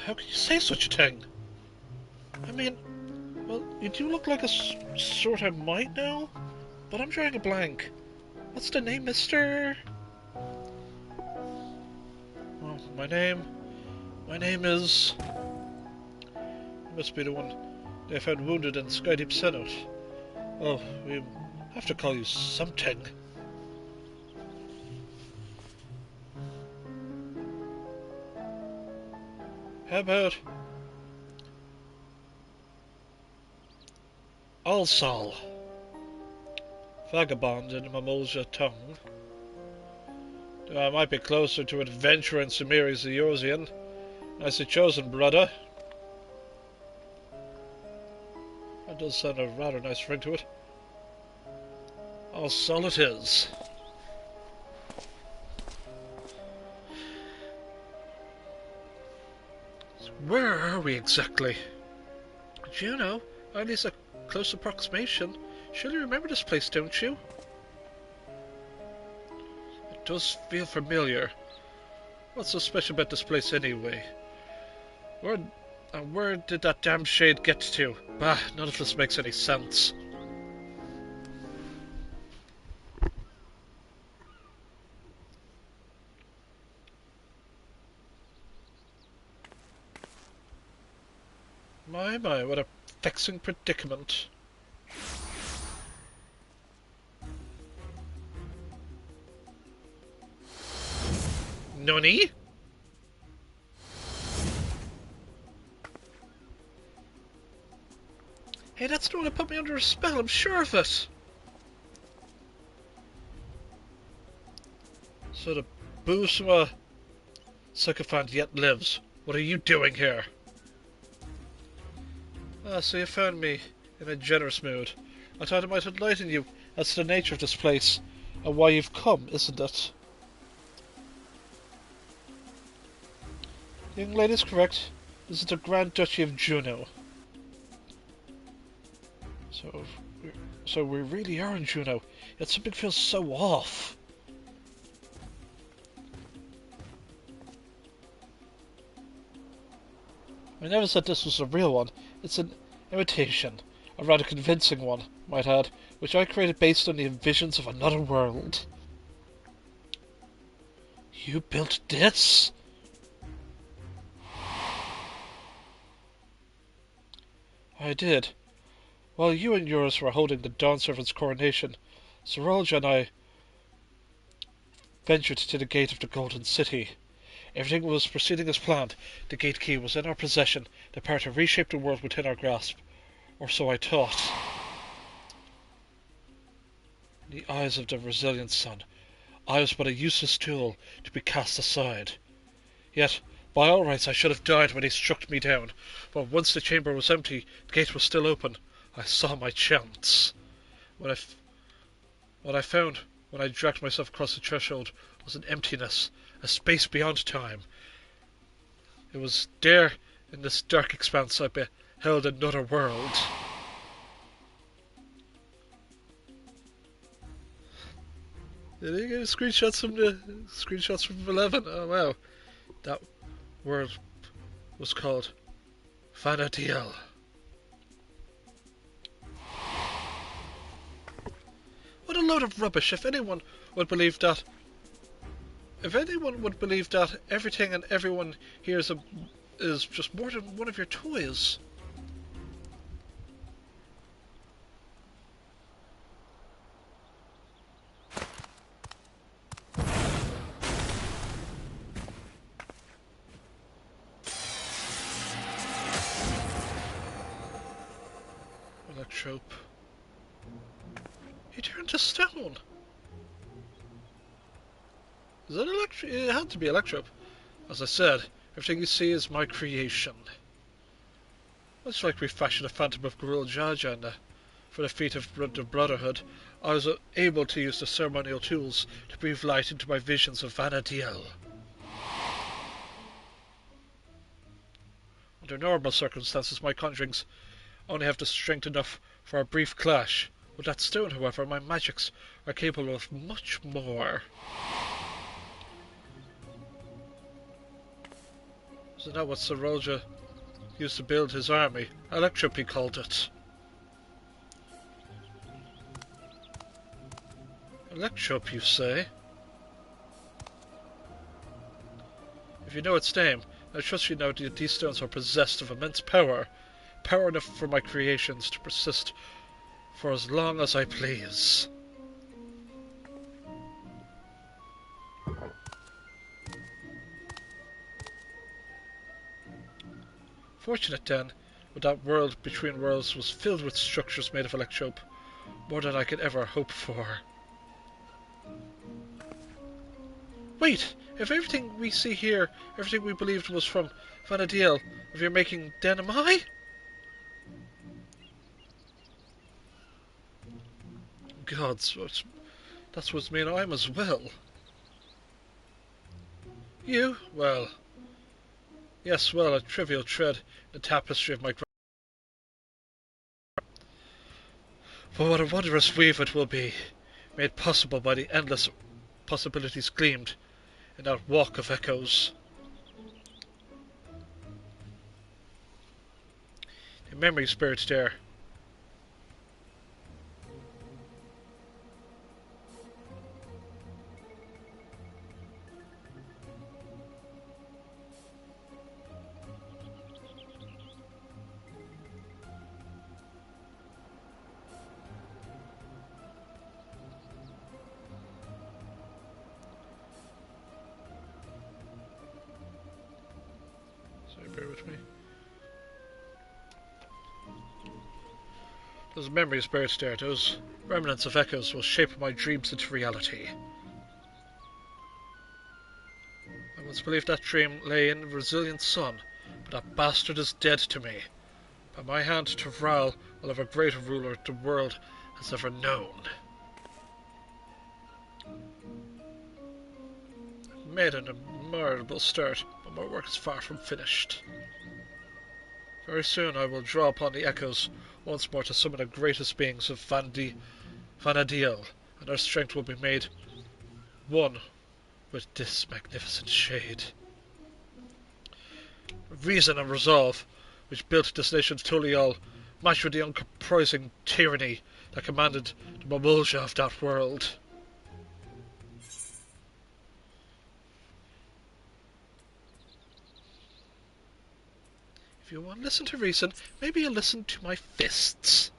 How can you say such a thing? I mean, well, you do look like a sort I might know, but I'm drawing a blank. What's the name, mister? Well, my name is... You must be the one they found wounded in Skydeep Senate. Oh, we have to call you something. How about Alsal? Vagabond in Mamulja tongue. I might be closer to adventure in Sumire Yumite. Nicely chosen, brother. That does sound a rather nice ring to it. Alsal it is. Where are we exactly? Juno, or at least a close approximation. Surely you remember this place, don't you? It does feel familiar. What's so special about this place anyway? Where did that damn shade get to? Bah, none of this makes any sense. My, what a vexing predicament. Nani? Hey, that's the one that put me under a spell, I'm sure of it. So the Busuma sycophant yet lives. What are you doing here? Ah, so you found me in a generous mood. I thought I might enlighten you as to the nature of this place and why you've come, isn't it? The young lady's correct. This is the Grand Duchy of Juno. So we really are in Juno, yet something feels so off. I never said this was a real one. It's an imitation, a rather convincing one, might add, which I created based on the visions of another world. You built this? I did. While you and yours were holding the Dawn Servant's coronation, Sarolja and I ventured to the gate of the Golden City. Everything was proceeding as planned. The gate key was in our possession, the power to reshape the world within our grasp. Or so I thought. In the eyes of the resilient sun, I was but a useless tool to be cast aside. Yet, by all rights, I should have died when he struck me down. But once the chamber was empty, the gate was still open. I saw my chance. What I found when I dragged myself across the threshold was an emptiness, a space beyond time. It was there, in this dark expanse, I beheld another world. Did you get screenshots from 11? Oh wow. That world was called Fanatiel. What a load of rubbish! If anyone would believe that... If anyone would believe that everything and everyone here is just more than one of your toys. Electrope. He turned to stone. Is that it had to be Electrope. As I said, everything you see is my creation. Much like we fashioned a Phantom of Gorul Jaja for the feet of the Brotherhood, I was able to use the ceremonial tools to breathe light into my visions of Vana'diel. Under normal circumstances, my conjurings only have the strength enough for a brief clash. With that stone, however, my magics are capable of much more. Isn't that what Sarolja used to build his army? Electrope, he called it. Electrope, you say? If you know its name, I trust you know that these stones are possessed of immense power. Power enough for my creations to persist for as long as I please. Fortunate then, that world between worlds was filled with structures made of Electrope, more than I could ever hope for. Wait! If everything we see here, everything we believed was from Vana'diel of your making, then am I? Gods, that's what mean I'm as well. You? Well... Yes, well, a trivial thread in the tapestry of my... But what a wondrous weave it will be, made possible by the endless possibilities gleamed in that walk of echoes. The memory spirit there. Bear with me. Those memories buried there, those remnants of echoes will shape my dreams into reality. I once believed that dream lay in the resilient sun, but that bastard is dead to me. By my hand, Tavral will have a greater ruler the world has ever known. I've made an admirable start, but my work is far from finished. Very soon I will draw upon the echoes once more to summon the greatest beings of Vana'diel, and our strength will be made one with this magnificent shade. Reason and resolve, which built this nation's Tulial, matched with the uncompromising tyranny that commanded the Mamulja of that world. If you want to listen to reason, maybe you'll listen to my fists.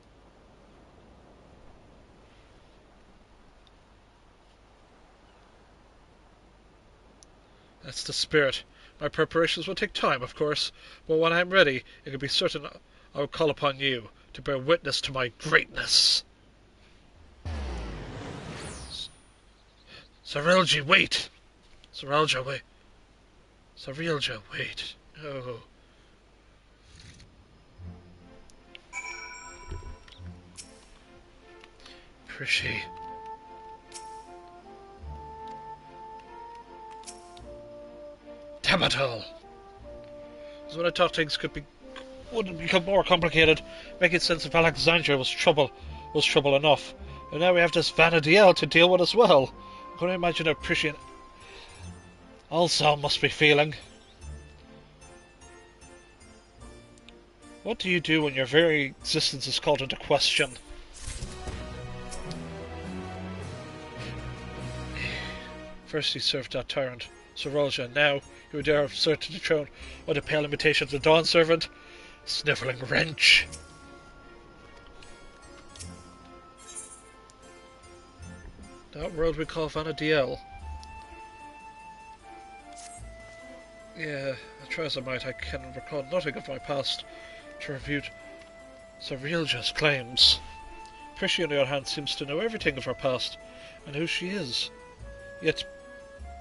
That's the spirit. My preparations will take time, of course, but when I'm ready, you can be certain I will call upon you to bear witness to my greatness. Sarelji, wait! Sarelja, wait. Sarelja, wait. Oh. Prishy. Damn it all! So when I thought things wouldn't become more complicated, making sense of Alexandria was trouble enough. And now we have this Vana'diel to deal with as well. I can imagine how Prishy and Alsal must be feeling. What do you do when your very existence is called into question? First he served that tyrant, Sorolja, and now he would dare assert to the throne what a pale imitation of the Dawn Servant? Snivelling wrench! That world we call Vanadiel. Yeah, try as I might, I can recall nothing of my past to refute Sorilja's claims. Prishy, on the other hand, seems to know everything of her past, and who she is. Yet,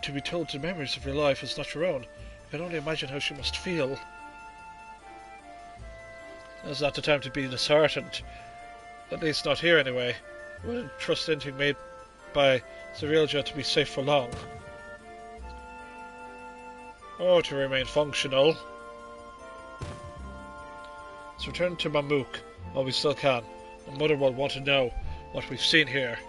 to be told the memories of your life is not your own, I can only imagine how she must feel. Now's not the time to be disheartened. At least not here, anyway. I wouldn't trust anything made by Sorilja to be safe for long. Or to remain functional. Let's return to Mamook while we still can. My mother will want to know what we've seen here.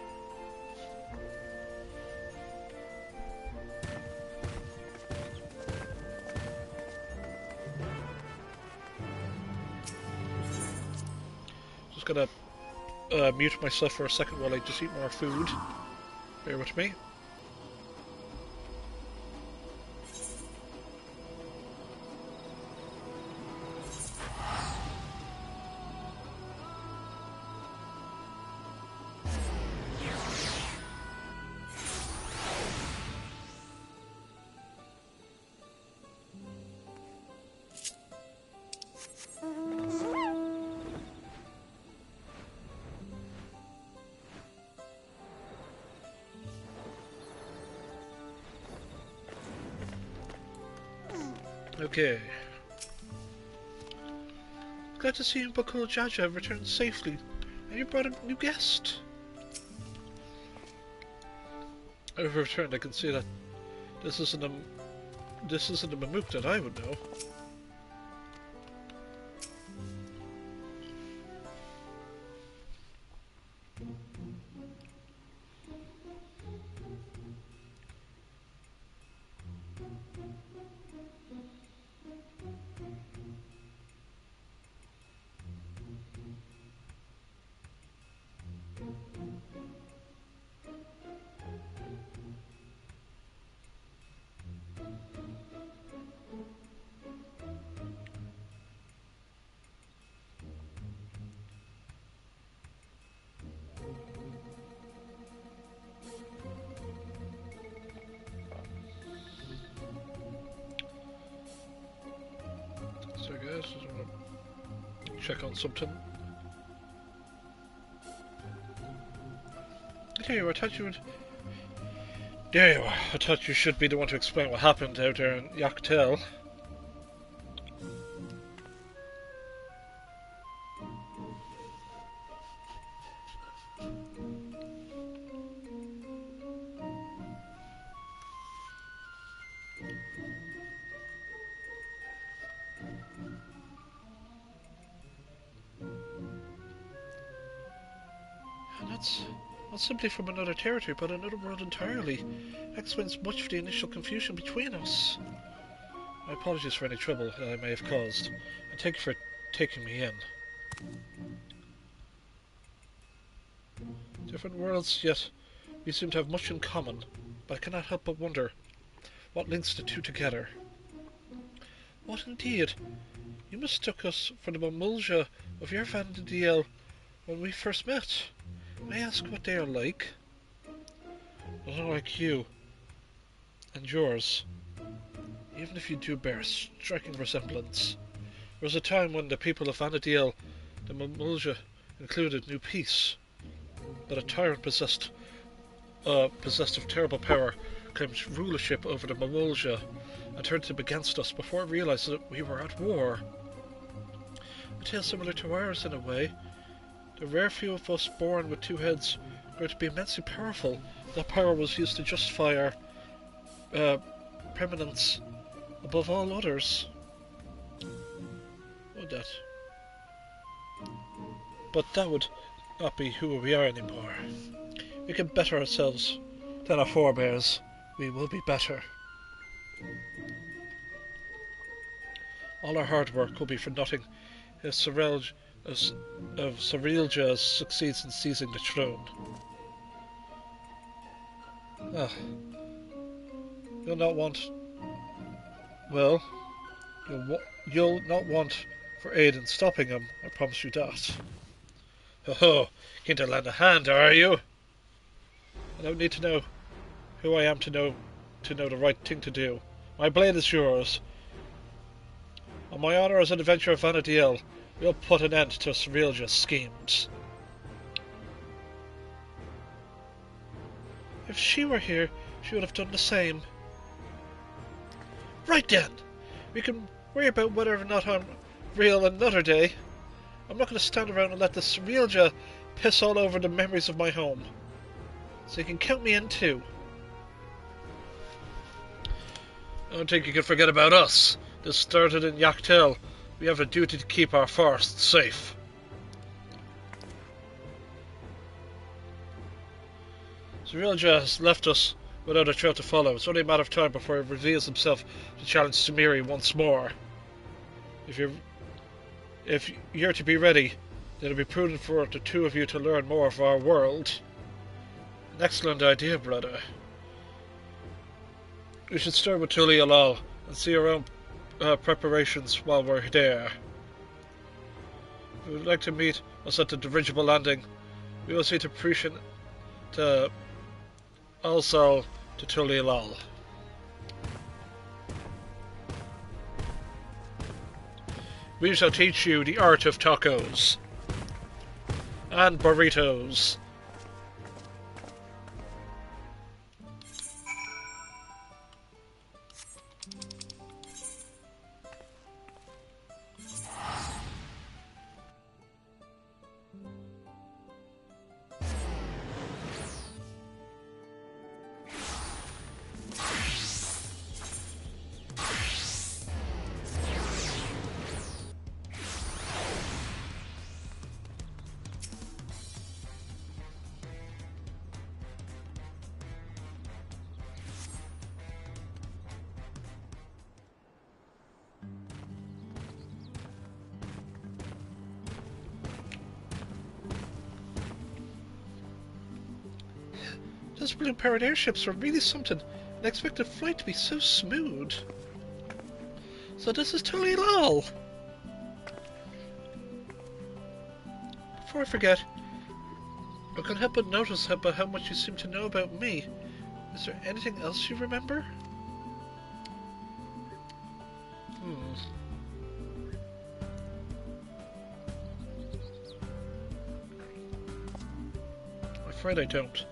Just gonna mute myself for a second while I just eat more food. Bear with me. Okay. Glad to see you, Bakul Jaja, returned safely, and you brought a new guest. I've returned. I can see that this isn't a Mamook that I would know. So guys, just want to check on something. There you are, I thought you would... There you are, I thought you should be the one to explain what happened out there in Yaktel. Not simply from another territory, but another world entirely. That explains much of the initial confusion between us. My apologies for any trouble that I may have caused, and thank you for taking me in. Different worlds, yet we seem to have much in common, but I cannot help but wonder what links the two together. What indeed? You mistook us for the Mamulja of your Vanadiel when we first met. May I ask what they are like? Not unlike you and yours, even if you do bear a striking resemblance. There was a time when the people of Vanadiel, the Mamulja, included new peace, but a tyrant possessed of terrible power claimed rulership over the Mamulja and turned them against us before it realized that we were at war. A tale similar to ours in a way. The rare few of us born with two heads were to be immensely powerful. That power was used to justify our preeminence above all others. Oh, that. But that would not be who we are anymore. We can better ourselves than our forebears. We will be better. All our hard work will be for nothing if Sorilja succeeds in seizing the throne. You'll not want... Well, you'll not want for aid in stopping him, I promise you that. Ho-ho, keen to lend a hand, are you? I don't need to know who I am to know the right thing to do. My blade is yours. On my honour as an adventurer of Vanadiel, we'll put an end to Cirilja's schemes. If she were here, she would have done the same. Right then! We can worry about whether or not I'm real another day. I'm not going to stand around and let the Cirilja piss all over the memories of my home. So you can count me in too. I don't think you can forget about us. This started in Yaktel. We have a duty to keep our forests safe. Cirilja has left us without a trail to follow. It's only a matter of time before he reveals himself to challenge Sumire once more. If you're to be ready, then it'll be prudent for the two of you to learn more of our world. An excellent idea, brother. We should start with Tuli Alal and see our own preparations while we're there. If you would like to meet us at the dirigible landing, we will see to Prishan to also to Tuli Alal. We shall teach you the art of tacos and burritos. Those blue powered airships were really something. I expected flight to be so smooth. So this is Tuli Alal. Before I forget, I can't help but notice about how much you seem to know about me. Is there anything else you remember? I'm afraid I don't.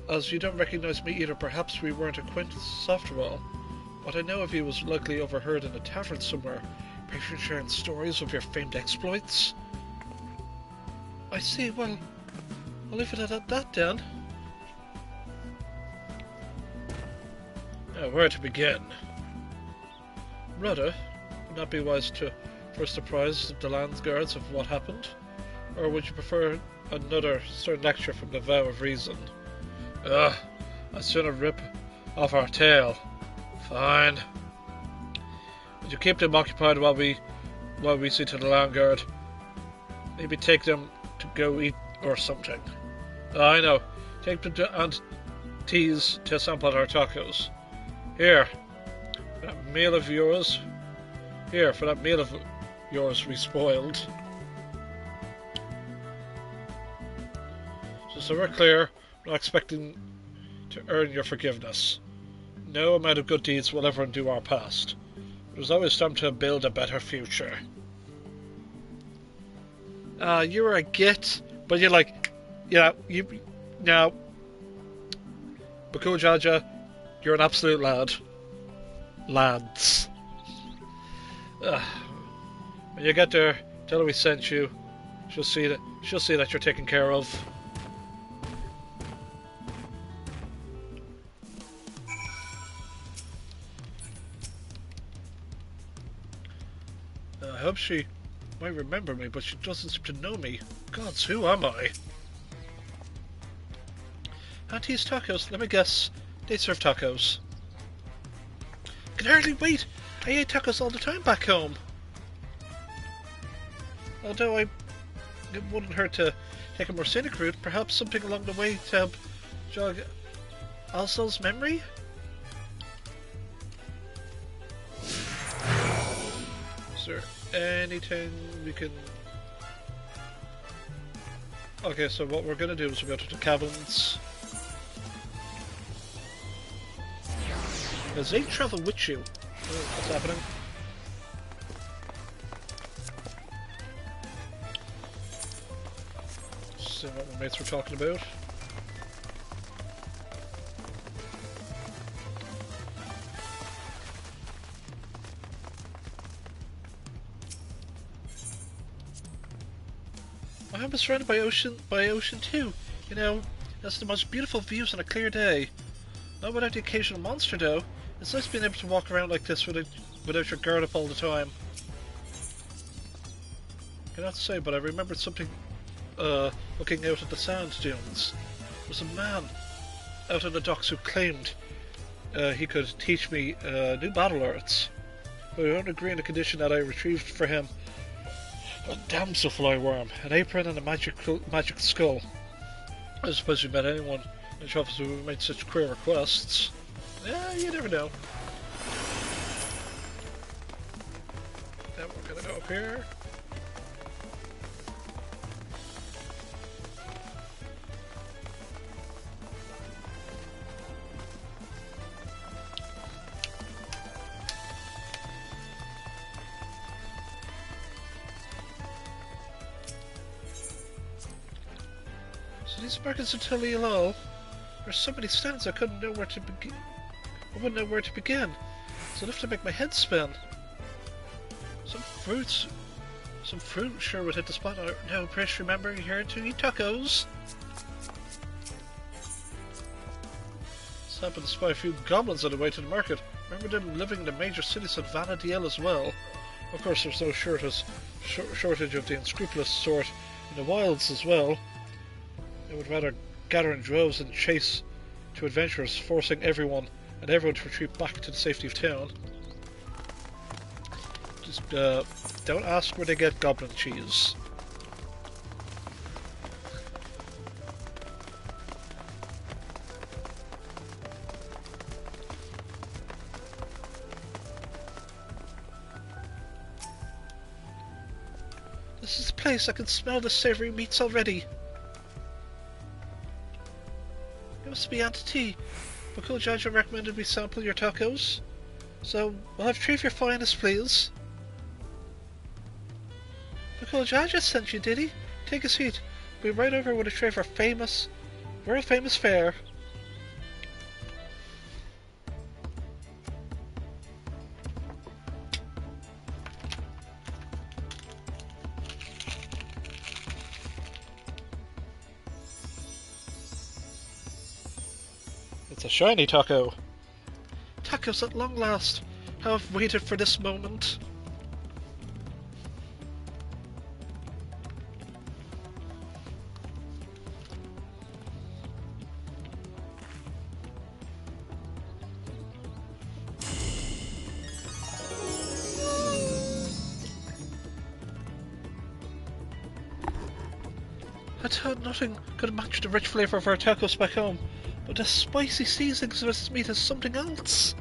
As you don't recognize me either, perhaps we weren't acquaintances after all. What I know of you was likely overheard in a tavern somewhere, perhaps sharing stories of your famed exploits. I see, well, I'll leave it at that then. Now, where to begin? Brother, would not be wise to first apprise the land guards of what happened? Or would you prefer another stern lecture from the Vow of Reason? I'd sooner rip off our tail. Fine. Would you keep them occupied while we see to the land guard? Maybe take them to go eat or something. I know. Take them to Aunt T's to sample our tacos. Here, for that meal of yours we spoiled. So we're clear. I'm not expecting to earn your forgiveness. No amount of good deeds will ever undo our past. There's always time to build a better future. You were a git, but you're like, now, Baku Jaja, you're an absolute lad. Lads. When you get there, tell her we sent you. She'll see that you're taken care of. I hope she might remember me, but she doesn't seem to know me. Gods, who am I? Auntie's Tacos, let me guess. They serve tacos. I can hardly wait! I ate tacos all the time back home. Although it wouldn't hurt to take a more scenic route, perhaps something along the way to help jog Alsal's memory? Is there anything we can... Okay, so what we're gonna do is we'll go to the cabins. Does they travel with you? What's happening? See what my mates were talking about. I'm surrounded by ocean too. You know, that's the most beautiful views on a clear day. Not without the occasional monster though. It's nice being able to walk around like this without your guard up all the time. I cannot say, but I remembered something looking out at the sand dunes. There was a man out on the docks who claimed he could teach me new battle arts. But we won't agree on the condition that I retrieved for him a damselfly worm, an apron, and a magic skull. I suppose you met anyone in the office who made such queer requests. Yeah, you never know. Now we're gonna go up here. These markets are totally low. There's so many stands I couldn't know where to begin. I wouldn't know where to begin. So enough to make my head spin. Some fruit sure would hit the spot. No, Prish, remember, you're here to eat tacos. Just happened to spy a few goblins on the way to the market. Remember them living in the major cities of Vanadiel as well. Of course, there's no shortage of the unscrupulous sort in the wilds as well. They would rather gather in droves and chase to adventurers, forcing everyone to retreat back to the safety of town. Just don't ask where they get goblin cheese. This is the place. I can smell the savory meats already. It must be Auntie T. Bakul Jaja recommended we sample your tacos. So, we'll have 3 of your finest, please. Bakul Jaja sent you, did he? Take a seat. We'll be right over with a tray for world famous fare. It's a shiny taco. Tacos at long last. How I've waited for this moment. I thought nothing could match the rich flavour of our tacos back home. But the spicy seasonings of this meat is something else.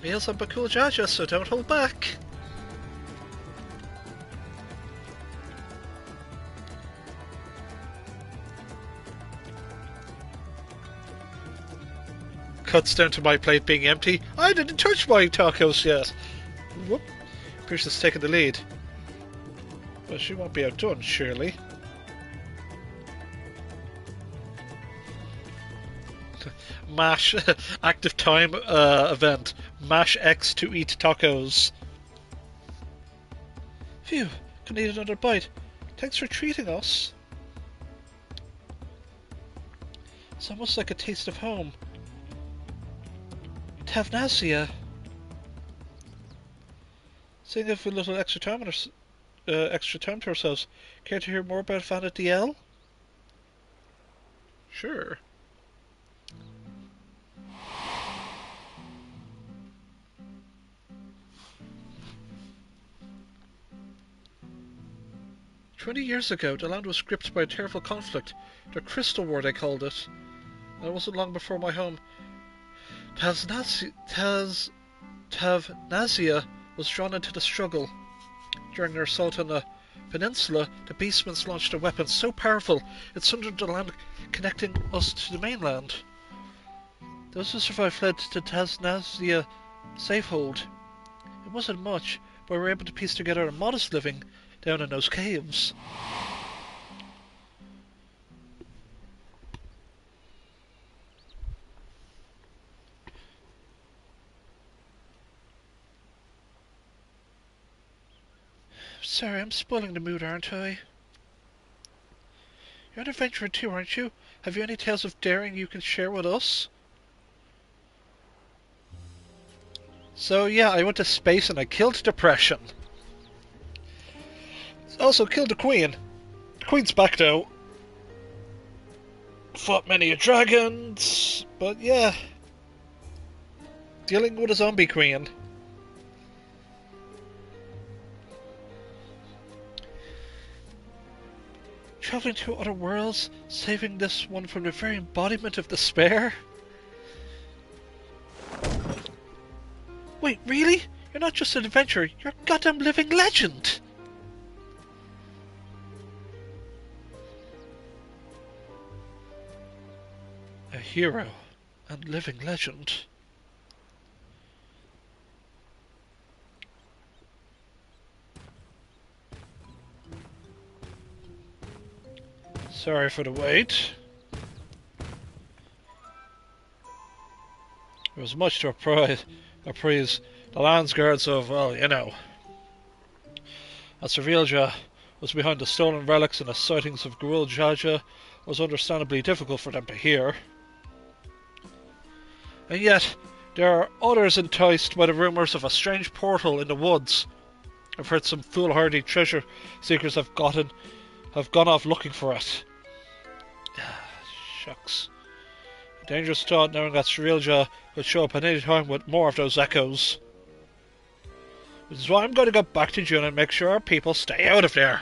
Meals on Bakul Jaja, so don't hold back. Cuts down to my plate being empty. I didn't touch my tacos yet. Whoop. Pierce has taken the lead. But she won't be outdone, surely. Mash active time event. Mash X to eat tacos. Phew, can eat another bite. Thanks for treating us. It's almost like a taste of home. Tavnasia. Seeing if we have a little extra time to ourselves. Care to hear more about Vanadiel? Sure. "20 years ago, the land was gripped by a terrible conflict. The Crystal War, they called it. and it wasn't long before my home Tavnazia was drawn into the struggle. During their assault on the peninsula, the beastmen launched a weapon so powerful it sundered the land, connecting us to the mainland. Those who survived fled to Tavnazia safehold. It wasn't much, but we were able to piece together a modest living down in those caves. Sorry, I'm spoiling the mood, aren't I? You're an adventurer too, aren't you? Have you any tales of daring you can share with us? So yeah, I went to space and I killed depression. Also killed the Queen. The Queen's back though. Fought many dragons, but yeah. Dealing with a zombie queen. Traveling to other worlds, saving this one from the very embodiment of despair? Wait, really? You're not just an adventurer, you're a goddamn living legend! A hero and living legend. Sorry for the wait. There was much to appraise the landsguards of, well, you know. As Sevilja was behind the stolen relics and the sightings of Gurul Jaja was understandably difficult for them to hear. And yet, there are others enticed by the rumours of a strange portal in the woods. I've heard some foolhardy treasure seekers have gone off looking for it. Shucks. A dangerous thought knowing that Sevilja could show up at any time with more of those echoes. Which is why I'm going to go back to June and make sure our people stay out of there.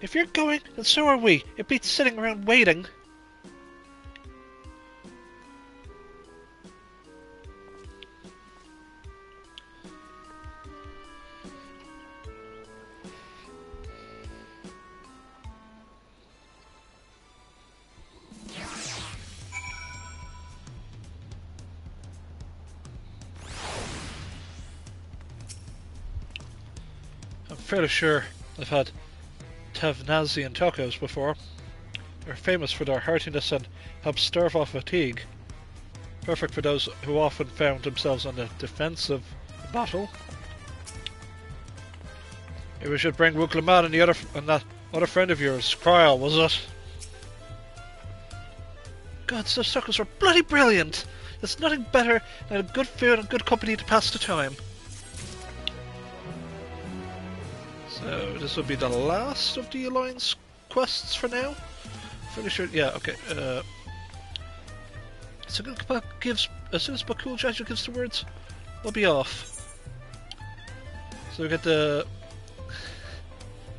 If you're going, then so are we. It beats sitting around waiting. I'm fairly sure I've had Tavnazian tacos before. They're famous for their heartiness and help starve off fatigue. Perfect for those who often found themselves on the defensive in battle. Maybe we should bring Wuklamat and that other friend of yours, Kryal, was it? God, those tacos were bloody brilliant! There's nothing better than good food and good company to pass the time. So this will be the last of the Alliance quests for now. Fairly sure. Yeah. Okay. As soon as Bakul Jaja gives the words, we'll be off. So we get the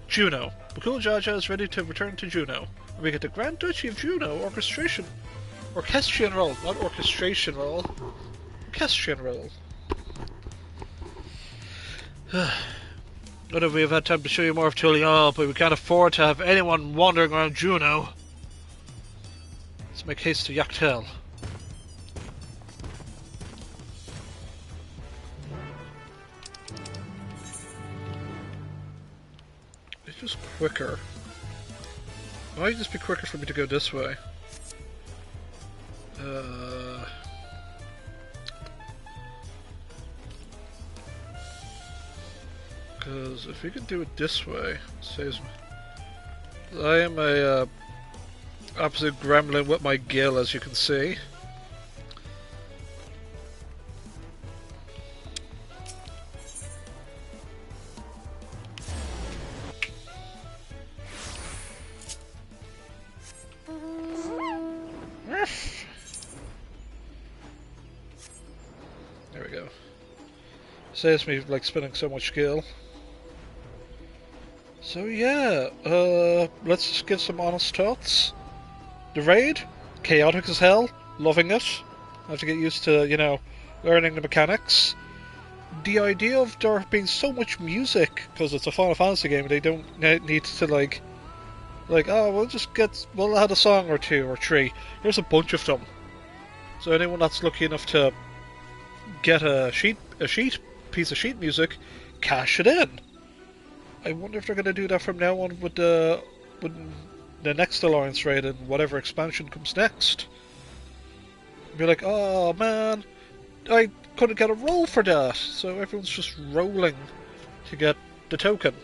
Juno. Bakul Jaja is ready to return to Juno. And we get the Grand Duchy of Juno orchestrion role, not orchestration role. Orchestrion role. Not that we have had time to show you more of Tulian, but we can't afford to have anyone wandering around Juno. Let's make haste to Yaktel. It's just quicker. Why would it just be quicker for me to go this way? Because if we can do it this way, it saves me. I am a absolute gremlin with my gill, as you can see. There we go. Saves me like spending so much skill. So yeah, let's just give some honest thoughts. the raid, chaotic as hell, loving it. I have to get used to, you know, learning the mechanics. The idea of there being so much music, because it's a Final Fantasy game, they don't need to like, oh, we'll add a song or two or three. Here's a bunch of them. So anyone that's lucky enough to get a piece of sheet music, cash it in. I wonder if they're going to do that from now on with the next Alliance Raid and whatever expansion comes next. Be like, oh man, I couldn't get a roll for that, so everyone's just rolling to get the token.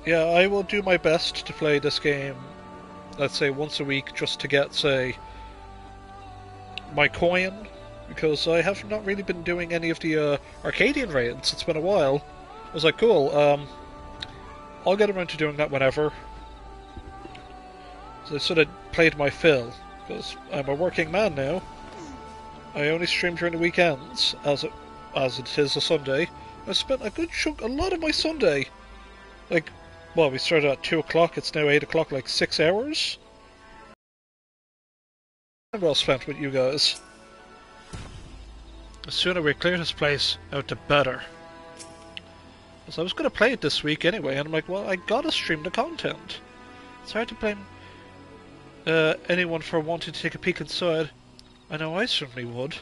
Yeah, I will do my best to play this game, let's say once a week, just to get, say, my coin, because I have not really been doing any of the Arcadian raids. It's been a while. I was like, cool, I'll get around to doing that whenever. So I sort of played my fill, because I'm a working man now. I only stream during the weekends, as it is a Sunday. I spent a lot of my Sunday, like, well, we started at 2 o'clock, it's now 8 o'clock, like 6 hours. I'm well spent with you guys. The sooner we clear this place out, the better. Because I was going to play it this week anyway, and I'm like, well, I gotta stream the content. It's hard to blame anyone for wanting to take a peek inside. I know I certainly would.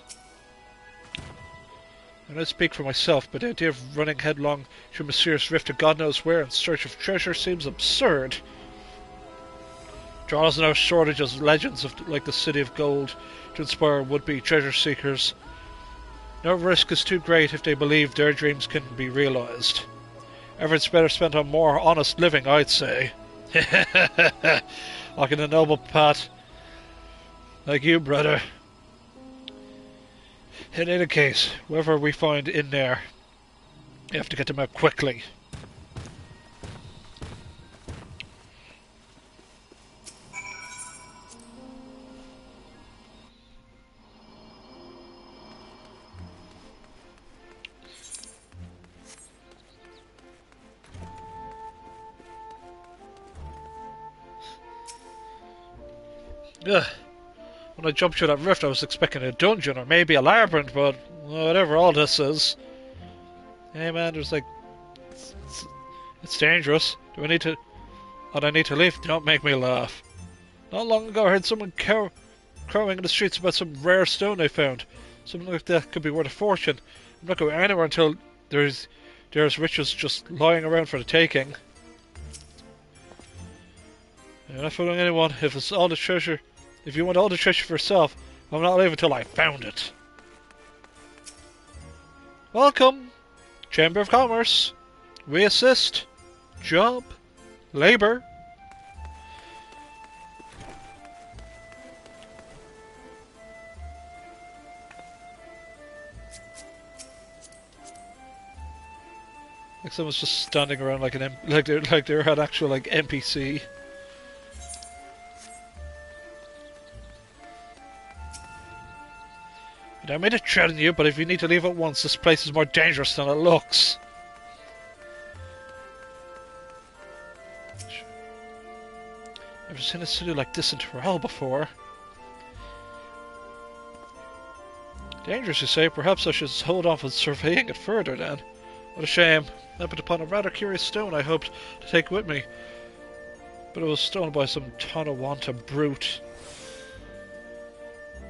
And I speak for myself, but the idea of running headlong through a mysterious rift to God knows where in search of treasure seems absurd. There are no shortage of legends of like the City of Gold to inspire would-be treasure seekers. No risk is too great if they believe their dreams can be realised. Efforts better spent on more honest living, I'd say. Like in a noble path like you, brother. In any case, whoever we find in there, you have to get them out quickly. Ugh. When I jumped through that rift I was expecting a dungeon or maybe a labyrinth, but whatever all this is. Hey man, there's like... It's dangerous. Do I need to... And I need to leave? Don't make me laugh. Not long ago I heard someone crowing in the streets about some rare stone they found. Something like that could be worth a fortune. I'm not going anywhere until there's riches just lying around for the taking. I'm not fooling anyone. If it's all the treasure... If you want all the treasure for yourself, I'm not leaving until I found it. Welcome! Chamber of Commerce. We assist. Job. Labor. Like someone's just standing around like they're an actual like NPC. I don't mean to threaten you, but if you need to leave at once, this place is more dangerous than it looks. Never seen a city like this in Tyrell before. Dangerous, you say? Perhaps I should hold off on surveying it further then. What a shame. I happened upon a rather curious stone I hoped to take with me. But it was stolen by some Tonawanta brute.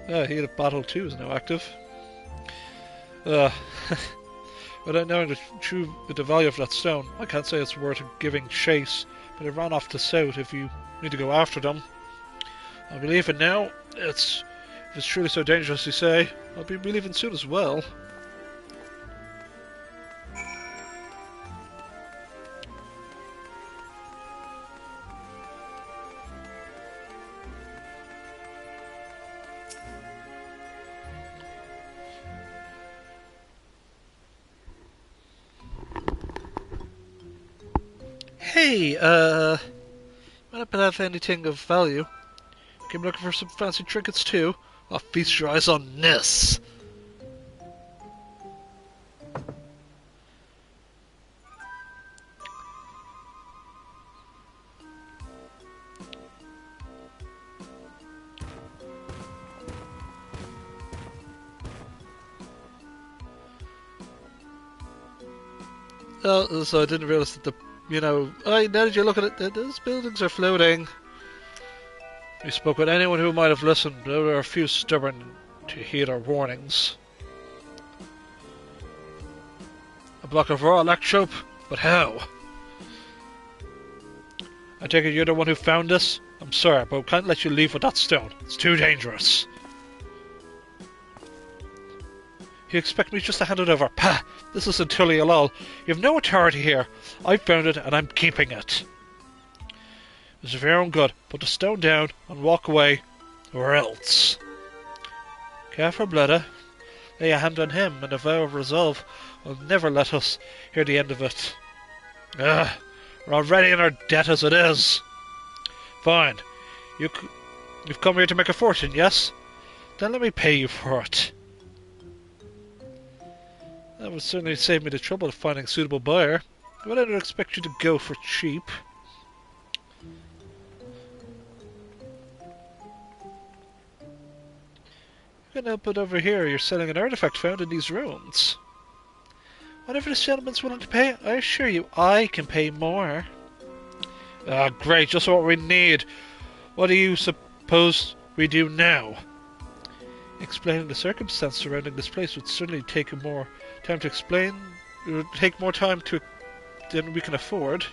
Heat Battle 2 is now active. Without knowing the value of that stone, I can't say it's worth giving chase, but it ran off to south if you need to go after them. I'll be leaving now. If it's truly so dangerous, you say, I'll be leaving soon as well. Hey, might happen to have anything of value. Came looking for some fancy trinkets too. I'll feast your eyes on this. Oh, so I didn't realise that now that you look at it, those buildings are floating. We spoke with anyone who might have listened. There were a few stubborn to heed our warnings. A block of raw electrope? But how? I take it you're the one who found this? I'm sorry, but we can't let you leave with that stone. It's too dangerous. You expect me just to hand it over? Pah! This isn't Tully at all. You have no authority here. I found it, and I'm keeping it. It's for your own good. Put the stone down and walk away, or else. Careful, Bleda. Lay a hand on him, and a vow of resolve will never let us hear the end of it. Ugh, we're already in our debt as it is. Fine. You've come here to make a fortune, yes? Then let me pay you for it. That would certainly save me the trouble of finding a suitable buyer. But I don't expect you to go for cheap. You can help it over here. You're selling an artifact found in these ruins. Whatever this gentleman's willing to pay, I assure you, I can pay more. Ah, great, just what we need. What do you suppose we do now? Explaining the circumstance surrounding this place would certainly take more time to explain. It would take more time than we can afford.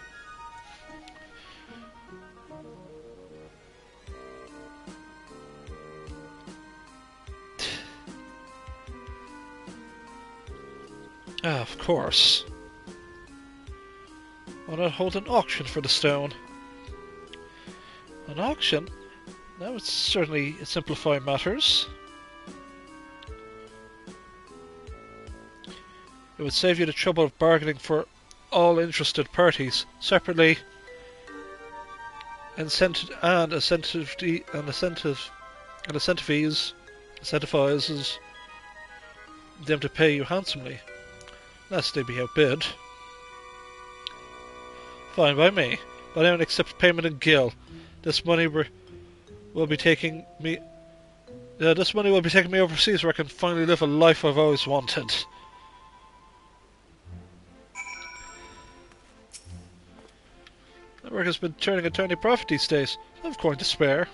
Ah, of course. Why not hold an auction for the stone? An auction? That would certainly simplify matters. It would save you the trouble of bargaining for all interested parties separately, incentivizes them to pay you handsomely, lest they be outbid. Fine by me, but I don't accept payment in gil. This money will be taking me overseas, where I can finally live a life I've always wanted. That work has been turning a tiny profit these days. I have coin to spare.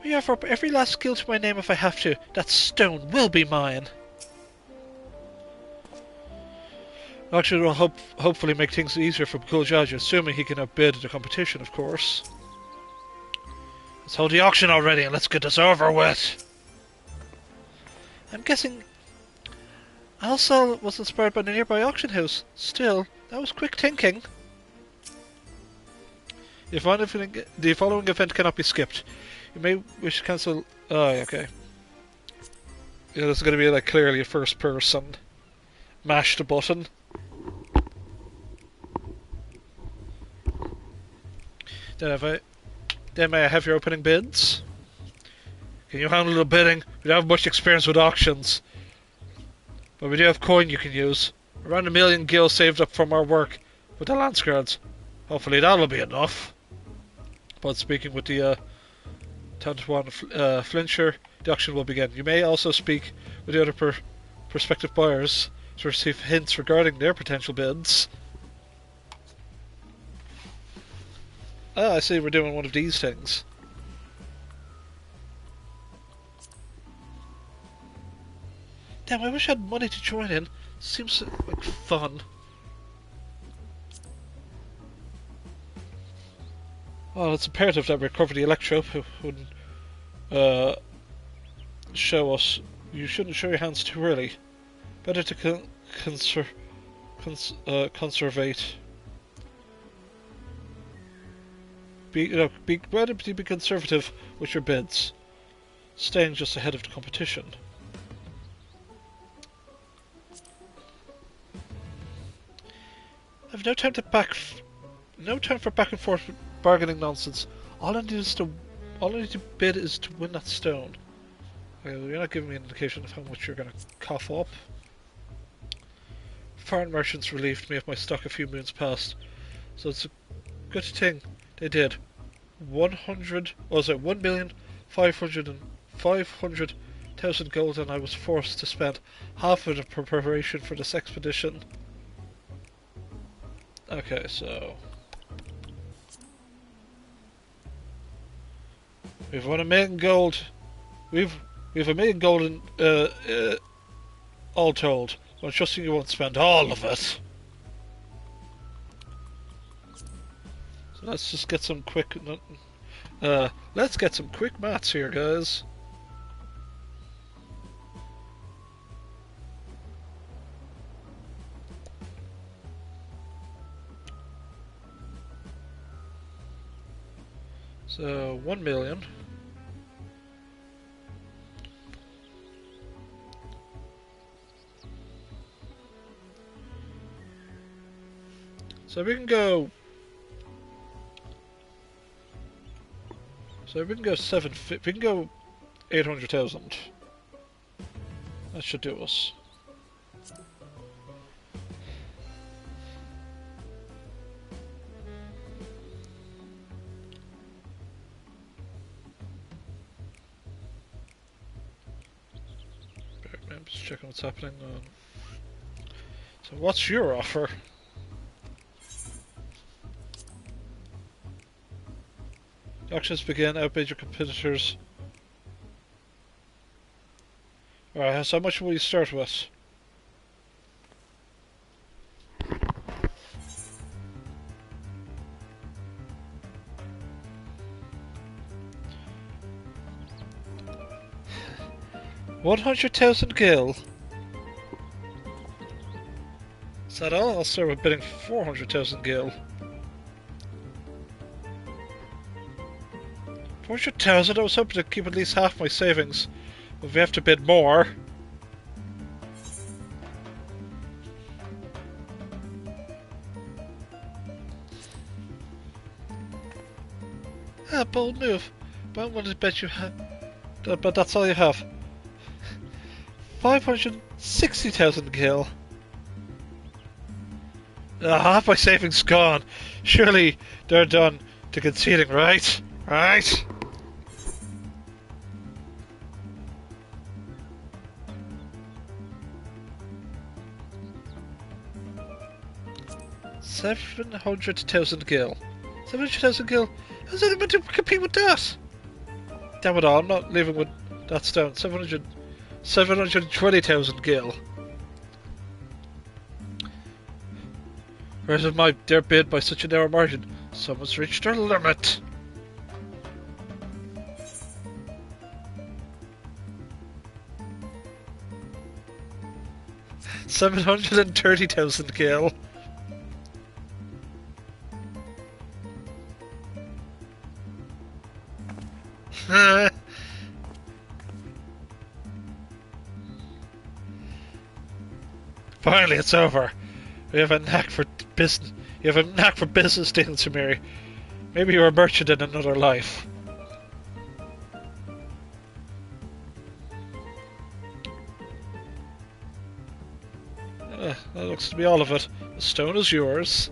We offer up every last skill to my name if I have to. That stone will be mine. Auction will hopefully make things easier for Kuljaja, assuming he can outbid the competition, of course. Let's hold the auction already and let's get this over with. I'm guessing Alsal was inspired by the nearby auction house. Still, that was quick thinking. The following event cannot be skipped. You may wish to cancel... Oh, okay. Yeah, this is going to be like clearly a first person. Mash the button. Then may I have your opening bids? Can you handle the bidding? We don't have much experience with auctions. But we do have coin you can use. Around 1 million gil saved up from our work with the Lance Guards. Hopefully that'll be enough. But speaking with the Tantuan Flincher, the auction will begin. You may also speak with the other prospective buyers to receive hints regarding their potential bids. Ah, I see we're doing one of these things. Damn, I wish I had money to join in. Seems like fun. Well, it's imperative that we recover the electrope. It wouldn't show us. You shouldn't show your hands too early. Better to conservate. Better to be conservative with your bids, staying just ahead of the competition. I've no time for back and forth bargaining nonsense. All I need to bid is to win that stone. Okay, well, you're not giving me an indication of how much you're going to cough up. Foreign merchants relieved me of my stock a few moons past, so it's a good thing they did. 1,500,000 1,000 gold, and I was forced to spend half of it for preparation for this expedition. Okay, so we've won 1 million gold. We've $1 million gold in, all told. I'm trusting you won't spend all of it. So let's just get some quick. Let's get some quick maths here, guys. So 1 million. So we can go. So we can go 750. We can go 800,000. That should do us. I'm just checking what's happening. So what's your offer? Auctions begin, outbid your competitors. Alright, so how much will you start with? $100,000 gil. Is that all? I'll start with bidding 400,000 gil. 400,000? I was hoping to keep at least half my savings. If we have to bid more. Ah, bold move. But I wanted to bet you have. But that's all you have. 560,000 gil. Half my savings gone. Surely they're done to conceding, right? Right? $700,000 gil. 700,000 gil? How's anyone to compete with that? Damn it all, I'm not leaving with that stone. 720,000 gil. Whereas my their bid by such a narrow margin, someone's reached their limit. $730,000 gil. Finally, it's over. We have a knack for business. You have a knack for business dealings, Sumire. Maybe you were a merchant in another life. That looks to be all of it. The stone is yours.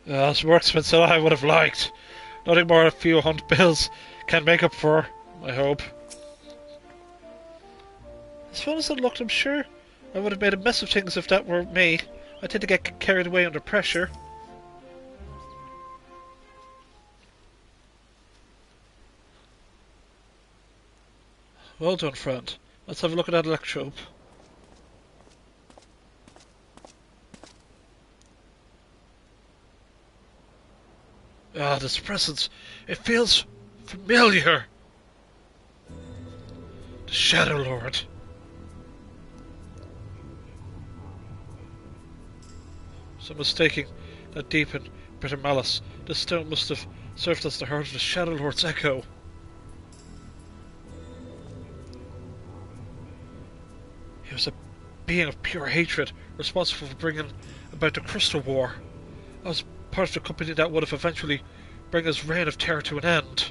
It's more expensive than I would have liked. Nothing more than a few $100 bills can make up for, I hope. As fun as it looked, I'm sure I would have made a mess of things if that were me. I tend to get carried away under pressure. Well done, friend. Let's have a look at that electrope. Ah, this presence. It feels familiar. The Shadow Lord. Some mistaking that deep and bitter malice. This stone must have served as the heart of the Shadow Lord's echo. He was a being of pure hatred, responsible for bringing about the Crystal War. I was part of the company that would have eventually bring his reign of terror to an end.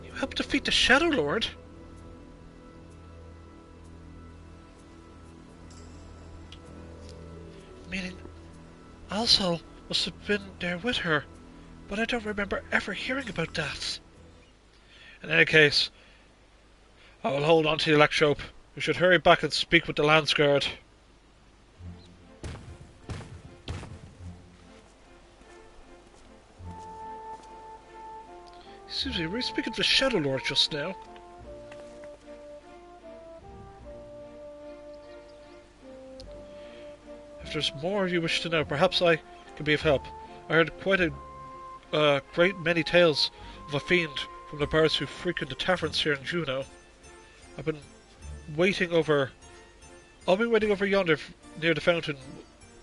You helped defeat the Shadow Lord? Meaning, Alsal must have been there with her, but I don't remember ever hearing about that. In any case, I will hold on to the electrope. We should hurry back and speak with the Landsguard. Excuse me, were you speaking to the Shadow Lord just now? If there's more you wish to know, perhaps I can be of help. I heard quite a great many tales of a fiend from the bards who frequent the taverns here in Juneau. I'll be waiting over yonder near the fountain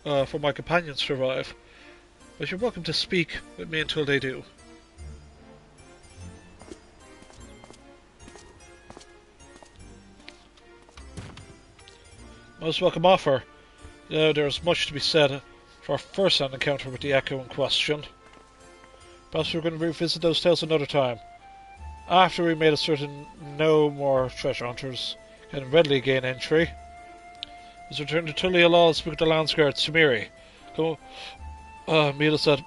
for my companions to arrive. But you're welcome to speak with me until they do. Most welcome offer. Though there is much to be said for our first-hand encounter with the Echo in question. Perhaps we're going to revisit those tales another time. After we made a certain no more treasure hunters can readily gain entry. Let's return to Tully Alal and speak to the Landsguard, Sumire. Go meet us at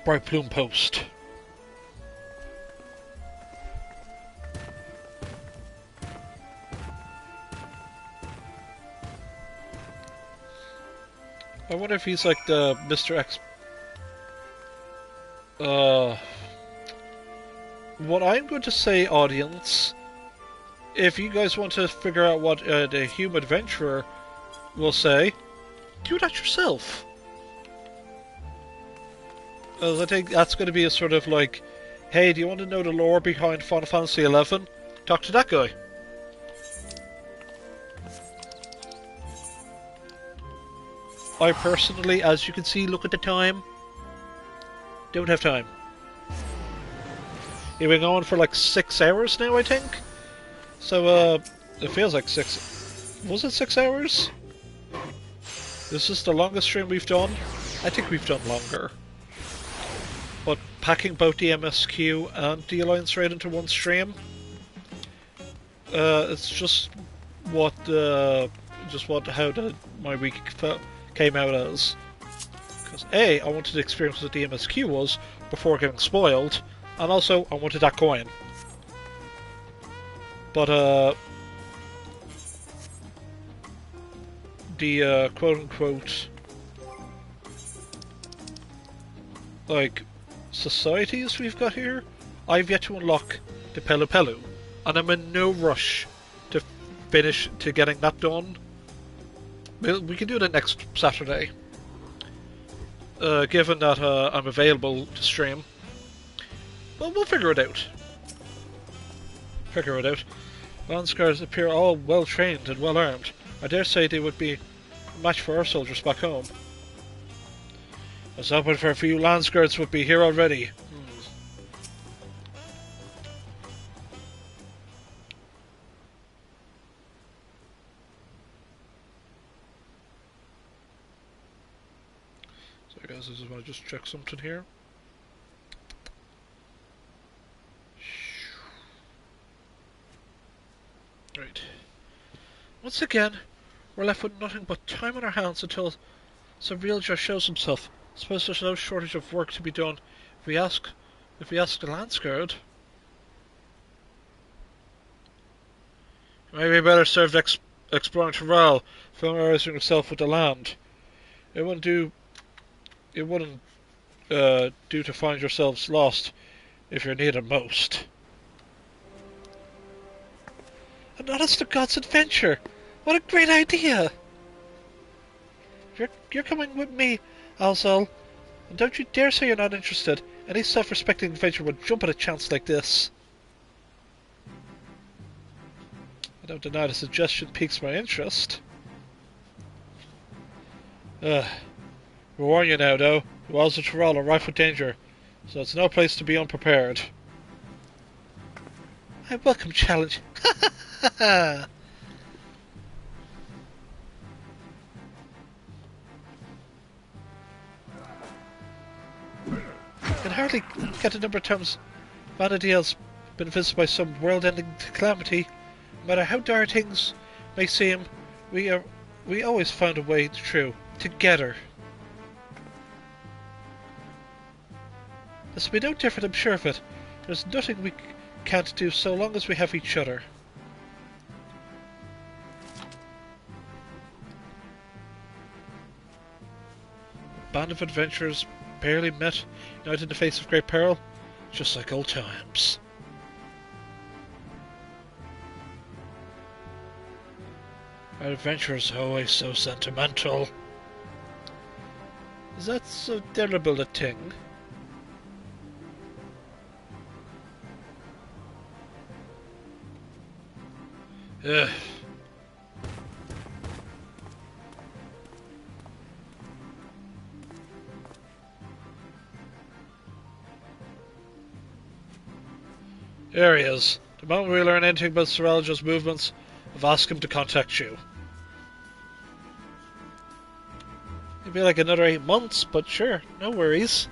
Bright Plume Post. I wonder if he's like the Mr. X. What I'm going to say, audience, if you guys want to figure out what the Hume Adventurer will say, do that yourself. I think that's going to be a sort of like, hey, do you want to know the lore behind Final Fantasy XI? Talk to that guy. I personally, as you can see, look at the time. Don't have time. We've been going for like 6 hours now, I think. So, it feels like 6... Was it 6 hours? This is the longest stream we've done. I think we've done longer. But packing both the MSQ and the Alliance Raid into one stream, it's just how my week came out as. Because A, I wanted to experience what the MSQ was before getting spoiled, and also I wanted that coin. But the quote-unquote like societies we've got here, I've yet to unlock the Pelu Pelu, and I'm in no rush to finish to getting that done. We can do that next Saturday, given that I'm available to stream. Well, we'll figure it out. Landsguards appear all well trained and well armed. I dare say they would be a match for our soldiers back home. I was hoping for a few Landsguards would be here already. So guys, I just want to check something here. Right. Once again, we're left with nothing but time on our hands until Savrilja shows himself. I suppose there's no shortage of work to be done if we ask the Landsguard. Maybe better served exploring Tyrell, familiarizing yourself with the land. It wouldn't do to find yourselves lost if you're needed most. An honest to God's adventure! What a great idea! You're coming with me, Alzal, and don't you dare say you're not interested. Any self-respecting adventurer would jump at a chance like this. I don't deny the suggestion piques my interest. We warn you now, though. The walls of Tyrell are rife with danger, so it's no place to be unprepared. I welcome challenge. I can hardly get a number of times Vana'diel's been visited by some world-ending calamity. No matter how dire things may seem, we always found a way through, together. This will be no different, I'm sure of it. There's nothing we can't do so long as we have each other. A band of adventurers barely met, united in the face of great peril, just like old times. Our adventurers are always so sentimental. Is that so terrible a thing? Ugh. There he is. The moment we learn anything about Sir Alger's movements, I've asked him to contact you. It'll be like another 8 months, but sure, no worries.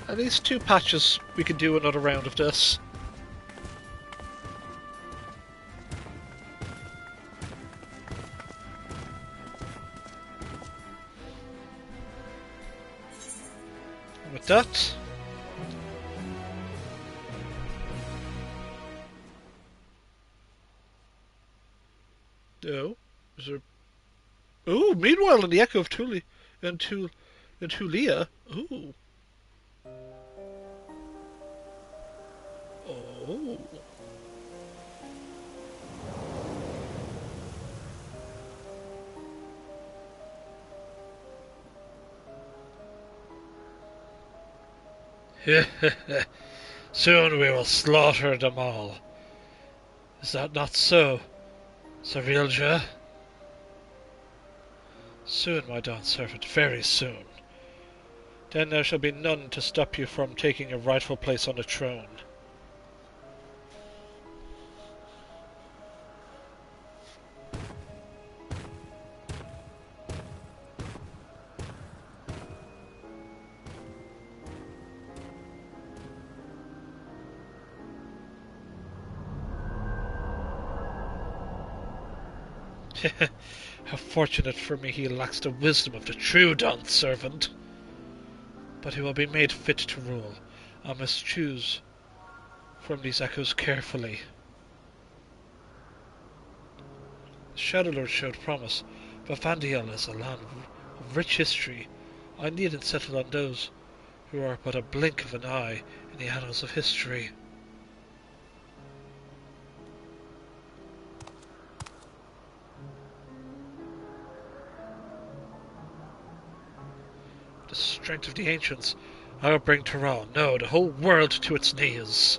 At least 2 patches, we can do another round of this. And with that... Oh, is there... Oh, meanwhile in the Echo of Tulia... in Tulia... Ooh. Oh. Soon we will slaughter them all. Is that not so, Sir Vilja? Soon, my dawn servant, very soon. Then there shall be none to stop you from taking your rightful place on the throne. How fortunate for me he lacks the wisdom of the true dawn servant. But he will be made fit to rule. I must choose from these echoes carefully. The Shadow Lord showed promise, but Vandiel is a land of rich history. I needn't settle on those who are but a blink of an eye in the annals of history. The strength of the ancients, I will bring Tural, no, the whole world to its knees.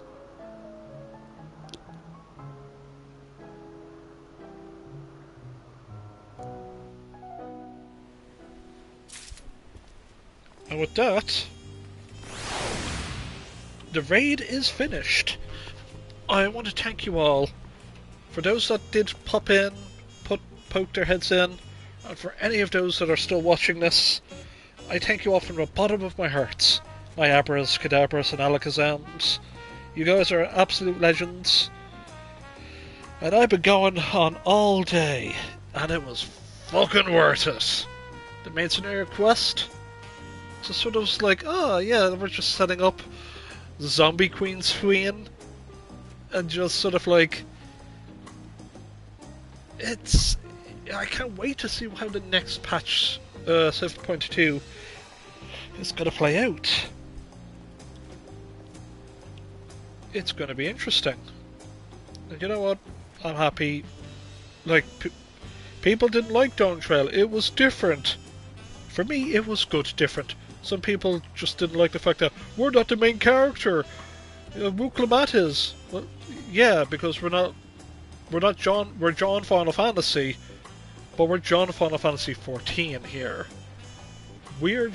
And with that, the raid is finished. I want to thank you all. For those that did pop in, poke their heads in, and for any of those that are still watching this, I thank you all from the bottom of my heart. My Abras, Kadabras, and Alakazams. You guys are absolute legends. And I've been going on all day, and it was fucking worth it. The main scenario quest just sort of was like, oh yeah, we're just setting up Zombie Queen Queen, and just sort of like, I can't wait to see how the next patch 7.2 is going to play out. It's going to be interesting. And you know what? I'm happy. Like, people didn't like Dawntrail. It was different. For me, it was good different. Some people just didn't like the fact that we're not the main character. Wuklamat is. Well, yeah, because we're John Final Fantasy, but we're John Final Fantasy XIV here. We're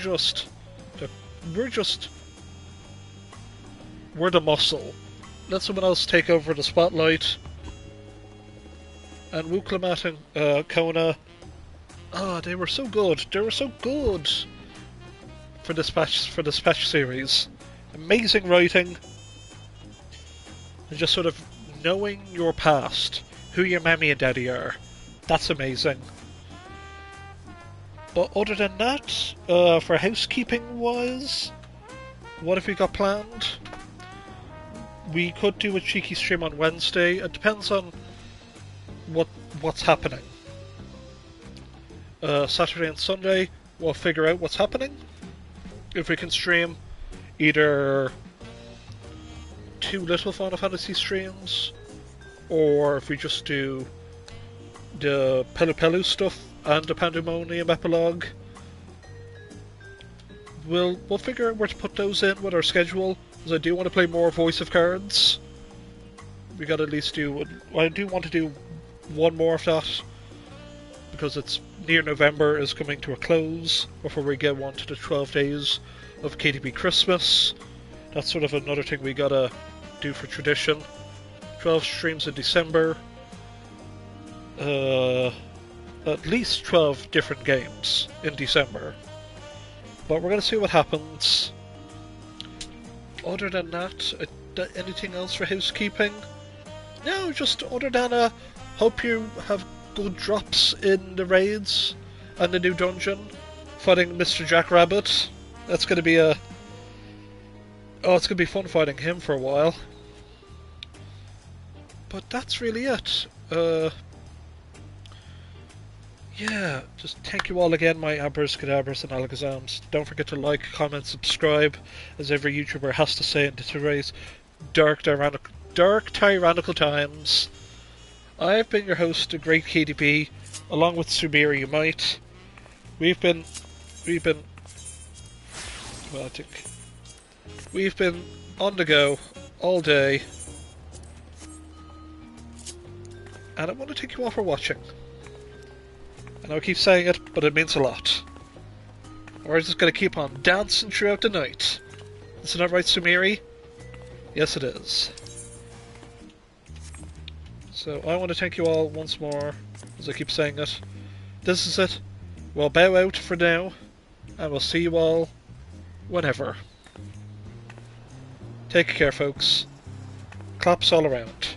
the muscle. Let someone else take over the spotlight. And Wuklamat and Kona, they were so good. They were so good for this patch series. Amazing writing, and just sort of knowing your past, who your mammy and daddy are. That's amazing. But other than that, for housekeeping wise, what have we got planned? We could do a cheeky stream on Wednesday. It depends on what's happening. Saturday and Sunday, we'll figure out what's happening. If we can stream either 2 little Final Fantasy streams, or if we just do the Pelu Pelu stuff and the Pandemonium epilogue, we'll figure out where to put those in with our schedule, because I do want to play more Voice of Cards. We gotta at least do... I do want to do one more of that, because it's near November is coming to a close before we get on to the 12 days of KDB Christmas. That's sort of another thing we gotta do for tradition. 12 streams in December. At least 12 different games in December. But we're gonna see what happens. Other than that, anything else for housekeeping? No, just other than hope you have good drops in the raids and the new dungeon, fighting Mr. Jackrabbit. That's gonna be it's gonna be fun fighting him for a while. But that's really it. Yeah, just thank you all again, my Abbers, Cadabras, and Alakazams. Don't forget to like, comment, subscribe, as every YouTuber has to say in today's dark tyrannical times. I've been your host, the Great KDB, along with Sumire Yumite. We've been on the go all day, and I want to thank you all for watching. I know I keep saying it, but it means a lot. We're just going to keep on dancing throughout the night. Isn't that right, Sumire? Yes, it is. So I want to thank you all once more, as I keep saying it. This is it. We'll bow out for now, and we'll see you all whenever. Take care, folks. Claps all around.